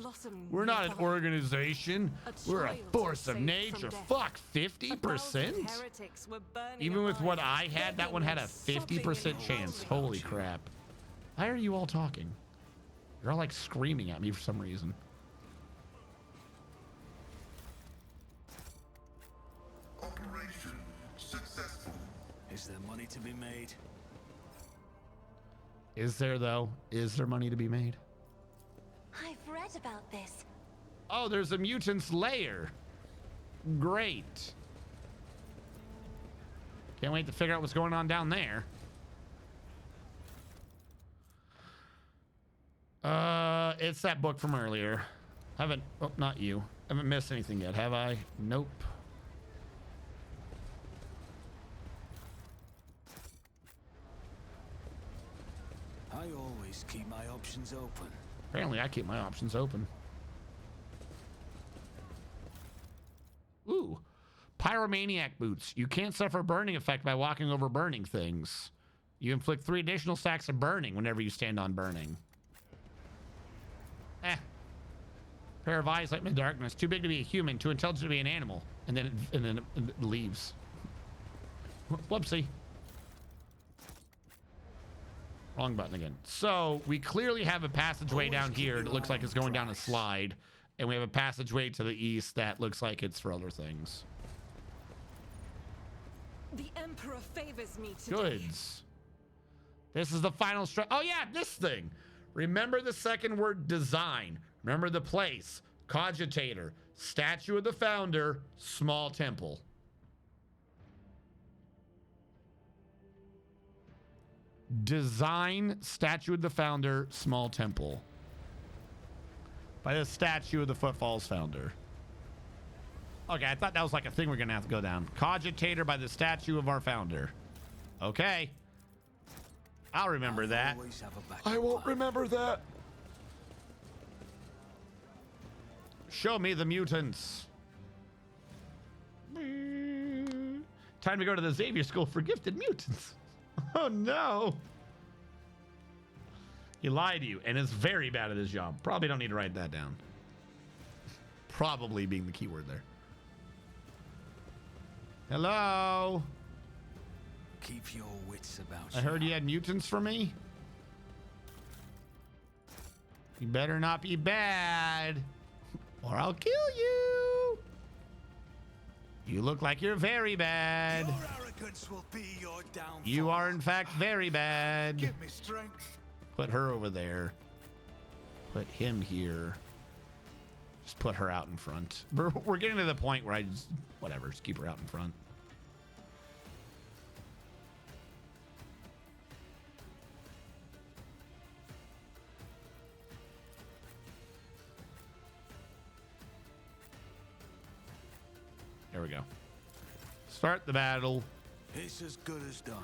We're not an organization. We're a force of nature. Fuck, 50%? Even with what I had, that one had a 50% chance. Holy crap. Why are you all talking? You're all like screaming at me for some reason. Operation successful. Is there money to be made? Is there, though? Is there money to be made? I've read about this. Oh, there's a mutant's lair. Great. Can't wait to figure out what's going on down there. It's that book from earlier. Haven't, oh, not you. Haven't missed anything yet, have I? Nope. I always keep my options open. Apparently, I keep my options open. Ooh. Pyromaniac boots. You can't suffer burning effect by walking over burning things. You inflict 3 additional stacks of burning whenever you stand on burning. Pair of eyes like the darkness. Too big to be a human. Too intelligent to be an animal. And then it leaves. Whoopsie. Wrong button again. So we clearly have a passageway down here that looks like it's going down a slide. And we have a passageway to the east that looks like it's for other things. The Emperor favors me today. Goods. This is the final oh yeah, this thing. Remember the second word, design. Remember the place. Cogitator. Statue of the founder. Small temple. Design, statue of the founder, small temple. By the statue of the Footfalls founder. Okay, I thought that was like a thing we're gonna have to go down. Cogitator by the statue of our founder. Okay. I'll remember that. I won't remember that. Show me the mutants. Time to go to the Xavier School for Gifted Mutants. Oh no. He lied to you and is very bad at his job. Probably don't need to write that down. Probably being the keyword there. Hello? Keep your wits about you. I heard you had mutants for me. You better not be bad, or I'll kill you. You look like you're very bad. Your arrogance will be your downfall. You are, in fact, very bad. Give me strength. Put her over there. Put him here. Just put her out in front. We're getting to the point where I just, whatever, just keep her out in front. There we go. Start the battle. It's as good as done.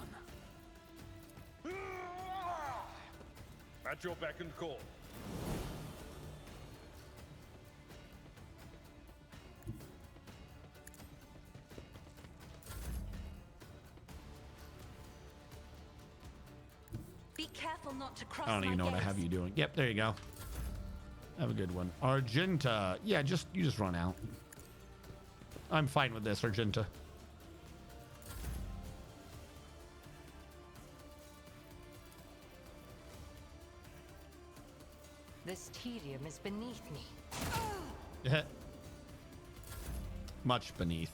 At your beck and call. careful not to cross I don't even know what I have you doing. Yep, there you go. Have a good one. Argenta. Yeah, you just run out. I'm fine with this, Argenta. This tedium is beneath me. Much beneath.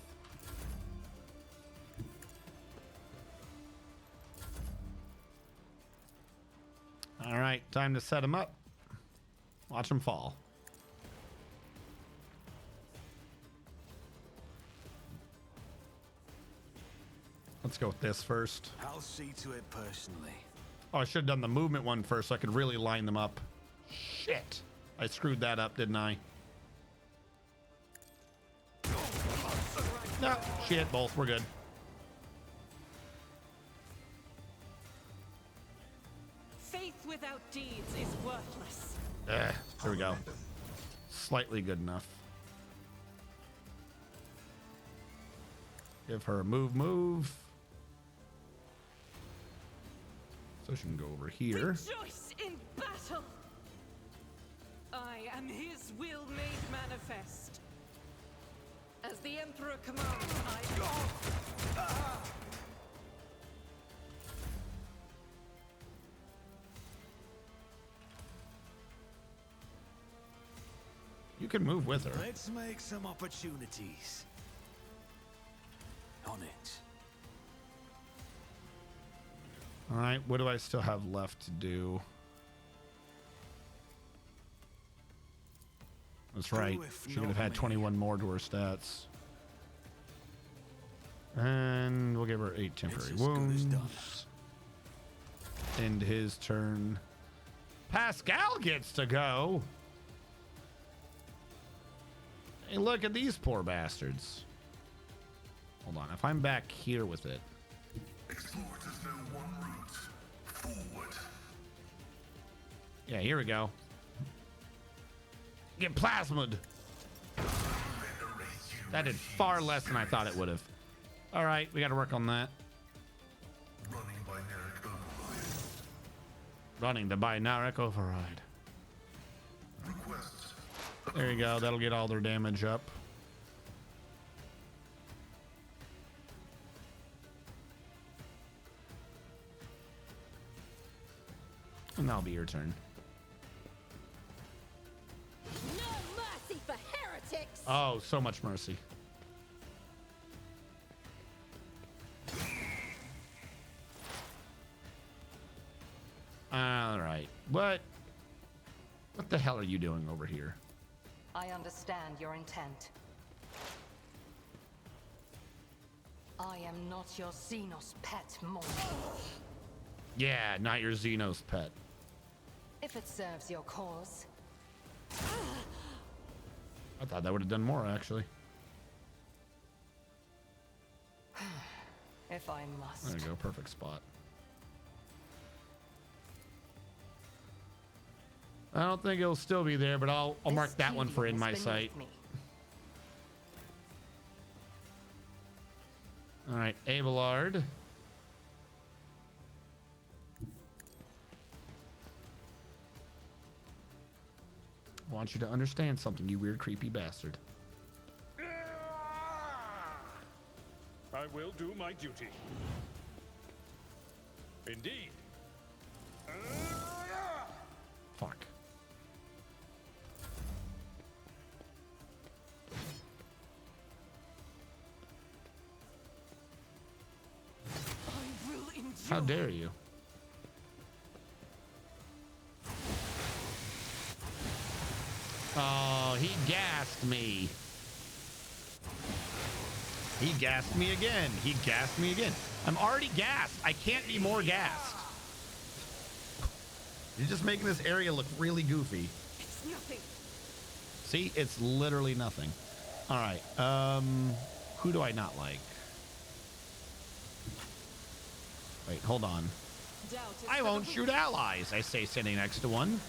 All right, time to set him up. Watch him fall. Let's go with this first. I'll see to it personally. Oh, I should have done the movement one first so I could really line them up. Shit. I screwed that up, didn't I? No, she hit both. We're good. Faith without deeds is worthless. There we go. Slightly good enough. Give her a move. So she can go over here. Rejoice in battle. I am his will made manifest. As the Emperor commands, You can move with her. Let's make some opportunities. On it. All right, what do I still have left to do? That's right. She could have had 21 more to her stats. And we'll give her 8 temporary wounds. End his turn. Pascal gets to go. Hey, look at these poor bastards. Hold on. If I'm back here with it. Explorers know one route. Forward. Yeah, here we go. Get plasmid. That did far less than I thought it would have. All right, we got to work on that. Running the binaric override. There you go. That'll get all their damage up. And that'll be your turn. No mercy for heretics. Oh, so much mercy. All right. What the hell are you doing over here? I understand your intent. I am not your Xenos pet, monkey. Yeah, not your Xenos pet. If it serves your cause. I thought that would have done more, actually. If I must. There you go. Perfect spot. I don't think it'll still be there, but I'll mark that one for in my sight. All right, Abelard. I want you to understand something, you weird, creepy bastard. I will do my duty. Indeed. Fuck. How dare you? Oh, he gassed me. He gassed me again. He gassed me again. I'm already gassed. I can't be more gassed. You're just making this area look really goofy. It's nothing. See, it's literally nothing. All right. Who do I not like? Wait, hold on. I won't shoot allies, I say, standing next to one.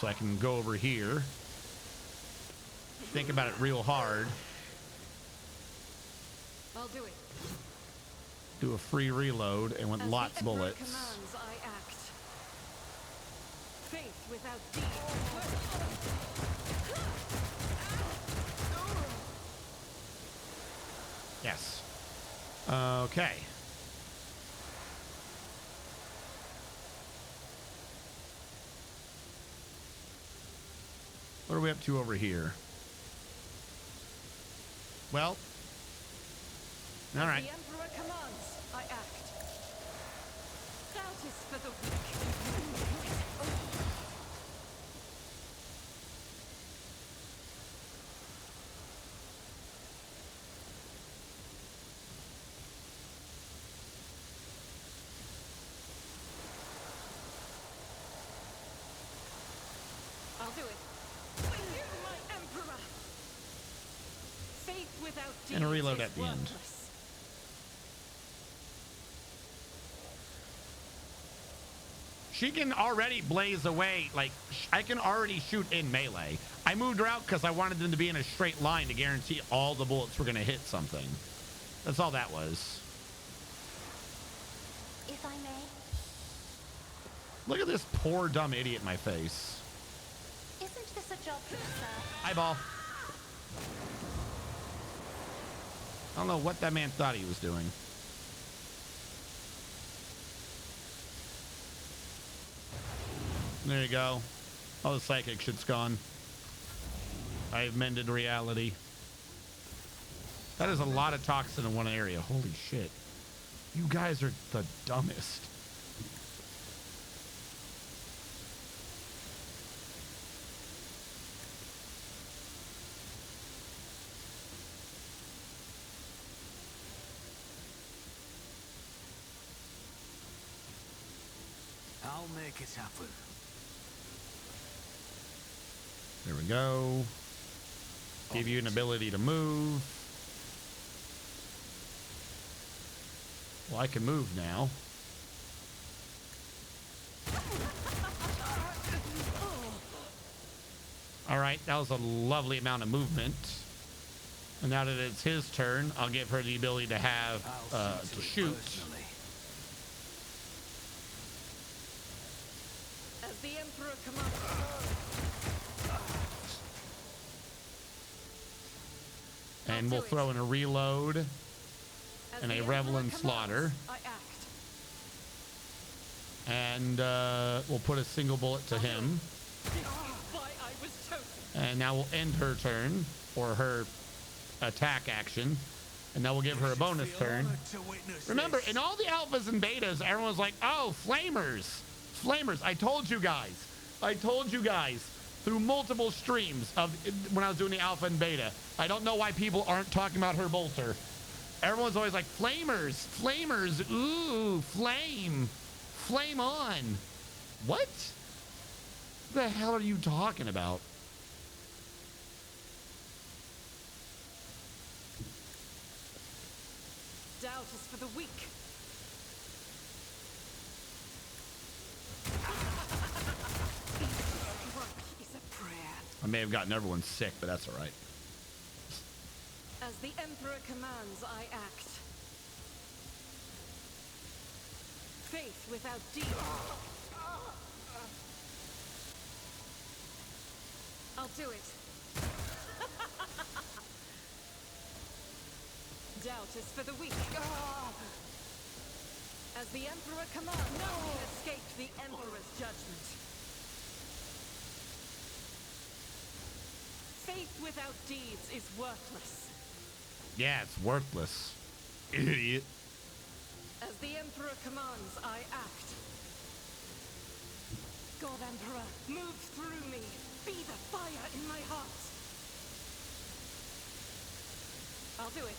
So I can go over here. Think about it real hard. I'll do it. do a free reload and with lots of bullets. Commands, I act. Faith without deed. Yes. Okay. What are we up to over here? Well, all right. The Emperor commands, I act. Doubt is for the weak. I'll do it. For you, my Emperor. Faith without deeds And a reload is at the end. worthless. She can already blaze away. Like, I can already shoot in melee. I moved her out because I wanted them to be in a straight line to guarantee all the bullets were going to hit something. That's all that was. If I may. Look at this poor dumb idiot in my face. Isn't this a job for the sir? Eyeball. I don't know what that man thought he was doing. There you go. Oh, the psychic shit's gone. I've mended reality. That is a lot of toxin in one area. Holy shit. You guys are the dumbest. I'll make it happen. There we go. Give you an ability to move. Well, I can move now. All right, that was a lovely amount of movement. And now that it's his turn, I'll give her the ability to have to shoot. As the Emperor commands. And we'll throw in a reload and a revel in slaughter. I act. And we'll put a single bullet to him. Why I was chosen. And now we'll end her turn, or her attack action. And now we'll give her a bonus turn. Remember, in all the alphas and betas, everyone's like, oh, flamers. Flamers. I told you guys. Through multiple streams of when I was doing the alpha and beta. I don't know why people aren't talking about her bolter. Everyone's always like, flamers, flamers, ooh, flame, flame on. What the hell are you talking about? Doubt is for the weak. I may have gotten everyone sick, but that's all right. As the Emperor commands, I act. Faith without deed. I'll do it. Doubt is for the weak. As the Emperor commands, none can escape the Emperor's judgment. Faith without deeds is worthless. Yeah, it's worthless. Idiot. As the Emperor commands, I act. God Emperor, move through me. Be the fire in my heart. I'll do it.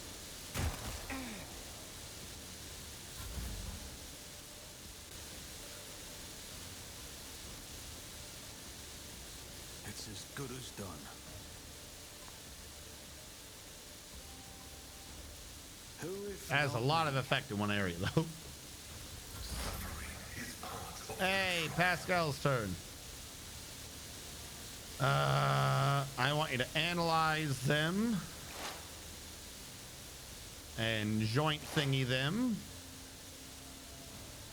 It's as good as done. Has a lot of effect in one area, though. Hey, Pascal's turn. I want you to analyze them and joint thingy them.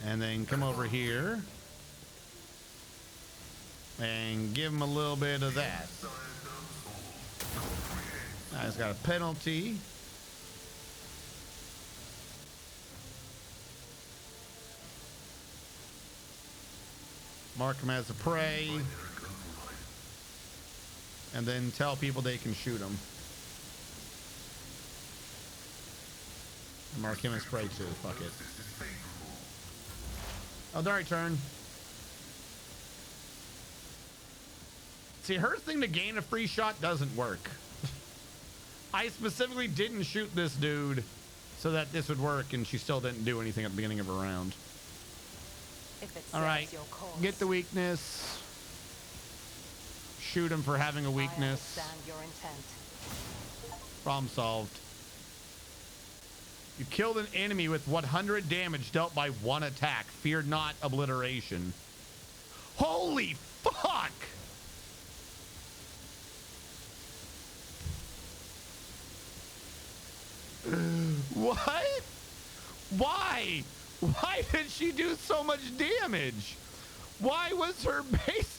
And then come over here and give him a little bit of that. Now he's got a penalty. Mark him as a prey. And then tell people they can shoot him. Mark him as prey too. Fuck it. Oh, their turn. See, her thing to gain a free shot doesn't work. I specifically didn't shoot this dude so that this would work, and she still didn't do anything at the beginning of her round. All right, get the weakness. Shoot him for having a weakness. Problem solved. You killed an enemy with 100 damage dealt by one attack. Fear not obliteration. Holy fuck! What? Why? Why did she do so much damage? Why was her base?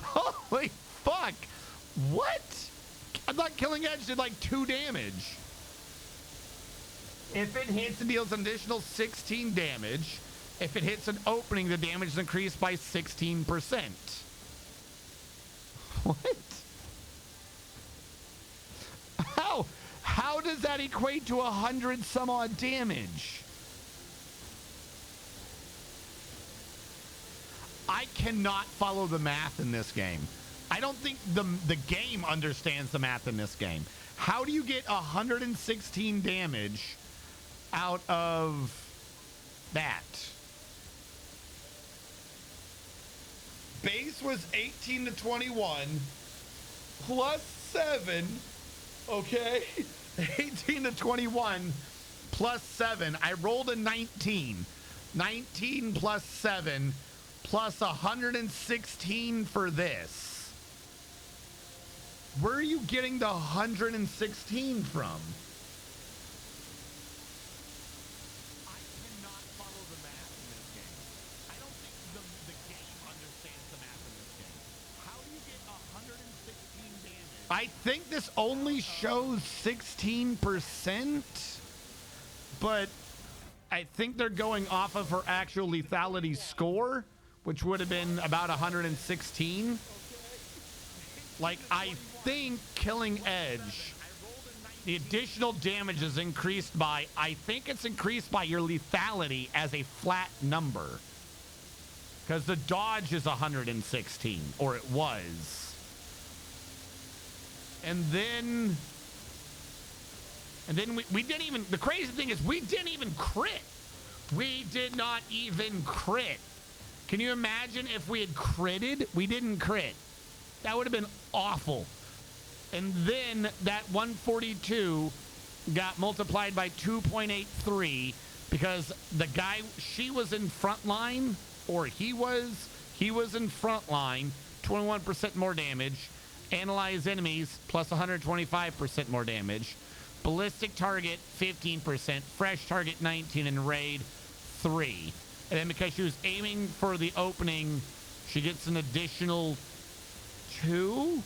Holy fuck! What? I thought Killing Edge did like 2 damage. If it hits, it deals an additional 16 damage. If it hits an opening, the damage is increased by 16%. What? How does that equate to 100 some odd damage? I cannot follow the math in this game. I don't think the game understands the math in this game. How do you get 116 damage out of that? Base was 18 to 21 plus 7. Okay, 18 to 21 plus 7. I rolled a 19. 19 plus 7 plus 116 for this. Where are you getting the 116 from? I cannot follow the math in this game. I don't think the game understands the math in this game. How do you get 116 damage? I think this only shows 16%, but I think they're going off of her actual lethality score, which would have been about 116. Like, I think Killing Edge, the additional damage is increased by, I think it's increased by your lethality as a flat number. Because the dodge is 116, or it was. And then we didn't even, the crazy thing is we didn't even crit. We did not even crit. Can you imagine if we had critted? We didn't crit. That would have been awful. And then that 142 got multiplied by 2.83 because the guy, she was in front line, or he was in front line, 21% more damage. Analyze enemies plus 125% more damage. Ballistic target 15%, fresh target 19, and raid 3. And then because she was aiming for the opening, she gets an additional 2.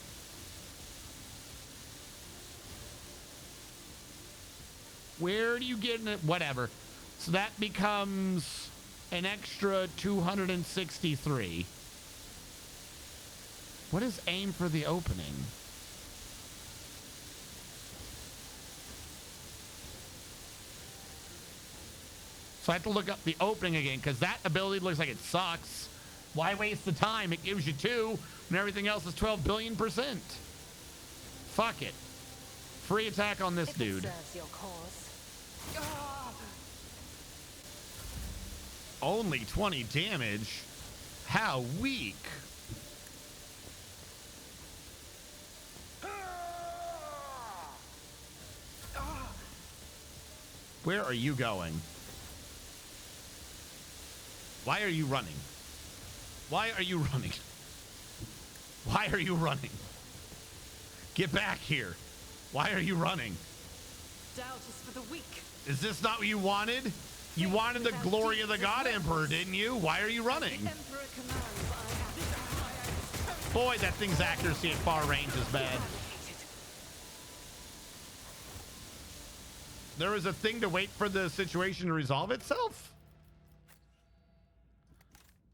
Where do you get it? Whatever. So that becomes an extra 263. What is aim for the opening? So I have to look up the opening again, because that ability looks like it sucks. Why waste the time? It gives you 2, and everything else is 12 billion%. Fuck it. Free attack on this dude. Your cause. Only 20 damage? How weak. Where are you going? Why are you running? Why are you running? Why are you running? Get back here. Why are you running? Doubt is for the weak. Is this not what you wanted? You wanted the glory of the God Emperor, didn't you? Why are you running? The Emperor commands, I act. Boy, that thing's accuracy at far range is bad. There was a thing to wait for the situation to resolve itself?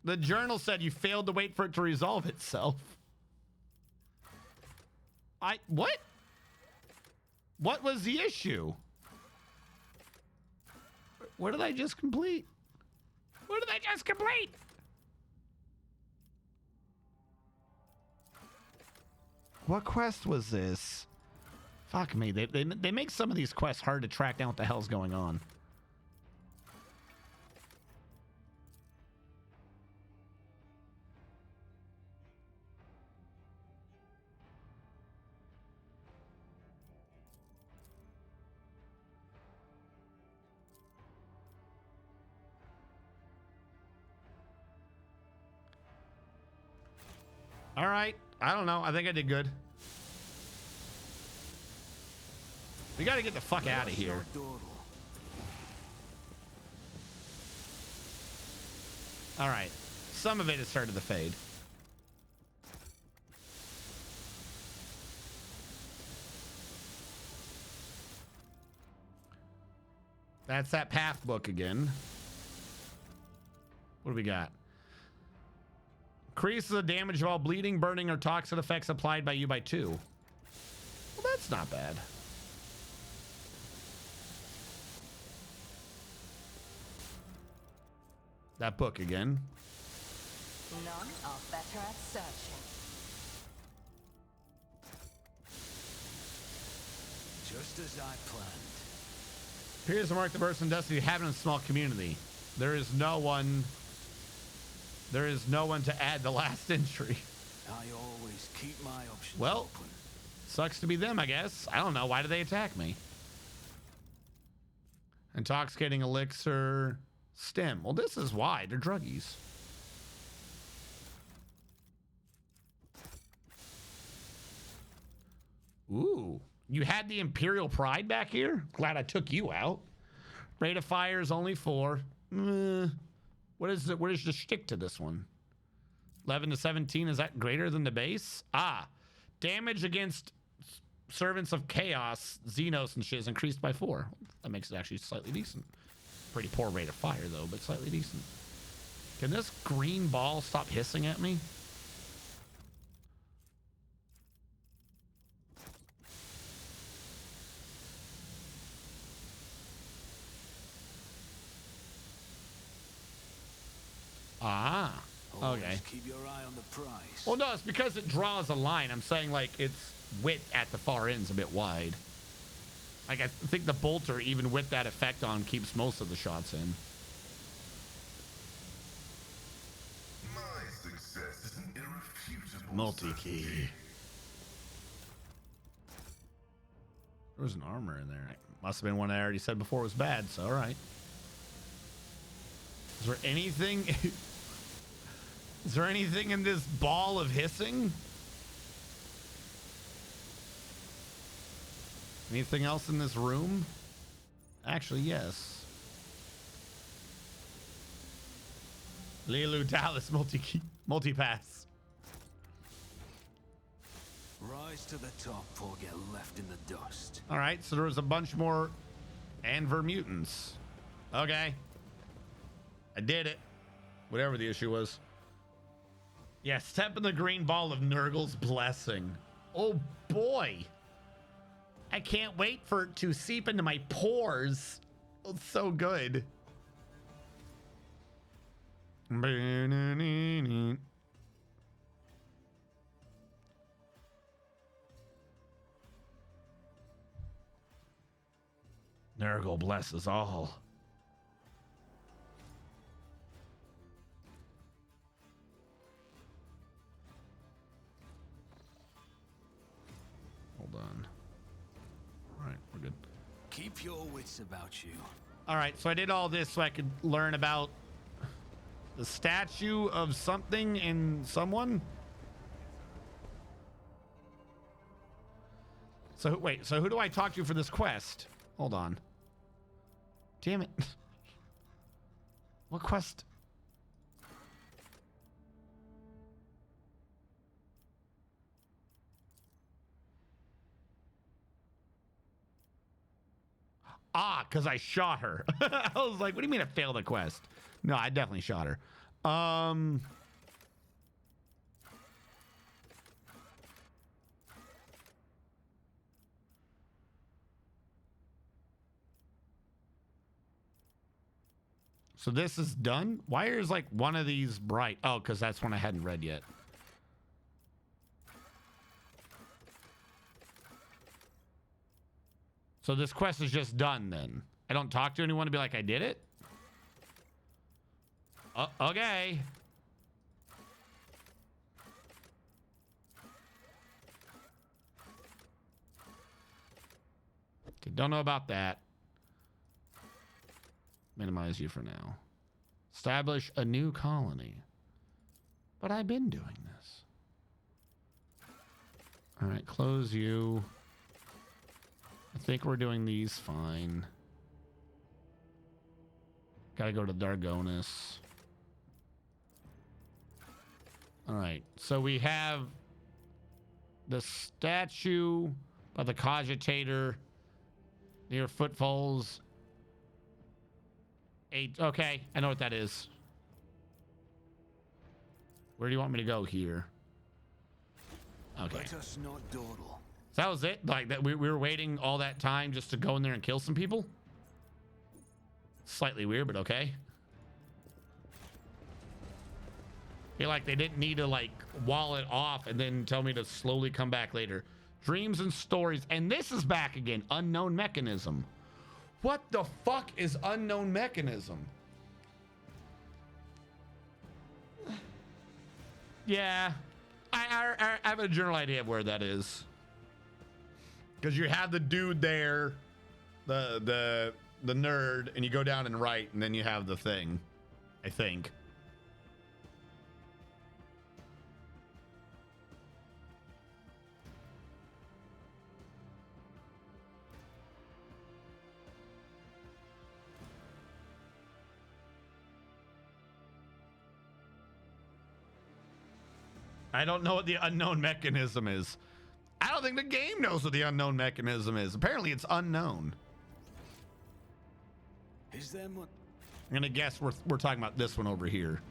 The journal said you failed to wait for it to resolve itself. What? What was the issue? What did I just complete? What did I just complete? What quest was this? Fuck me. They make some of these quests hard to track down what the hell's going on. All right. I don't know. I think I did good. We got to get the fuck out of here. All right. Some of it has started to fade. That's that path book again. What do we got? Increases the damage of all bleeding, burning, or toxic effects applied by you by 2. Well, that's not bad. That book again. None are better at searching. Just as I planned. Appears to mark the burst in destiny you have in a small community. There is no one to add the last entry. I always keep my options well, open. Sucks to be them, I guess. I don't know. Why do they attack me? Intoxicating elixir. Stem. Well, this is why. They're druggies. Ooh. You had the Imperial Pride back here? Glad I took you out. Rate of fire is only 4. What is it? What is the shtick to this one? 11 to 17. Is that greater than the base? Ah. Damage against servants of chaos, Xenos and shit is increased by 4. That makes it actually slightly decent. Pretty poor rate of fire though, but slightly decent. Can this green ball stop hissing at me? Ah, okay. Keep your eye on the prize. Well, no, it's because it draws a line. I'm saying like its width at the far end's a bit wide. Like, I think the bolter, even with that effect on, keeps most of the shots in. My success is an irrefutable Multi-key. There was an armor in there. Must have been one I already said before was bad, so all right. Is there anything... Is there anything in this ball of hissing? Anything else in this room? Actually, yes. Lilu Dallas multi-pass. Rise to the top or get left in the dust. All right, so there was a bunch more Anver mutants. Okay. I did it. Whatever the issue was. Yeah, step in the green ball of Nurgle's blessing. Oh boy. I can't wait for it to seep into my pores. It's so good. Nurgle blesses all. Hold on. All right, we're good. Keep your wits about you. All right, so I did all this so I could learn about the statue of something in someone. So wait, so who do I talk to for this quest? Hold on. Damn it. What quest? Ah, because I shot her. I was like, what do you mean I failed the quest? No, I definitely shot her. So this is done? Why is like one of these bright? Oh, because that's one I hadn't read yet. So this quest is just done then. I don't talk to anyone to be like, I did it? Okay. Okay, don't know about that. Minimize you for now. Establish a new colony. But I've been doing this. All right, close you. I think we're doing these fine. Gotta go to Dargonis. All right, so we have the statue by the Cogitator near Footfalls. 8. Okay, I know what that is. Where do you want me to go here? Okay. Let us not dawdle. So that was it? Like that we were waiting all that time just to go in there and kill some people? Slightly weird, but okay. Feel like they didn't need to like wall it off and then tell me to slowly come back later. Dreams and stories. And this is back again. Unknown mechanism. What the fuck is unknown mechanism? Yeah. I have a general idea of where that is. Because you have the dude there, the nerd, and you go down and right, and then you have the thing, I think. I don't know what the unknown mechanism is. I don't think the game knows what the unknown mechanism is. Apparently it's unknown. Is there much? I'm gonna guess we're talking about this one over here.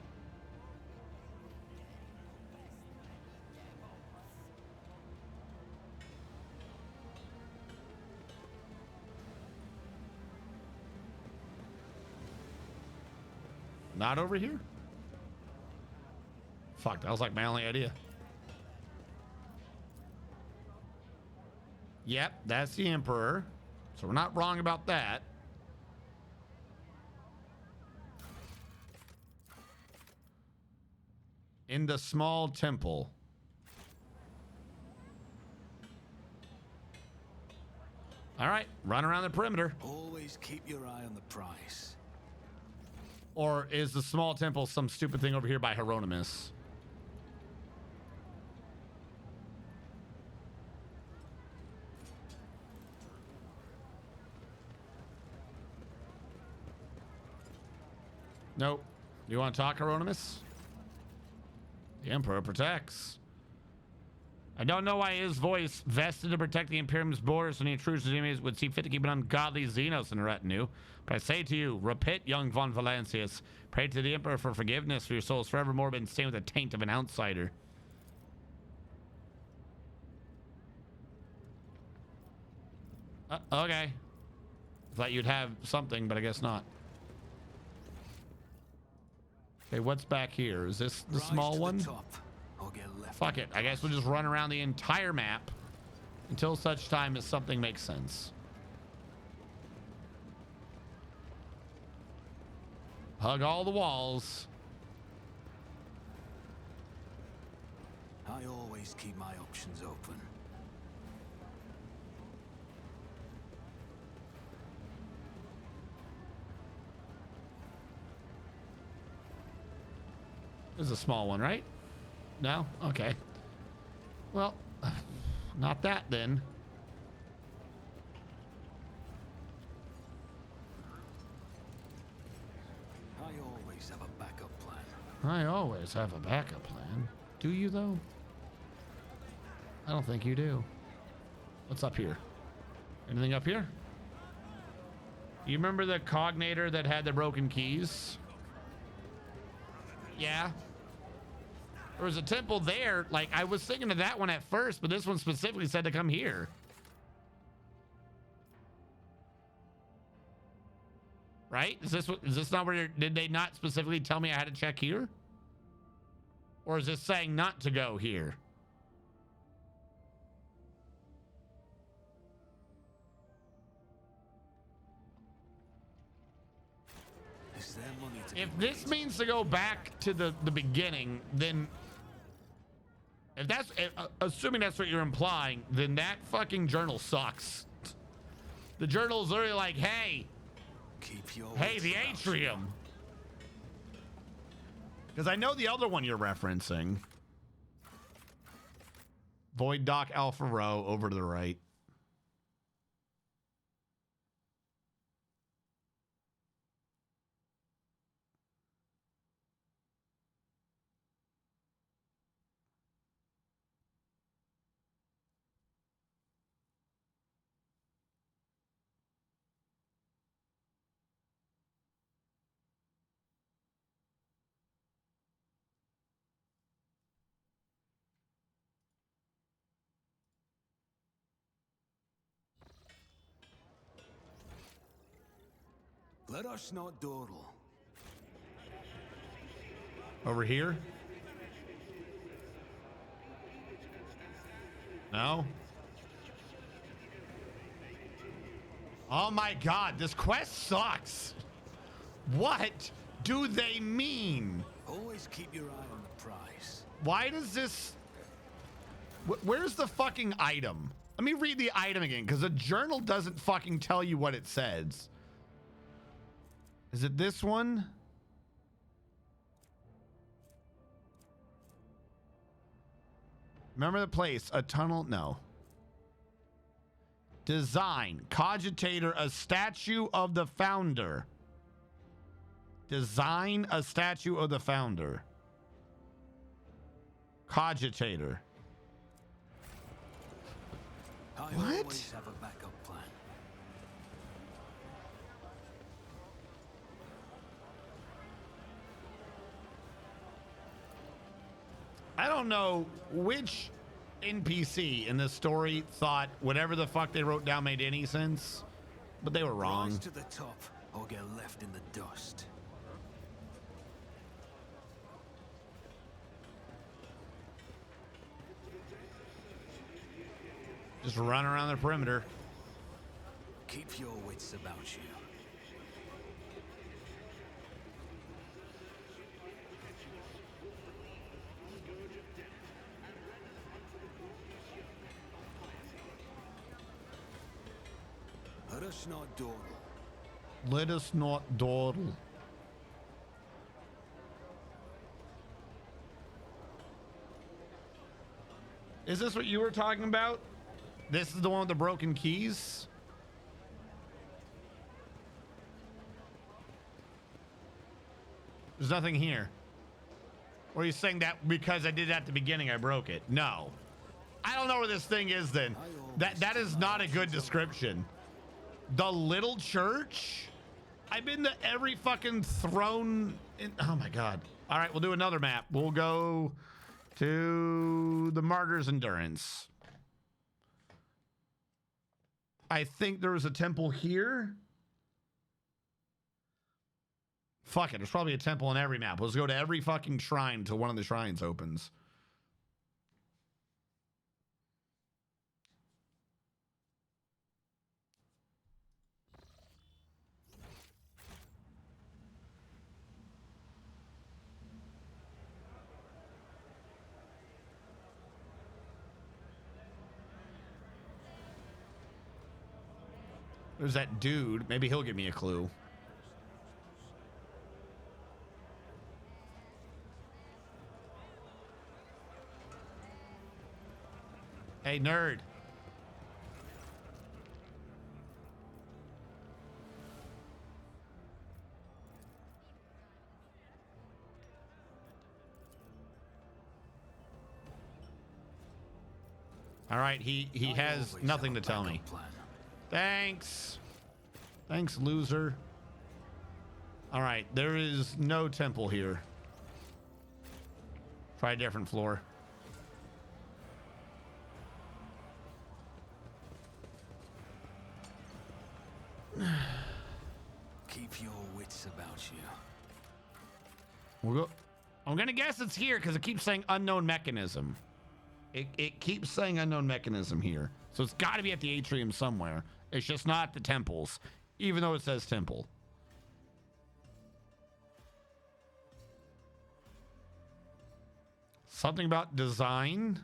Not over here? Fuck, that was like my only idea. Yep, that's the Emperor. So we're not wrong about that. In the small temple. All right, run around the perimeter. Always keep your eye on the prize. Or is the small temple some stupid thing over here by Hieronymus? Nope. You want to talk, Hieronymus? The Emperor protects. I don't know why his voice, vested to protect the Imperium's borders and the intrusions enemies, would see fit to keep an ungodly Xenos in retinue. But I say to you, repent, young von Valancius. Pray to the Emperor for forgiveness, for your soul has forevermore been stained with the taint of an outsider. Okay. Thought you'd have something, but I guess not. Okay, what's back here? Is this the small one? Fuck it. I guess we'll just run around the entire map until such time as something makes sense. Hug all the walls. I always keep my options open. This is a small one, right? No? Okay. Well, not that then. always have a backup plan. I always have a backup plan. Do you, though? I don't think you do. What's up here? Anything up here? You remember the cognator that had the broken keys? Yeah. There was a temple there. Like, I was thinking of that one at first, but this one specifically said to come here. Right? Is this not where did they not specifically tell me I had to check here? Or is this saying not to go here? Is there money to If this means to go back to the beginning, then assuming that's what you're implying, then that fucking journal sucks. The journal is literally like, hey, the atrium. Because I know the other one you're referencing. Void Dock Alpha Row over to the right. Let us not dawdle. Over here? No? Oh my god, this quest sucks. What do they mean? Always keep your eye on the prize. Why does this... Where's the fucking item? Let me read the item again, because the journal doesn't fucking tell you what it says. Is it this one? Remember the place, a tunnel? No. Design, cogitator, a statue of the founder. Design a statue of the founder. Cogitator. I What? always have a backup plan. I don't know which NPC in this story thought whatever the fuck they wrote down made any sense, but they were wrong. Rise to the top or get left in the dust. Just run around the perimeter. Keep your wits about you. Let us not dawdle. Let us not dawdle. Is this what you were talking about? This is the one with the broken keys? There's nothing here. Or are you saying that because I did it at the beginning, I broke it? No. I don't know where this thing is then. That is not a good description. The little church? I've been to every fucking throne in... Oh my god. All right, we'll do another map. We'll go to the Martyr's Endurance. I think there was a temple here. Fuck it, there's probably a temple in every map. Let's go to every fucking shrine until one of the shrines opens. There's that dude. Maybe he'll give me a clue. Hey, nerd. All right, he has nothing to tell me. Thanks. Thanks, loser. All right, there is no temple here. Try a different floor. Keep your wits about you. We'll go. I'm gonna guess it's here because it keeps saying unknown mechanism. It keeps saying unknown mechanism here, so it's got to be at the atrium somewhere. It's just not the temples, even though it says temple. Something about design.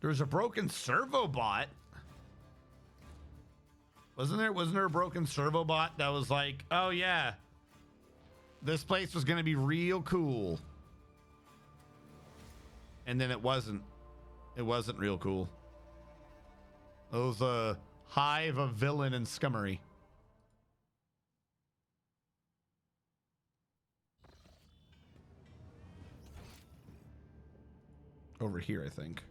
There's a broken servo bot. Wasn't there a broken servo bot that was like, oh yeah, this place was gonna be real cool. And then it wasn't. It wasn't real cool. It was a hive of villain and scummery. Over here, I think.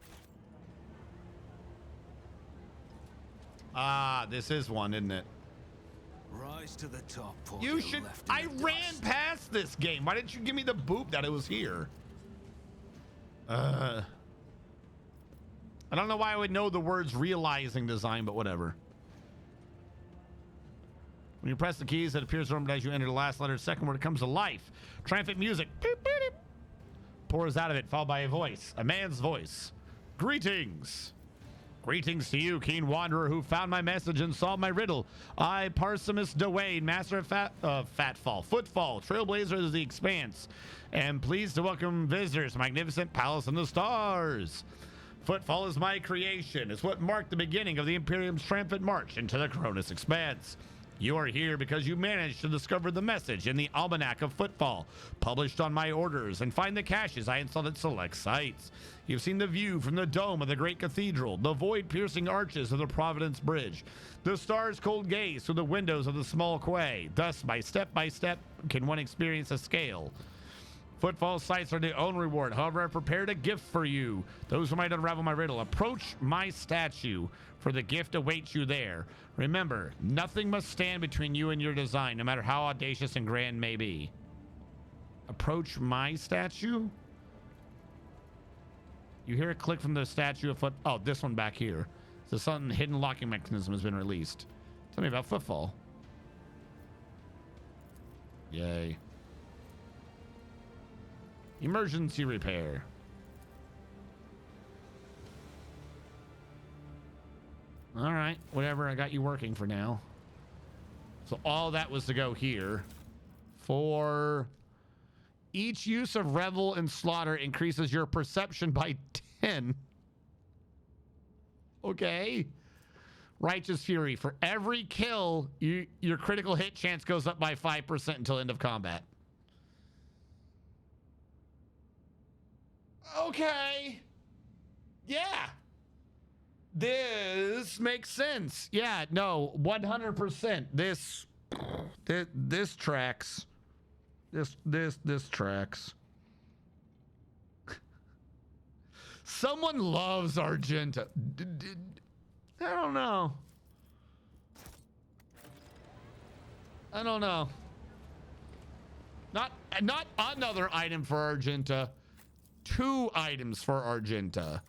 Ah, this is one, isn't it? Rise to the top. You should. I ran past this game. Why didn't you give me the boop that it was here? I don't know why I would know the words realizing design, but whatever. When you press the keys, it appears as you enter the last letter. Second word comes to life. Triumphant music pours out of it, followed by a voice, a man's voice. Greetings. Greetings to you, keen wanderer who found my message and solved my riddle. I, Parsimus Dwayne, master of footfall, trailblazer of the expanse, am pleased to welcome visitors to magnificent palace in the stars. Footfall is my creation. It's what marked the beginning of the Imperium's triumphant march into the Cronus expanse. You are here because you managed to discover the message in the Almanac of Footfall, published on my orders, and find the caches I installed at select sites. You've seen the view from the dome of the great cathedral, the void-piercing arches of the Providence Bridge, the stars' cold gaze through the windows of the small quay. Thus, by step, can one experience a scale. Footfall sites are the own reward. However, I prepared a gift for you. Those who might unravel my riddle, approach my statue, for the gift awaits you there. Remember, nothing must stand between you and your design, no matter how audacious and grand may be. Approach my statue? You hear a click from the statue of oh, this one back here. So some hidden locking mechanism has been released. Tell me about Footfall. Yay. Emergency repair. All right, whatever. I got you working for now. So all that was to go here. For each use of revel and slaughter increases your perception by 10. Okay. Righteous Fury. For every kill, your critical hit chance goes up by 5% until end of combat. Okay. Yeah. This makes sense. Yeah, no, 100%. This tracks. This tracks. Someone loves Argenta. I don't know. I don't know. Not another item for Argenta. 2 items for Argenta.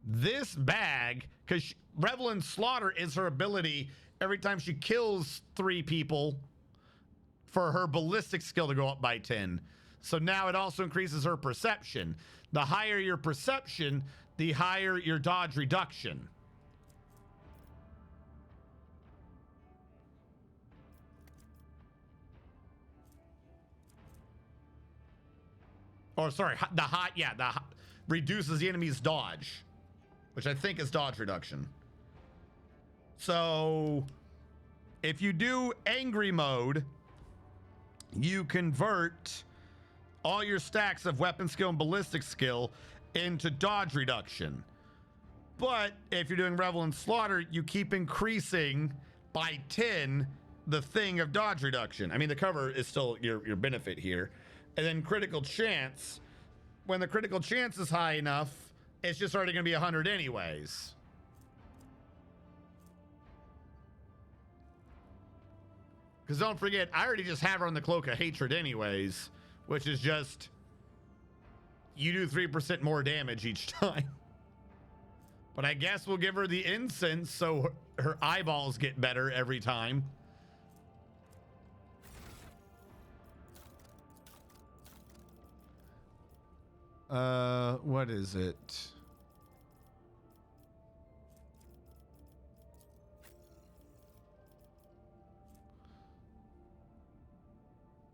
This bag, because Revel and Slaughter is her ability every time she kills 3 people for her ballistic skill to go up by 10. So now it also increases her perception. The higher your perception, the higher your dodge reduction. Or sorry, reduces the enemy's dodge, which I think is dodge reduction. So if you do angry mode, you convert all your stacks of weapon skill and ballistic skill into dodge reduction. But if you're doing Revel and Slaughter, you keep increasing by 10 the thing of dodge reduction. I mean, the cover is still your benefit here. and then critical chance. When the critical chance is high enough, it's just already going to be 100 anyways. Because don't forget, I already just have her on the Cloak of Hatred anyways, which is just, you do 3% more damage each time. But I guess we'll give her the incense so her eyeballs get better every time. What is it?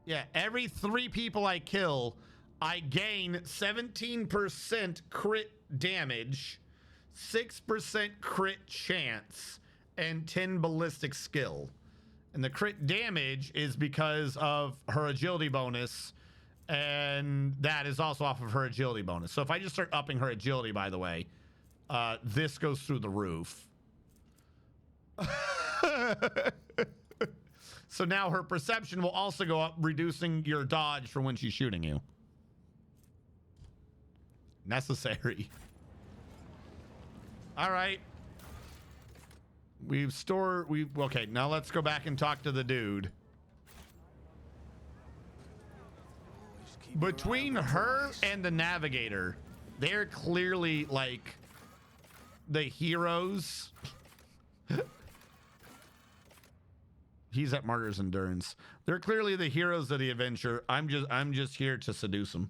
Yeah, every 3 people I kill, I gain 17% crit damage, 6% crit chance, and 10 ballistic skill. And the crit damage is because of her agility bonus, and that is also off of her agility bonus. So if I just start upping her agility, by the way, this goes through the roof. So now her perception will also go up, reducing your dodge for when she's shooting you. Necessary. All right. Okay, now let's go back and talk to the dude. Between her and the navigator, they're clearly like the heroes. He's at Martyr's Endurance. They're clearly the heroes of the adventure. I'm just here to seduce them.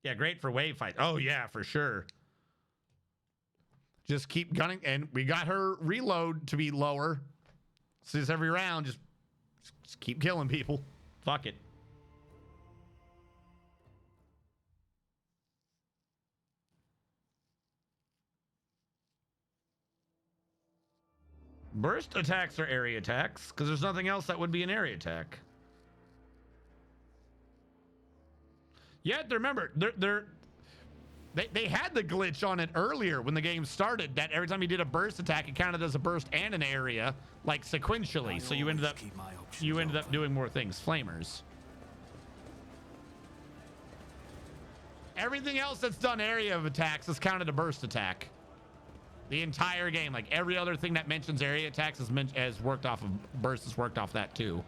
Yeah, great for wave fight. Oh yeah, for sure. Just keep gunning, and we got her reload to be lower. So just every round, just keep killing people. Fuck it. Burst attacks are area attacks, because there's nothing else that would be an area attack. Yeah, remember, they had the glitch on it earlier when the game started, that every time you did a burst attack, it counted as a burst and an area, like sequentially. So you ended up doing more things. Flamers. Everything else that's done area of attacks is counted a burst attack. The entire game, like every other thing that mentions area attacks has worked off of burst, has worked off that too.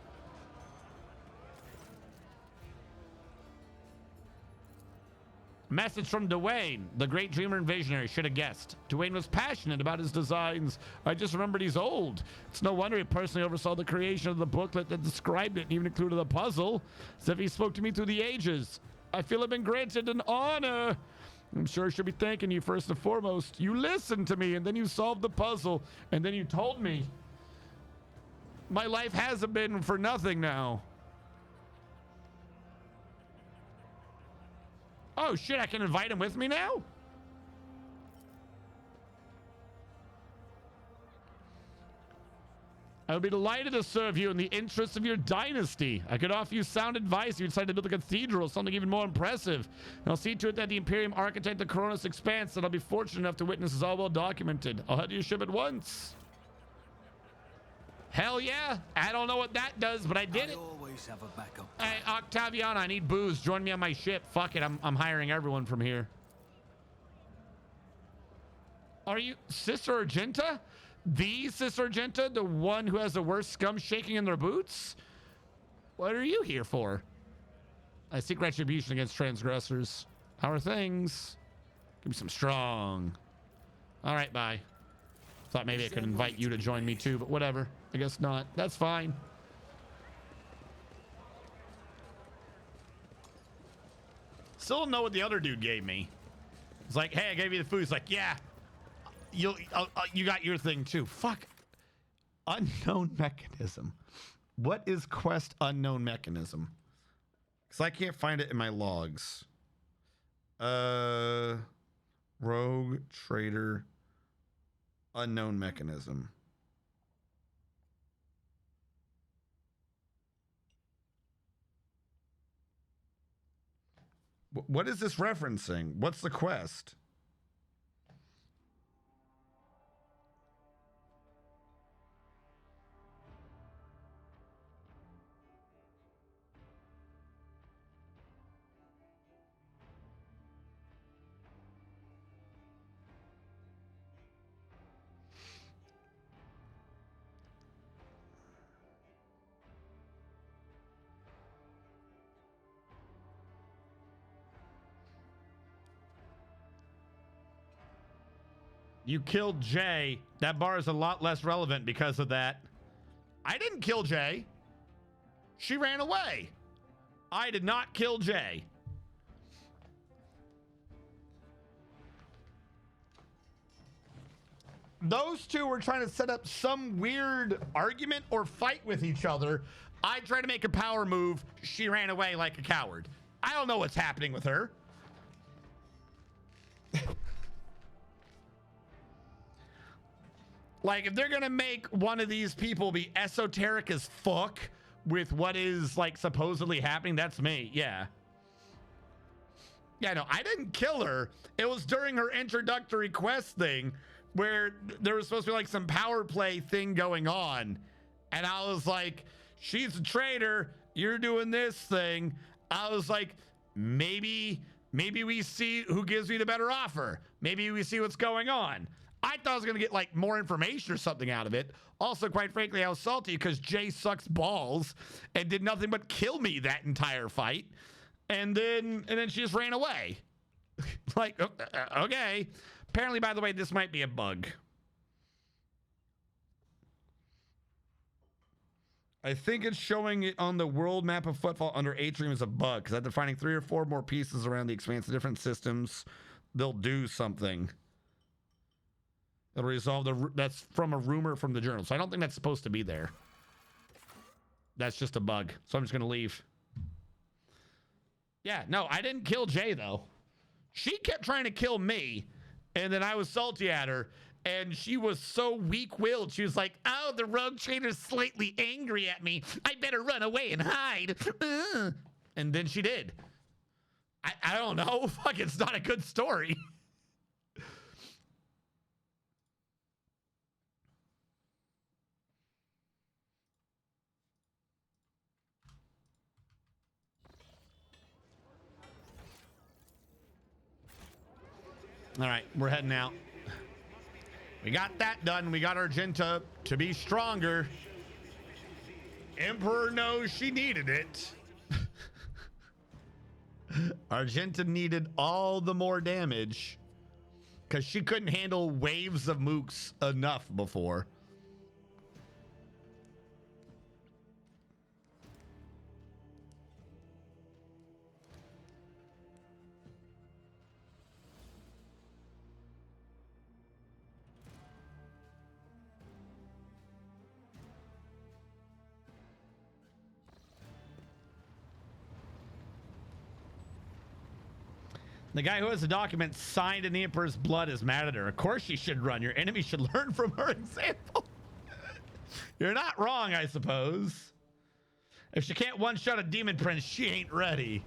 Message from Dwayne, the great dreamer and visionary, should have guessed. Dwayne was passionate about his designs. I just remembered he's old. It's no wonder he personally oversaw the creation of the booklet that described it and even included the puzzle, as if he spoke to me through the ages. I feel I've been granted an honor. I'm sure I should be thanking you first and foremost. You listened to me, and then you solved the puzzle, and then you told me. My life hasn't been for nothing now. Oh shit, I can invite him with me now? I would be delighted to serve you in the interests of your dynasty. I could offer you sound advice if you decide to build a cathedral, something even more impressive. And I'll see to it that the Imperium architect the Coronis Expanse that I'll be fortunate enough to witness is all well documented. I'll head to your ship at once. Hell yeah. I don't know what that does, but I did it. Always have a backup. Hey, Octaviana, I need booze. Join me on my ship. Fuck it, I'm hiring everyone from here. Are you Sister Argenta? The Sister Argenta, the one who has the worst scum shaking in their boots? What are you here for? I seek retribution against transgressors. How are things? Give me some strong. All right, bye. Thought maybe I could invite you to join me too, but whatever. I guess not. That's fine. Still don't know what the other dude gave me. It's like, hey, I gave you the food. He's like, yeah. You got your thing too. Fuck. Unknown mechanism. What is quest unknown mechanism? Because I can't find it in my logs. Rogue trader unknown mechanism. What is this referencing? What's the quest? You killed Jay. That bar is a lot less relevant because of that. I didn't kill Jay. She ran away. I did not kill Jay. Those two were trying to set up some weird argument or fight with each other. I tried to make a power move. She ran away like a coward. I don't know what's happening with her. Like, if they're gonna make one of these people be esoteric as fuck with what is, like, supposedly happening, that's me. Yeah. Yeah, no, I didn't kill her. It was during her introductory quest thing where there was supposed to be, like, some power play thing going on. And I was like, she's a traitor. You're doing this thing. I was like, maybe we see who gives me the better offer. Maybe we see what's going on. I thought I was going to get, like, more information or something out of it. Also, quite frankly, I was salty because Jay sucks balls and did nothing but kill me that entire fight. And then she just ran away. Like, okay. Apparently, by the way, this might be a bug. I think it's showing it on the world map of Footfall under Atrium as a bug, because after finding 3 or 4 more pieces around the expanse of different systems, they'll do something. It'll resolve that's from a rumor from the journal. So I don't think that's supposed to be there. That's just a bug. So I'm just going to leave. Yeah, no, I didn't kill Jay, though. She kept trying to kill me, and then I was salty at her, and she was so weak-willed. She was like, oh, the rogue trader's slightly angry at me. I better run away and hide. And then she did. I don't know. Fuck, it's not a good story. All right, we're heading out. We got that done. We got Argenta to be stronger. Emperor knows she needed it. Argenta needed all the more damage because she couldn't handle waves of mooks enough before. The guy who has the document signed in the Emperor's blood is mad at her. Of course she should run. Your enemy should learn from her example. You're not wrong, I suppose. If she can't one-shot a demon prince, she ain't ready.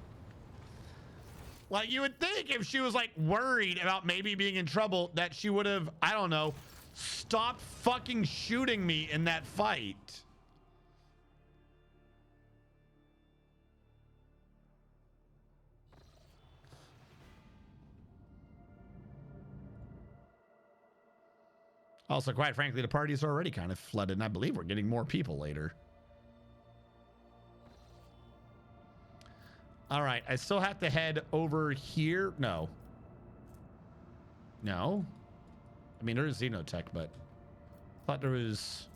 Like, you would think if she was, like, worried about maybe being in trouble that she would have, I don't know, stopped fucking shooting me in that fight. Also, quite frankly, the party's already kind of flooded, and I believe we're getting more people later. All right, I still have to head over here. No. No? I mean, there is Xenotech, but I thought there was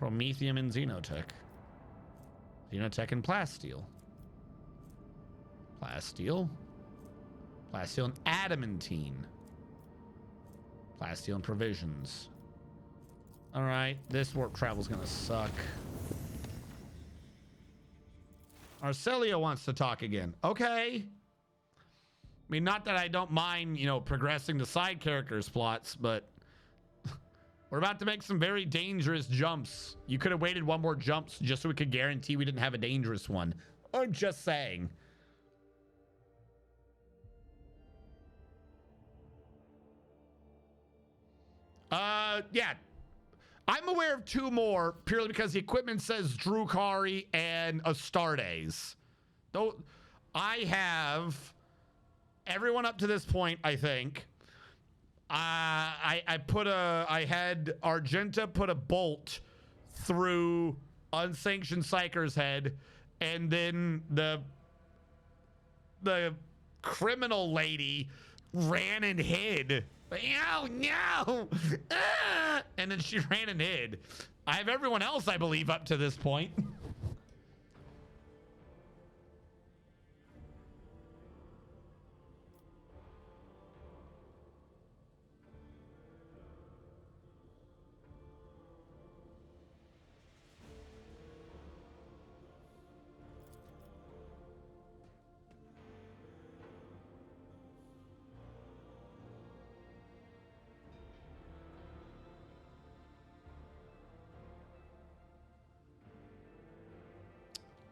Promethium and Xenotech. Xenotech and Plasteel. Plasteel. Plasteel and Adamantine. Plasteel and Provisions. All right, this warp travel's gonna suck. Arcelia wants to talk again. Okay. I mean, not that I don't mind, you know, progressing the side characters' plots, but we're about to make some very dangerous jumps. You could have waited one more jump just so we could guarantee we didn't have a dangerous one. I'm just saying. Yeah. I'm aware of 2 more purely because the equipment says Drukari and Astartes. Though I have everyone up to this point, I think. I had Argenta put a bolt through Unsanctioned Psyker's head, and then the criminal lady ran and hid Oh, no! And then she ran and hid. I have everyone else, I believe, up to this point.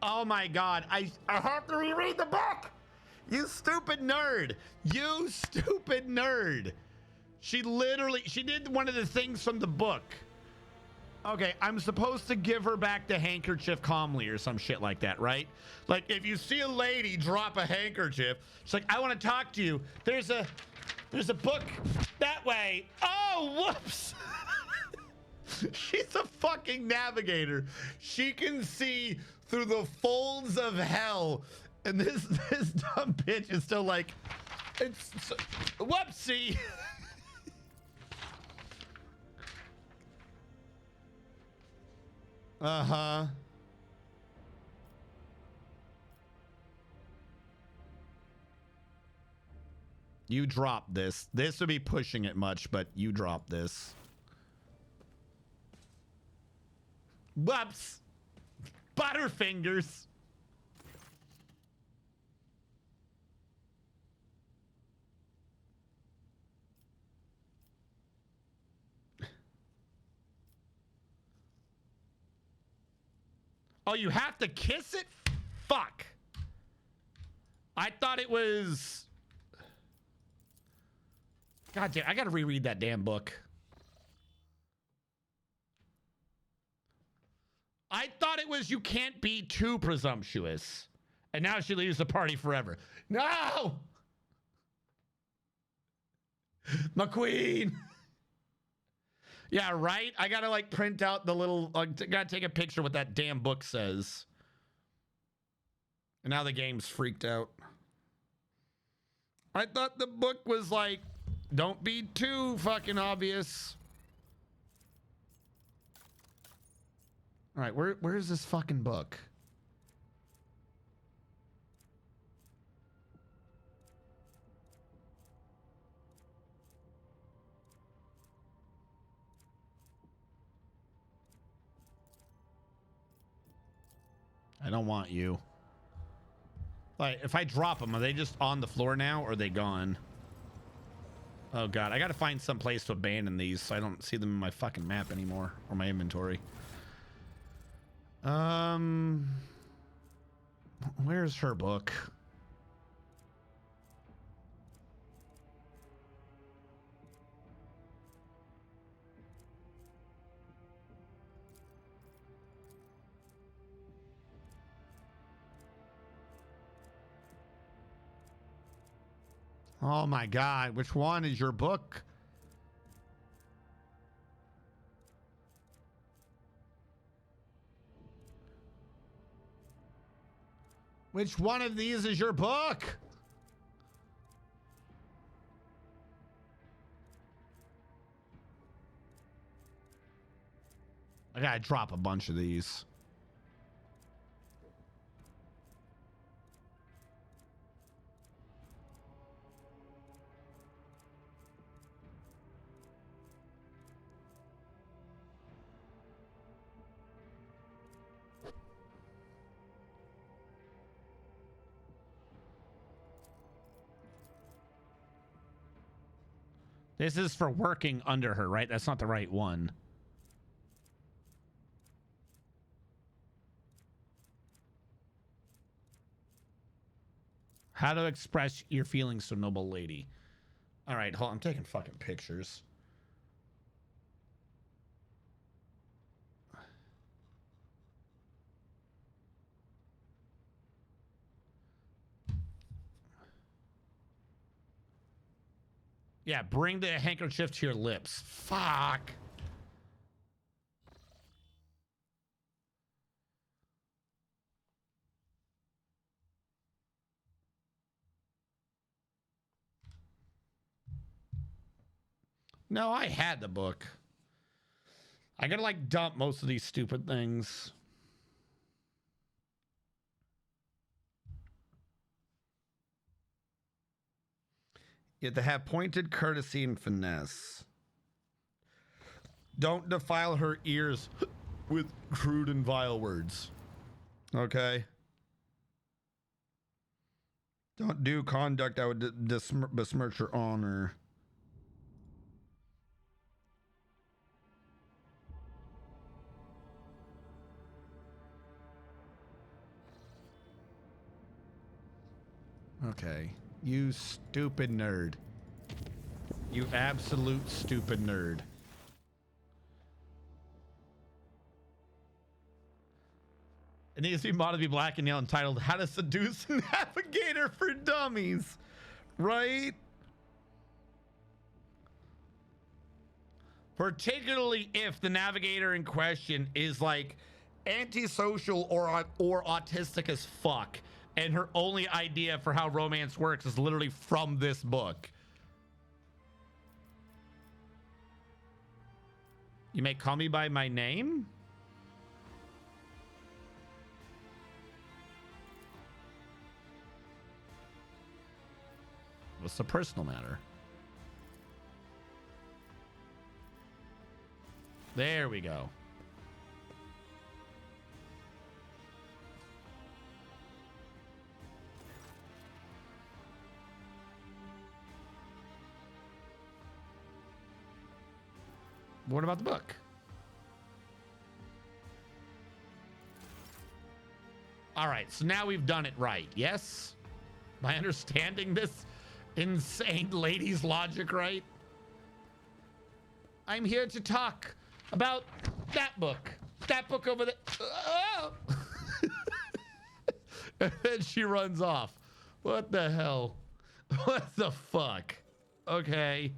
Oh my god, I have to reread the book! You stupid nerd! You stupid nerd! She did one of the things from the book. Okay, I'm supposed to give her back the handkerchief calmly or some shit like that, right? Like, if you see a lady drop a handkerchief, it's like, I want to talk to you. There's a book that way. Oh, whoops! She's a fucking navigator. She can see through the folds of hell, and this dumb bitch is still like, it's whoopsie. Uh-huh. You drop this. This would be pushing it much, but you drop this. Whoops. Butterfingers. Oh, you have to kiss it? Fuck. I thought it was... God damn, I gotta reread that damn book. I thought it was you can't be too presumptuous. And now she leaves the party forever. No! My queen! Yeah, right? I gotta like print out the little, gotta take a picture what that damn book says. And now the game's freaked out. I thought the book was like, don't be too fucking obvious. All right, where's this fucking book? I don't want you. Like, if I drop them, are they just on the floor now or are they gone? Oh god, I gotta find some place to abandon these so I don't see them in my fucking map anymore or my inventory. Where's her book? Oh my god, which one is your book? Which one of these is your book? I gotta drop a bunch of these. This is for working under her, right? That's not the right one. How to express your feelings to a noble lady. All right, hold on. I'm taking fucking pictures. Yeah, bring the handkerchief to your lips. Fuck. No, I had the book. I gotta like dump most of these stupid things. You have to have pointed courtesy and finesse. Don't defile her ears with crude and vile words. Okay? Don't do conduct that would besmirch your honor. Okay. You stupid nerd. You absolute stupid nerd. It needs to be modded to be black and yellow entitled How to Seduce a Navigator for Dummies. Right? Particularly if the navigator in question is like antisocial or autistic as fuck. And her only idea for how romance works is literally from this book. You may call me by my name? What's the personal matter? There we go. What about the book? All right, so now we've done it right, yes? Am I understanding this insane lady's logic right? I'm here to talk about that book. That book over there. Oh! And then she runs off. What the hell? What the fuck? Okay.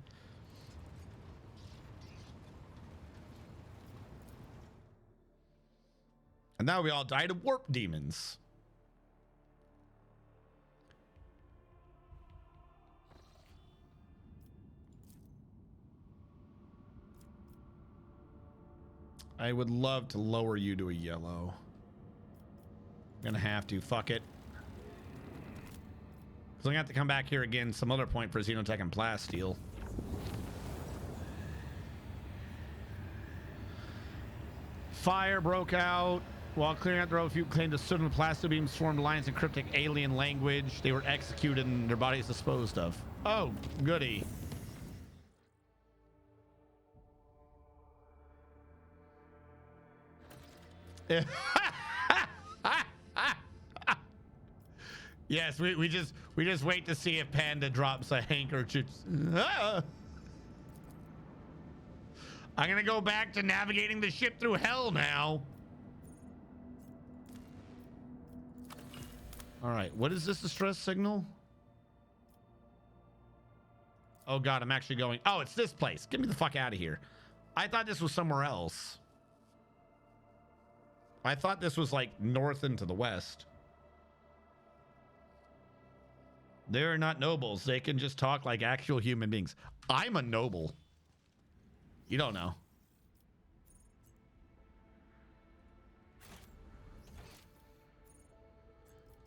And now we all died of warp demons. I would love to lower you to a yellow. I'm gonna have to. Fuck it. Because I'm gonna have to come back here again some other point for Xenotech and Plasteel. Fire broke out. While clearing out the road, a few claimed to stood on the plastic beams, formed lines in cryptic alien language. They were executed and their bodies disposed of. Oh, goody. Yes, we just wait to see if Panda drops a handkerchief. I'm gonna go back to navigating the ship through hell now. All right, what is this distress signal? Oh God, I'm actually going. Oh, it's this place. Get me the fuck out of here. I thought this was somewhere else. I thought this was like north and to the west. They're not nobles. They can just talk like actual human beings. I'm a noble. You don't know.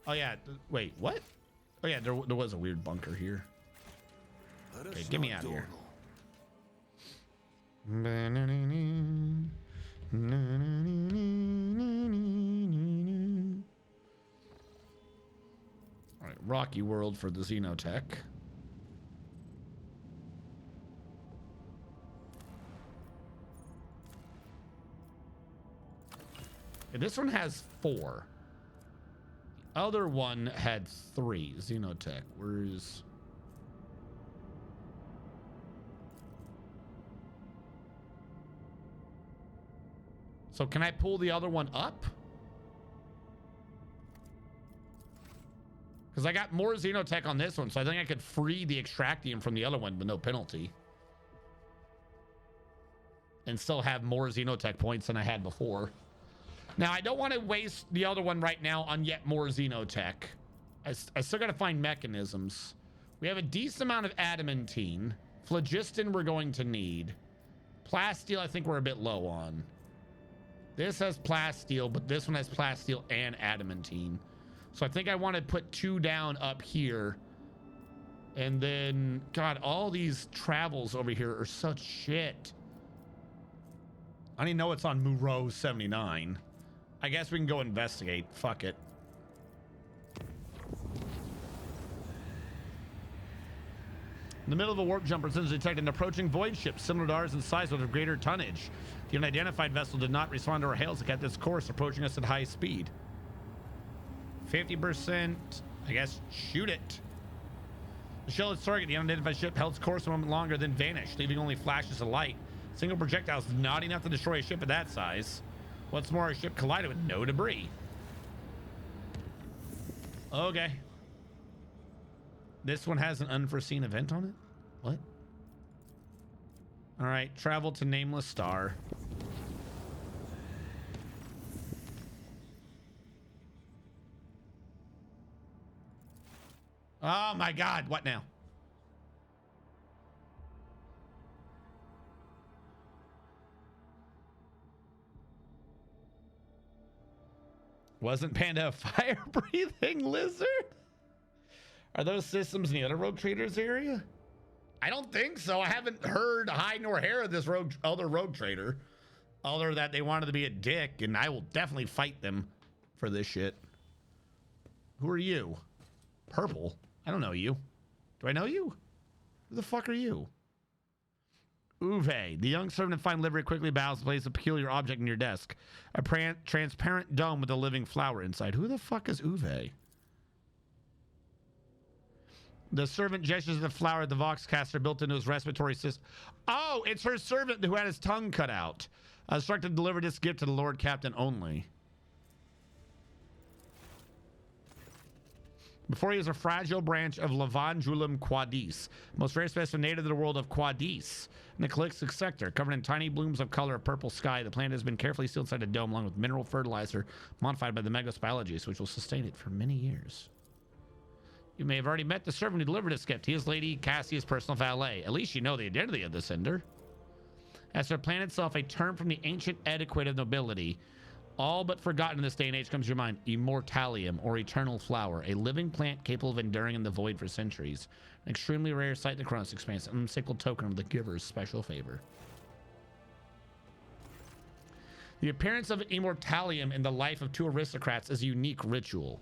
Oh yeah, wait, what? Oh yeah, there was a weird bunker here. Okay, get me out of here. All right, Rocky World for the Xenotech. Okay, this one has 4. The other one had 3. Xenotech, where's... So can I pull the other one up? Because I got more Xenotech on this one, so I think I could free the Extractium from the other one with no penalty. And still have more Xenotech points than I had before. Now, I don't want to waste the other one right now on yet more Xenotech. I still got to find mechanisms. We have a decent amount of adamantine. Phlogiston we're going to need. Plasteel I think we're a bit low on. This has plasteel, but this one has plasteel and adamantine. So I think I want to put 2 down up here. And then, God, all these travels over here are such shit. I don't even know what's on Muro 79. I guess we can go investigate. Fuck it. In the middle of a warp jumper, sensors detect an approaching void ship similar to ours in size but of greater tonnage. The unidentified vessel did not respond to our hails and kept its course, approaching us at high speed. 50%. I guess shoot it. The shell its target, the unidentified ship held its course a moment longer, then vanished, leaving only flashes of light. Single projectile is not enough to destroy a ship of that size. What's more, our ship collided with no debris. Okay. This one has an unforeseen event on it? What? All right, travel to nameless star. Oh my God, what now? Wasn't Panda a fire-breathing lizard? Are those systems in the other rogue traders area? I don't think so. I haven't heard hide nor hair of this other rogue trader. Other that they wanted to be a dick, and I will definitely fight them for this shit. Who are you? Purple? I don't know you. Do I know you? Who the fuck are you? Uwe. The young servant in fine livery quickly bows and places a peculiar object in your desk. A transparent dome with a living flower inside. Who the fuck is Uwe? The servant gestures at the flower the Voxcaster built into his respiratory system. Oh, it's her servant who had his tongue cut out. Instructed to deliver this gift to the Lord Captain only. Before he is a fragile branch of Lavandulum quadis, most rare specimen native to the world of Quadis, in the Calixtic sector, covered in tiny blooms of color of purple sky. The plant has been carefully sealed inside a dome along with mineral fertilizer modified by the Megaspyologists, which will sustain it for many years. You may have already met the servant who delivered this gift. He is Lady Cassia's personal valet. At least you know the identity of the sender. As for the plant itself, a term from the ancient etiquette of nobility, all but forgotten in this day and age, comes to your mind: Immortalium, or eternal flower, a living plant capable of enduring in the void for centuries. An extremely rare sight in the Chronos Expanse, an unmistakable token of the giver's special favor. The appearance of Immortalium in the life of 2 aristocrats is a unique ritual.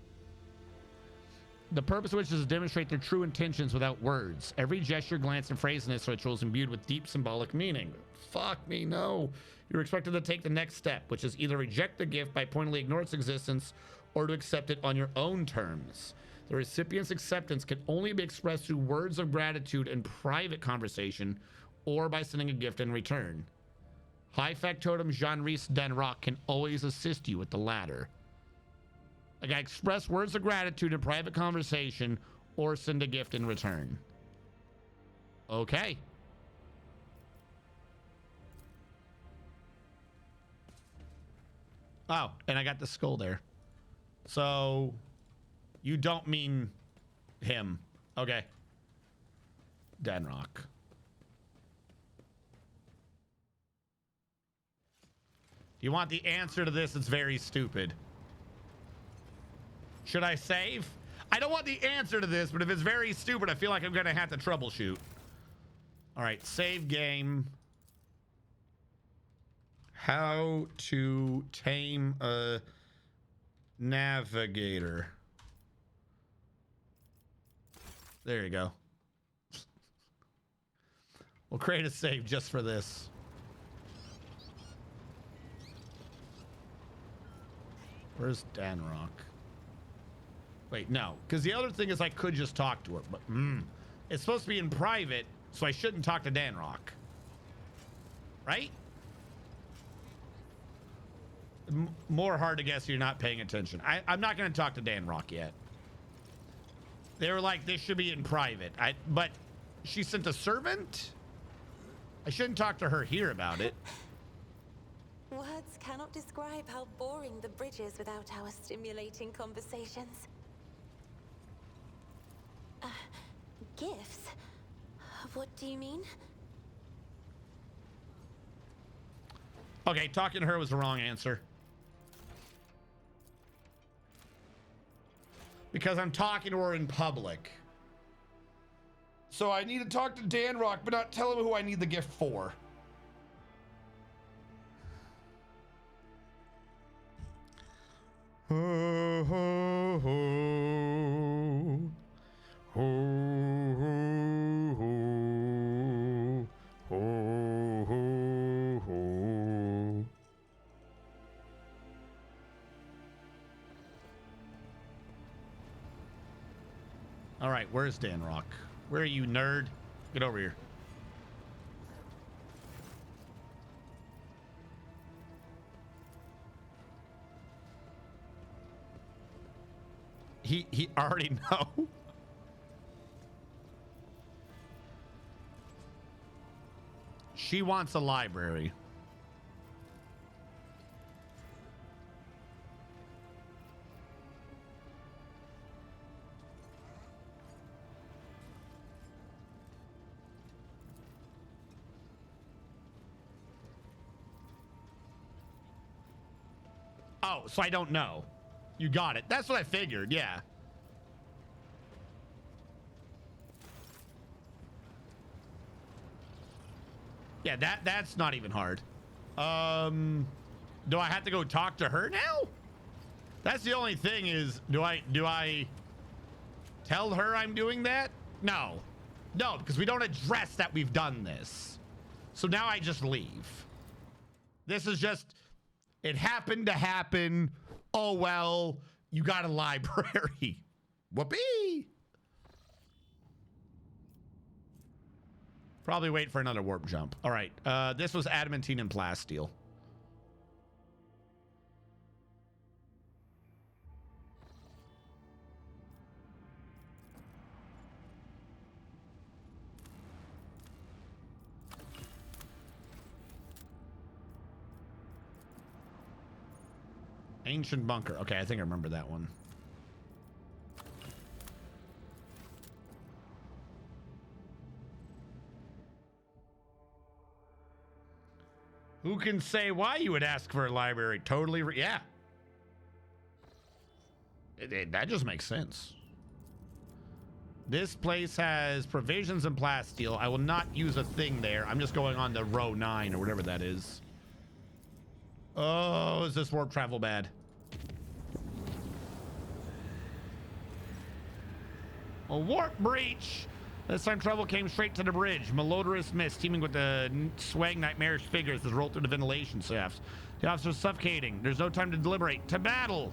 The purpose of which is to demonstrate their true intentions without words. Every gesture, glance, and phrase in this ritual is imbued with deep symbolic meaning. Fuck me, no. You're expected to take the next step, which is either reject the gift by pointedly ignore its existence or to accept it on your own terms. The recipient's acceptance can only be expressed through words of gratitude in private conversation or by sending a gift in return. High Factotum Jean-Rhys Denrock can always assist you with the latter. Like, I express words of gratitude in private conversation or send a gift in return. Okay. Oh, and I got the skull there. So, you don't mean him. Okay. Denrock. You want the answer to this? It's very stupid. Should I save? I don't want the answer to this, but if it's very stupid, I feel like I'm going to have to troubleshoot. All right, save game. How to tame a navigator. There you go. We'll create a save just for this. Where's Denrock? Wait, no, because the other thing is I could just talk to her, but it's supposed to be in private, so I shouldn't talk to Denrock. Right? More hard to guess you're not paying attention. I'm not going to talk to Denrock yet. They were like, this should be in private. But she sent a servant? I shouldn't talk to her here about it. Words cannot describe how boring the bridge is without our stimulating conversations. Gifts? What do you mean? Okay, talking to her was the wrong answer. Because I'm talking to her in public. So I need to talk to Dan Rock, but not tell him who I need the gift for. Ho, ho, ho. Ho, ho, ho. Ho, ho, ho. All right, where's Dan Rock? Where are you, nerd? Get over here. He already know. She wants a library. Oh, so I don't know. You got it. That's what I figured, yeah. Yeah, that's not even hard. Do I have to go talk to her now? That's the only thing is, do I tell her I'm doing that? No. No, because we don't address that we've done this. So now I just leave. This is just, it happened to happen. Oh, well, you got a library. Whoopee. Probably wait for another warp jump. All right. This was adamantine and plasteel. Ancient bunker. Okay, I think I remember that one. Who can say why you would ask for a library? Totally, yeah. That just makes sense. This place has provisions and plasteel. I will not use a thing there. I'm just going on to row 9 or whatever that is. Oh, is this warp travel bad? A warp breach. This time trouble came straight to the bridge. Malodorous mist teeming with the swaying nightmarish figures that rolled through the ventilation shafts. The officer's suffocating. There's no time to deliberate. To battle.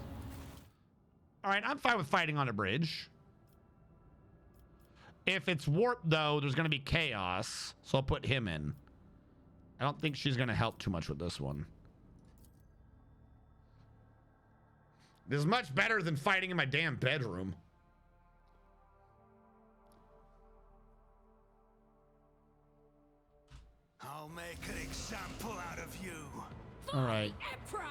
All right, I'm fine with fighting on a bridge. If it's warped, though, there's going to be chaos. So I'll put him in. I don't think she's going to help too much with this one. This is much better than fighting in my damn bedroom. I'll make an example out of you. All right. Emperor!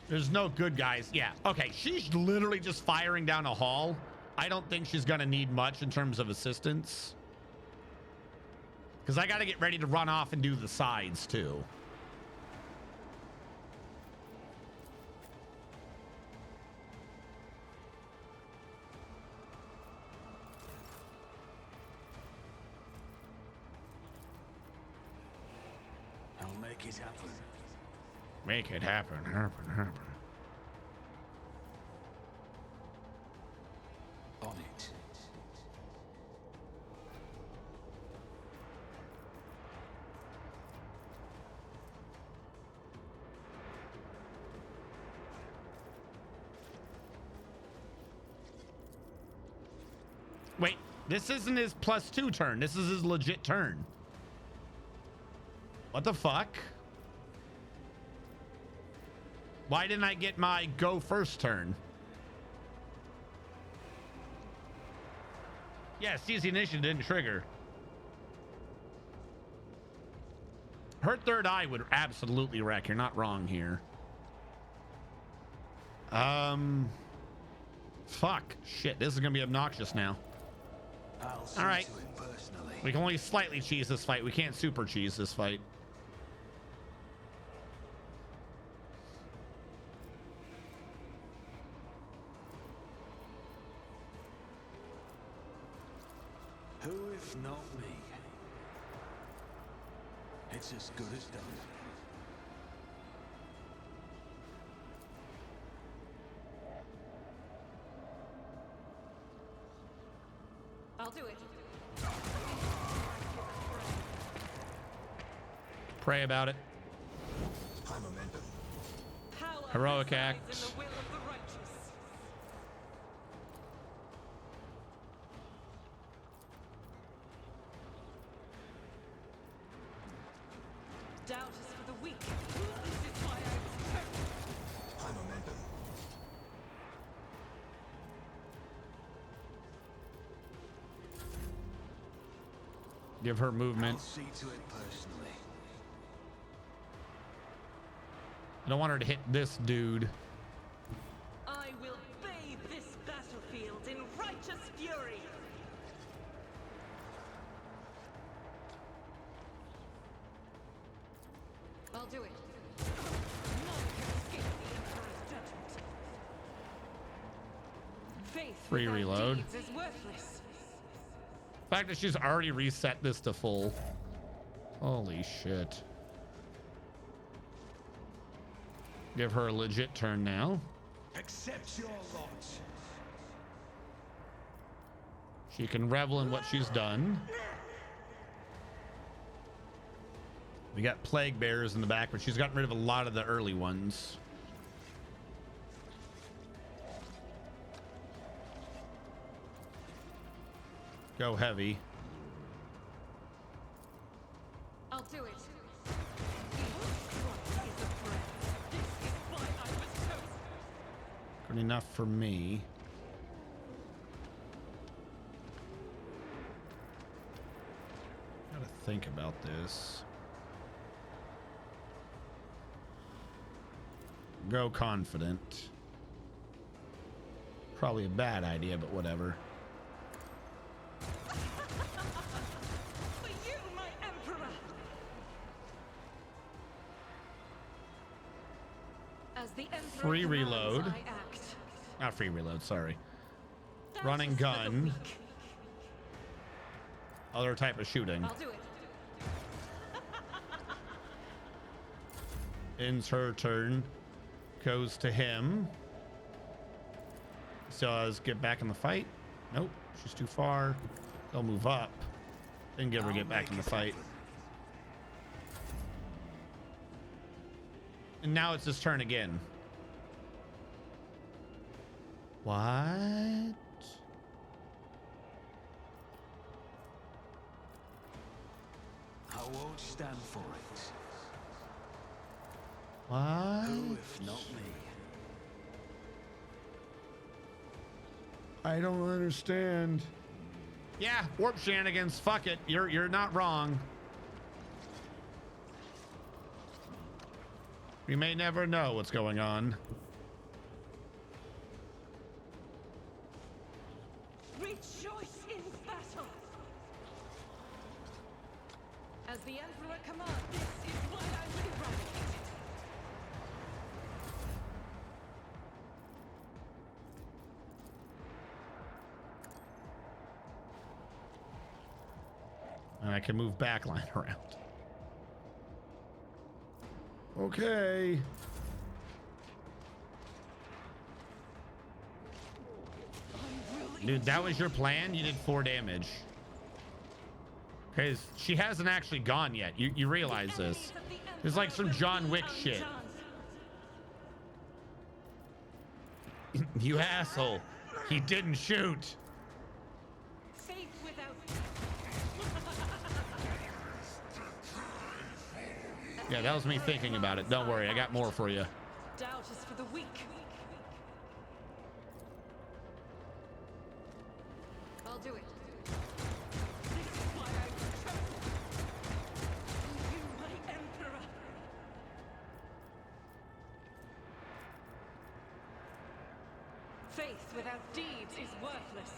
There's no good guys. Yeah. Okay. She's literally just firing down a hall. I don't think she's going to need much in terms of assistance. Because I got to get ready to run off and do the sides, too. I'll make it happen. Make it happen, happen. On it. Wait, this isn't his +2 turn. This is his legit turn. What the fuck? Why didn't I get my go first turn? Yeah, seize the initiative didn't trigger. Her third eye would absolutely wreck. You're not wrong here. Fuck. Shit, this is gonna be obnoxious now. All right. We can only slightly cheese this fight. We can't super cheese this fight. Who if not me? It's as good as done. I'll do it. Pray about it. High momentum. Power Heroic resides act. in the will of the righteous. Doubt is for the weak. This is why I was chosen. High momentum. Give her movement. I'll see to it personally. I don't want her to hit this dude. I will bathe this battlefield in righteous fury. I'll do it. None can escape the Emperor's judgment. Faith Free without reload. deeds is worthless. The fact that she's already reset this to full. Holy shit. Give her a legit turn now. Accept your lot. She can revel in what she's done. We got plague bearers in the back, but she's gotten rid of a lot of the early ones. Go heavy. I'll do it. Each one is a prayer. This is why I was chosen. Good enough for me. Gotta think about this. Go confident. Probably a bad idea, but whatever. For you, my Emperor! As the Emperor Free commands, reload. I act. Not free reload, sorry. That Running is for the gun. weak. Other type of shooting. I'll do it. Ends her turn. Goes to him. So does get back in the fight. Nope, she's too far. They'll move up. Then give her get back in the fight. And now it's his turn again. What? I won't stand for it. What? Who if not me? I don't understand. Yeah, warp shenanigans. Fuck it. You're not wrong. We may never know what's going on. Rejoice in battle. As the Emperor commands, this is why I was eradicated. And I can move backline around. Okay. Dude, that was your plan? You did 4 damage. Because she hasn't actually gone yet. You realize this. It's like some John Wick shit. You asshole. He didn't shoot. Faith without Yeah, that was me thinking about it. Don't worry, I got more for you. Doubt is for the weak. I'll do it. This is why I tremble. You, my Emperor. Faith without deeds is worthless.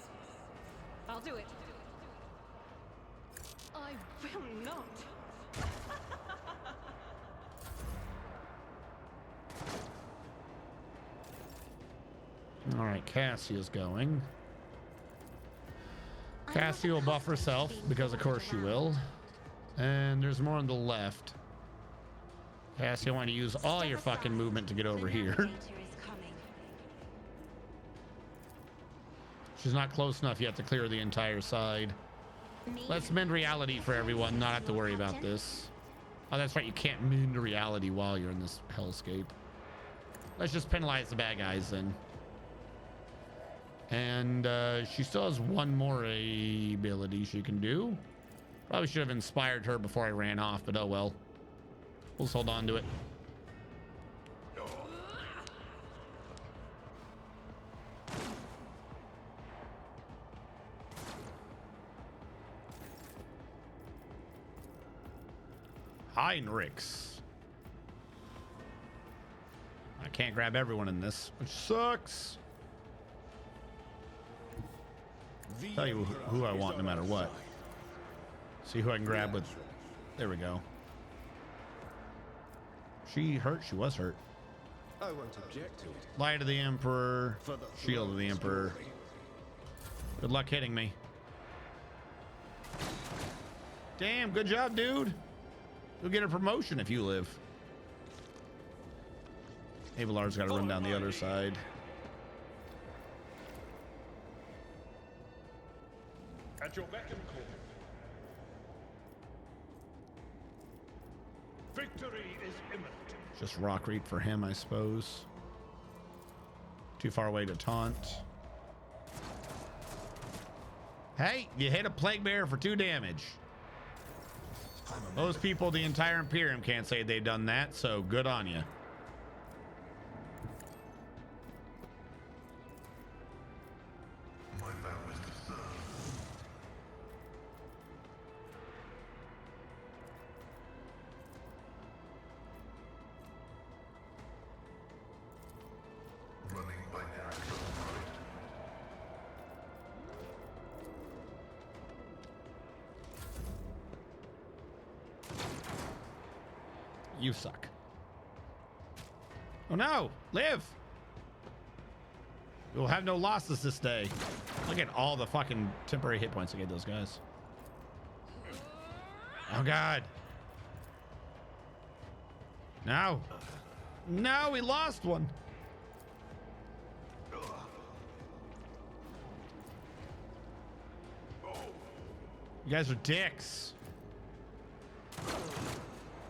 I'll do it. I will not. All right, Cassia's going. Cassia will buff herself because of course she will. And there's more on the left. Cassia, I want to use all your fucking movement to get over here. She's not close enough yet to clear the entire side. Let's mend reality for everyone, not have to worry about this. Oh, that's right, you can't mend reality while you're in this hellscape. Let's just penalize the bad guys then. And she still has one more ability she can do. Probably should have inspired her before I ran off, but oh well. We'll just hold on to it. Heinrichs. I can't grab everyone in this, which sucks. Tell you who I want no matter what. See who I can grab with. There we go. She hurt. She was hurt. I won't object to it. Light of the Emperor. Shield of the Emperor. Good luck hitting me. Damn, good job, dude. You'll get a promotion if you live. Avalar's got to run down the other side. At your beck and call. Victory is imminent. Just rock reap for him, I suppose. Too far away to taunt. Hey, you hit a plague bearer for 2 damage. Those people, the entire Imperium can't say they've done that, so good on you. My vow is to serve. Running by natural right. You suck. Oh no, live. We'll have no losses this day. Look at all the fucking temporary hit points I gave those guys. Oh god. No. No, we lost one. You guys are dicks.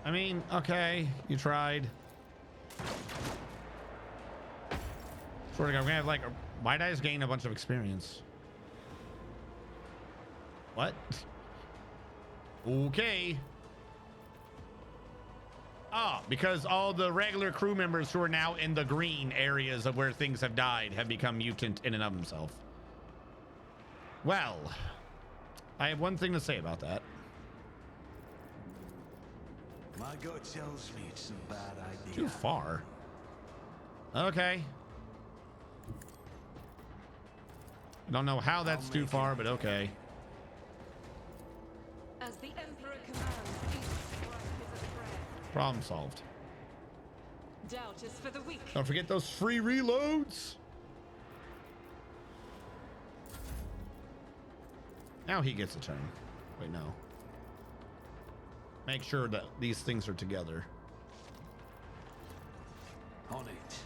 I mean, okay, you tried. Swear to God, I'm gonna have like, why did I just gain a bunch of experience? What? Okay. Ah, because all the regular crew members who are now in the green areas of where things have died have become mutant in and of themselves. Well, I have one thing to say about that. My gut tells me it's a bad idea. Too far. Okay. I don't know how that's too far, but okay. As the Emperor commands, each strike is a prayer. Problem solved. Doubt is for the weak. Don't forget those free reloads. Now he gets a turn. Wait, no. Make sure that these things are together. On it.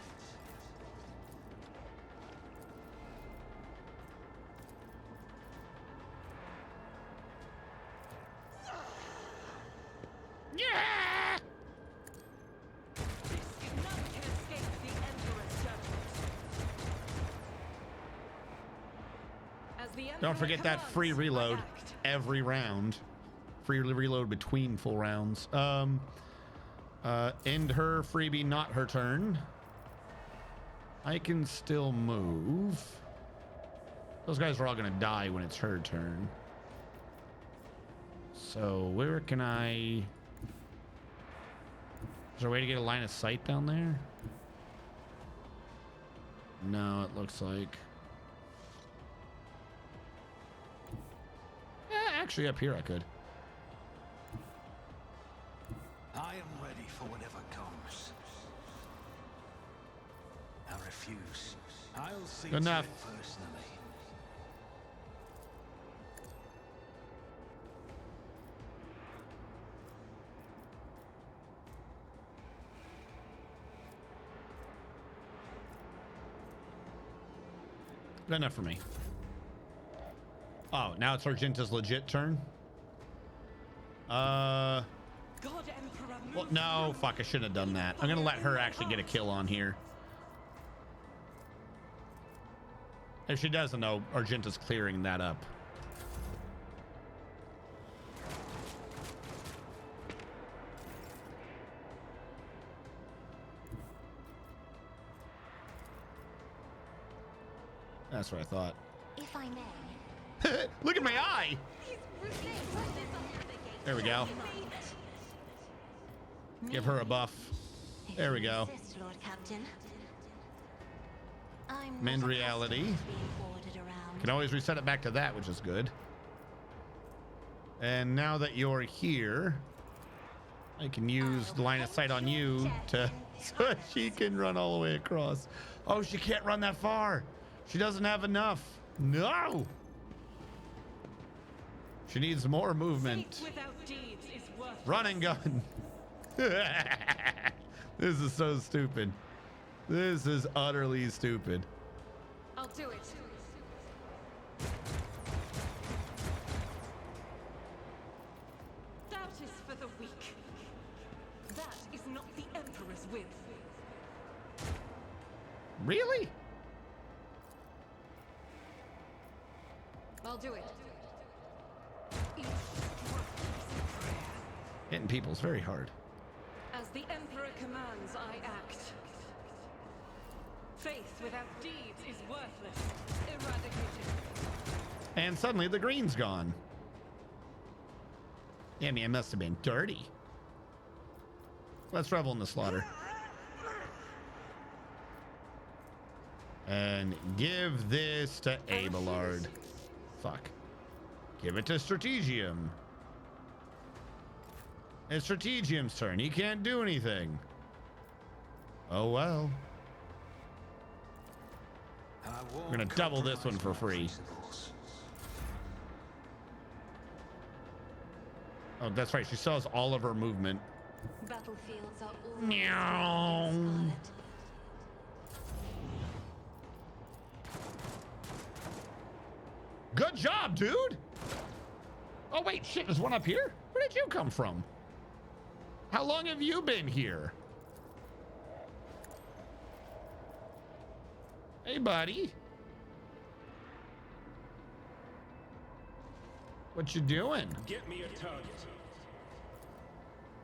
Yeah! None can escape the Emperor's judgment. As the Emperor Don't forget that free commands, I reload act. every round. Free reload between full rounds. End her freebie, not her turn. I can still move. Those guys are all gonna die when it's her turn. So where can I... Is there a way to get a line of sight down there? No, it looks like... actually up here I could. I am ready for whatever comes. I refuse. I'll see Good enough. to it personally. Good enough for me. Oh, now it's Argenta's legit turn? God, Emperor, Well, no, fuck, I shouldn't have done that. I'm gonna let her actually get a kill on here. If she doesn't know, Argenta's clearing that up. That's what I thought. If I may. Look at my eye! There we go. Give her a buff. There we go. Insist, Lord Captain. Mend reality. Can always reset it back to that, which is good. And now that you're here, I can use the line of sight on you to so she can run all the way across. Oh, she can't run that far. She doesn't have enough. No. She needs more movement. Run and gun. This is so stupid. This is utterly stupid. I'll do it. That is for the weak. That is not the Emperor's will. Really? I'll do it. Hitting people's very hard. As the Emperor commands, I act. Faith without deeds is worthless. Eradicated. And suddenly the green's gone. Yeah, I mean, it must have been dirty. Let's revel in the slaughter. And give this to Abelard. Fuck. Give it to Strategium. It's Strategium's turn. He can't do anything. Oh well. We're gonna double this one for free. Oh, that's right. She still has all of her movement. Battlefields are all Meow. Good job, dude. Oh wait, shit, there's one up here? Where did you come from? How long have you been here? Hey, buddy. What you doing? Get me a target.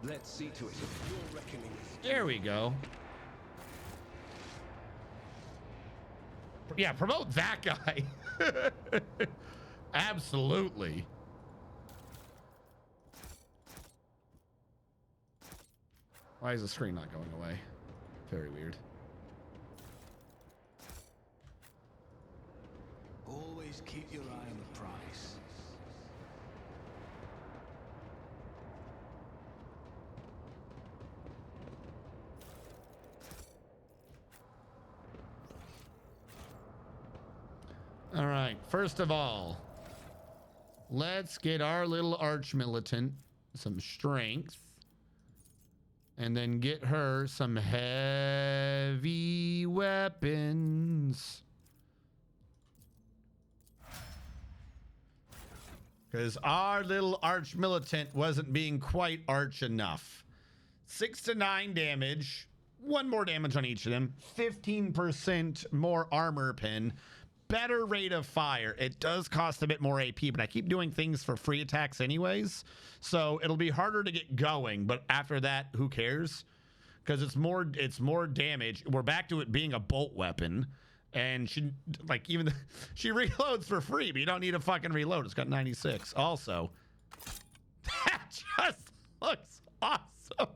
Let's see to it. Your reckoning is There we go. Yeah, promote that guy. Absolutely. Why is the screen not going away? Very weird. Always keep your eye on the prize. All right, first of all, let's get our little arch militant some strength. And then get her some heavy weapons. Because our little arch militant wasn't being quite arch enough. 6 to 9 damage. 1 more damage on each of them. 15% more armor pin. Better rate of fire. It does cost a bit more AP, but I keep doing things for free attacks anyways. So it'll be harder to get going, but after that, who cares? because it's more damage. We're back to it being a bolt weapon, and she she reloads for free, but you don't need to fucking reload. It's got 96. Also, that just looks awesome.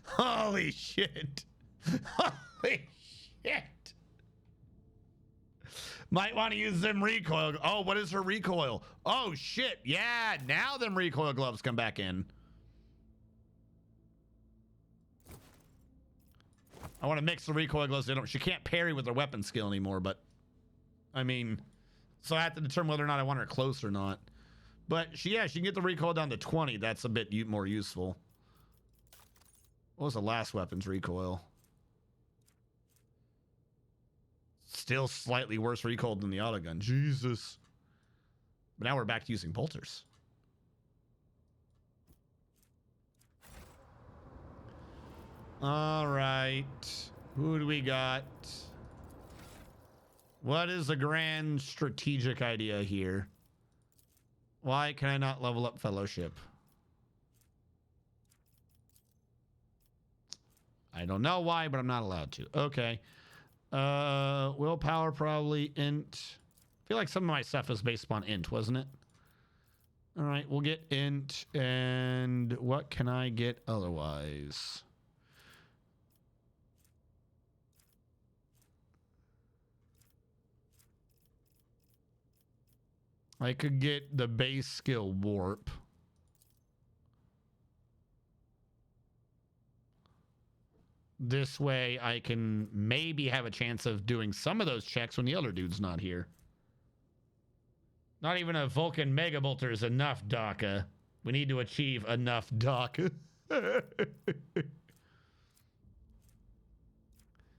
Holy shit. Holy shit. Might want to use them recoil. Oh, what is her recoil? Oh shit. Yeah, now them recoil gloves come back in. I want to mix the recoil gloves. She can't parry with her weapon skill anymore, but I mean, so I have to determine whether or not I want her close or not. But she can get the recoil down to 20. That's a bit more useful. What was the last weapon's recoil? Still slightly worse recoil than the autogun. Jesus. But now we're back to using bolters. All right. Who do we got? What is the grand strategic idea here? Why can I not level up Fellowship? I don't know why, but I'm not allowed to. Okay. Willpower probably int. I feel like some of my stuff is based upon int, wasn't it? All right, we'll get int. And what can I get otherwise? I could get the base skill warp. This way I can maybe have a chance of doing some of those checks when the other dude's not here. Not even a Vulcan Mega Bolter is enough, DACA. We need to achieve enough DACA.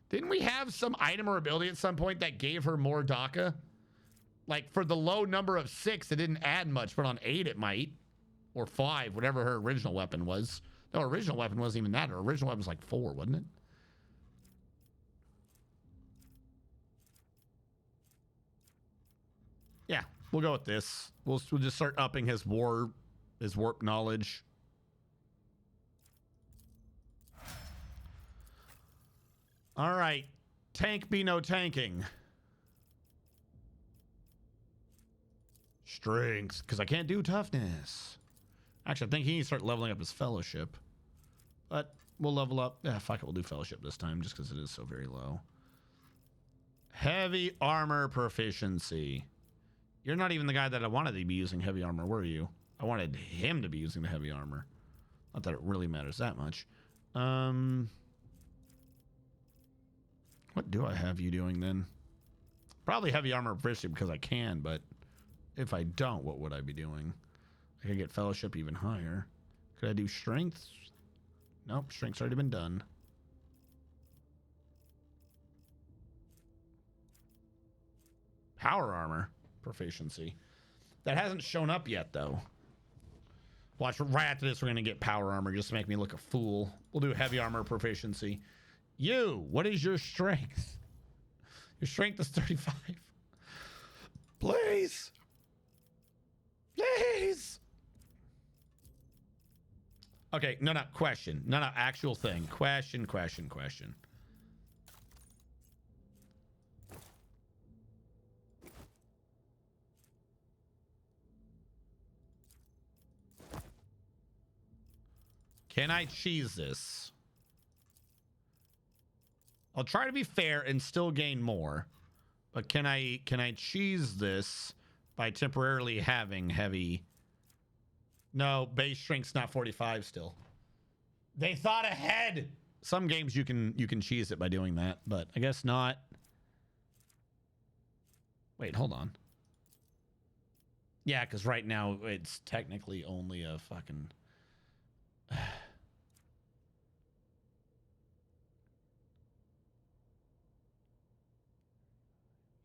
Didn't we have some item or ability at some point that gave her more DACA? Like, for the low number of 6, it didn't add much, but on 8 it might. Or 5, whatever her original weapon was. No, her original weapon wasn't even that. Her original weapon was like 4, wasn't it? Yeah, we'll go with this. We'll just start upping his warp knowledge. All right. Tank be no tanking. Strength, because I can't do toughness. Actually, I think he needs to start leveling up his Fellowship. But we'll level up. Yeah, fuck it, we'll do Fellowship this time just because it is so very low. Heavy armor proficiency. You're not even the guy that I wanted to be using heavy armor, were you? I wanted him to be using the heavy armor. Not that it really matters that much. What do I have you doing then? Probably heavy armor proficiency because I can, but if I don't, what would I be doing? I could get Fellowship even higher. Could I do strength? Nope, strength's already been done. Power armor proficiency. That hasn't shown up yet, though. Watch, right after this, we're going to get power armor just to make me look a fool. We'll do heavy armor proficiency. You, what is your strength? Your strength is 35. Please. Please. Okay, no, question. No, actual thing. Question. Can I cheese this? I'll try to be fair and still gain more. But can I cheese this by temporarily having heavy? No, base strength's not 45 still. They thought ahead. Some games you can cheese it by doing that, but I guess not. Wait, hold on. Yeah, because right now it's technically only a fucking...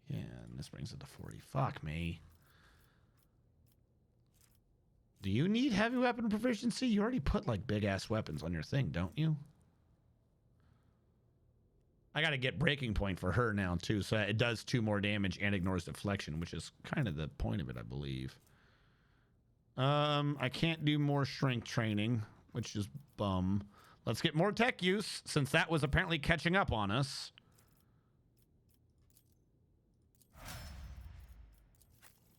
Yeah, and this brings it to 40. Fuck me. Do you need heavy weapon proficiency? You already put like big ass weapons on your thing, don't you? I gotta get breaking point for her now too, so it does 2 more damage and ignores deflection, which is kind of the point of it, I believe. I can't do more strength training, which is bum. Let's get more tech use, since that was apparently catching up on us.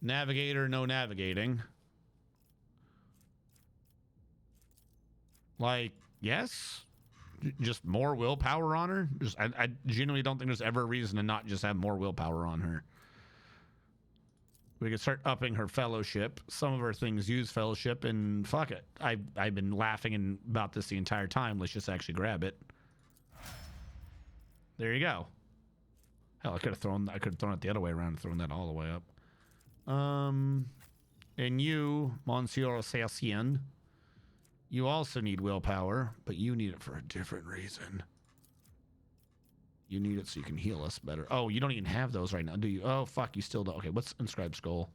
Navigator, no navigating. Like, yes? Just more willpower on her? I genuinely don't think there's ever a reason to not just have more willpower on her. We could start upping her fellowship. Some of her things use fellowship, and fuck it. I've been laughing about this the entire time. Let's just actually grab it. There you go. Hell, I could have thrown it the other way around and thrown that all the way up. And you, Monsieur Assassin, you also need willpower, but you need it for a different reason. You need it so you can heal us better. Oh, you don't even have those right now, do you? Oh, fuck, you still don't. Okay, what's Inscribed Skull?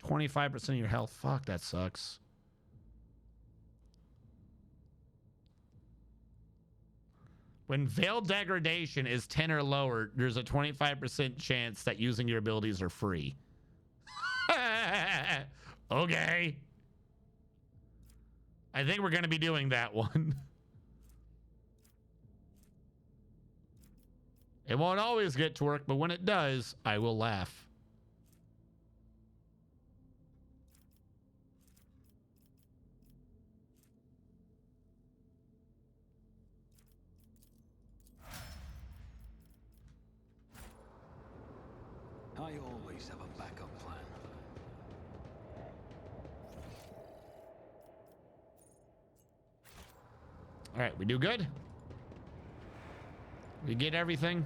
$25% of your health. Fuck, that sucks. When Veiled Degradation is 10 or lower, there's a 25% chance that using your abilities are free. Okay. I think we're going to be doing that one. It won't always get to work, but when it does, I will laugh. I always have a backup plan. All right, we do good? We get everything?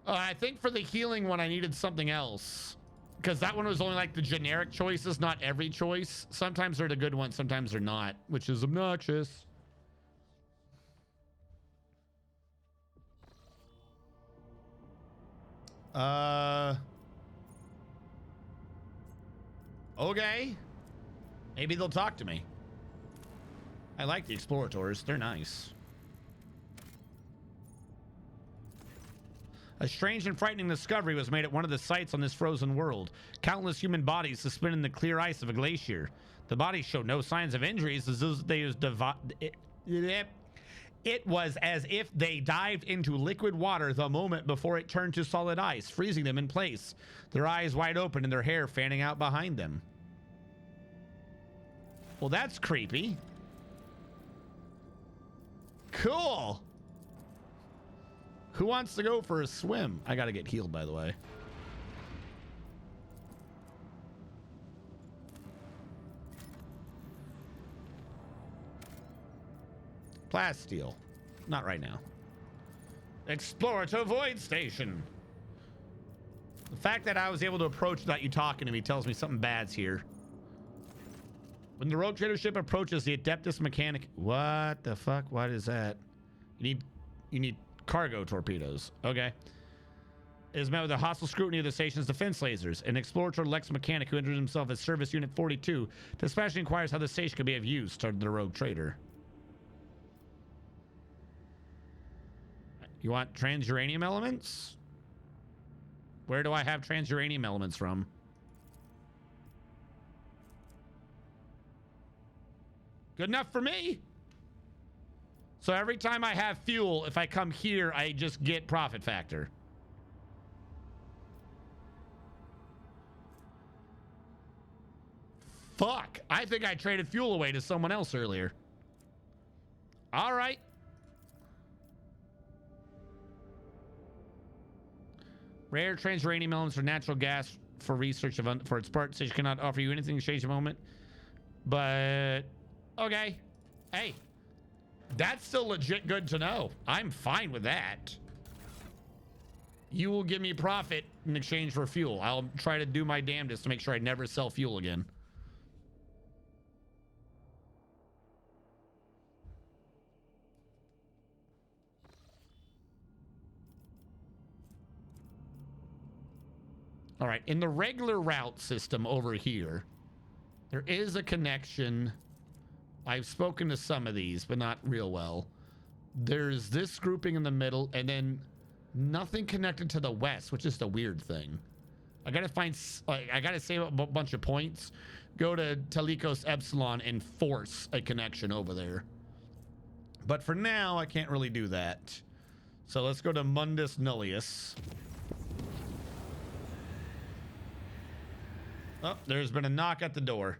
I think for the healing one, I needed something else. Because that one was only like the generic choices, not every choice. Sometimes they're the good ones, sometimes they're not, which is obnoxious. Okay. Maybe they'll talk to me. I like the explorators. They're nice. A strange and frightening discovery was made at one of the sites on this frozen world. Countless human bodies suspended in the clear ice of a glacier. The bodies showed no signs of injuries as it was as if they dived into liquid water the moment before it turned to solid ice, freezing them in place, their eyes wide open and their hair fanning out behind them. Well, that's creepy. Cool. Who wants to go for a swim? I gotta get healed, by the way. Plasteel. Not right now. Explorator Void Station. The fact that I was able to approach without you talking to me tells me something bad's here. When the rogue trader ship approaches the Adeptus mechanic... What the fuck? What is that? You need cargo torpedoes. Okay. It is met with a hostile scrutiny of the station's defense lasers. An explorator Lex mechanic who enters himself as Service Unit 42 dispatching inquires how the station could be of use, started the rogue trader. You want transuranium elements? Where do I have transuranium elements from? Good enough for me. So every time I have fuel, if I come here, I just get profit factor. Fuck. I think I traded fuel away to someone else earlier. All right. Rare transuranium elements for natural gas for research for its part. Station cannot offer you anything in exchange a moment. But okay. Hey. That's still legit good to know. I'm fine with that. You will give me profit in exchange for fuel. I'll try to do my damnedest to make sure I never sell fuel again. All right, in the regular route system over here, there is a connection. I've spoken to some of these, but not real well. There's this grouping in the middle, and then nothing connected to the west, which is the weird thing. I gotta find, like, I gotta save up a bunch of points, go to Talikos Epsilon, and force a connection over there. But for now, I can't really do that. So let's go to Mundus Nullius. Oh, there's been a knock at the door.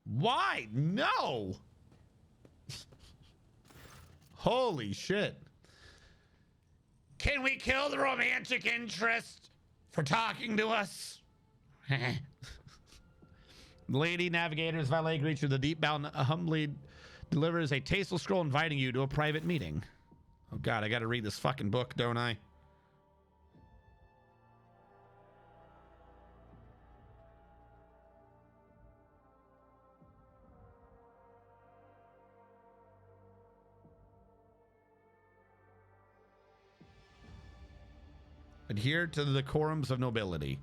Why? No! Holy shit. Can we kill the romantic interest for talking to us? Lady Navigator's valet greets you. The deep bound humbly delivers a tasteful scroll inviting you to a private meeting. Oh god, I gotta read this fucking book, don't I? Adhere to the decorums of nobility.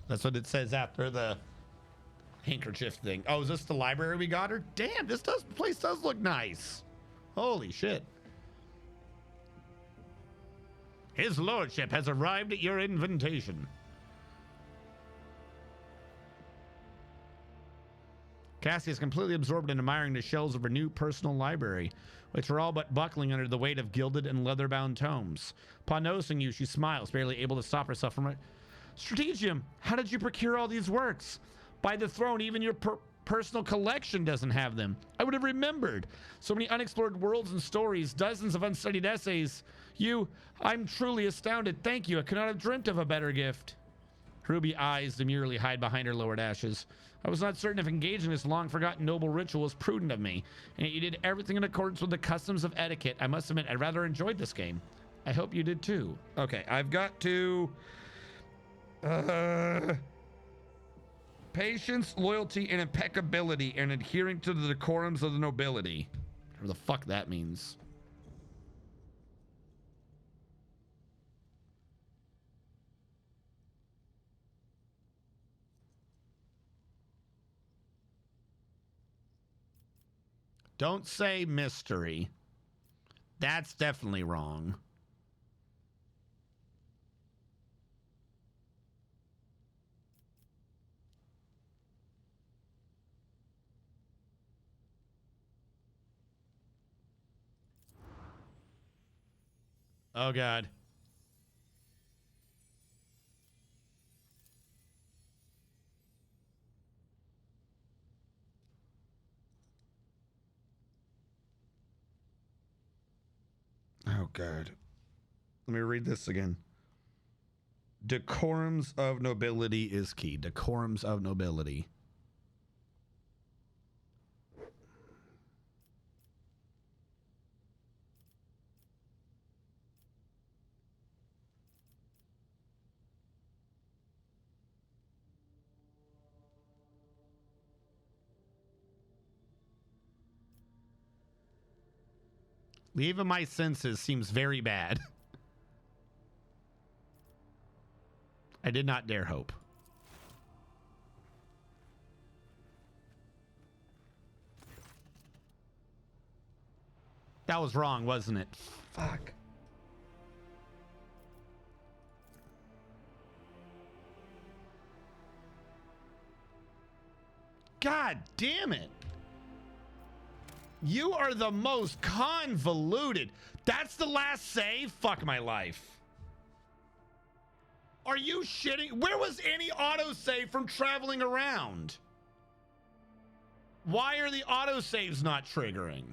That's what it says after the handkerchief thing. Oh, is this the library we got her? Damn, this place does look nice. Holy shit. His lordship has arrived at your invitation. Cassia is completely absorbed in admiring the shelves of her new personal library, which are all but buckling under the weight of gilded and leather-bound tomes. Upon noticing you, she smiles, barely able to stop herself from it. Strategium, how did you procure all these works? By the throne, even your personal collection doesn't have them. I would have remembered. So many unexplored worlds and stories, dozens of unstudied essays. I'm truly astounded. Thank you. I could not have dreamt of a better gift. Ruby eyes demurely hide behind her lowered ashes. I was not certain if engaging this long-forgotten noble ritual was prudent of me, and yet you did everything in accordance with the customs of etiquette. I must admit, I rather enjoyed this game. I hope you did too. Okay, I've got to... patience, loyalty, and impeccability, and adhering to the decorums of the nobility. Whatever the fuck that means. Don't say mystery. That's definitely wrong. Oh, God. Oh, God. Let me read this again. Decorums of nobility is key. Decorums of nobility. Leaving my senses seems very bad. I did not dare hope. That was wrong, wasn't it? Fuck. God damn it. You are the most convoluted. That's the last save? Fuck my life. Are you shitting? Where was any autosave from traveling around? Why are the autosaves not triggering?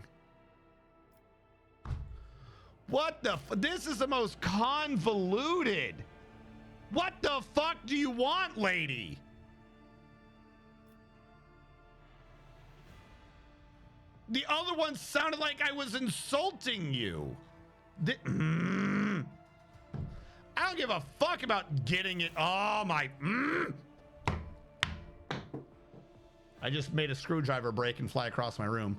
What the this is the most convoluted. What the fuck do you want, lady? The other one sounded like I was insulting you. I don't give a fuck about getting it. Oh my. I just made a screwdriver break and fly across my room.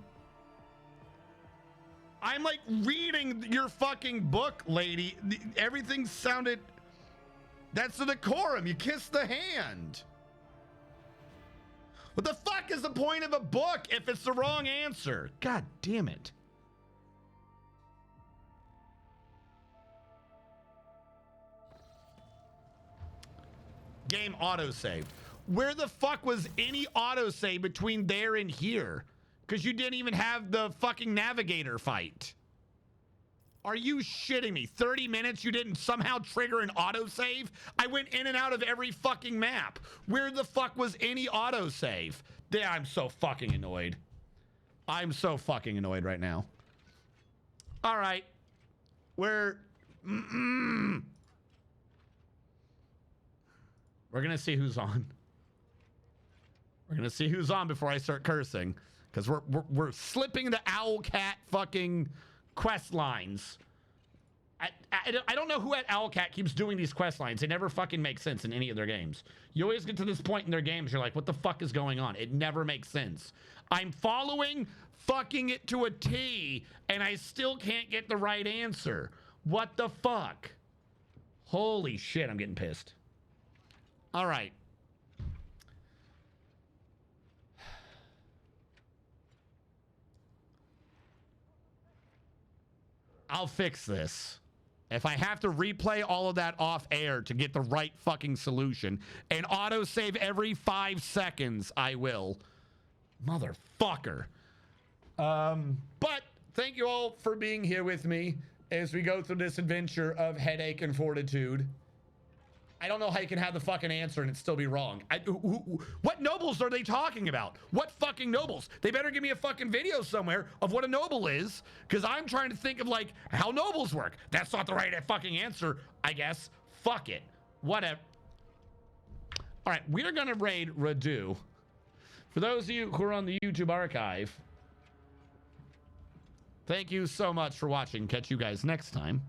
I'm like reading your fucking book, lady. Everything sounded. That's the decorum. You kiss the hand. What the fuck is the point of a book if it's the wrong answer? God damn it. Game autosave. Where the fuck was any autosave between there and here? Because you didn't even have the fucking navigator fight. Are you shitting me? 30 minutes you didn't somehow trigger an autosave? I went in and out of every fucking map. Where the fuck was any autosave? Yeah, I'm so fucking annoyed. I'm so fucking annoyed right now. All right. We're going to see who's on. We're going to see who's on before I start cursing. Because we're slipping the Owlcat fucking quest lines. I don't know who at Owlcat keeps doing these quest lines. They never fucking make sense in any of their games. You always get to this point in their games, you're like, what the fuck is going on? It never makes sense. I'm following fucking it to a T, and I still can't get the right answer. What the fuck? Holy shit, I'm getting pissed. All right. I'll fix this. If I have to replay all of that off air to get the right fucking solution and autosave every 5 seconds, I will. Motherfucker. But thank you all for being here with me as we go through this adventure of headache and fortitude. I don't know how you can have the fucking answer and it still be wrong. What nobles are they talking about? What fucking nobles? They better give me a fucking video somewhere of what a noble is, because I'm trying to think of like how nobles work. That's not the right fucking answer, I guess. Fuck it. Whatever. All right, we're gonna raid Radu. For those of you who are on the YouTube archive, thank you so much for watching. Catch you guys next time.